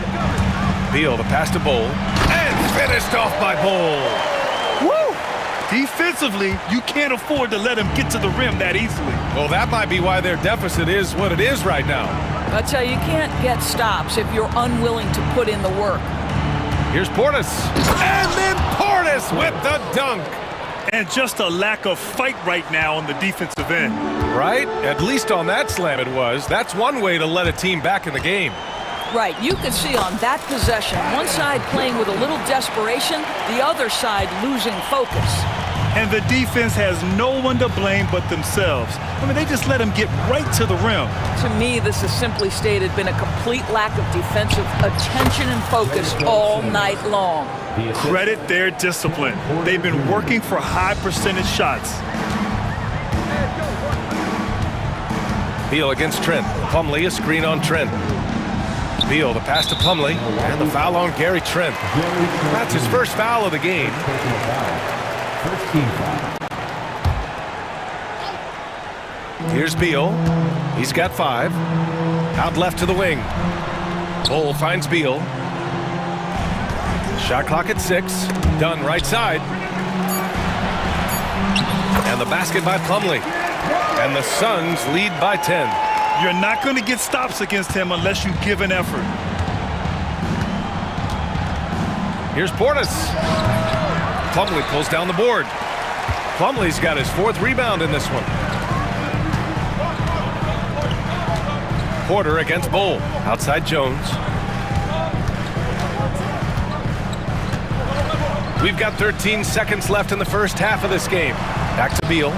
Beal, the pass to Bull. And finished off by Bull. Woo! Defensively, you can't afford to let him get to the rim that easily. Well, that might be why their deficit is what it is right now. I tell you, you can't get stops if you're unwilling to put in the work. Here's Portis. And then Portis with the dunk. And just a lack of fight right now on the defensive end. Right? At least on that slam it was. That's one way to let a team back in the game. Right, you could see on that possession, one side playing with a little desperation, the other side losing focus. And the defense has no one to blame but themselves. I mean, they just let him get right to the rim. To me, this has simply stated been a complete lack of defensive attention and focus all night long. Credit their discipline. They've been working for high percentage shots. Beal against Trent. Plumlee, a screen on Trent. Beal, the pass to Plumlee, and the foul on Gary Trent. That's his first foul of the game. Here's Beal. He's got 5. Out left to the wing. Bull finds Beal. Shot clock at 6. Done right side. And the basket by Plumlee. And the Suns lead by 10. You're not going to get stops against him unless you give an effort. Here's Portis. Plumlee pulls down the board. Plumlee's got his 4th rebound in this one. Porter against Bull. Outside Jones. We've got 13 seconds left in the first half of this game. Back to Beal.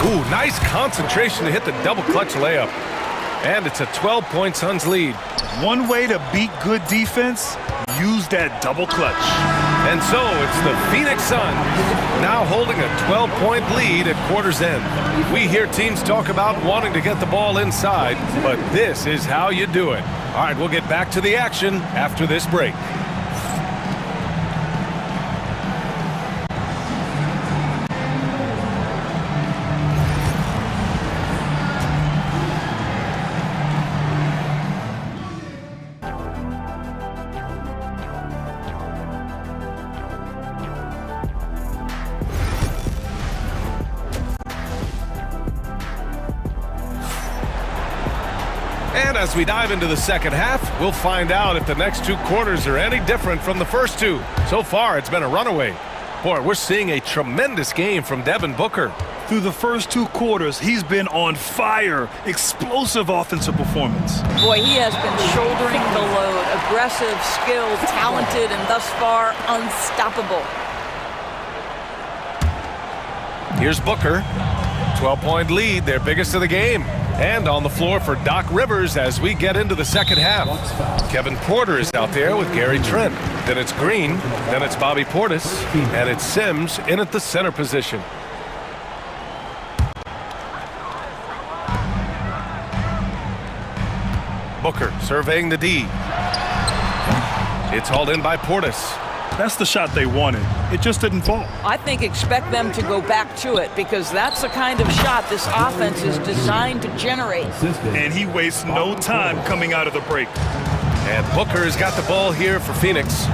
Ooh, nice concentration to hit the double clutch layup. And it's a 12-point Suns lead. One way to beat good defense, use that double clutch. And so it's the Phoenix Suns now holding a 12-point lead at quarter's end. We hear teams talk about wanting to get the ball inside, but this is how you do it. All right, we'll get back to the action after this break. And as we dive into the second half, we'll find out if the next 2 quarters are any different from the first 2. So far, it's been a runaway. Boy, we're seeing a tremendous game from Devin Booker. Through the first 2 quarters, he's been on fire. Explosive offensive performance. Boy, he has been shouldering the load. Aggressive, skilled, talented, and thus far unstoppable. Here's Booker. 12-point lead, their biggest of the game. And on the floor for Doc Rivers as we get into the second half. Kevin Porter is out there with Gary Trent. Then it's Green. Then it's Bobby Portis. And it's Sims in at the center position. Booker surveying the D. It's hauled in by Portis. That's the shot they wanted. It just didn't fall. I think expect them to go back to it because that's the kind of shot this offense is designed to generate. And he wastes no time coming out of the break. And Booker has got the ball here for Phoenix.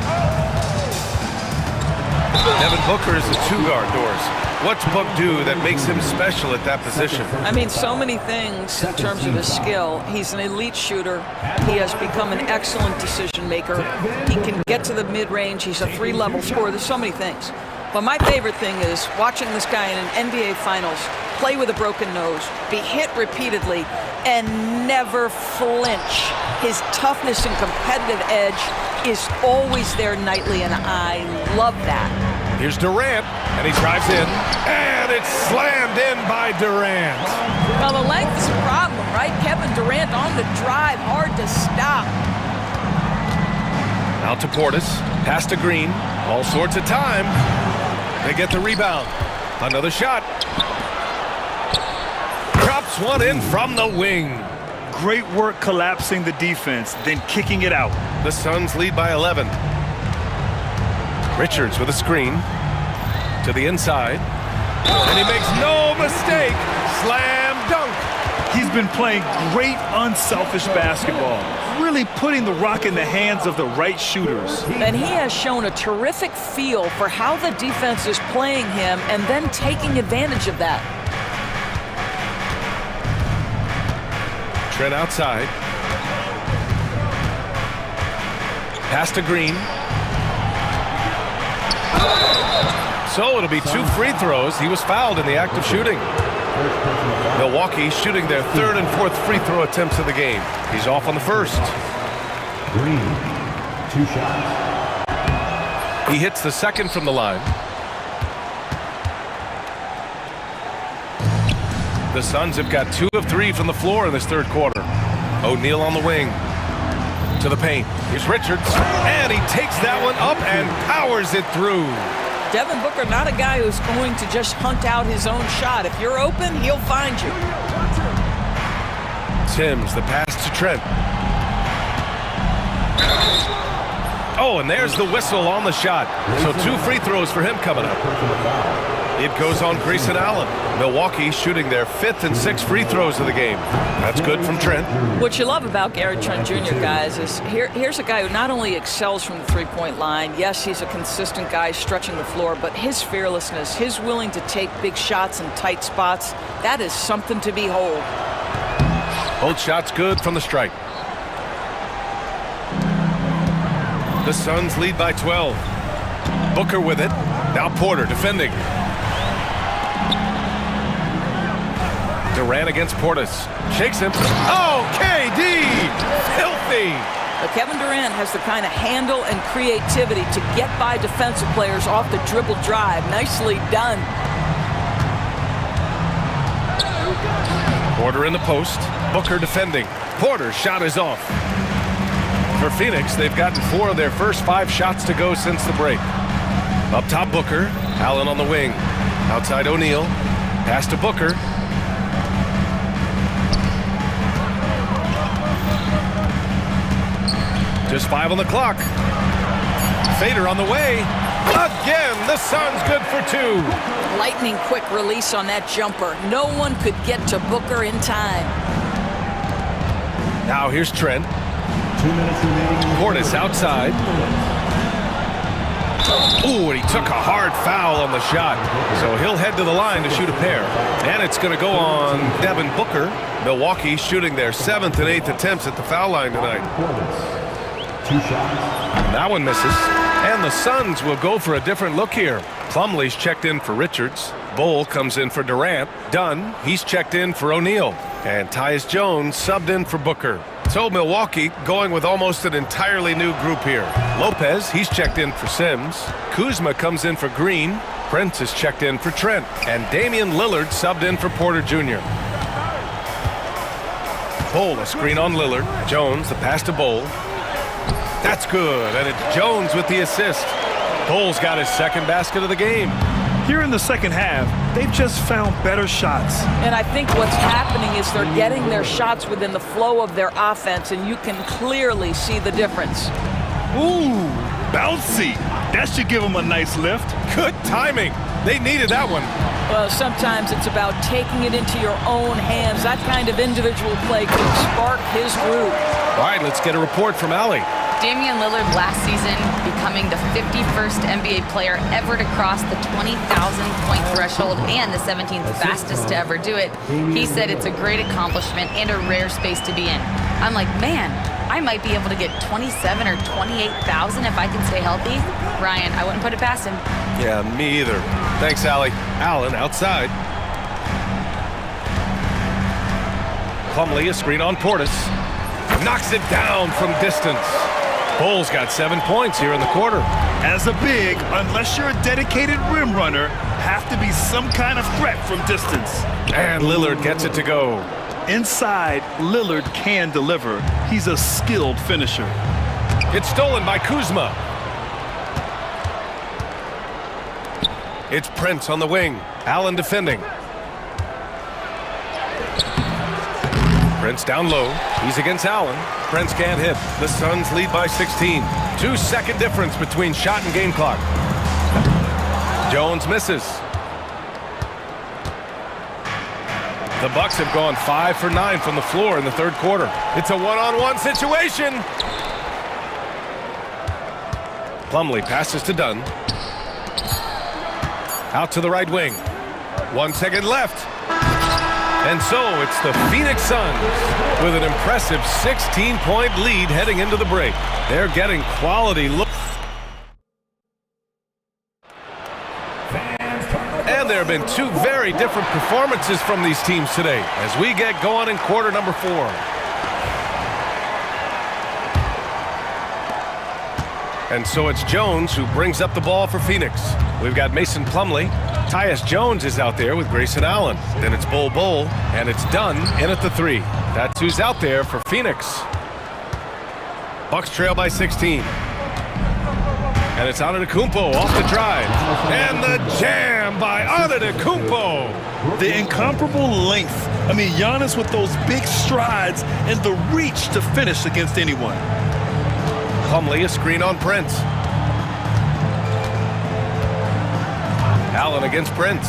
Devin Booker is a 2-guard, Doors. What's Book do that makes him special at that position? I mean, so many things in terms of his skill. He's an elite shooter. He has become an excellent decision maker. He can get to the mid-range. He's a 3-level scorer. There's so many things. But my favorite thing is watching this guy in an NBA Finals play with a broken nose, be hit repeatedly, and never flinch. His toughness and competitive edge is always there nightly, and I love that. Here's Durant, and he drives in, and it's slammed in by Durant. Well, the length is a problem, right? Kevin Durant on the drive, hard to stop. Out to Portis, pass to Green, all sorts of time. They get the rebound. Another shot. Drops one in from the wing. Great work collapsing the defense, then kicking it out. The Suns lead by 11. Richards with a screen to the inside. And he makes no mistake. Slam dunk. He's been playing great unselfish basketball, really putting the rock in the hands of the right shooters. And he has shown a terrific feel for how the defense is playing him and then taking advantage of that. Trent outside. Pass to Green. So it'll be 2 free throws. He was fouled in the act of shooting. Milwaukee shooting their 3rd and 4th free throw attempts of the game. He's off on the first. Green, 2 shots. He hits the second from the line. The Suns have got 2 of 3 from the floor in this 3rd quarter. O'Neal on the wing. To the paint. Here's Richards. And he takes that one up and powers it through. Devin Booker, not a guy who's going to just hunt out his own shot. If you're open, he'll find you. Sims, the pass to Trent. Oh, and there's the whistle on the shot. So 2 free throws for him coming up. It goes on Grayson Allen. Milwaukee shooting their 5th and 6th free throws of the game. That's good from Trent. What you love about Gary Trent Jr., guys, is here's a guy who not only excels from the three-point line, yes, he's a consistent guy stretching the floor, but his fearlessness, his willing to take big shots in tight spots, that is something to behold. Both shots good from the strike. The Suns lead by 12. Booker with it. Now Porter defending. Durant against Portis. Shakes him. Oh, KD! Filthy! Kevin Durant has the kind of handle and creativity to get by defensive players off the dribble drive. Nicely done. Porter in the post. Booker defending. Porter's shot is off. For Phoenix, they've gotten 4 of their first 5 shots to go since the break. Up top, Booker. Allen on the wing. Outside, O'Neal. Pass to Booker. Just 5 on the clock. Fader on the way. Again, the Suns good for 2. Lightning quick release on that jumper. No one could get to Booker in time. Now here's Trent. 2 minutes remaining. Portis outside. Ooh, and he took a hard foul on the shot. So he'll head to the line to shoot a pair. And it's going to go on Devin Booker. Milwaukee shooting their 7th and 8th attempts at the foul line tonight. 2 shots. That one misses. And the Suns will go for a different look here. Plumlee's checked in for Richards. Bull comes in for Durant. Dunn, he's checked in for O'Neal. And Tyus Jones subbed in for Booker. So Milwaukee going with almost an entirely new group here. Lopez, he's checked in for Sims. Kuzma comes in for Green. Prince is checked in for Trent. And Damian Lillard subbed in for Porter Jr. Bull, a screen on Lillard. Jones, the pass to Bull. That's good, and it's Jones with the assist. Bull's got his 2nd basket of the game. Here in the second half, they've just found better shots. And I think what's happening is they're getting their shots within the flow of their offense, and you can clearly see the difference. Ooh, bouncy. That should give them a nice lift. Good timing. They needed that one. Well, sometimes it's about taking it into your own hands. That kind of individual play could spark his groove. All right, let's get a report from Allie. Damian Lillard last season becoming the 51st NBA player ever to cross the 20,000-point threshold and the 17th fastest to ever do it. He said it's a great accomplishment and a rare space to be in. I'm like, man, I might be able to get 27 or 28,000 if I can stay healthy. Ryan, I wouldn't put it past him. Yeah, me either. Thanks, Allie. Allen outside. Plumlee, a screen on Portis. Knocks it down from distance. Bull's got 7 points here in the quarter. As a big, unless you're a dedicated rim runner, have to be some kind of threat from distance. And Lillard gets it to go. Inside, Lillard can deliver. He's a skilled finisher. It's stolen by Kuzma. It's Prince on the wing. Allen defending. Prince down low. He's against Allen. Prince can't hit. The Suns lead by 16. 2-second difference between shot and game clock. Jones misses. The Bucks have gone 5 for 9 from the floor in the third quarter. It's a one-on-one situation. Plumlee passes to Dunn. Out to the right wing. 1 second left. And so it's the Phoenix Suns with an impressive 16-point lead heading into the break. They're getting quality looks. And there have been two very different performances from these teams today as we get going in quarter number 4. And so it's Jones who brings up the ball for Phoenix. We've got Mason Plumlee. Tyus Jones is out there with Grayson Allen. Then it's Bol Bol, and it's Dunn in at the 3. That's who's out there for Phoenix. Bucks trail by 16. And it's Antetokounmpo off the drive. And the jam by Antetokounmpo. The incomparable length. I mean, Giannis with those big strides and the reach to finish against anyone. Plumlee, a screen on Prince. Allen against Prince.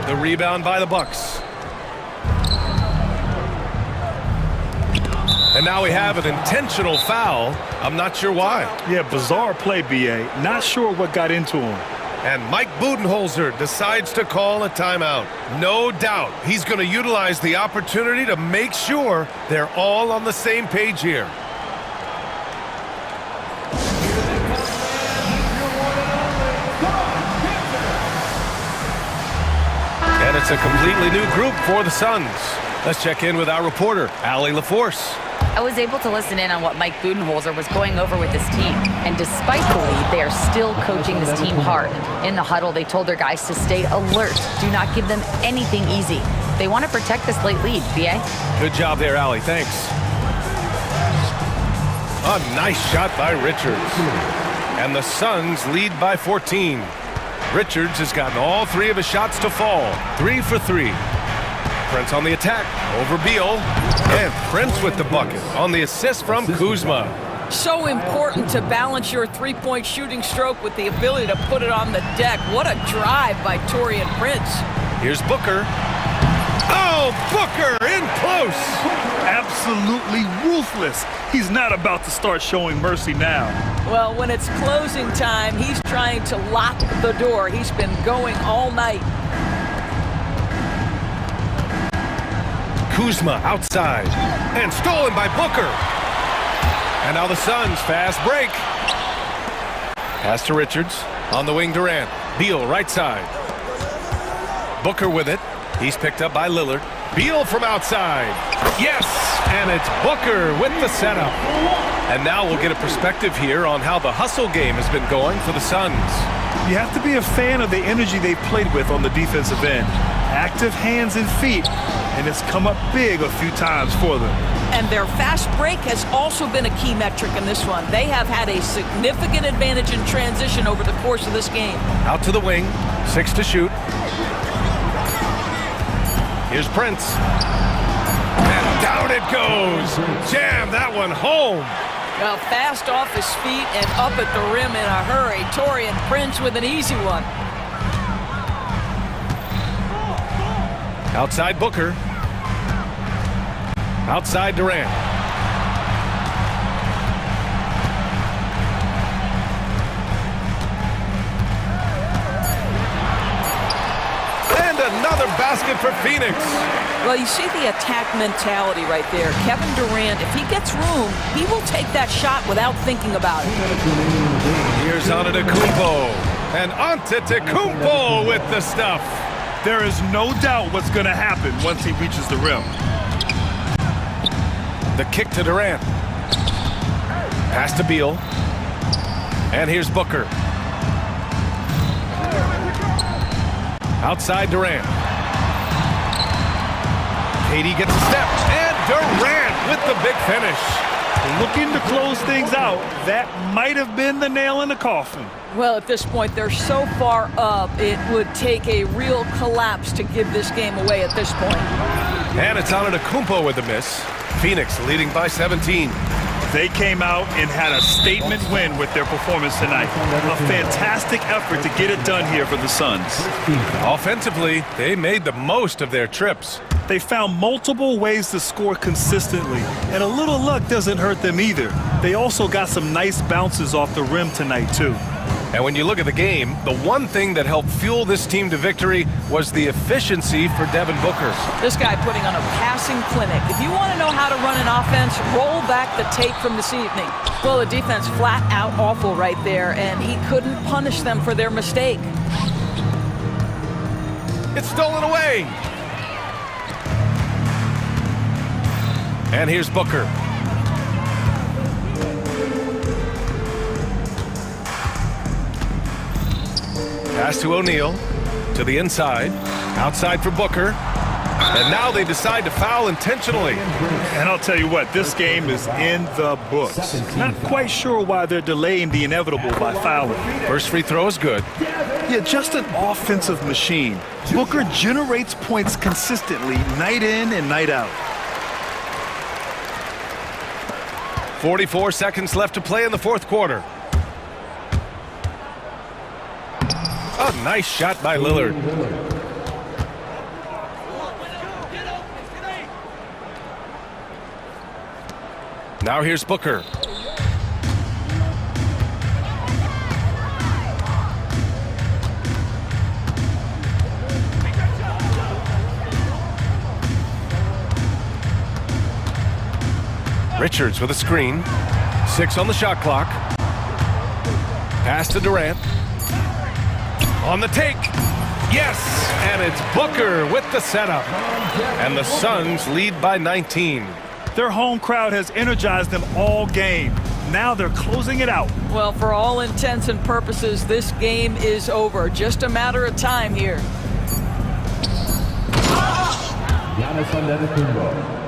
The rebound by the Bucks. And now we have an intentional foul. I'm not sure why. Yeah, bizarre play, B.A. Not sure what got into him. And Mike Budenholzer decides to call a timeout. No doubt he's going to utilize the opportunity to make sure they're all on the same page here. And it's a completely new group for the Suns. Let's check in with our reporter, Allie LaForce. I was able to listen in on what Mike Budenholzer was going over with this team. And despite the lead, they are still coaching this team hard. In the huddle, they told their guys to stay alert. Do not give them anything easy. They want to protect this late lead, B.A. Good job there, Allie. Thanks. A nice shot by Richards. And the Suns lead by 14. Richards has gotten all 3 of his shots to fall. 3 for 3. Prince on the attack. Over Beal. And Prince with the bucket on the assist from Kuzma. So important to balance your three-point shooting stroke with the ability to put it on the deck. What a drive by Taurean Prince. Here's Booker. Oh, Booker in close. Absolutely ruthless. He's not about to start showing mercy now. Well, when it's closing time, he's trying to lock the door. He's been going all night. Kuzma outside. And stolen by Booker. And now the Suns fast break. Pass to Richards. On the wing, Durant. Beal right side. Booker with it. He's picked up by Lillard. Beal from outside. Yes! And it's Booker with the setup. And now we'll get a perspective here on how the hustle game has been going for the Suns. You have to be a fan of the energy they've played with on the defensive end. Active hands and feet, and it's come up big a few times for them. And their fast break has also been a key metric in this one. They have had a significant advantage in transition over the course of this game. Out to the wing, 6 to shoot. Here's Prince. And down it goes. Jam that one home. Well, fast off his feet and up at the rim in a hurry. Taurean Prince with an easy one. Outside Booker. Outside Durant. And another basket for Phoenix. Well, you see the attack mentality right there. Kevin Durant, if he gets room, he will take that shot without thinking about it. Here's Antetokounmpo. And Antetokounmpo with the stuff. There is no doubt what's going to happen once he reaches the rim. The kick to Durant. Pass to Beal. And here's Booker. Outside Durant. KD gets a step. And Durant with the big finish. Looking to close things out. That might have been the nail in the coffin. Well, at this point, they're so far up, it would take a real collapse to give this game away at this point. And it's Antetokounmpo with the miss. Phoenix leading by 17. They came out and had a statement win with their performance tonight. A fantastic effort to get it done here for the Suns. Offensively, they made the most of their trips. They found multiple ways to score consistently, and a little luck doesn't hurt them either. They also got some nice bounces off the rim tonight, too. And when you look at the game, the one thing that helped fuel this team to victory was the efficiency for Devin Booker. This guy putting on a passing clinic. If you want to know how to run an offense, roll back the tape from this evening. Well, the defense flat out awful right there, and he couldn't punish them for their mistake. It's stolen away. And here's Booker. Pass to O'Neal, to the inside, outside for Booker, and now they decide to foul intentionally. And I'll tell you what, this game is in the books. Not quite sure why they're delaying the inevitable by fouling. First free throw is good. Yeah, just an offensive machine. Booker generates points consistently, night in and night out. 44 seconds left to play in the fourth quarter. A nice shot by Lillard. Now here's Booker. Richards with a screen. 6 on the shot clock. Pass to Durant. On the take. Yes! And it's Booker with the setup. And the Suns lead by 19. Their home crowd has energized them all game. Now they're closing it out. Well, for all intents and purposes, this game is over. Just a matter of time here. Giannis Antetokounmpo.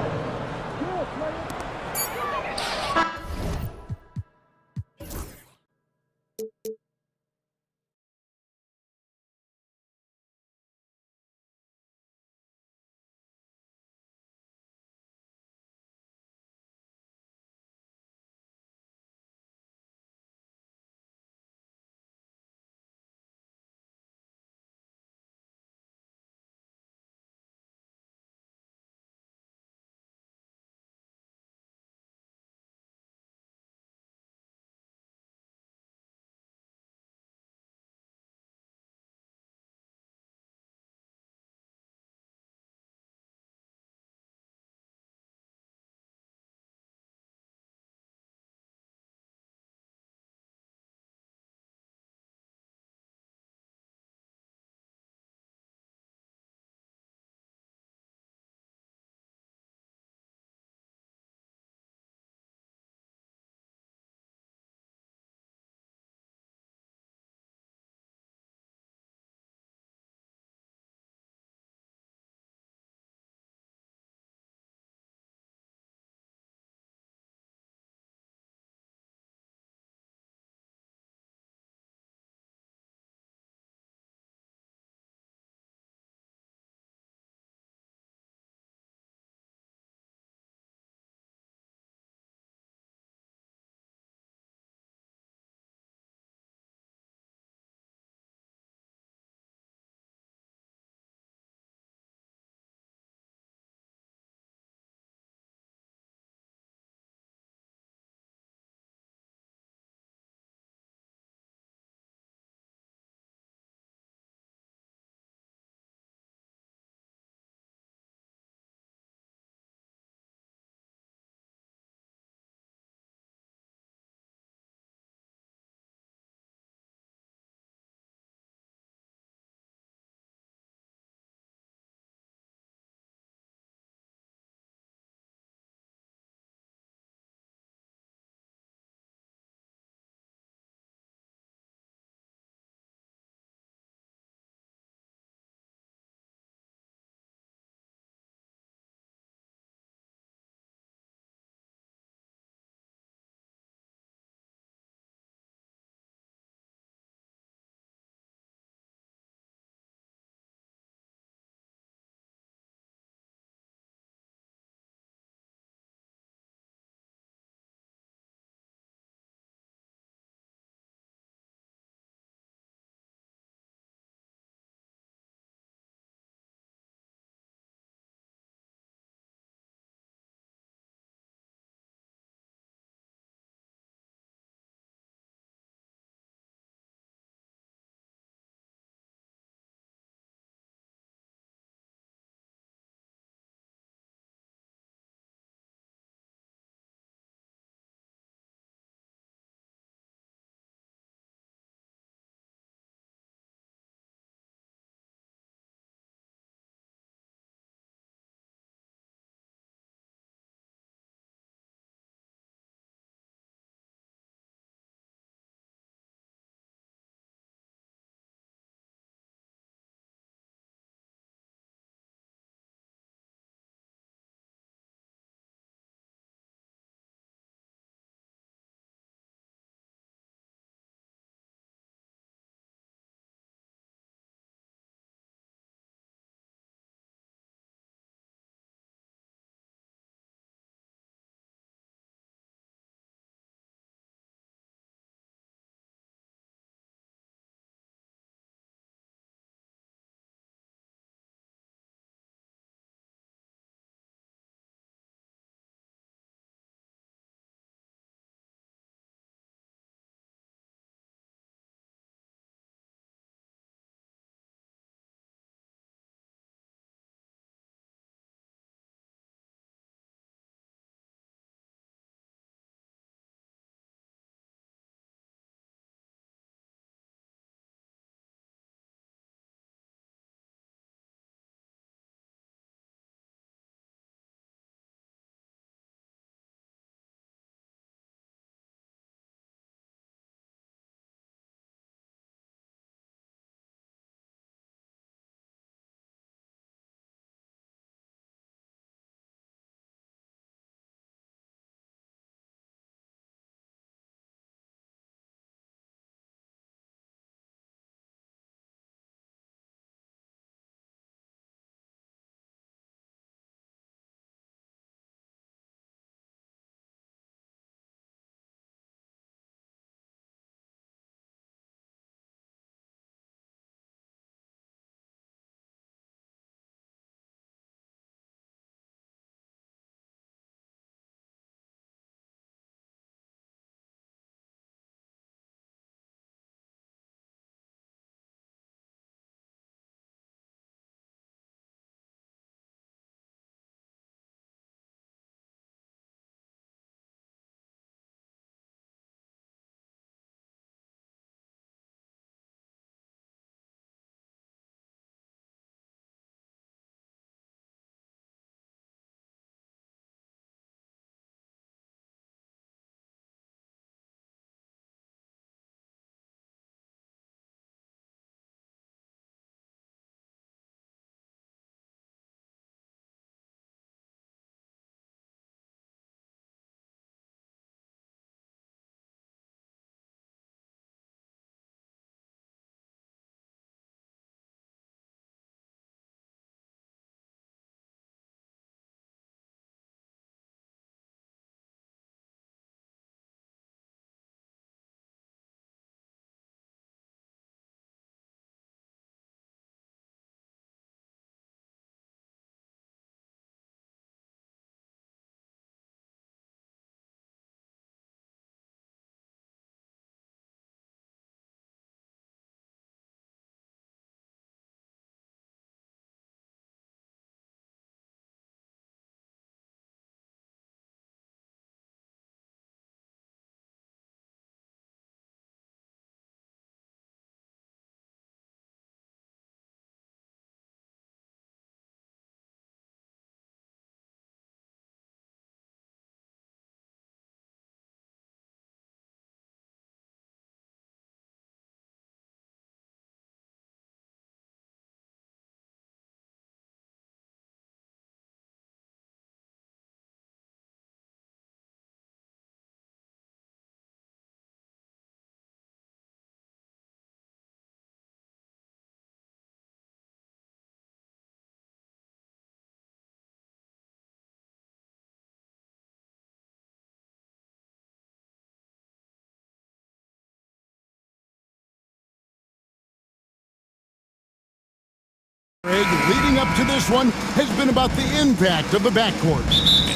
Leading up to this one has been about the impact of the backcourt.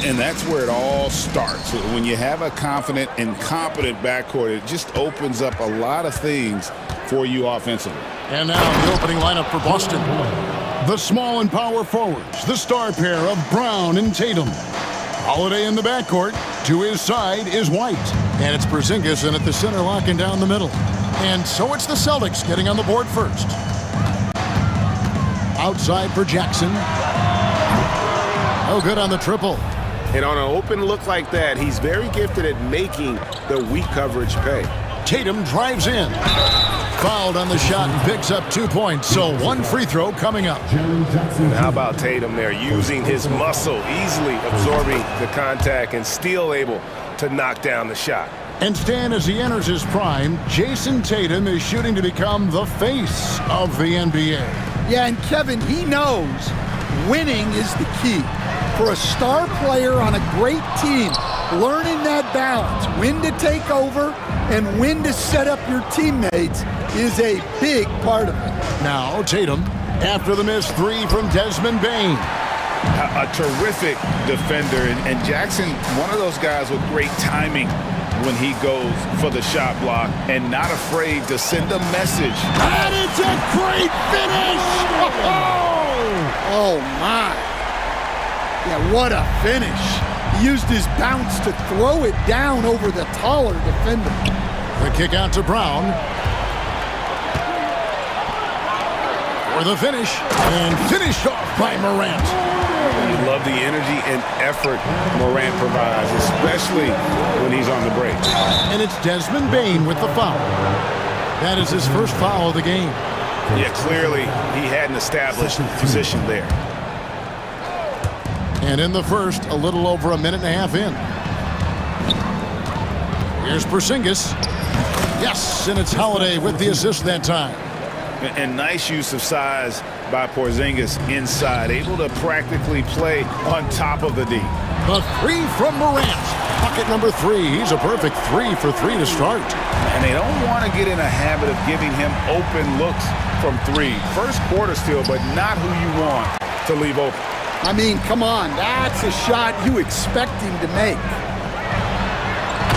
And that's where it all starts. When you have a confident and competent backcourt, it just opens up a lot of things for you offensively. And now the opening lineup for Boston. The small and power forwards, the star pair of Brown and Tatum. Holiday in the backcourt. To his side is White. And it's Porzingis in at the center, locking down the middle. And so it's the Celtics getting on the board first. Outside for Jackson. No good on the triple. And on an open look like that, he's very gifted at making the weak coverage pay. Tatum drives in. Fouled on the shot and picks up 2 points. So one free throw coming up. And how about Tatum there, using his muscle, easily absorbing the contact and still able to knock down the shot. And Stan, as he enters his prime, Jason Tatum is shooting to become the face of the NBA. Yeah, and Kevin, he knows winning is the key. For a star player on a great team, learning that balance, when to take over and when to set up your teammates, is a big part of it. Now Tatum, after the missed three from Desmond Bane. A terrific defender, and Jackson, one of those guys with great timing when he goes for the shot block and not afraid to send a message. And it's a great finish! Oh my. Yeah, what a finish. He used his bounce to throw it down over the taller defender. The kick out to Brown. For the finish. And finished off by Morant. You love the energy and effort Morant provides, especially when he's on the break. And it's Desmond Bane with the foul. That is his first foul of the game. Yeah, clearly he had an established position there. And in the first, a little over a minute and a half in. Here's Porzingis. Yes, and it's Holiday with the assist that time. And nice use of size by Porzingis inside, able to practically play on top of the D. The three from Morant. Bucket number 3. He's a perfect 3 for 3 to start. And they don't want to get in a habit of giving him open looks from 3. First quarter still, but not who you want to leave open. I mean, come on, that's a shot you expect him to make.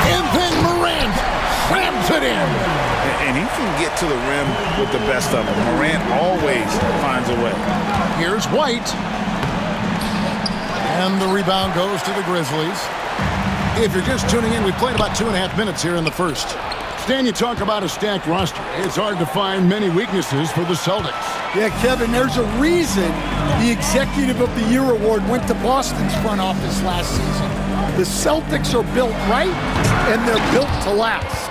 And then Morant slams it in. And he can get to the rim with the best of them. Morant always finds a way. Here's White. And the rebound goes to the Grizzlies. If you're just tuning in, we played about 2.5 minutes here in the first. Stan, you talk about a stacked roster. It's hard to find many weaknesses for the Celtics. Yeah, Kevin, there's a reason the Executive of the Year award went to Boston's front office last season. The Celtics are built right, and they're built to last.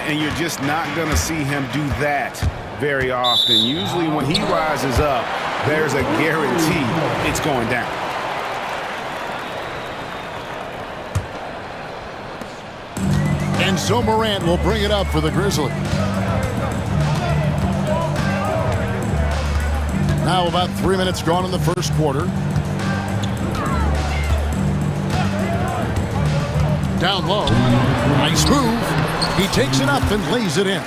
And you're just not going to see him do that very often. Usually when he rises up, there's a guarantee it's going down. And so Morant will bring it up for the Grizzlies. Now about 3 minutes gone in the first quarter. Down low. Nice move. He takes it up and lays it in.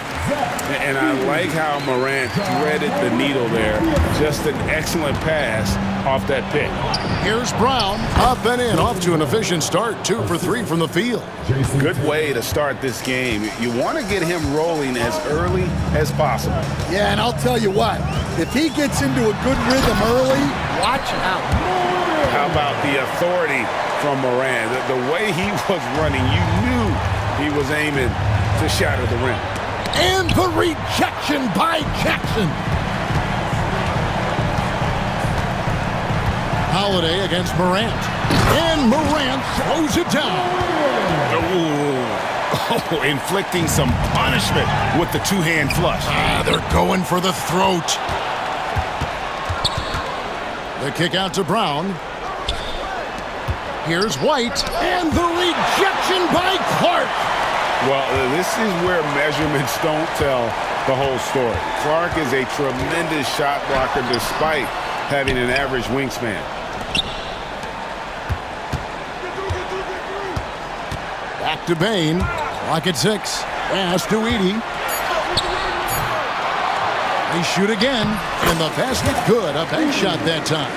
And I like how Morant threaded the needle there. Just an excellent pass off that pick. Here's Brown. Up and in. Off to an efficient start. 2 for 3 from the field. Good way to start this game. You want to get him rolling as early as possible. Yeah, and I'll tell you what. If he gets into a good rhythm early, watch out. How about the authority from Morant? The way he was running, you knew he was aiming to shatter the rim. And the rejection by Jackson. Holiday against Morant. And Morant throws it down. Oh, inflicting some punishment with the two-hand flush. They're going for the throat. The kick out to Brown. Here's White. And the rejection by Clark. Well, this is where measurements don't tell the whole story. Clark is a tremendous shot blocker despite having an average wingspan. Back to Bane. Clock at 6. Pass to Edey. They shoot again, and the basket good. A bank shot that time.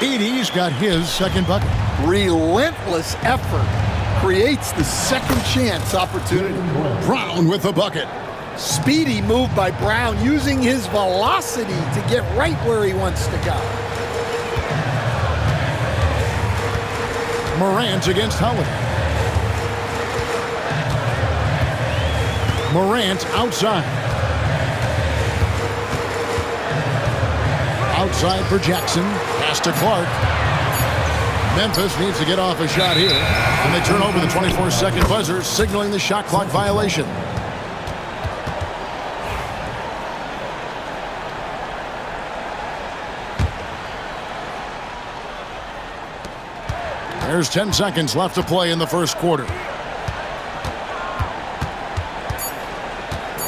Edey's got his second bucket. Relentless effort creates the second chance opportunity. Brown with the bucket. Speedy move by Brown, using his velocity to get right where he wants to go. Morant against Holiday. Morant outside. Outside for Jackson. Pass to Clark. Memphis needs to get off a shot here. And they turn over the 24-second buzzer, signaling the shot clock violation. There's 10 seconds left to play in the first quarter.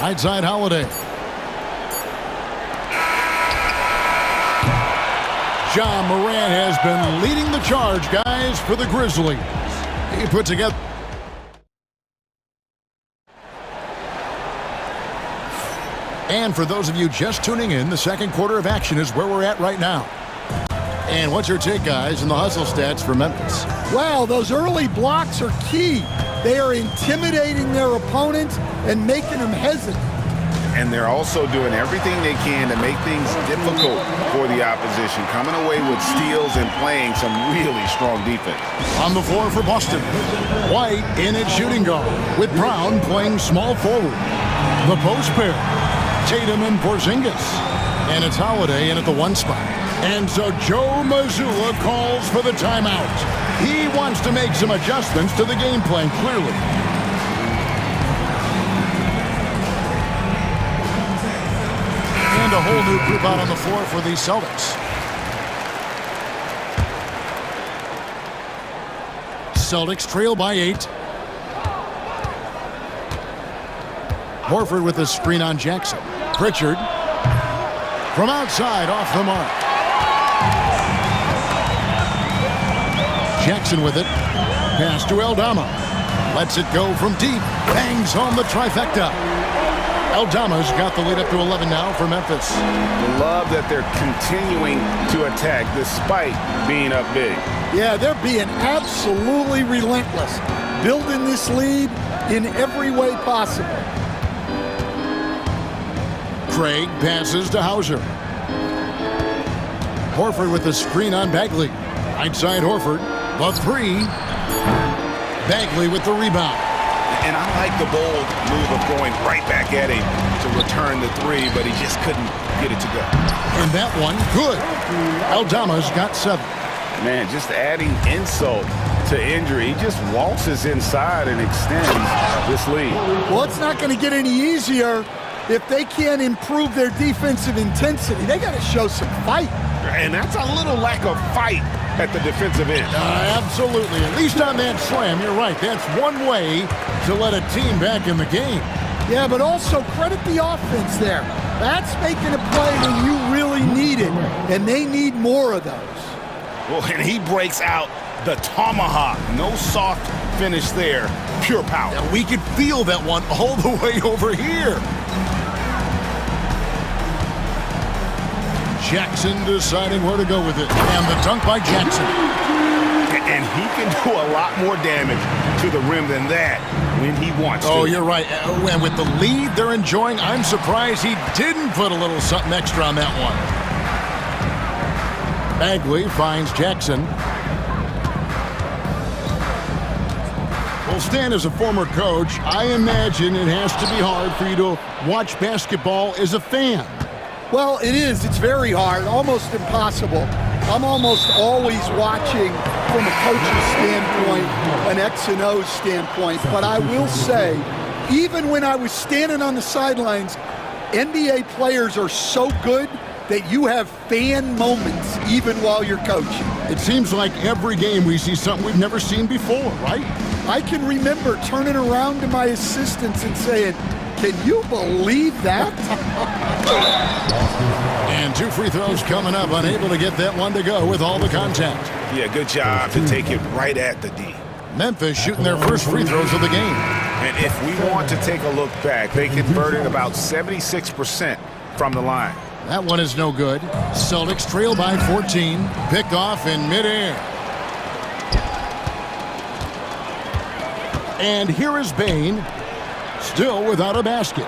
Right side Holiday. Ja Morant has been leading the charge, guys, for the Grizzlies. He put together. And for those of you just tuning in, the second quarter of action is where we're at right now. And what's your take, guys, in the hustle stats for Memphis? Well, those early blocks are key. They are intimidating their opponent and making them hesitant. And they're also doing everything they can to make things difficult for the opposition, coming away with steals and playing some really strong defense. On the floor for Boston, White in at shooting guard, with Brown playing small forward. The post pair, Tatum and Porzingis. And it's Holiday in at the one spot. And so Joe Mazzulla calls for the timeout. He wants to make some adjustments to the game plan, clearly. And a whole new group out on the floor for the Celtics. Celtics trail by 8. Horford with the screen on Jackson. Pritchard from outside, off the mark. Jackson with it. Pass to Aldama. Lets it go from deep. Bangs home the trifecta. Aldama's got the lead up to 11 now for Memphis. Love that they're continuing to attack despite being up big. Yeah, they're being absolutely relentless, building this lead in every way possible. Craig passes to Hauser. Horford with the screen on Bagley. Right side Horford. The three. Bagley with the rebound. And I like the bold move of going right back at him to return the three, but he just couldn't get it to go. And that one, good. Aldama's got 7. Man, just adding insult to injury. He just waltzes inside and extends this lead. Well, it's not going to get any easier if they can't improve their defensive intensity. They got to show some fight. And that's a little lack of fight at the defensive end. Absolutely. At least on that slam, you're right. That's one way to let a team back in the game. Yeah, but also credit the offense there. That's making a play when you really need it, and they need more of those. Well, and he breaks out the tomahawk. No soft finish there. Pure power. And we could feel that one all the way over here. Jackson deciding where to go with it. And the dunk by Jackson. And he can do a lot more damage to the rim than that when he wants to. Oh, you're right. And with the lead they're enjoying, I'm surprised he didn't put a little something extra on that one. Bagley finds Jackson. Well, Stan, as a former coach, I imagine it has to be hard for you to watch basketball as a fan. Well, it is. It's very hard, almost impossible. I'm almost always watching from a coach's standpoint, an X and O standpoint. But I will say, even when I was standing on the sidelines, NBA players are so good that you have fan moments even while you're coaching. It seems like every game we see something we've never seen before, right? I can remember turning around to my assistants and saying, can you believe that? And 2 free throws coming up, unable to get that one to go with all the contact. Yeah, good job to take it right at the D. Memphis shooting their first free throws of the game. And if we want to take a look back, they converted about 76% from the line. That one is no good. Celtics trail by 14. Picked off in midair. And here is Bain, still without a basket.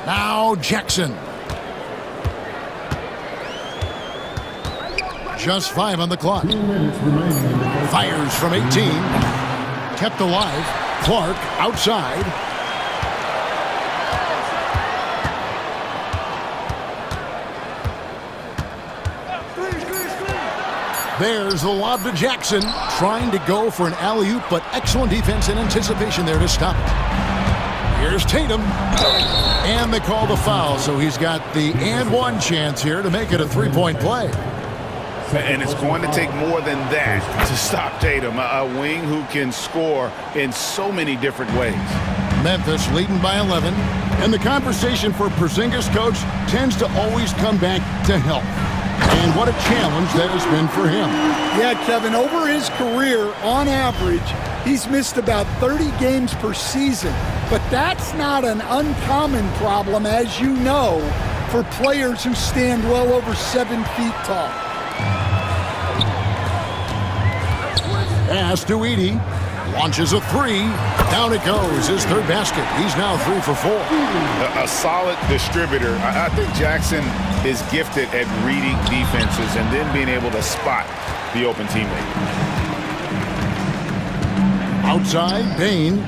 Now Jackson. Just 5 on the clock. Fires from 18. Kept alive. Clark outside. There's the lob to Jackson. Trying to go for an alley-oop, but excellent defense and anticipation there to stop it. Here's Tatum. And they call the foul, so he's got the and one chance here to make it a three-point play. And it's going to take more than that to stop Tatum, a wing who can score in so many different ways. Memphis leading by 11. And the conversation for Porzingis, coach, tends to always come back to health. And what a challenge that has been for him. Yeah, Kevin, over his career, on average, he's missed about 30 games per season. But that's not an uncommon problem, as you know, for players who stand well over 7 feet tall. Pass to Edie. Launches a three. Down it goes. His third basket. He's now 3 for 4. A solid distributor. I think Jackson is gifted at reading defenses and then being able to spot the open teammate. Outside, Bain.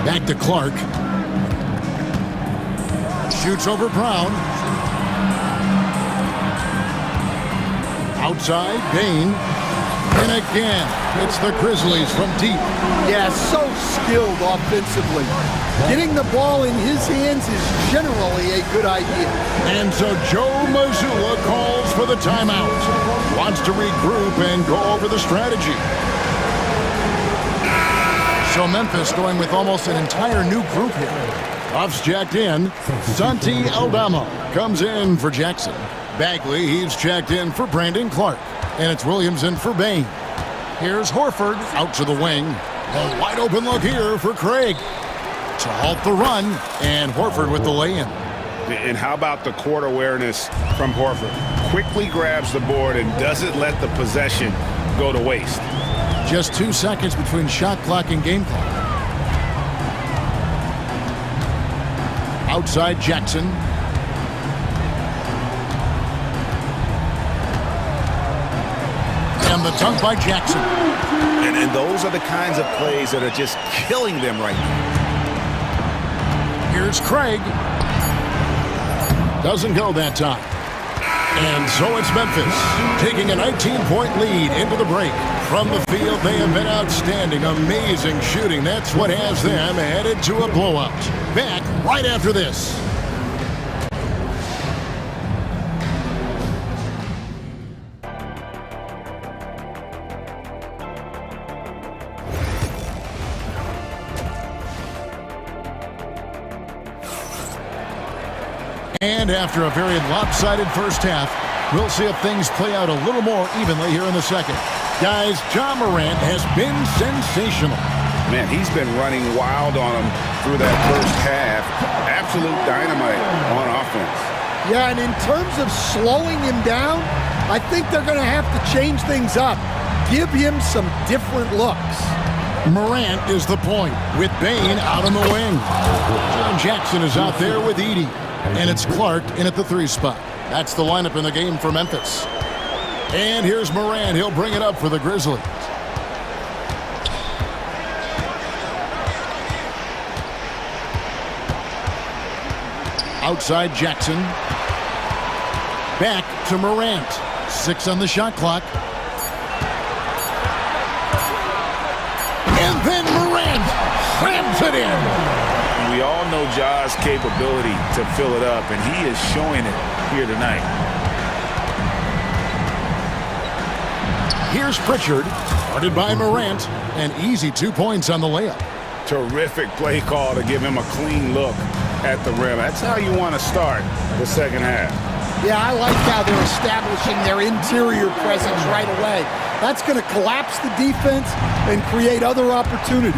Back to Clark. Shoots over Brown. Outside, Bain. And again, it's the Grizzlies from deep. Yeah, so skilled offensively. Getting the ball in his hands is generally a good idea. And so Joe Mazzulla calls for the timeout. Wants to regroup and go over the strategy. So Memphis going with almost an entire new group here. Buffs jacked in. Santi Aldama comes in for Jackson. Bagley, he's checked in for Brandon Clark. And it's Williams in for Bain. Here's Horford out to the wing. A wide open look here for Craig to halt the run. And Horford with the lay-in. And how about the court awareness from Horford? Quickly grabs the board and doesn't let the possession go to waste. Just 2 seconds between shot clock and game clock. Outside Jackson. And the dunk by Jackson. And those are the kinds of plays that are just killing them right now. Here's Craig. Doesn't go that time. And so it's Memphis taking a 19-point lead into the break. From the field, they have been outstanding, amazing shooting. That's what has them headed to a blowout. Back right after this. And after a very lopsided first half, we'll see if things play out a little more evenly here in the second. Guys, Ja Morant has been sensational. Man, he's been running wild on him through that first half. Absolute dynamite on offense. Yeah, and in terms of slowing him down, I think they're going to have to change things up. Give him some different looks. Morant is the point with Bain out on the wing. John Jackson is out there with Edie. And it's Clark in at the 3 spot. That's the lineup in the game for Memphis. And here's Morant. He'll bring it up for the Grizzlies. Outside Jackson. Back to Morant. 6 on the shot clock. And then Morant slams it in. We all know Ja's capability to fill it up, and he is showing it here tonight. Here's Pritchard, guarded by Morant, and easy 2 points on the layup. Terrific play call to give him a clean look at the rim. That's how you want to start the second half. Yeah, I like how they're establishing their interior presence right away. That's going to collapse the defense and create other opportunities.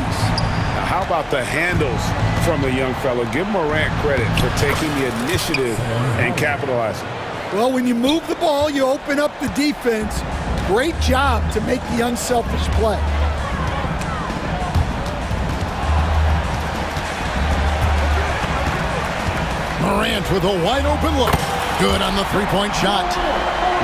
How about the handles from the young fella? Give Morant credit for taking the initiative and capitalizing. Well, when you move the ball, you open up the defense. Great job to make the unselfish play. Morant with a wide open look. Good on the three-point shot.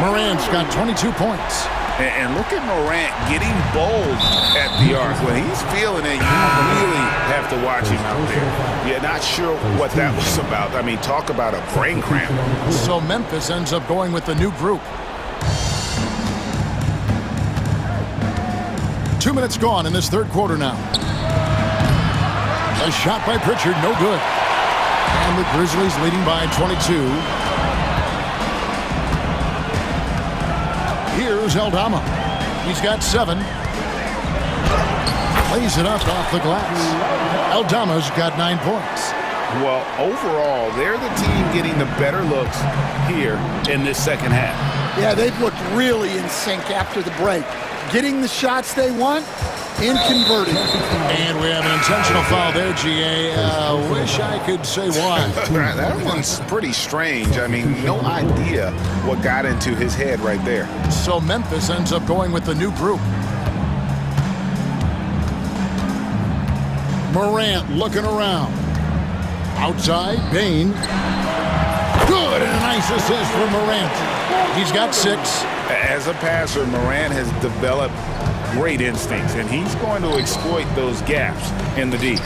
Morant's got 22 points. And look at Morant getting bold at the arc. When he's feeling it, you really have to watch him out there. You're not sure what that was about. I mean, talk about a brain cramp. So Memphis ends up going with the new group. 2 minutes gone in this third quarter now. A shot by Pritchard, no good. And the Grizzlies leading by 22. Here's Aldama. He's got 7. Plays it up off the glass. Aldama's got 9 points. Well, overall, they're the team getting the better looks here in this second half. Yeah, they've looked really in sync after the break. Getting the shots they want and converting. And we have an intentional foul there, GA. Wish I could say why. That one's pretty strange. I mean, no idea what got into his head right there. So Memphis ends up going with the new group. Morant looking around. Outside, Bain. Good, and a nice assist for Morant. He's got 6. As a passer, Morant has developed great instincts, and he's going to exploit those gaps in the D.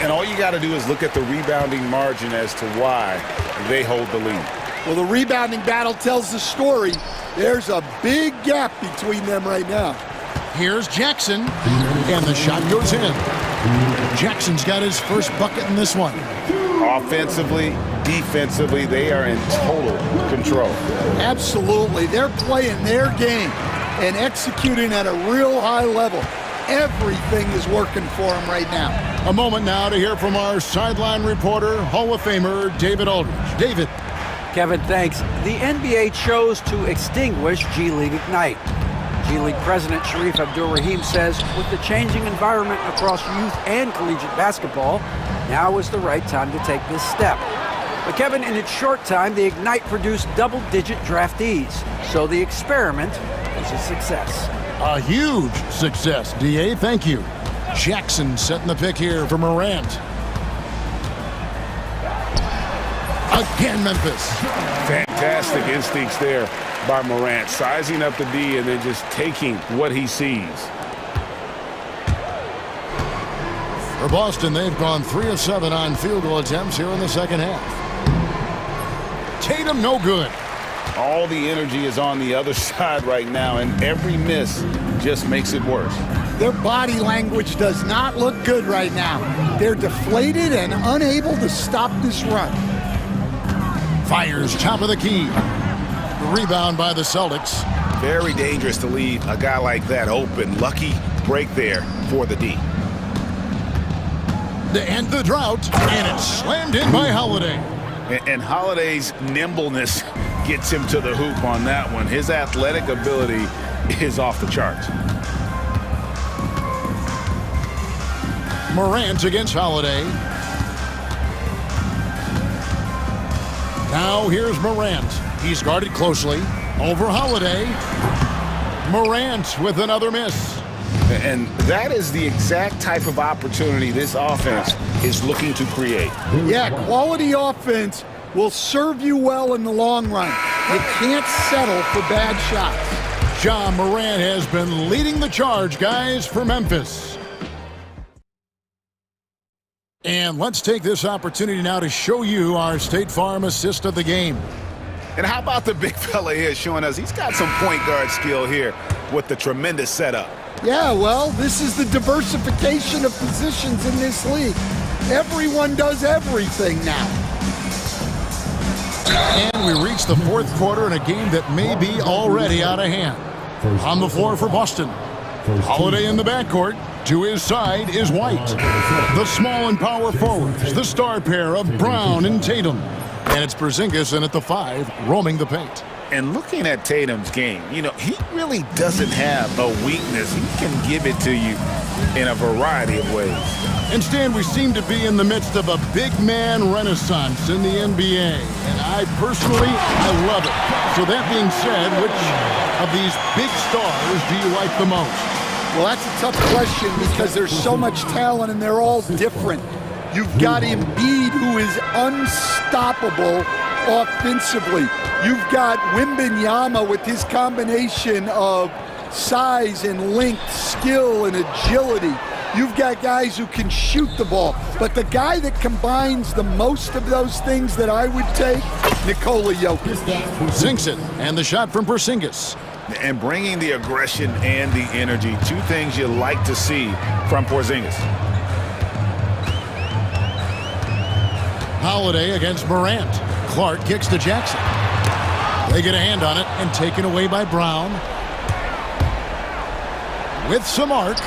And all you got to do is look at the rebounding margin as to why they hold the lead. Well, the rebounding battle tells the story. There's a big gap between them right now. Here's Jackson, and the shot goes in. Jackson's got his first bucket in this one. Offensively, defensively, they are in total control. Absolutely. They're playing their game and executing at a real high level. Everything is working for them right now. A moment now to hear from our sideline reporter, Hall of Famer David Aldridge. David. Kevin, thanks. The NBA chose to extinguish G League Ignite. G League President Sharif Abdul-Rahim says with the changing environment across youth and collegiate basketball, now is the right time to take this step. But Kevin, in its short time, the Ignite produced double-digit draftees. So the experiment was a success. A huge success, DA. Thank you. Jackson setting the pick here for Morant. Again, Memphis. Fantastic instincts there by Morant, sizing up the D and then just taking what he sees. For Boston, they've gone 3 of 7 on field goal attempts here in the second half. Tatum, no good. All the energy is on the other side right now, and every miss just makes it worse. Their body language does not look good right now. They're deflated and unable to stop this run. Fires top of the key. Rebound by the Celtics. Very dangerous to leave a guy like that open. Lucky break there for the D. To end the drought, and it's slammed in by Holiday. And Holiday's nimbleness gets him to the hoop on that one. His athletic ability is off the charts. Morant against Holiday. Now here's Morant. He's guarded closely. Over Holiday. Morant with another miss. And that is the exact type of opportunity this offense is looking to create. Yeah, quality offense will serve you well in the long run. You can't settle for bad shots. Ja Morant has been leading the charge, guys, for Memphis. And let's take this opportunity now to show you our State Farm assist of the game. And how about the big fella here showing us he's got some point guard skill here with the tremendous setup. Yeah, well, this is the diversification of positions in this league. Everyone does everything now. And we reach the fourth quarter in a game that may be already out of hand. On the floor for Boston. Holiday in the backcourt. To his side is White. The small and power forwards, the star pair of Brown and Tatum. And it's Porzingis in at the 5, roaming the paint. And looking at Tatum's game, you know, he really doesn't have a weakness. He can give it to you in a variety of ways. And Stan, we seem to be in the midst of a big man renaissance in the NBA. And I love it. So that being said, which of these big stars do you like the most? Well, that's a tough question because there's so much talent and they're all different. You've got Embiid, who is unstoppable offensively. You've got Wembanyama with his combination of size and length, skill and agility. You've got guys who can shoot the ball. But the guy that combines the most of those things that I would take, Nikola Jokic. Sinks it, and the shot from Porzingis. And bringing the aggression and the energy, two things you like to see from Porzingis. Holiday against Morant. Clark kicks to Jackson. They get a hand on it and taken away by Brown. With some arc.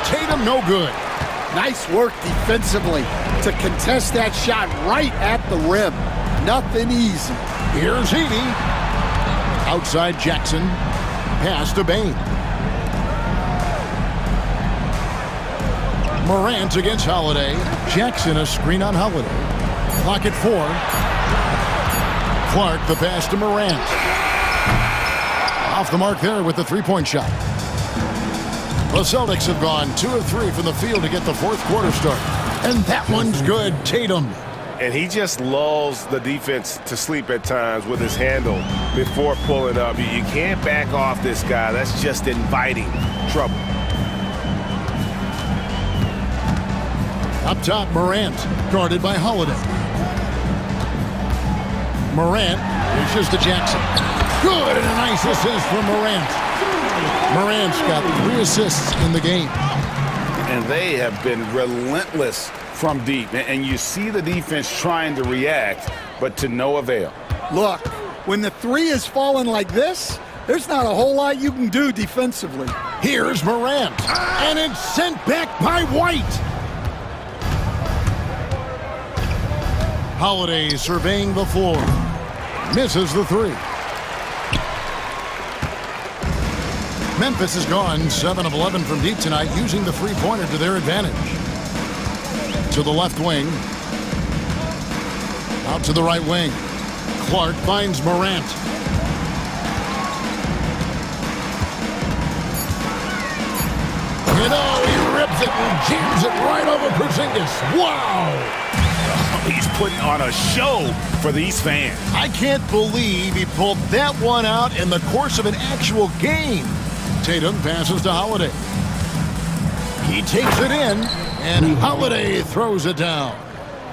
Tatum no good. Nice work defensively to contest that shot right at the rim. Nothing easy. Here's Edey. Outside Jackson. Pass to Bain. Morant against Holiday. Jackson a screen on Holiday. Clock at 4. Clark the pass to Morant. Off the mark there with the three-point shot. The Celtics have gone 2 of 3 from the field to get the fourth quarter start. And that one's good. Tatum. And he just lulls the defense to sleep at times with his handle before pulling up. You can't back off this guy. That's just inviting trouble. Up top, Morant, guarded by Holiday. Morant reaches to Jackson. Good, and a nice assist from Morant. Morant's got 3 assists in the game. And they have been relentless from deep. And you see the defense trying to react, but to no avail. Look, when the three is falling like this, there's not a whole lot you can do defensively. Here's Morant, and it's sent back by White. Holiday surveying the floor. Misses the 3. Memphis has gone 7 of 11 from deep tonight, using the three-pointer to their advantage. To the left wing. Out to the right wing. Clark finds Morant. He rips it and jams it right over Porzingis. Wow! He's putting on a show for these fans. I can't believe he pulled that one out in the course of an actual game. Tatum passes to Holiday. He takes it in, and Holiday throws it down.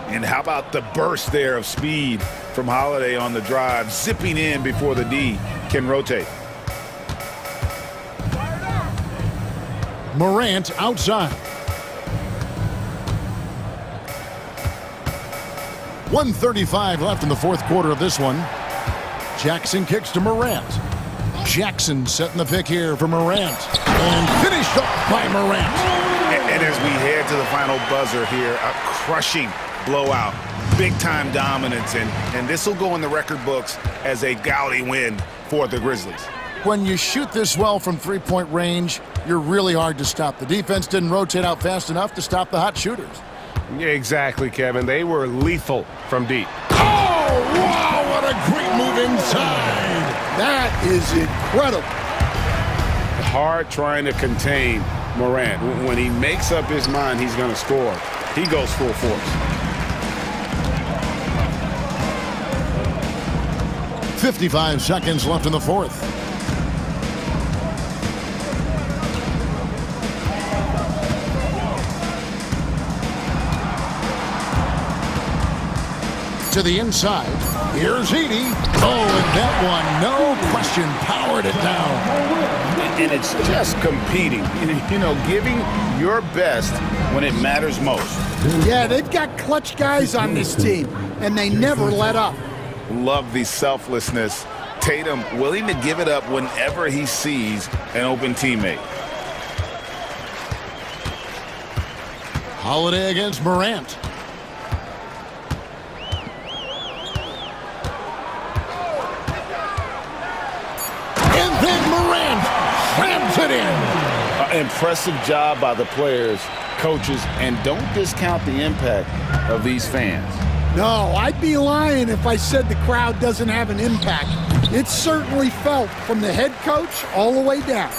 And how about the burst there of speed from Holiday on the drive, zipping in before the D can rotate. Morant outside. 1:35 left in the fourth quarter of this one. Jackson kicks to Morant. Jackson setting the pick here for Morant. And finished off by Morant. And as we head to the final buzzer here, a crushing blowout. Big-time dominance. And this will go in the record books as a gaudy win for the Grizzlies. When you shoot this well from three-point range, you're really hard to stop. The defense didn't rotate out fast enough to stop the hot shooters. Yeah, exactly, Kevin. They were lethal from deep. Oh, wow, what a great move inside. That is incredible. Hard trying to contain Morant. When he makes up his mind he's going to score, he goes full force. 55 seconds left in the fourth. To the inside. Here's Edey. Oh, and that one, no question, powered it down. And it's just competing, you know, giving your best when it matters most. Yeah, they've got clutch guys on this team, and they never let up. Love the selflessness. Tatum willing to give it up whenever he sees an open teammate. Holiday against Morant. Then Morant slams it in. Impressive job by the players coaches, and don't discount the impact of these fans. No, I'd be lying if I said the crowd doesn't have an impact. It's certainly felt from the head coach all the way down.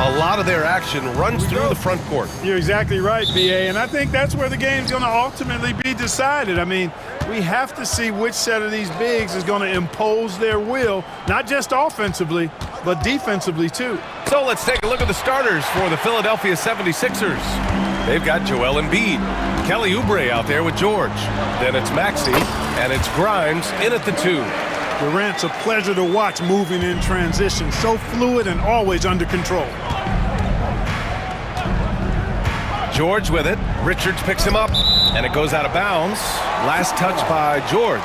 A lot of their action runs through the front court. You're exactly right, B.A., and I think that's where the game's going to ultimately be decided. I mean, we have to see which set of these bigs is going to impose their will, not just offensively, but defensively too. So let's take a look at the starters for the Philadelphia 76ers. They've got Joel Embiid, Kelly Oubre out there with George. Then it's Maxey, and it's Grimes in at the 2. Durant's a pleasure to watch moving in transition, so fluid and always under control. George with it. Richards picks him up, and it goes out of bounds. Last touch by George.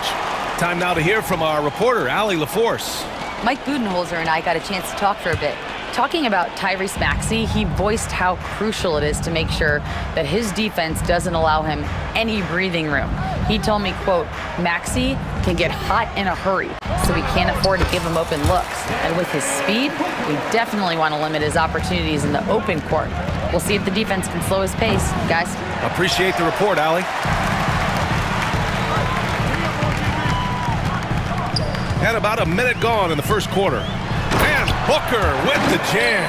Time now to hear from our reporter, Allie LaForce. Mike Budenholzer and I got a chance to talk for a bit. Talking about Tyrese Maxey, he voiced how crucial it is to make sure that his defense doesn't allow him any breathing room. He told me, quote, Maxey can get hot in a hurry, so we can't afford to give him open looks. And with his speed, we definitely want to limit his opportunities in the open court. We'll see if the defense can slow his pace, guys. Appreciate the report, Allie. And about a minute gone in the first quarter. And Booker with the jam.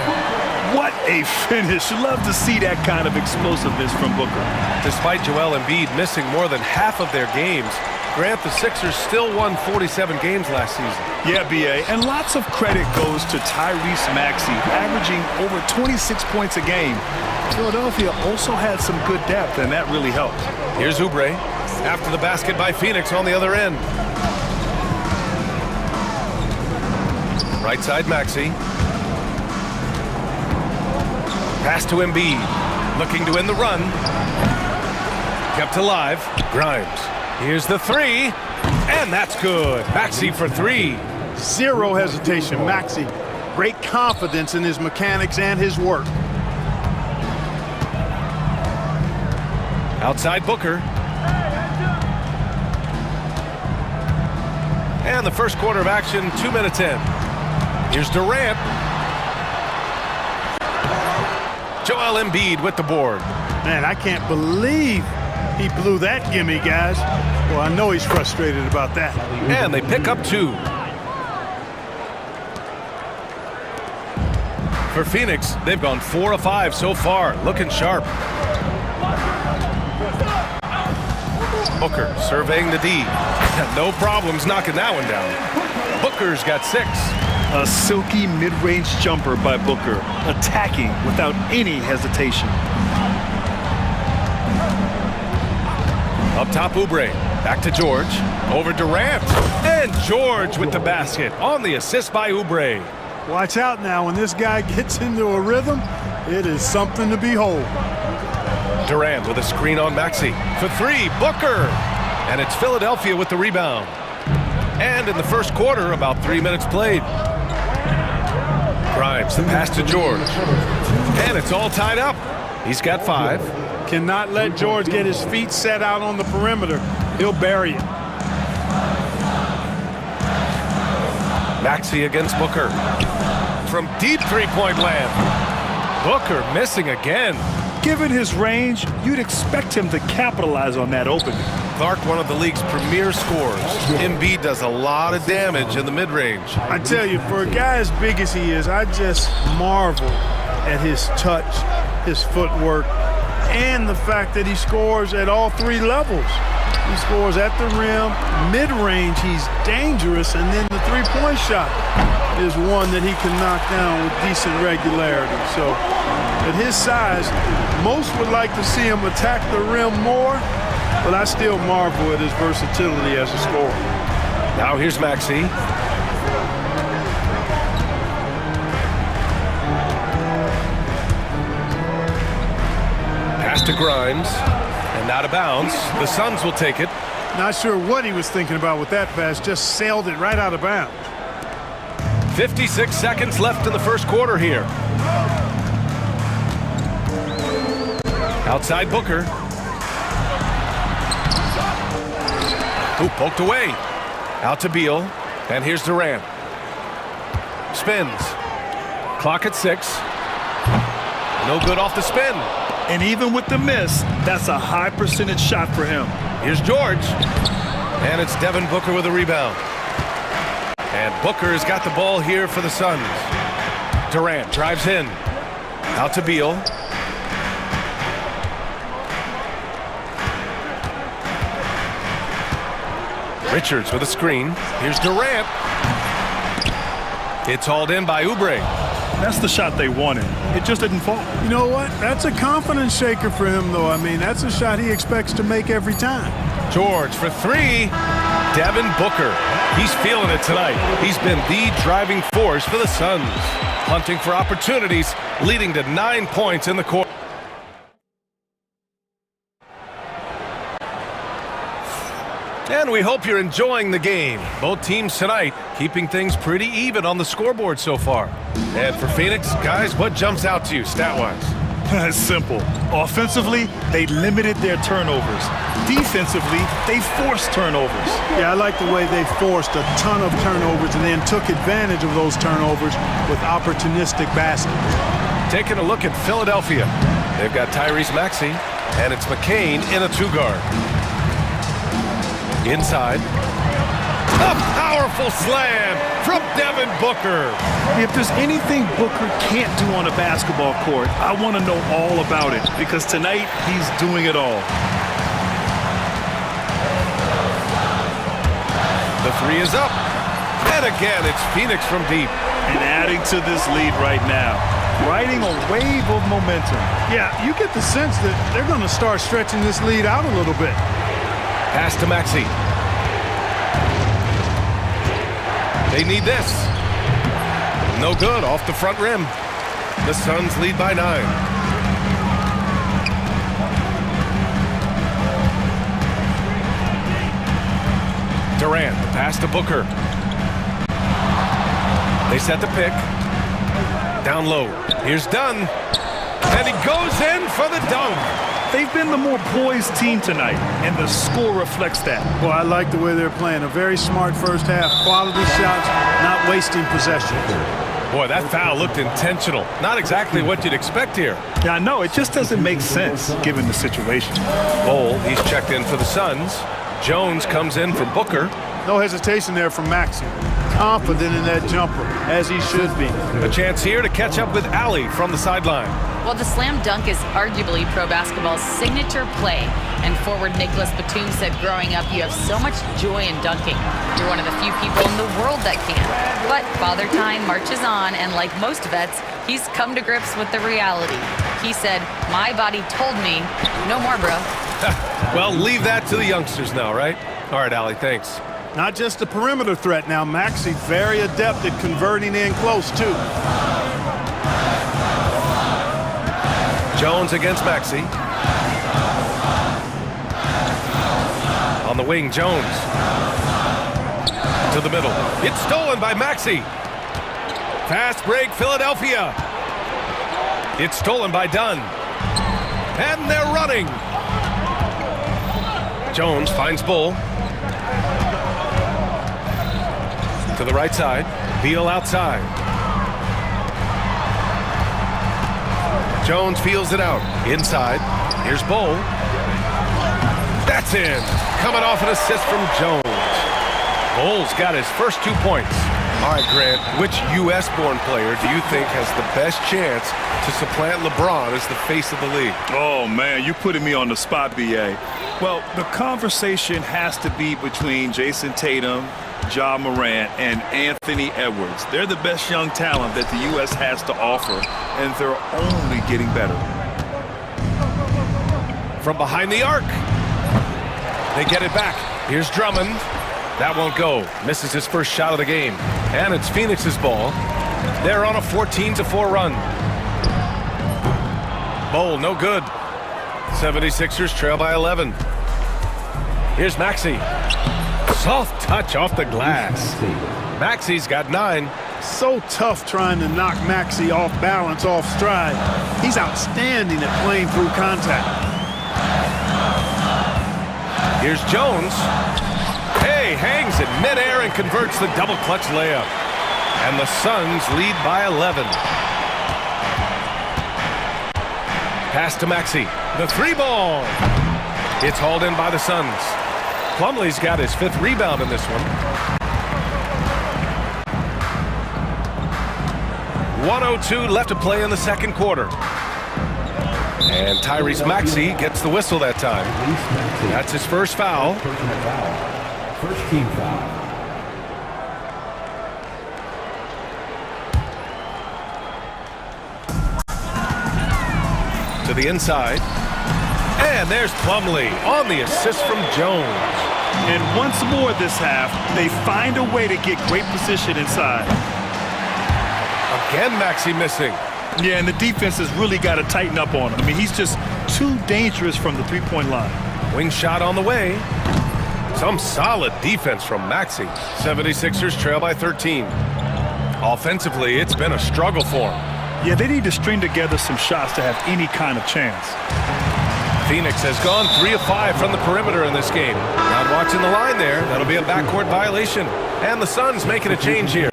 What a finish. Love to see that kind of explosiveness from Booker. Despite Joel Embiid missing more than half of their games, Grant, the Sixers still won 47 games last season. Yeah, B.A., and lots of credit goes to Tyrese Maxey, averaging over 26 points a game. Philadelphia also had some good depth, and that really helped. Here's Oubre after the basket by Phoenix on the other end. Right side Maxey. Pass to Embiid. Looking to end the run. Kept alive. Grimes. Here's the 3. And that's good. Maxey for 3. Zero hesitation, Maxey. Great confidence in his mechanics and his work. Outside Booker. And the first quarter of action, 2 minutes in. Here's Durant. Joel Embiid with the board. Man, I can't believe he blew that gimme, guys. Well, I know he's frustrated about that. And they pick up 2. For Phoenix, they've gone 4 of 5 so far, looking sharp. Booker surveying the D. No problems knocking that one down. Booker's got 6. A silky mid-range jumper by Booker, attacking without any hesitation. Up top, Oubre. Back to George. Over Durant. And George with the basket on the assist by Oubre. Watch out now. When this guy gets into a rhythm, it is something to behold. Durant with a screen on Maxey. For 3, Booker. And it's Philadelphia with the rebound. And in the first quarter, about 3 minutes played. Grimes, the pass to George. And it's all tied up. He's got 5. Cannot let George get his feet set out on the perimeter. He'll bury it. Maxey against Booker. From deep three-point land. Booker missing again. Given his range, you'd expect him to capitalize on that opening. Clark, one of the league's premier scorers. Embiid does a lot of damage in the mid-range. I tell you, for a guy as big as he is, I just marvel at his touch, his footwork, and the fact that he scores at all 3 levels. He scores at the rim, mid-range, he's dangerous, and then the three-point shot is one that he can knock down with decent regularity. So at his size, most would like to see him attack the rim more, but I still marvel at his versatility as a scorer. Now here's Maxey. Pass to Grimes, and out of bounds. The Suns will take it. Not sure what he was thinking about with that pass, just sailed it right out of bounds. 56 seconds left in the first quarter here. Outside Booker. Who poked away. Out to Beal. And here's Durant. Spins. Clock at 6. No good off the spin. And even with the miss, that's a high percentage shot for him. Here's George. And it's Devin Booker with a rebound. And Booker has got the ball here for the Suns. Durant drives in. Out to Beal. Richards with a screen. Here's Durant. It's hauled in by Oubre. That's the shot they wanted. It just didn't fall. You know what? That's a confidence shaker for him, though. I mean, that's a shot he expects to make every time. George for three. Devin Booker. He's feeling it tonight. He's been the driving force for the Suns. Hunting for opportunities, leading to 9 points in the quarter. And we hope you're enjoying the game. Both teams tonight keeping things pretty even on the scoreboard so far. And for Phoenix, guys, what jumps out to you stat-wise? It's simple. Offensively, they limited their turnovers. Defensively, they forced turnovers. Yeah, I like the way they forced a ton of turnovers and then took advantage of those turnovers with opportunistic baskets. Taking a look at Philadelphia. They've got Tyrese Maxey, and it's McCain in a two-guard. Inside. A powerful slam from Devin Booker. If there's anything Booker can't do on a basketball court, I want to know all about it, because tonight he's doing it all. The three is up. And again, it's Phoenix from deep. And adding to this lead right now. Riding a wave of momentum. Yeah, you get the sense that they're going to start stretching this lead out a little bit. Pass to Maxey. They need this. No good, off the front rim. The Suns lead by 9. Durant, the pass to Booker. They set the pick. Down low. Here's Dunn. And he goes in for the dunk. They've been the more poised team tonight, and the score reflects that. Well, I like the way they're playing. A very smart first half. Quality shots, not wasting possession. Boy, that foul looked intentional. Not exactly what you'd expect here. Yeah, I know. It just doesn't make sense, given the situation. Bol, he's checked in for the Suns. Jones comes in for Booker. No hesitation there from Maxey. Confident in that jumper, as he should be. A chance here to catch up with Allie from the sideline. Well, the slam dunk is arguably pro basketball's signature play. And forward Nicholas Batum said growing up, you have so much joy in dunking. You're one of the few people in the world that can. But Father Time marches on, and like most vets, he's come to grips with the reality. He said, my body told me, no more, bro. Well, leave that to the youngsters now, right? All right, Allie, thanks. Not just a perimeter threat now. Maxey very adept at converting in close, too. Jones against Maxey. On the wing, Jones. To the middle. It's stolen by Maxey. Fast break, Philadelphia. It's stolen by Dunn. And they're running. Jones finds Bull. To the right side. Beal outside. Jones feels it out. Inside. Here's Bull. That's in. Coming off an assist from Jones. Bull's got his first 2 points. All right, Grant, which U.S.-born player do you think has the best chance to supplant LeBron as the face of the league? Oh, man, you're putting me on the spot, B.A. Well, the conversation has to be between Jason Tatum, Ja Morant, and Anthony Edwards. They're the best young talent that the U.S. has to offer, and they're only getting better. From behind the arc. They get it back. Here's Drummond. That won't go. Misses his first shot of the game. And it's Phoenix's ball. They're on a 14-4 run. Bol, no good. 76ers trail by 11. Here's Maxey. Soft touch off the glass. Maxey's got 9. So tough trying to knock Maxey off balance, off stride. He's outstanding at playing through contact. Here's Jones. Hey, hangs in midair and converts the double clutch layup. And the Suns lead by 11. Pass to Maxey. The 3-ball. It's hauled in by the Suns. Plumlee's got his 5th rebound in this one. 1:02 left to play in the second quarter. And Tyrese Maxey gets the whistle that time. That's his first foul. First team foul. To the inside. And there's Plumlee on the assist from Jones. And once more this half, they find a way to get great position inside. Again, Maxey missing. Yeah, and the defense has really got to tighten up on him. I mean, he's just too dangerous from the three-point line. Wing shot on the way. Some solid defense from Maxey. 76ers trail by 13. Offensively, it's been a struggle for him. Yeah, they need to string together some shots to have any kind of chance. Phoenix has gone 3 of 5 from the perimeter in this game. Not watching the line there. That'll be a backcourt violation. And the Suns making a change here.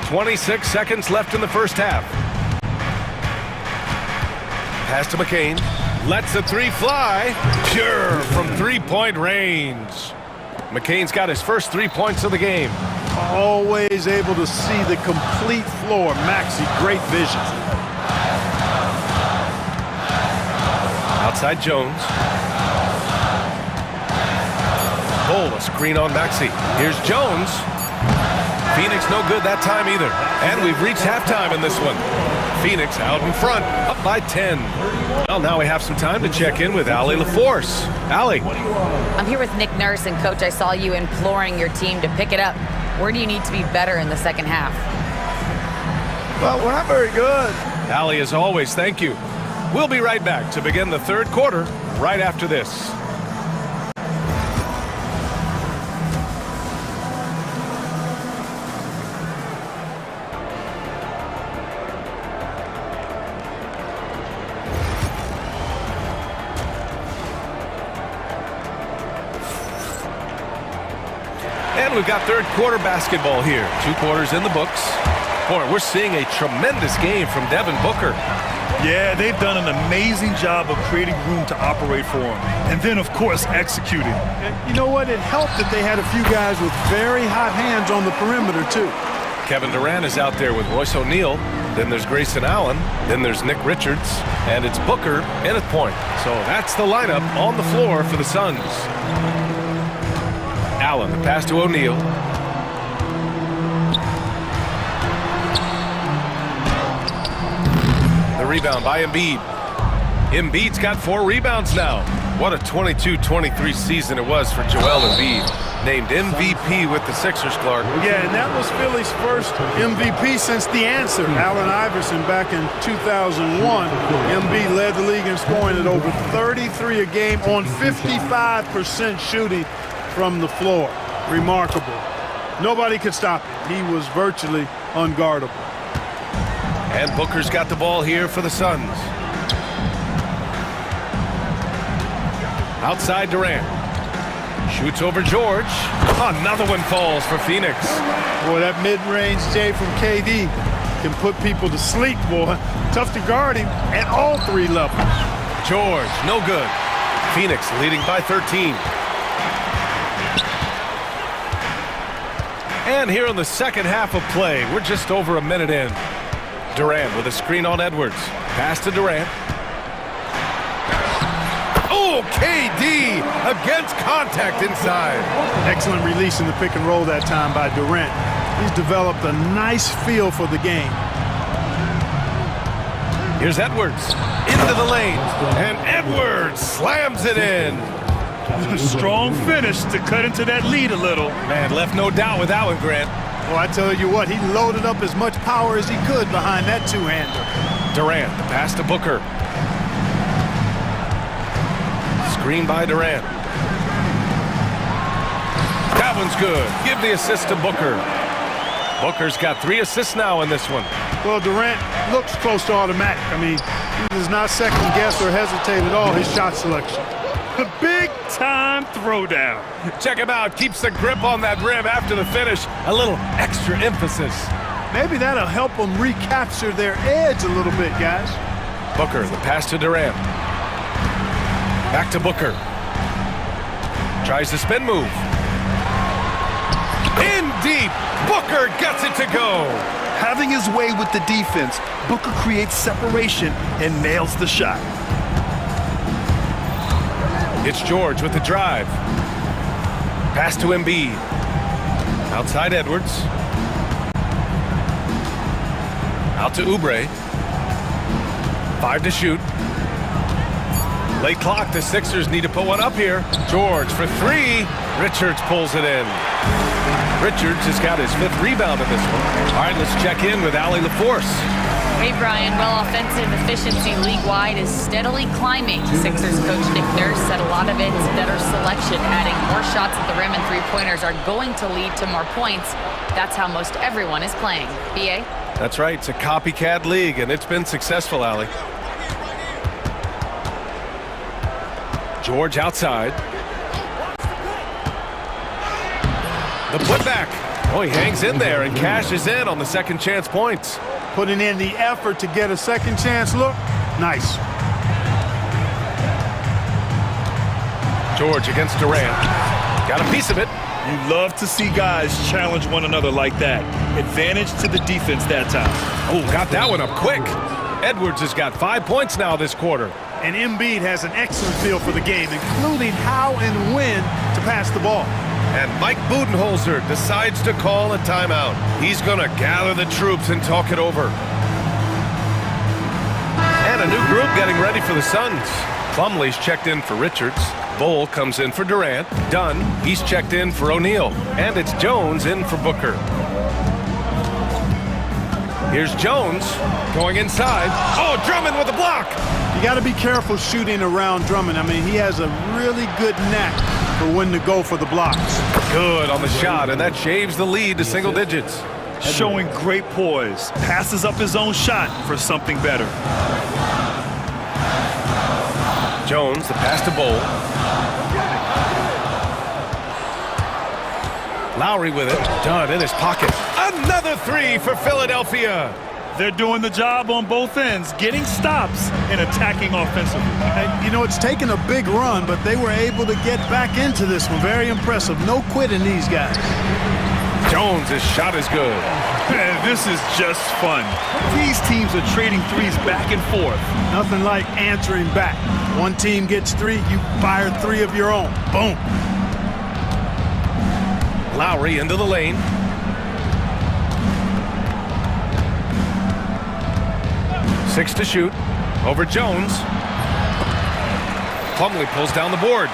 26 seconds left in the first half. Pass to McCain. Lets the three fly. Pure from three-point range. McCain's got his first 3 points of the game. Always able to see the complete floor. Maxey, great vision. Outside Jones. A screen on Maxey. Here's Jones. Phoenix no good that time either. And we've reached halftime in this one. Phoenix out in front, up by 10. Well, now we have some time to check in with Allie LaForce. Allie. I'm here with Nick Nurse, and Coach, I saw you imploring your team to pick it up. Where do you need to be better in the second half? Well, we're not very good. Allie, as always, thank you. We'll be right back to begin the third quarter right after this. And we've got third quarter basketball here. 2 quarters in the books. Boy, we're seeing a tremendous game from Devin Booker. Yeah, they've done an amazing job of creating room to operate for him. And then, of course, executing. And you know what? It helped that they had a few guys with very hot hands on the perimeter, too. Kevin Durant is out there with Royce O'Neal. Then there's Grayson Allen. Then there's Nick Richards. And it's Booker in at point. So that's the lineup on the floor for the Suns. Allen, the pass to O'Neal. The rebound by Embiid. Embiid's got 4 rebounds now. What a 22-23 season it was for Joel Embiid. Named MVP with the Sixers, Clark. Yeah, and that was Philly's first MVP since the answer. Allen Iverson back in 2001. Embiid led the league in scoring at over 33 a game on 55% shooting from the floor. Remarkable. Nobody could stop him. He was virtually unguardable. And Booker's got the ball here for the Suns. Outside Durant. Shoots over George. Another one falls for Phoenix. Boy, that mid-range J from KD can put people to sleep, boy. Tough to guard him at all 3 levels. George, no good. Phoenix leading by 13. And here in the second half of play, we're just over a minute in. Durant with a screen on Edwards. Pass to Durant. Oh, KD against contact inside. Excellent release in the pick and roll that time by Durant. He's developed a nice feel for the game. Here's Edwards into the lane. And Edwards slams it in. A strong finish to cut into that lead a little. Man, left no doubt with that one, Grant. Well, I tell you what, he loaded up as much power as he could behind that 2-hander. Durant, the pass to Booker. Screen by Durant. That one's good. Give the assist to Booker. Booker's got 3 assists now in this one. Well, Durant looks close to automatic. I mean, he does not second guess or hesitate at all his shot selection. A big-time throwdown. Check him out. Keeps the grip on that rim after the finish. A little extra emphasis. Maybe that'll help them recapture their edge a little bit, guys. Booker, the pass to Durant. Back to Booker. Tries the spin move. In deep. Booker gets it to go. Having his way with the defense, Booker creates separation and nails the shot. It's George with the drive. Pass to Embiid. Outside Edwards. Out to Oubre. 5 to shoot. Late clock, the Sixers need to put one up here. George for 3. Richards pulls it in. Richards has got his 5th rebound in this one. All right, let's check in with Allie LaForce. Hey, Brian. Well, offensive efficiency league-wide is steadily climbing. Sixers coach Nick Nurse said a lot of it is better selection. Adding more shots at the rim and three-pointers are going to lead to more points. That's how most everyone is playing. B.A.? That's right. It's a copycat league, and it's been successful, Allie. George outside. The putback. Oh, he hangs in there and cashes in on the second chance points. Putting in the effort to get a second chance look. Nice. George against Durant. Got a piece of it. You love to see guys challenge one another like that. Advantage to the defense that time. Oh, got that one up quick. Edwards has got 5 points now this quarter. And Embiid has an excellent feel for the game, including how and when to pass the ball. And Mike Budenholzer decides to call a timeout. He's going to gather the troops and talk it over. And a new group getting ready for the Suns. Plumlee's checked in for Richards. Bull comes in for Durant. Dunn, he's checked in for O'Neal. And it's Jones in for Booker. Here's Jones going inside. Oh, Drummond with a block. You got to be careful shooting around Drummond. I mean, he has a really good knack for when to go for the blocks. Good on the shot, and that shaves the lead to single digits. Showing great poise. Passes up his own shot for something better. Jones, the pass to Bull. Lowry with it. Dunn in his pocket. Another 3 for Philadelphia. They're doing the job on both ends, getting stops and attacking offensively. And, you know, it's taken a big run, but they were able to get back into this one. Very impressive. No quitting these guys. Jones' shot is good. Man, this is just fun. These teams are trading threes back and forth. Nothing like answering back. One team gets 3, you fire 3 of your own. Boom. Lowry into the lane. Six to shoot. Over Jones. Plumlee pulls down the board.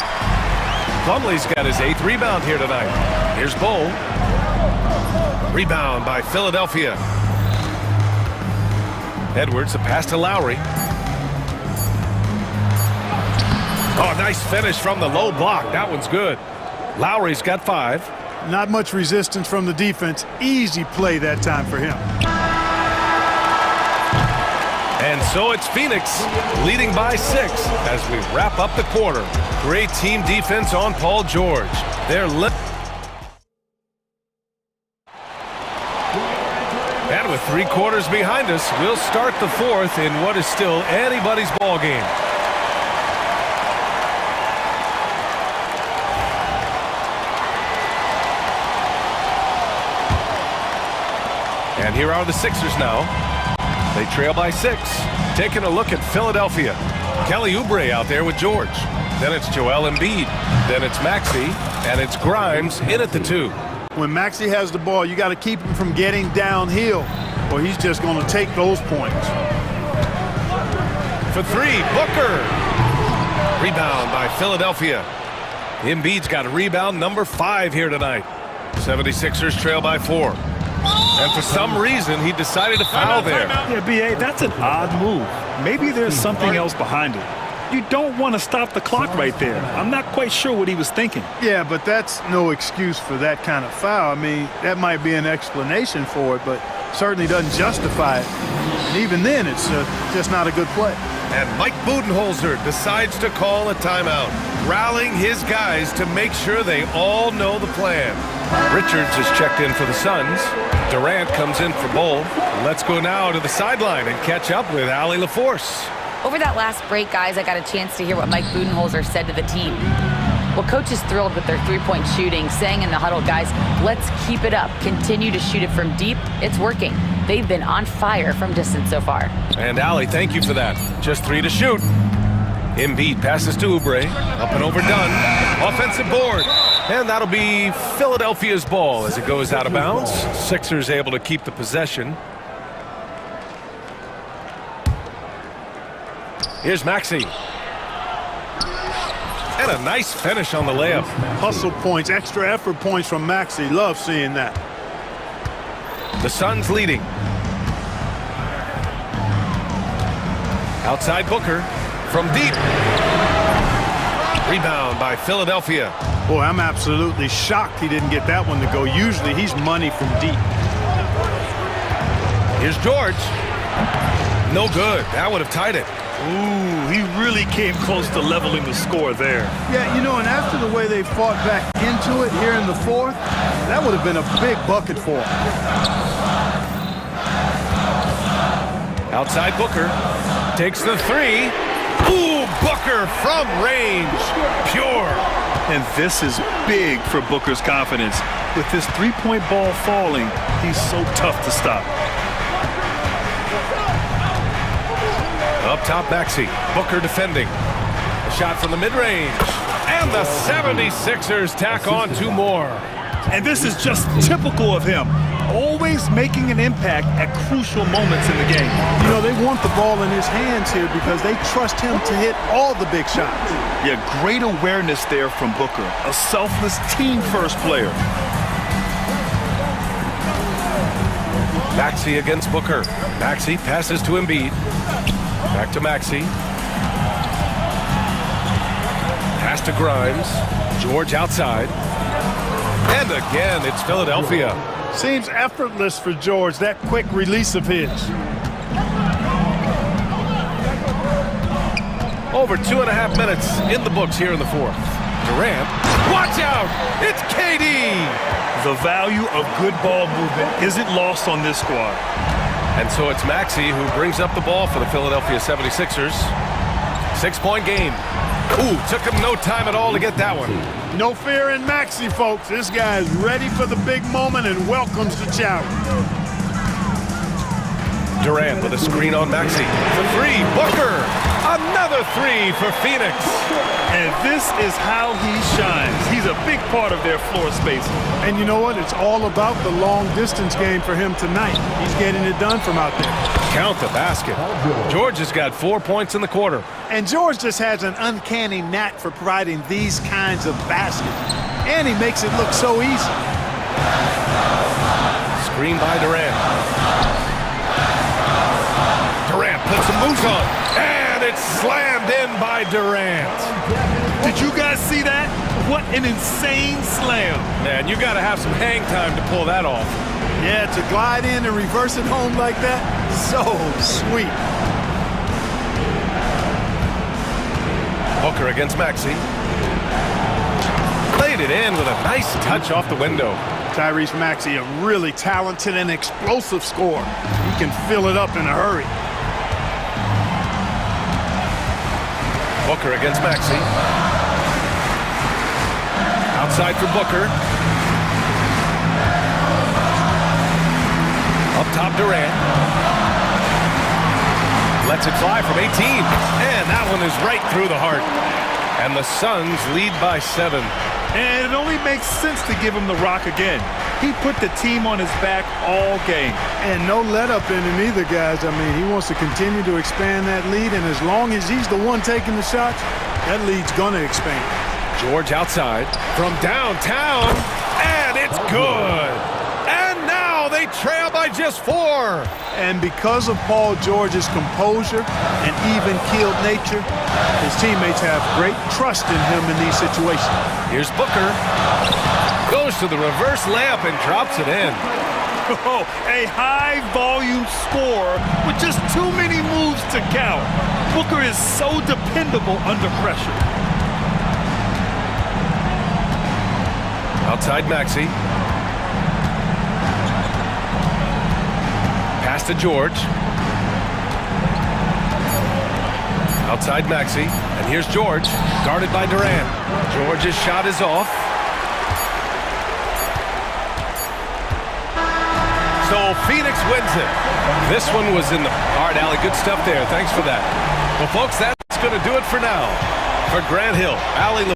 Plumlee's got his 8th rebound here tonight. Here's Bull. Rebound by Philadelphia. Edwards, the pass to Lowry. Oh, nice finish from the low block. That one's good. Lowry's got 5. Not much resistance from the defense. Easy play that time for him. And so it's Phoenix leading by 6 as we wrap up the quarter. Great team defense on Paul George. They're and with 3 quarters behind us, we'll start the 4th in what is still anybody's ball game. And here are the Sixers now. They trail by 6. Taking a look at Philadelphia. Kelly Oubre out there with George. Then it's Joel Embiid. Then it's Maxey. And it's Grimes in at the 2. When Maxey has the ball, you got to keep him from getting downhill, or he's just going to take those points. For 3, Booker. Rebound by Philadelphia. Embiid's got a rebound number 5 here tonight. 76ers trail by 4. And for some reason, he decided to foul there. Yeah, B.A., that's an odd move. Maybe there's something else behind it. You don't want to stop the clock right there. I'm not quite sure what he was thinking. Yeah, but that's no excuse for that kind of foul. I mean, that might be an explanation for it, but certainly doesn't justify it. And even then, it's just not a good play. And Mike Budenholzer decides to call a timeout, rallying his guys to make sure they all know the plan. Richards is checked in for the Suns. Durant comes in for Bull. Let's go now to the sideline and catch up with Allie LaForce. Over that last break, guys, I got a chance to hear what Mike Budenholzer said to the team. Well, coach is thrilled with their three-point shooting, saying in the huddle, guys, let's keep it up. Continue to shoot it from deep. It's working. They've been on fire from distance so far. And Allie, thank you for that. Just 3 to shoot. Embiid passes to Oubre. Up and overdone. Offensive board. And that'll be Philadelphia's ball as it goes out of bounds. Sixers able to keep the possession. Here's Maxey. And a nice finish on the layup. Hustle points, extra effort points from Maxey. Love seeing that. The Suns leading. Outside Booker from deep. Rebound by Philadelphia. Boy, I'm absolutely shocked he didn't get that one to go. Usually he's money from deep. Here's George. No good. That would have tied it. Ooh, he really came close to leveling the score there. Yeah, you know, and after the way they fought back into it here in the fourth, that would have been a big bucket for him. Outside Booker. Takes the three. Ooh, Booker from range. Pure. And this is big for Booker's confidence. With this three-point ball falling, he's so tough to stop. Up top, Maxey. Booker defending. A shot from the mid-range. And the 76ers tack on 2 more. And this is just typical of him. Always making an impact at crucial moments in the game. You know, they want the ball in his hands here because they trust him to hit all the big shots. Yeah, great awareness there from Booker. A selfless team-first player. Maxey against Booker. Maxey passes to Embiid. Back to Maxey. Pass to Grimes. George outside. And again, it's Philadelphia. Seems effortless for George, that quick release of his. Over 2.5 minutes in the books here in the fourth. Durant. Watch out! It's KD! The value of good ball movement isn't lost on this squad. And so it's Maxey who brings up the ball for the Philadelphia 76ers. 6-point game. Ooh, took him no time at all to get that one. No fear in Maxey, folks. This guy is ready for the big moment and welcomes the challenge. Durant with a screen on Maxey. The three, Booker. Another three for Phoenix. And this is how he shines. He's a big part of their floor space. And you know what? It's all about the long distance game for him tonight. He's getting it done from out there. Count the basket. George has got 4 points in the quarter. And George just has an uncanny knack for providing these kinds of baskets. And he makes it look so easy. Screen by Durant. Durant puts some moves on. And it's slammed in by Durant. Did you guys see that? What an insane slam. Man, you got to have some hang time to pull that off. Yeah, to glide in and reverse it home like that, so sweet. Booker against Maxey. Laid it in with a nice touch off the window. Tyrese Maxey, a really talented and explosive scorer. He can fill it up in a hurry. Booker against Maxey. Outside for Booker. Up top, Durant. Lets it fly from 18. And that one is right through the heart. And the Suns lead by 7. And it only makes sense to give him the rock again. He put the team on his back all game. And no let up in him either, guys. I mean, he wants to continue to expand that lead. And as long as he's the one taking the shots, that lead's going to expand. George outside from downtown. And it's good. And now they trail by just 4. And because of Paul George's composure and even-keeled nature, his teammates have great trust in him in these situations. Here's Booker. Goes to the reverse layup and drops it in. Oh, a high-volume score with just too many moves to count. Booker is so dependable under pressure. Outside Maxey. Pass to George. Outside Maxey. And here's George, guarded by Durant. George's shot is off. So Phoenix wins it. This one was in the... All right, Allie, good stuff there. Thanks for that. Well, folks, that's going to do it for now. For Grant Hill, Allie...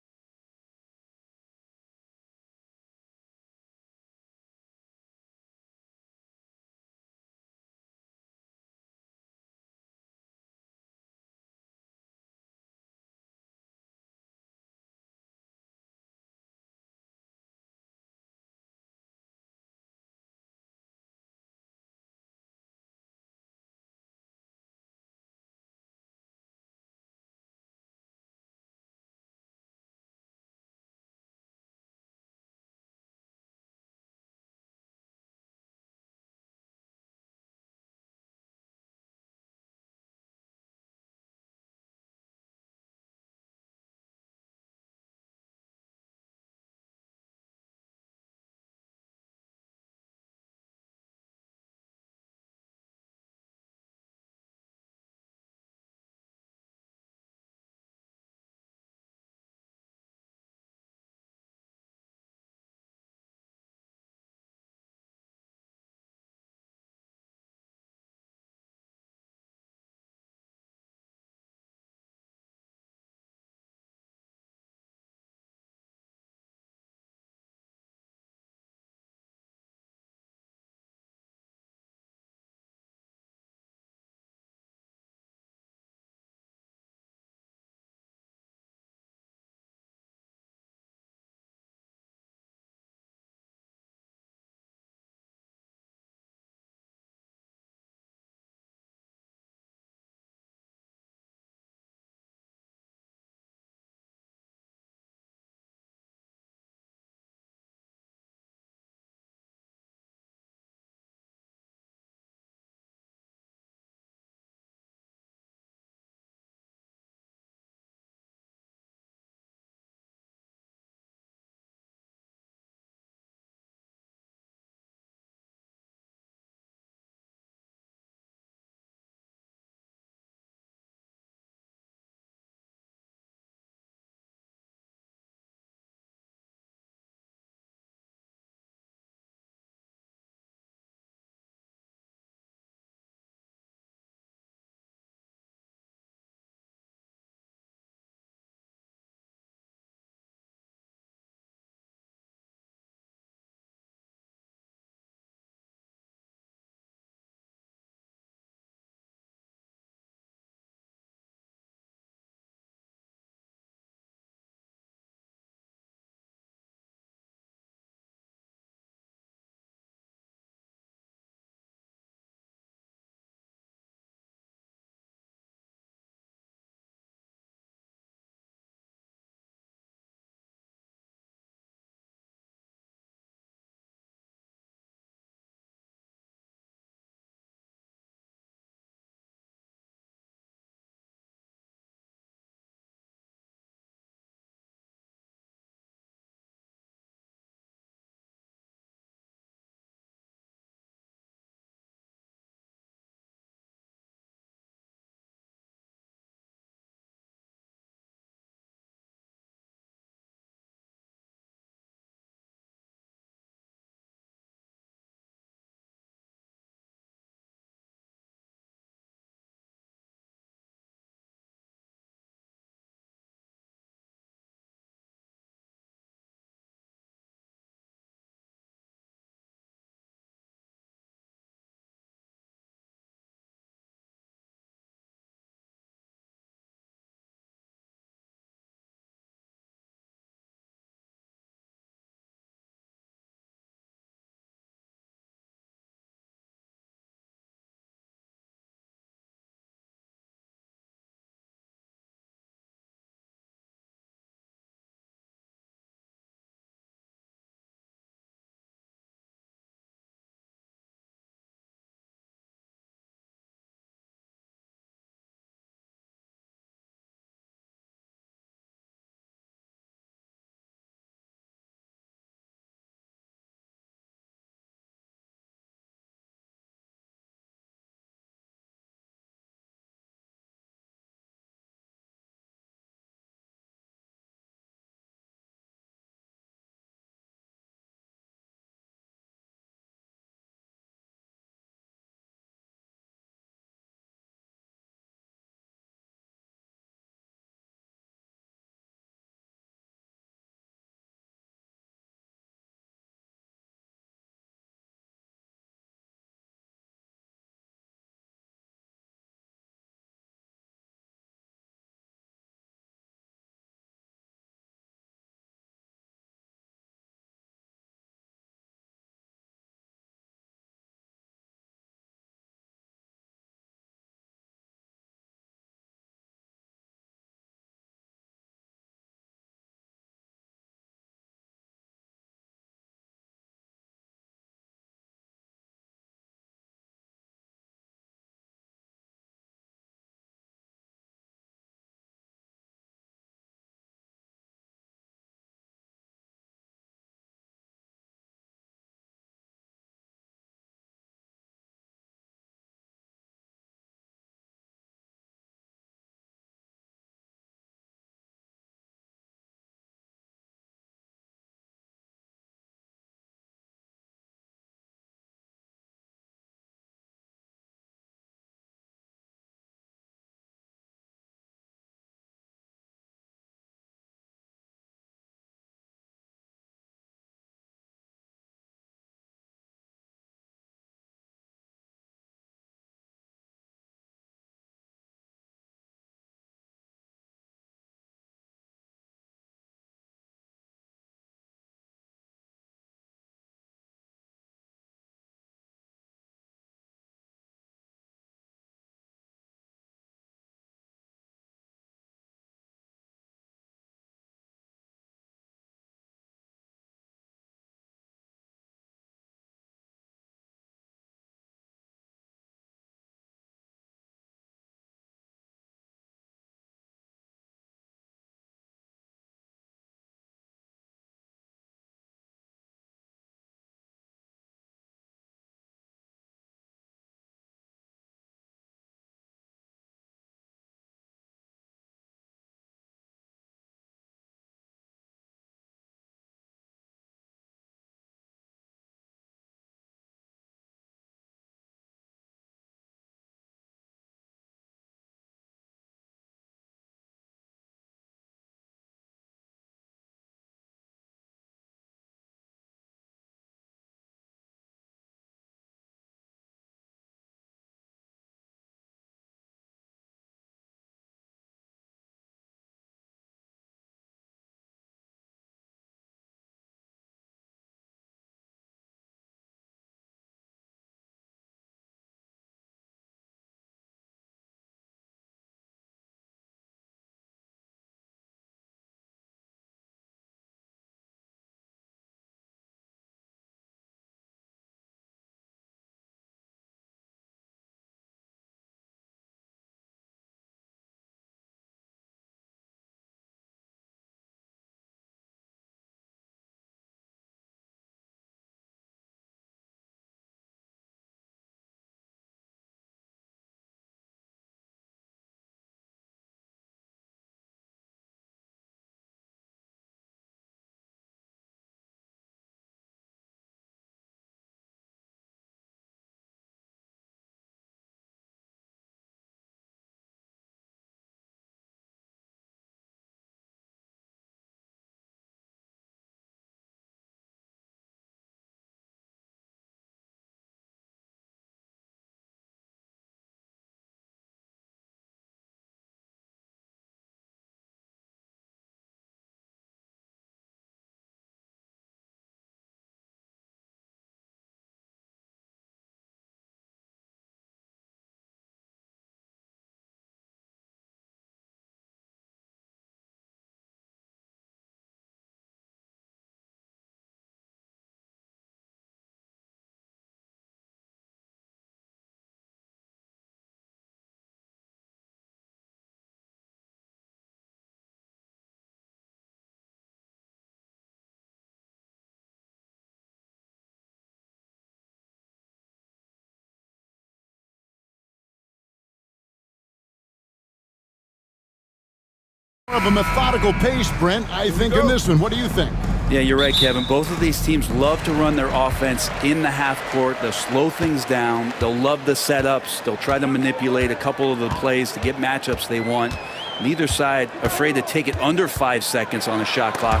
Of a methodical pace, Brent, I think, in this one. What do you think? Yeah, you're right, Kevin. Both of these teams love to run their offense in the half court. They'll slow things down. They'll love the setups. They'll try to manipulate a couple of the plays to get matchups they want. Neither side afraid to take it under 5 seconds on the shot clock,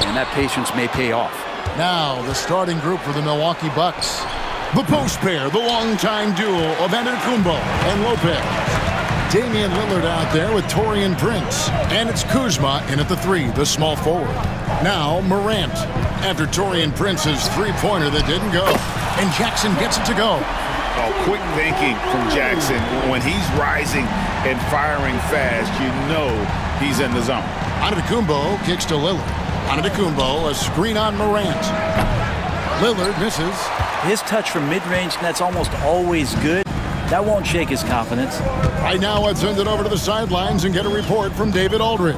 and that patience may pay off. Now, the starting group for the Milwaukee Bucks. The post pair, the longtime duo of Antetokounmpo and Lopez. Damian Lillard out there with Taurean Prince. And it's Kuzma in at the 3, the small forward. Now Morant after Taurean Prince's three-pointer that didn't go. And Jackson gets it to go. Oh, quick thinking from Jackson. When he's rising and firing fast, you know he's in the zone. Antetokounmpo kicks to Lillard. Antetokounmpo, a screen on Morant. Lillard misses. His touch from mid-range, that's almost always good. That won't shake his confidence. Right now, let's send it over to the sidelines and get a report from David Aldridge.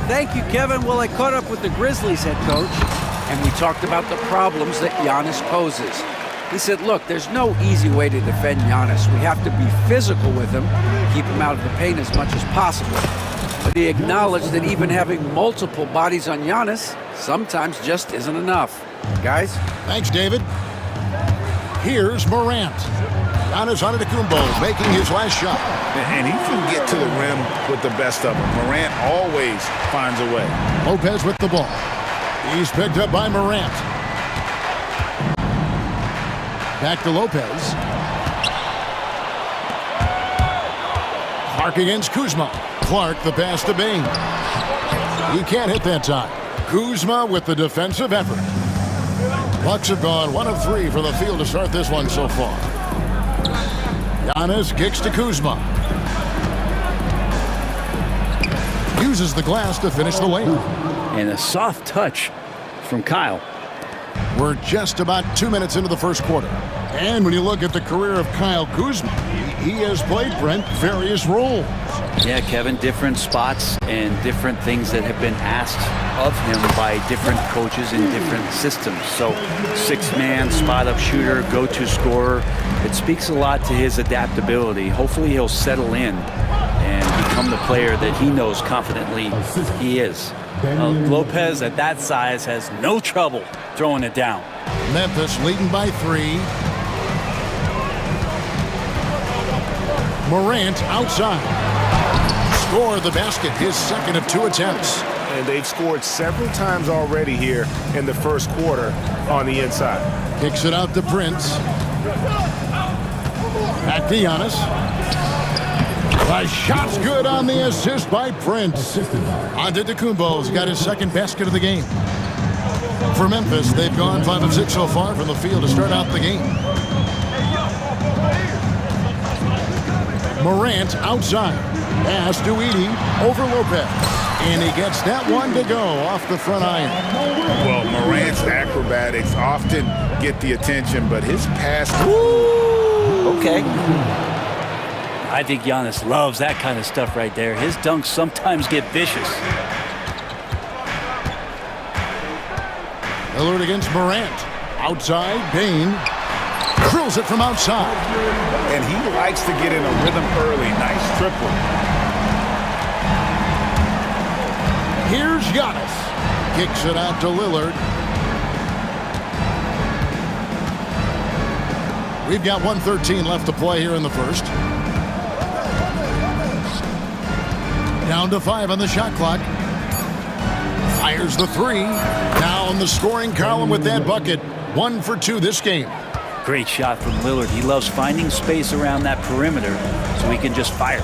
Thank you, Kevin. Well, I caught up with the Grizzlies head coach, and we talked about the problems that Giannis poses. He said, look, there's no easy way to defend Giannis. We have to be physical with him, keep him out of the paint as much as possible. But he acknowledged that even having multiple bodies on Giannis sometimes just isn't enough. Guys? Thanks, David. Here's Morant. Giannis Antetokounmpo making his last shot. And he can get to the rim with the best of them. Morant always finds a way. Lopez with the ball. He's picked up by Morant. Back to Lopez. Clark against Kuzma. Clark the pass to Bain. He can't hit that time. Kuzma with the defensive effort. Bucks have gone 1 of 3 for the field to start this one so far. Giannis kicks to Kuzma. Uses the glass to finish the layup. And a soft touch from Kyle. We're just about 2 minutes into the first quarter. And when you look at the career of Kyle Kuzma, he has played, Brent, various roles. Yeah, Kevin, different spots and different things that have been asked of him by different coaches in different systems. So 6-man, spot-up shooter, go-to scorer. It speaks a lot to his adaptability. Hopefully he'll settle in and become the player that he knows confidently he is. Lopez at that size has no trouble throwing it down. Memphis leading by 3. Morant outside. Score the basket, his second of 2 attempts. And they've scored several times already here in the first quarter on the inside. Kicks it out to Prince. Back to Giannis. The shot's good on the assist by Prince. Antetokounmpo's got his second basket of the game. For Memphis, they've gone 5 of 6 so far from the field to start out the game. Morant outside. Pass to Edey over Lopez. And he gets that one to go off the front iron. Well, Morant's acrobatics often get the attention, but his pass... Okay. I think Giannis loves that kind of stuff right there. His dunks sometimes get vicious. Lillard against Morant. Outside, Bain. Drills it from outside. And he likes to get in a rhythm early. Nice triple. Here's Giannis. Kicks it out to Lillard. We've got 1:13 left to play here in the first. Down to 5 on the shot clock. Fires the 3. Now on the scoring column with that bucket. 1 for 2 this game. Great shot from Lillard. He loves finding space around that perimeter so he can just fire.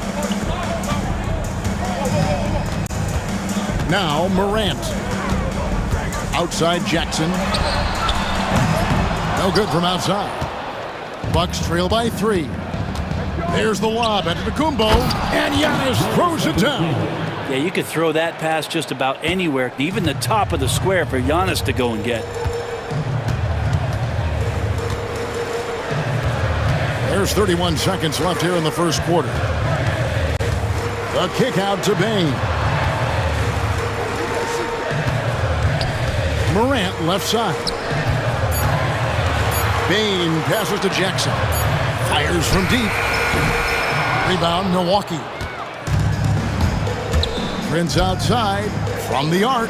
Now Morant. Outside Jackson. No good from outside. Bucks trail by 3. There's the lob at Antetokounmpo, and Giannis throws it down. Yeah, you could throw that pass just about anywhere, even the top of the square for Giannis to go and get. There's 31 seconds left here in the first quarter. The kick out to Bain. Morant left side. Bain passes to Jackson. Fires from deep. Rebound, Milwaukee. Prince outside from the arc.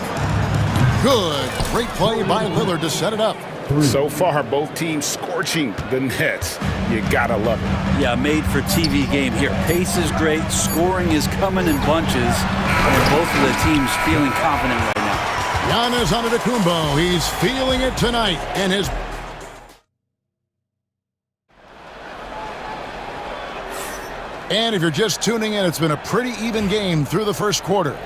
Good. Great play by Lillard to set it up. So far, both teams scorching the nets. You gotta love it. Yeah, made for TV game here. Pace is great. Scoring is coming in bunches. And both of the teams feeling confident right now. Giannis Antetokounmpo. He's feeling it tonight. And his... And if you're just tuning in, it's been a pretty even game through the first quarter.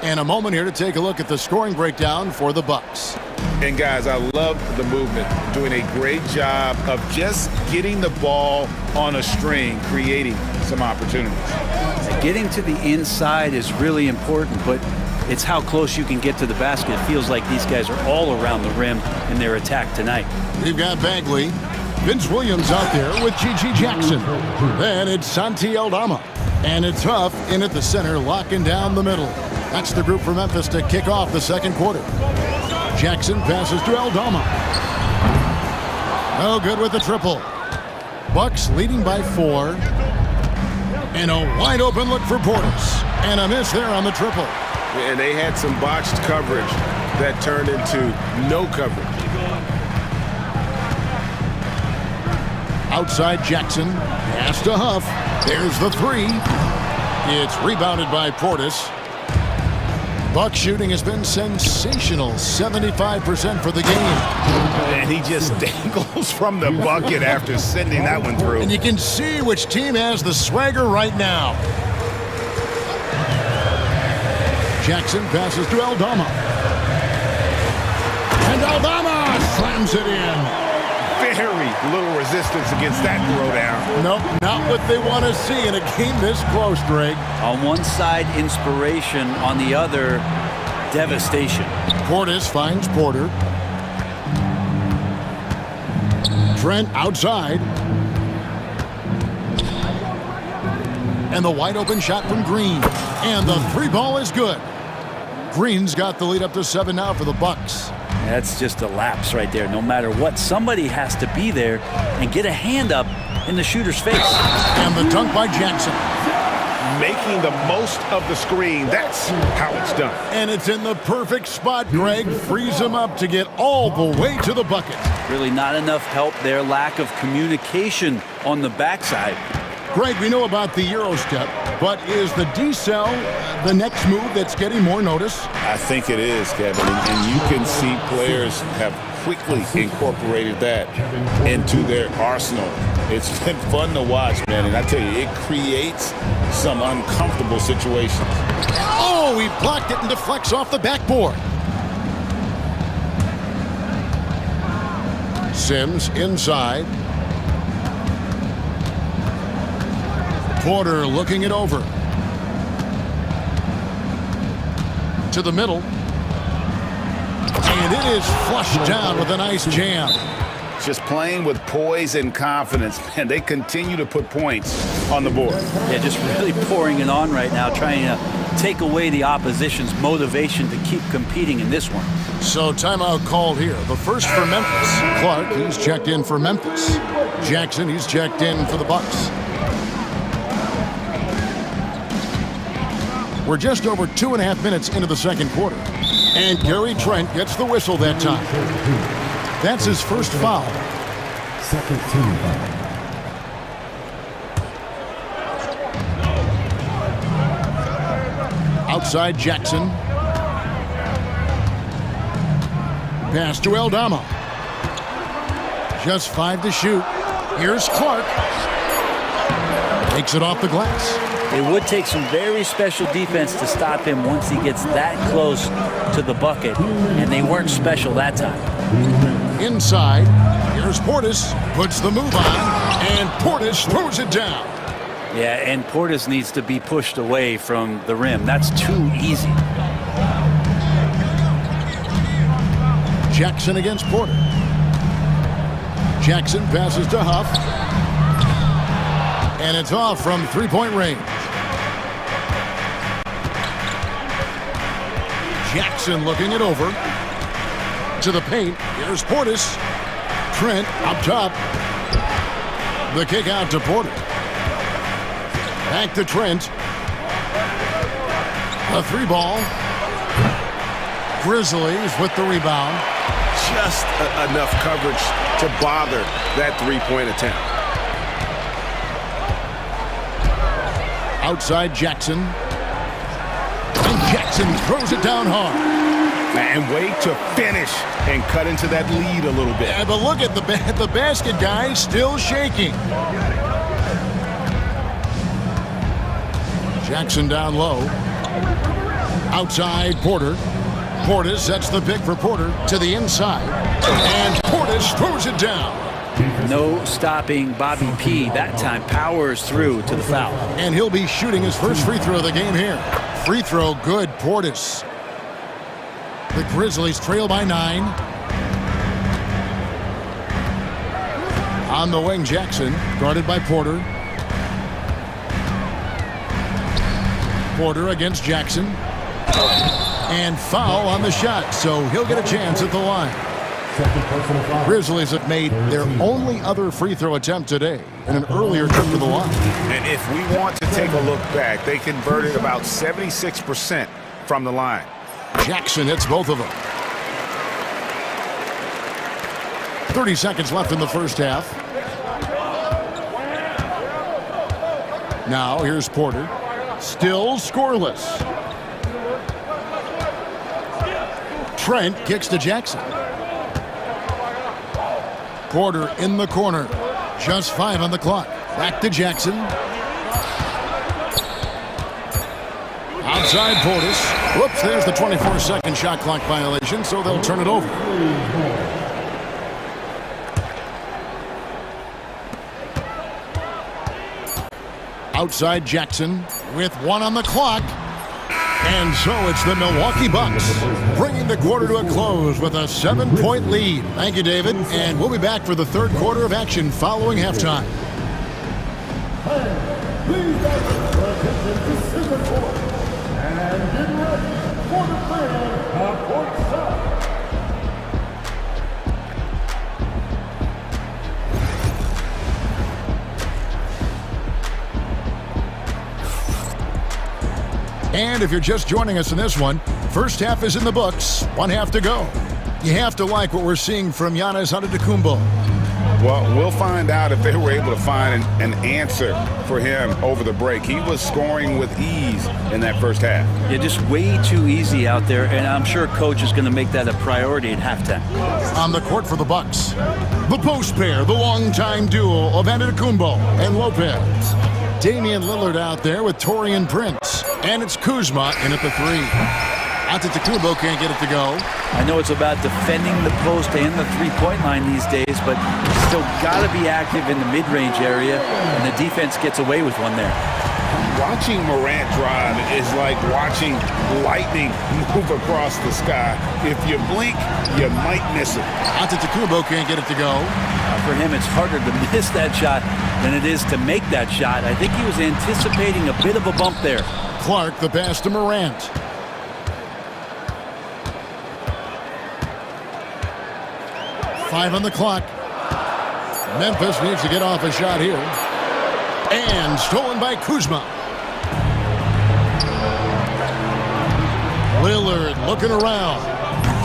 And a moment here to take a look at the scoring breakdown for the Bucks. And guys, I love the movement. Doing a great job of just getting the ball on a string, creating some opportunities. Getting to the inside is really important, but it's how close you can get to the basket. It feels like these guys are all around the rim in their attack tonight. We've got Bagley. Vince Williams out there with Gigi Jackson. Then it's Santi Aldama. And it's Huff in at the center, locking down the middle. That's the group for Memphis to kick off the second quarter. Jackson passes to Aldama. No good with the triple. Bucks leading by 4. And a wide open look for Portis. And a miss there on the triple. And they had some botched coverage that turned into no coverage. Outside Jackson. Pass to Huff. There's the 3. It's rebounded by Portis. Buck shooting has been sensational. 75% for the game. And he just dangles from the bucket after sending that one through. And you can see which team has the swagger right now. Jackson passes to Aldama. And Aldama slams it in. Very little resistance against that throwdown. Nope, not what they want to see in a game this close, Greg. On one side, inspiration. On the other, devastation. Portis finds Porter. Trent outside. And the wide open shot from Green. And the 3-ball is good. Green's got the lead up to 7 now for the Bucks. That's just a lapse right there. No matter what, somebody has to be there and get a hand up in the shooter's face. And the dunk by Jackson. Making the most of the screen. That's how it's done. And it's in the perfect spot, Greg. Frees him up to get all the way to the bucket. Really not enough help there. Lack of communication on the backside. Greg, we know about the Euro step, but is the decel the next move that's getting more notice? I think it is, Kevin, and you can see players have quickly incorporated that into their arsenal. It's been fun to watch, man, and I tell you, it creates some uncomfortable situations. Oh, he blocked it and deflects off the backboard. Sims inside. Porter looking it over. To the middle. And it is flushed down with a nice jam. Just playing with poise and confidence, and they continue to put points on the board. Yeah, just really pouring it on right now, trying to take away the opposition's motivation to keep competing in this one. So timeout called here. The first for Memphis. Clark, he's checked in for Memphis. Jackson, he's checked in for the Bucks. We're just over 2.5 minutes into the second quarter. And Gary Trent gets the whistle that time. That's his first foul. Second team foul. Outside Jackson. Pass to Aldama. Just 5 to shoot. Here's Clark. Takes it off the glass. It would take some very special defense to stop him once he gets that close to the bucket, and they weren't special that time. Inside, here's Portis, puts the move on, and Portis throws it down. Yeah, and Portis needs to be pushed away from the rim. That's too easy. Jackson against Porter. Jackson passes to Huff. And it's off from three-point range. Jackson looking it over. To the paint. Here's Portis. Trent up top. The kick out to Porter. Back to Trent. The three ball. Grizzlies with the rebound. Just enough coverage to bother that three-point attempt. Outside Jackson. And Jackson throws it down hard. And wait to finish and cut into that lead a little bit. Yeah, but look at the basket guy still shaking. Jackson down low. Outside Porter. Portis sets the pick for Porter to the inside. And Portis throws it down. No stopping Bobby P. That time powers through to the foul. And he'll be shooting his first free throw of the game here. Free throw good, Portis. The Grizzlies trail by 9. On the wing, Jackson, guarded by Porter. Porter against Jackson. And foul on the shot, so he'll get a chance at the line. Grizzlies have made their only other free throw attempt today in an earlier trip to the line. And if we want to take a look back, they converted about 76% from the line. Jackson hits both of them. 30 seconds left in the first half. Now here's Porter. Still scoreless. Trent kicks to Jackson. Porter in the corner. Just 5 on the clock. Back to Jackson. Outside Portis. Whoops, there's the 24-second shot clock violation, so they'll turn it over. Outside Jackson with 1 on the clock. And so it's the Milwaukee Bucks bringing the quarter to a close with a 7-point lead. Thank you, David. And we'll be back for the third quarter of action following halftime. And if you're just joining us in this one, first half is in the books, 1 half to go. You have to like what we're seeing from Giannis Antetokounmpo. Well, we'll find out if they were able to find an answer for him over the break. He was scoring with ease in that first half. Yeah, just way too easy out there, and I'm sure coach is going to make that a priority at halftime. On the court for the Bucks, the post pair, the longtime duo of Antetokounmpo and Lopez. Damian Lillard out there with Taurean Prince. And it's Kuzma in at the 3. Antetokounmpo can't get it to go. I know it's about defending the post and the three-point line these days, but still got to be active in the mid-range area, and the defense gets away with one there. Watching Morant drive is like watching lightning move across the sky. If you blink, you might miss it. Antetokounmpo can't get it to go. For him, it's harder to miss that shot than it is to make that shot. I think he was anticipating a bit of a bump there. Clark, the pass to Morant. Five on the clock. Memphis needs to get off a shot here. And stolen by Kuzma. Lillard looking around.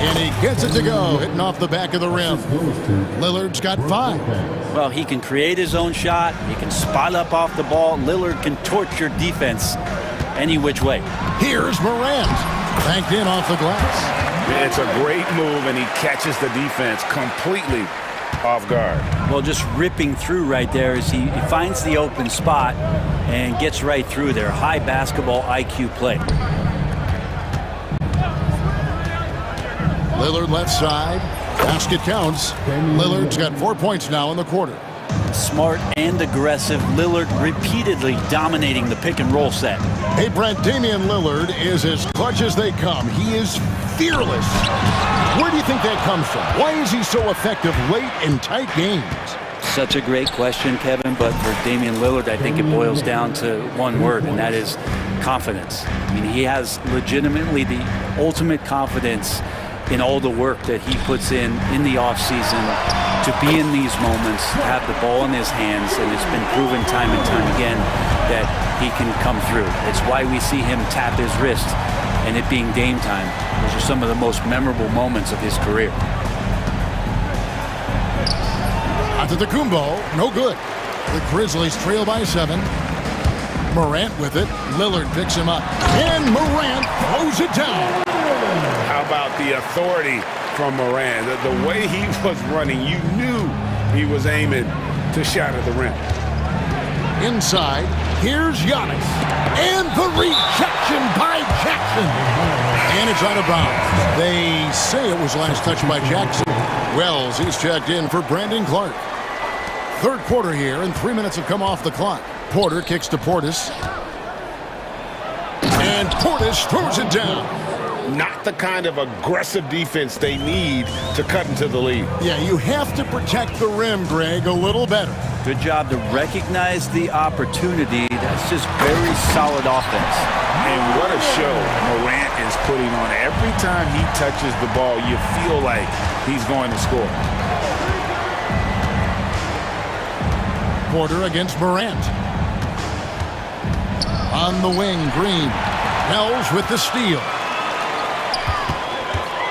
And he gets it to go, hitting off the back of the rim. Lillard's got 5. Well, he can create his own shot. He can spot up off the ball. Lillard can torch your defense any which way. Here's Morant. Banked in off the glass. It's a great move, and he catches the defense completely off guard. Well, just ripping through right there as he finds the open spot and gets right through there. High basketball IQ play. Lillard left side. Basket counts. Lillard's got 4 points now in the quarter. Smart and aggressive. Lillard repeatedly dominating the pick and roll set. Hey, Brent, Damian Lillard is as clutch as they come. He is fearless. Where do you think that comes from? Why is he so effective late in tight games? Such a great question, Kevin, but for Damian Lillard, I think it boils down to one word, and that is confidence. I mean, he has legitimately the ultimate confidence in all the work that he puts in the offseason to be in these moments, have the ball in his hands, and it's been proven time and time again that he can come through. It's why we see him tap his wrist and it being game time. Those are some of the most memorable moments of his career. Antetokounmpo, no good. The Grizzlies trail by 7. Morant with it. Lillard picks him up. And Morant throws it down. How about the authority from Morant? The way he was running, you knew he was aiming to shot at the rim. Inside, here's Giannis. And the rejection by Jackson. And it's out of bounds. They say it was last touched by Jackson. Wells, he's checked in for Brandon Clark. Third quarter here, and 3 minutes have come off the clock. Porter kicks to Portis. And Portis throws it down. Not the kind of aggressive defense they need to cut into the lead. Yeah, you have to protect the rim, Greg, a little better. Good job to recognize the opportunity. That's just very solid offense. And what a show Morant is putting on. Every time he touches the ball, you feel like he's going to score. Porter against Morant. On the wing, Green. Wells with the steal.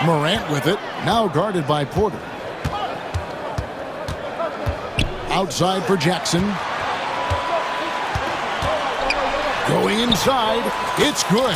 Morant with it, now guarded by Porter. Outside for Jackson. Going inside, it's good.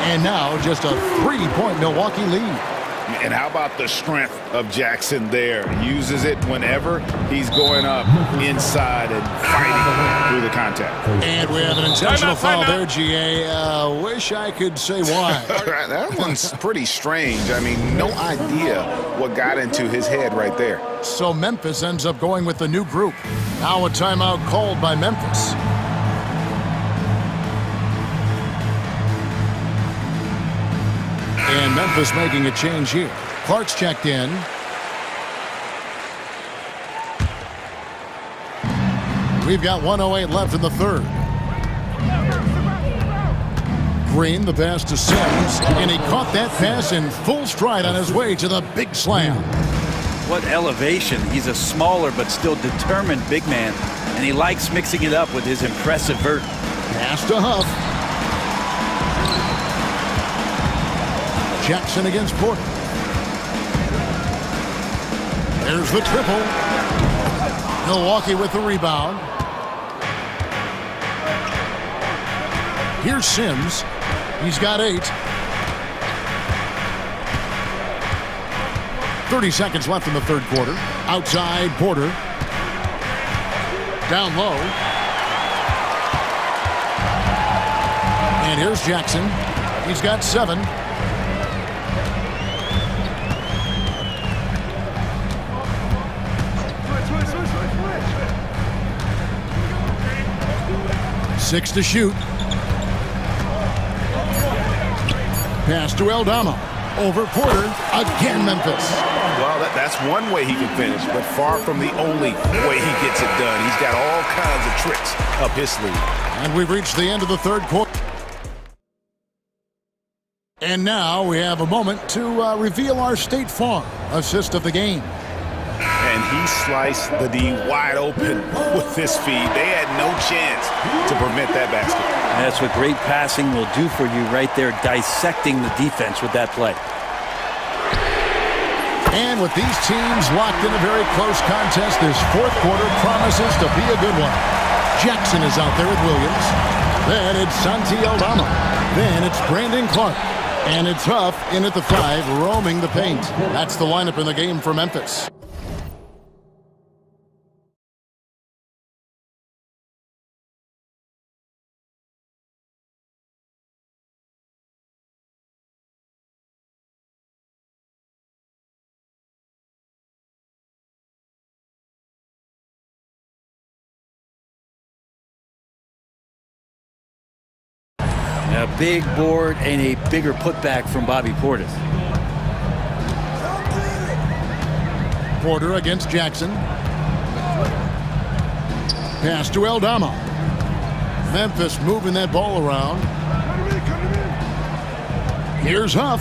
And now just a 3-point Milwaukee lead. And how about the strength of Jackson there? Uses it whenever he's going up inside and fighting through the contact. And we have an intentional foul there, GA. Wish I could say why. That one's pretty strange. I mean, no idea what got into his head right there. So Memphis ends up going with the new group. Now a timeout called by Memphis. And Memphis making a change here. Clark's checked in. We've got 1:08 left in the third. Green, the pass to Sims, and he caught that pass in full stride on his way to the big slam. What elevation. He's a smaller but still determined big man, and he likes mixing it up with his impressive vert. Pass to Huff. Jackson against Porter. There's the triple. Milwaukee with the rebound. Here's Sims. He's got 8. 30 seconds left in the third quarter. Outside, Porter. Down low. And here's Jackson. He's got 7. Six to shoot. Pass to Aldama. Over Porter. Again, Memphis. Well, that's one way he can finish, but far from the only way he gets it done. He's got all kinds of tricks up his sleeve. And we've reached the end of the third quarter. And now we have a moment to reveal our State Farm assist of the game. And he sliced the D wide open with his feed. They had no chance to prevent that basket. And that's what great passing will do for you right there, dissecting the defense with that play. And with these teams locked in a very close contest, this fourth quarter promises to be a good one. Jackson is out there with Williams. Then it's Santi Aldama. Then it's Brandon Clark. And it's Huff in at the 5, roaming the paint. That's the lineup in the game for Memphis. A big board and a bigger putback from Bobby Portis. Porter against Jackson. Pass to Aldama. Memphis moving that ball around. Here's Huff.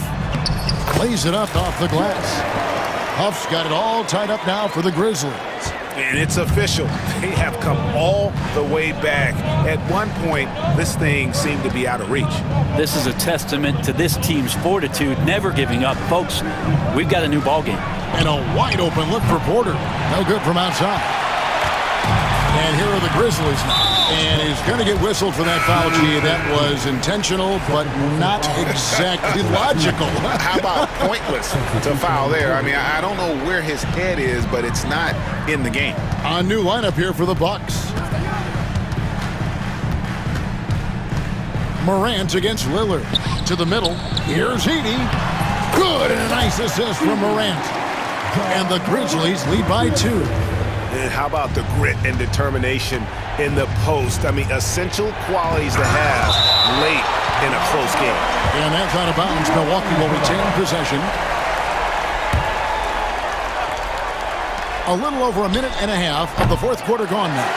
Plays it up off the glass. Huff's got it all tied up now for the Grizzlies. And it's official. They have come all the way back. At one point, this thing seemed to be out of reach. This is a testament to this team's fortitude, never giving up. Folks, we've got a new ball game. And a wide open look for Porter. No good from outside. And here are the Grizzlies now. And he's going to get whistled for that foul, G. That was intentional, but not exactly logical. How about pointless to foul there? I mean, I don't know where his head is, but it's not in the game. A new lineup here for the Bucks. Morant against Lillard. To the middle. Here's Edey. Good, and a nice assist from Morant. And the Grizzlies lead by 2. And how about the grit and determination in the post? I mean, essential qualities to have late in a close game. And that's out of bounds. Milwaukee will retain possession. A little over a minute and a half of the fourth quarter gone now.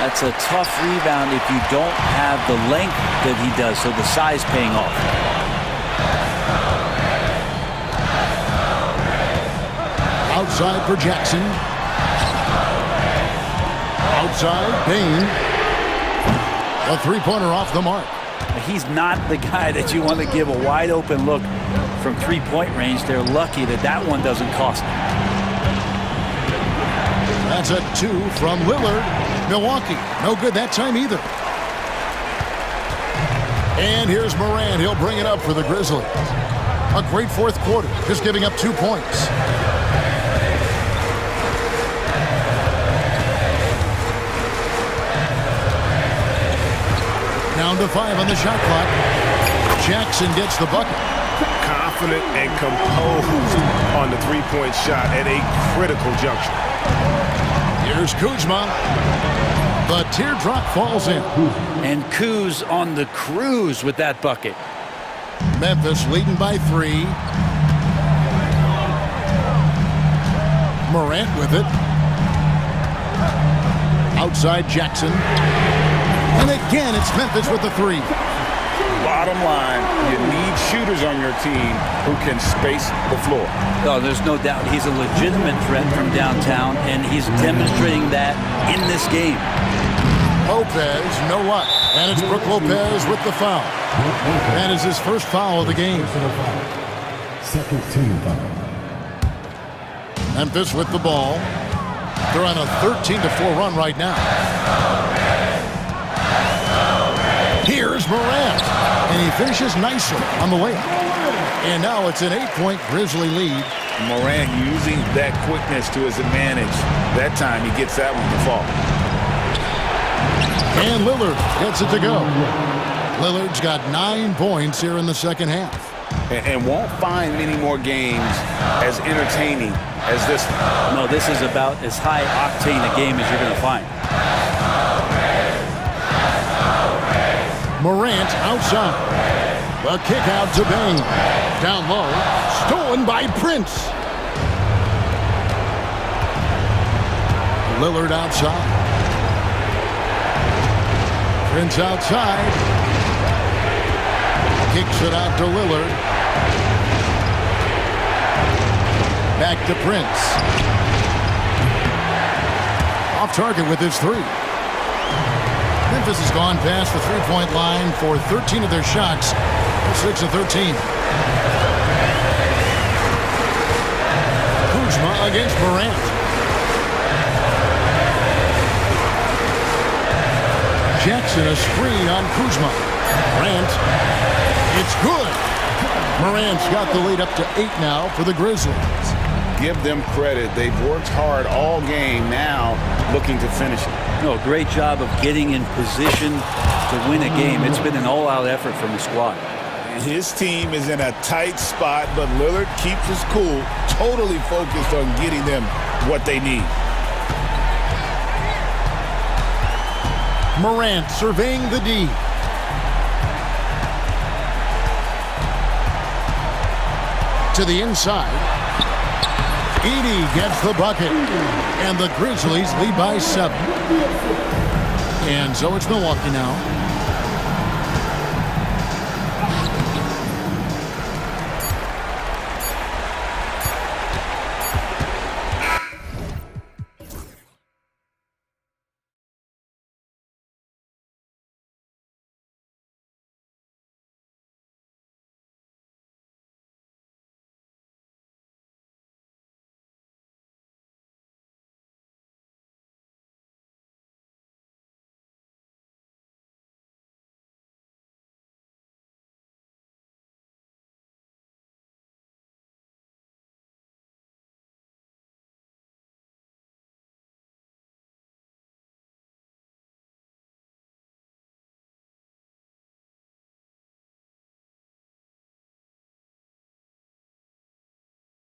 That's a tough rebound if you don't have the length that he does, so the size paying off. Outside for Jackson. Outside, Payne. A three-pointer off the mark. He's not the guy that you want to give a wide open look from three-point range. They're lucky that that one doesn't cost them. That's a 2 from Lillard. Milwaukee, no good that time either. And here's Morant. He'll bring it up for the Grizzlies. A great fourth quarter, just giving up 2 points. Down to 5 on the shot clock. Jackson gets the bucket. Confident and composed on the three-point shot at a critical juncture. Here's Kuzma. The teardrop falls in. And Kuz on the cruise with that bucket. Memphis leading by 3. Morant with it. Outside Jackson. And again, it's Memphis with the 3. Bottom line, you need shooters on your team who can space the floor. Oh, there's no doubt he's a legitimate threat from downtown, and he's demonstrating that in this game. Lopez, no luck. And it's Brook Lopez with the foul. That is his first foul of the game. Second team foul. Memphis with the ball. They're on a 13-4 run right now. Here's Morant, and he finishes nicely on the layup. And now it's an 8-point Grizzly lead. Morant using that quickness to his advantage. That time he gets that one to fall. And Lillard gets it to go. Lillard's got 9 points here in the second half. And won't find many more games as entertaining as this one. No, this is about as high octane a game as you're going to find. Morant outside. The kick out to Bain. Down low. Stolen by Prince. Lillard outside. Prince outside. Kicks it out to Lillard. Back to Prince. Off target with his 3. Memphis has gone past the three-point line for 13 of their shots. 6 of 13. Kuzma against Morant. Jackson a screen on Kuzma. Morant. It's good. Morant's got the lead up to 8 now for the Grizzlies. Give them credit. They've worked hard all game, now looking to finish it. No, great job of getting in position to win a game. It's been an all-out effort from the squad. His team is in a tight spot, but Lillard keeps his cool, totally focused on getting them what they need. Morant surveying the D. To the inside. Edey gets the bucket. And the Grizzlies lead by 7. And so it's Milwaukee now.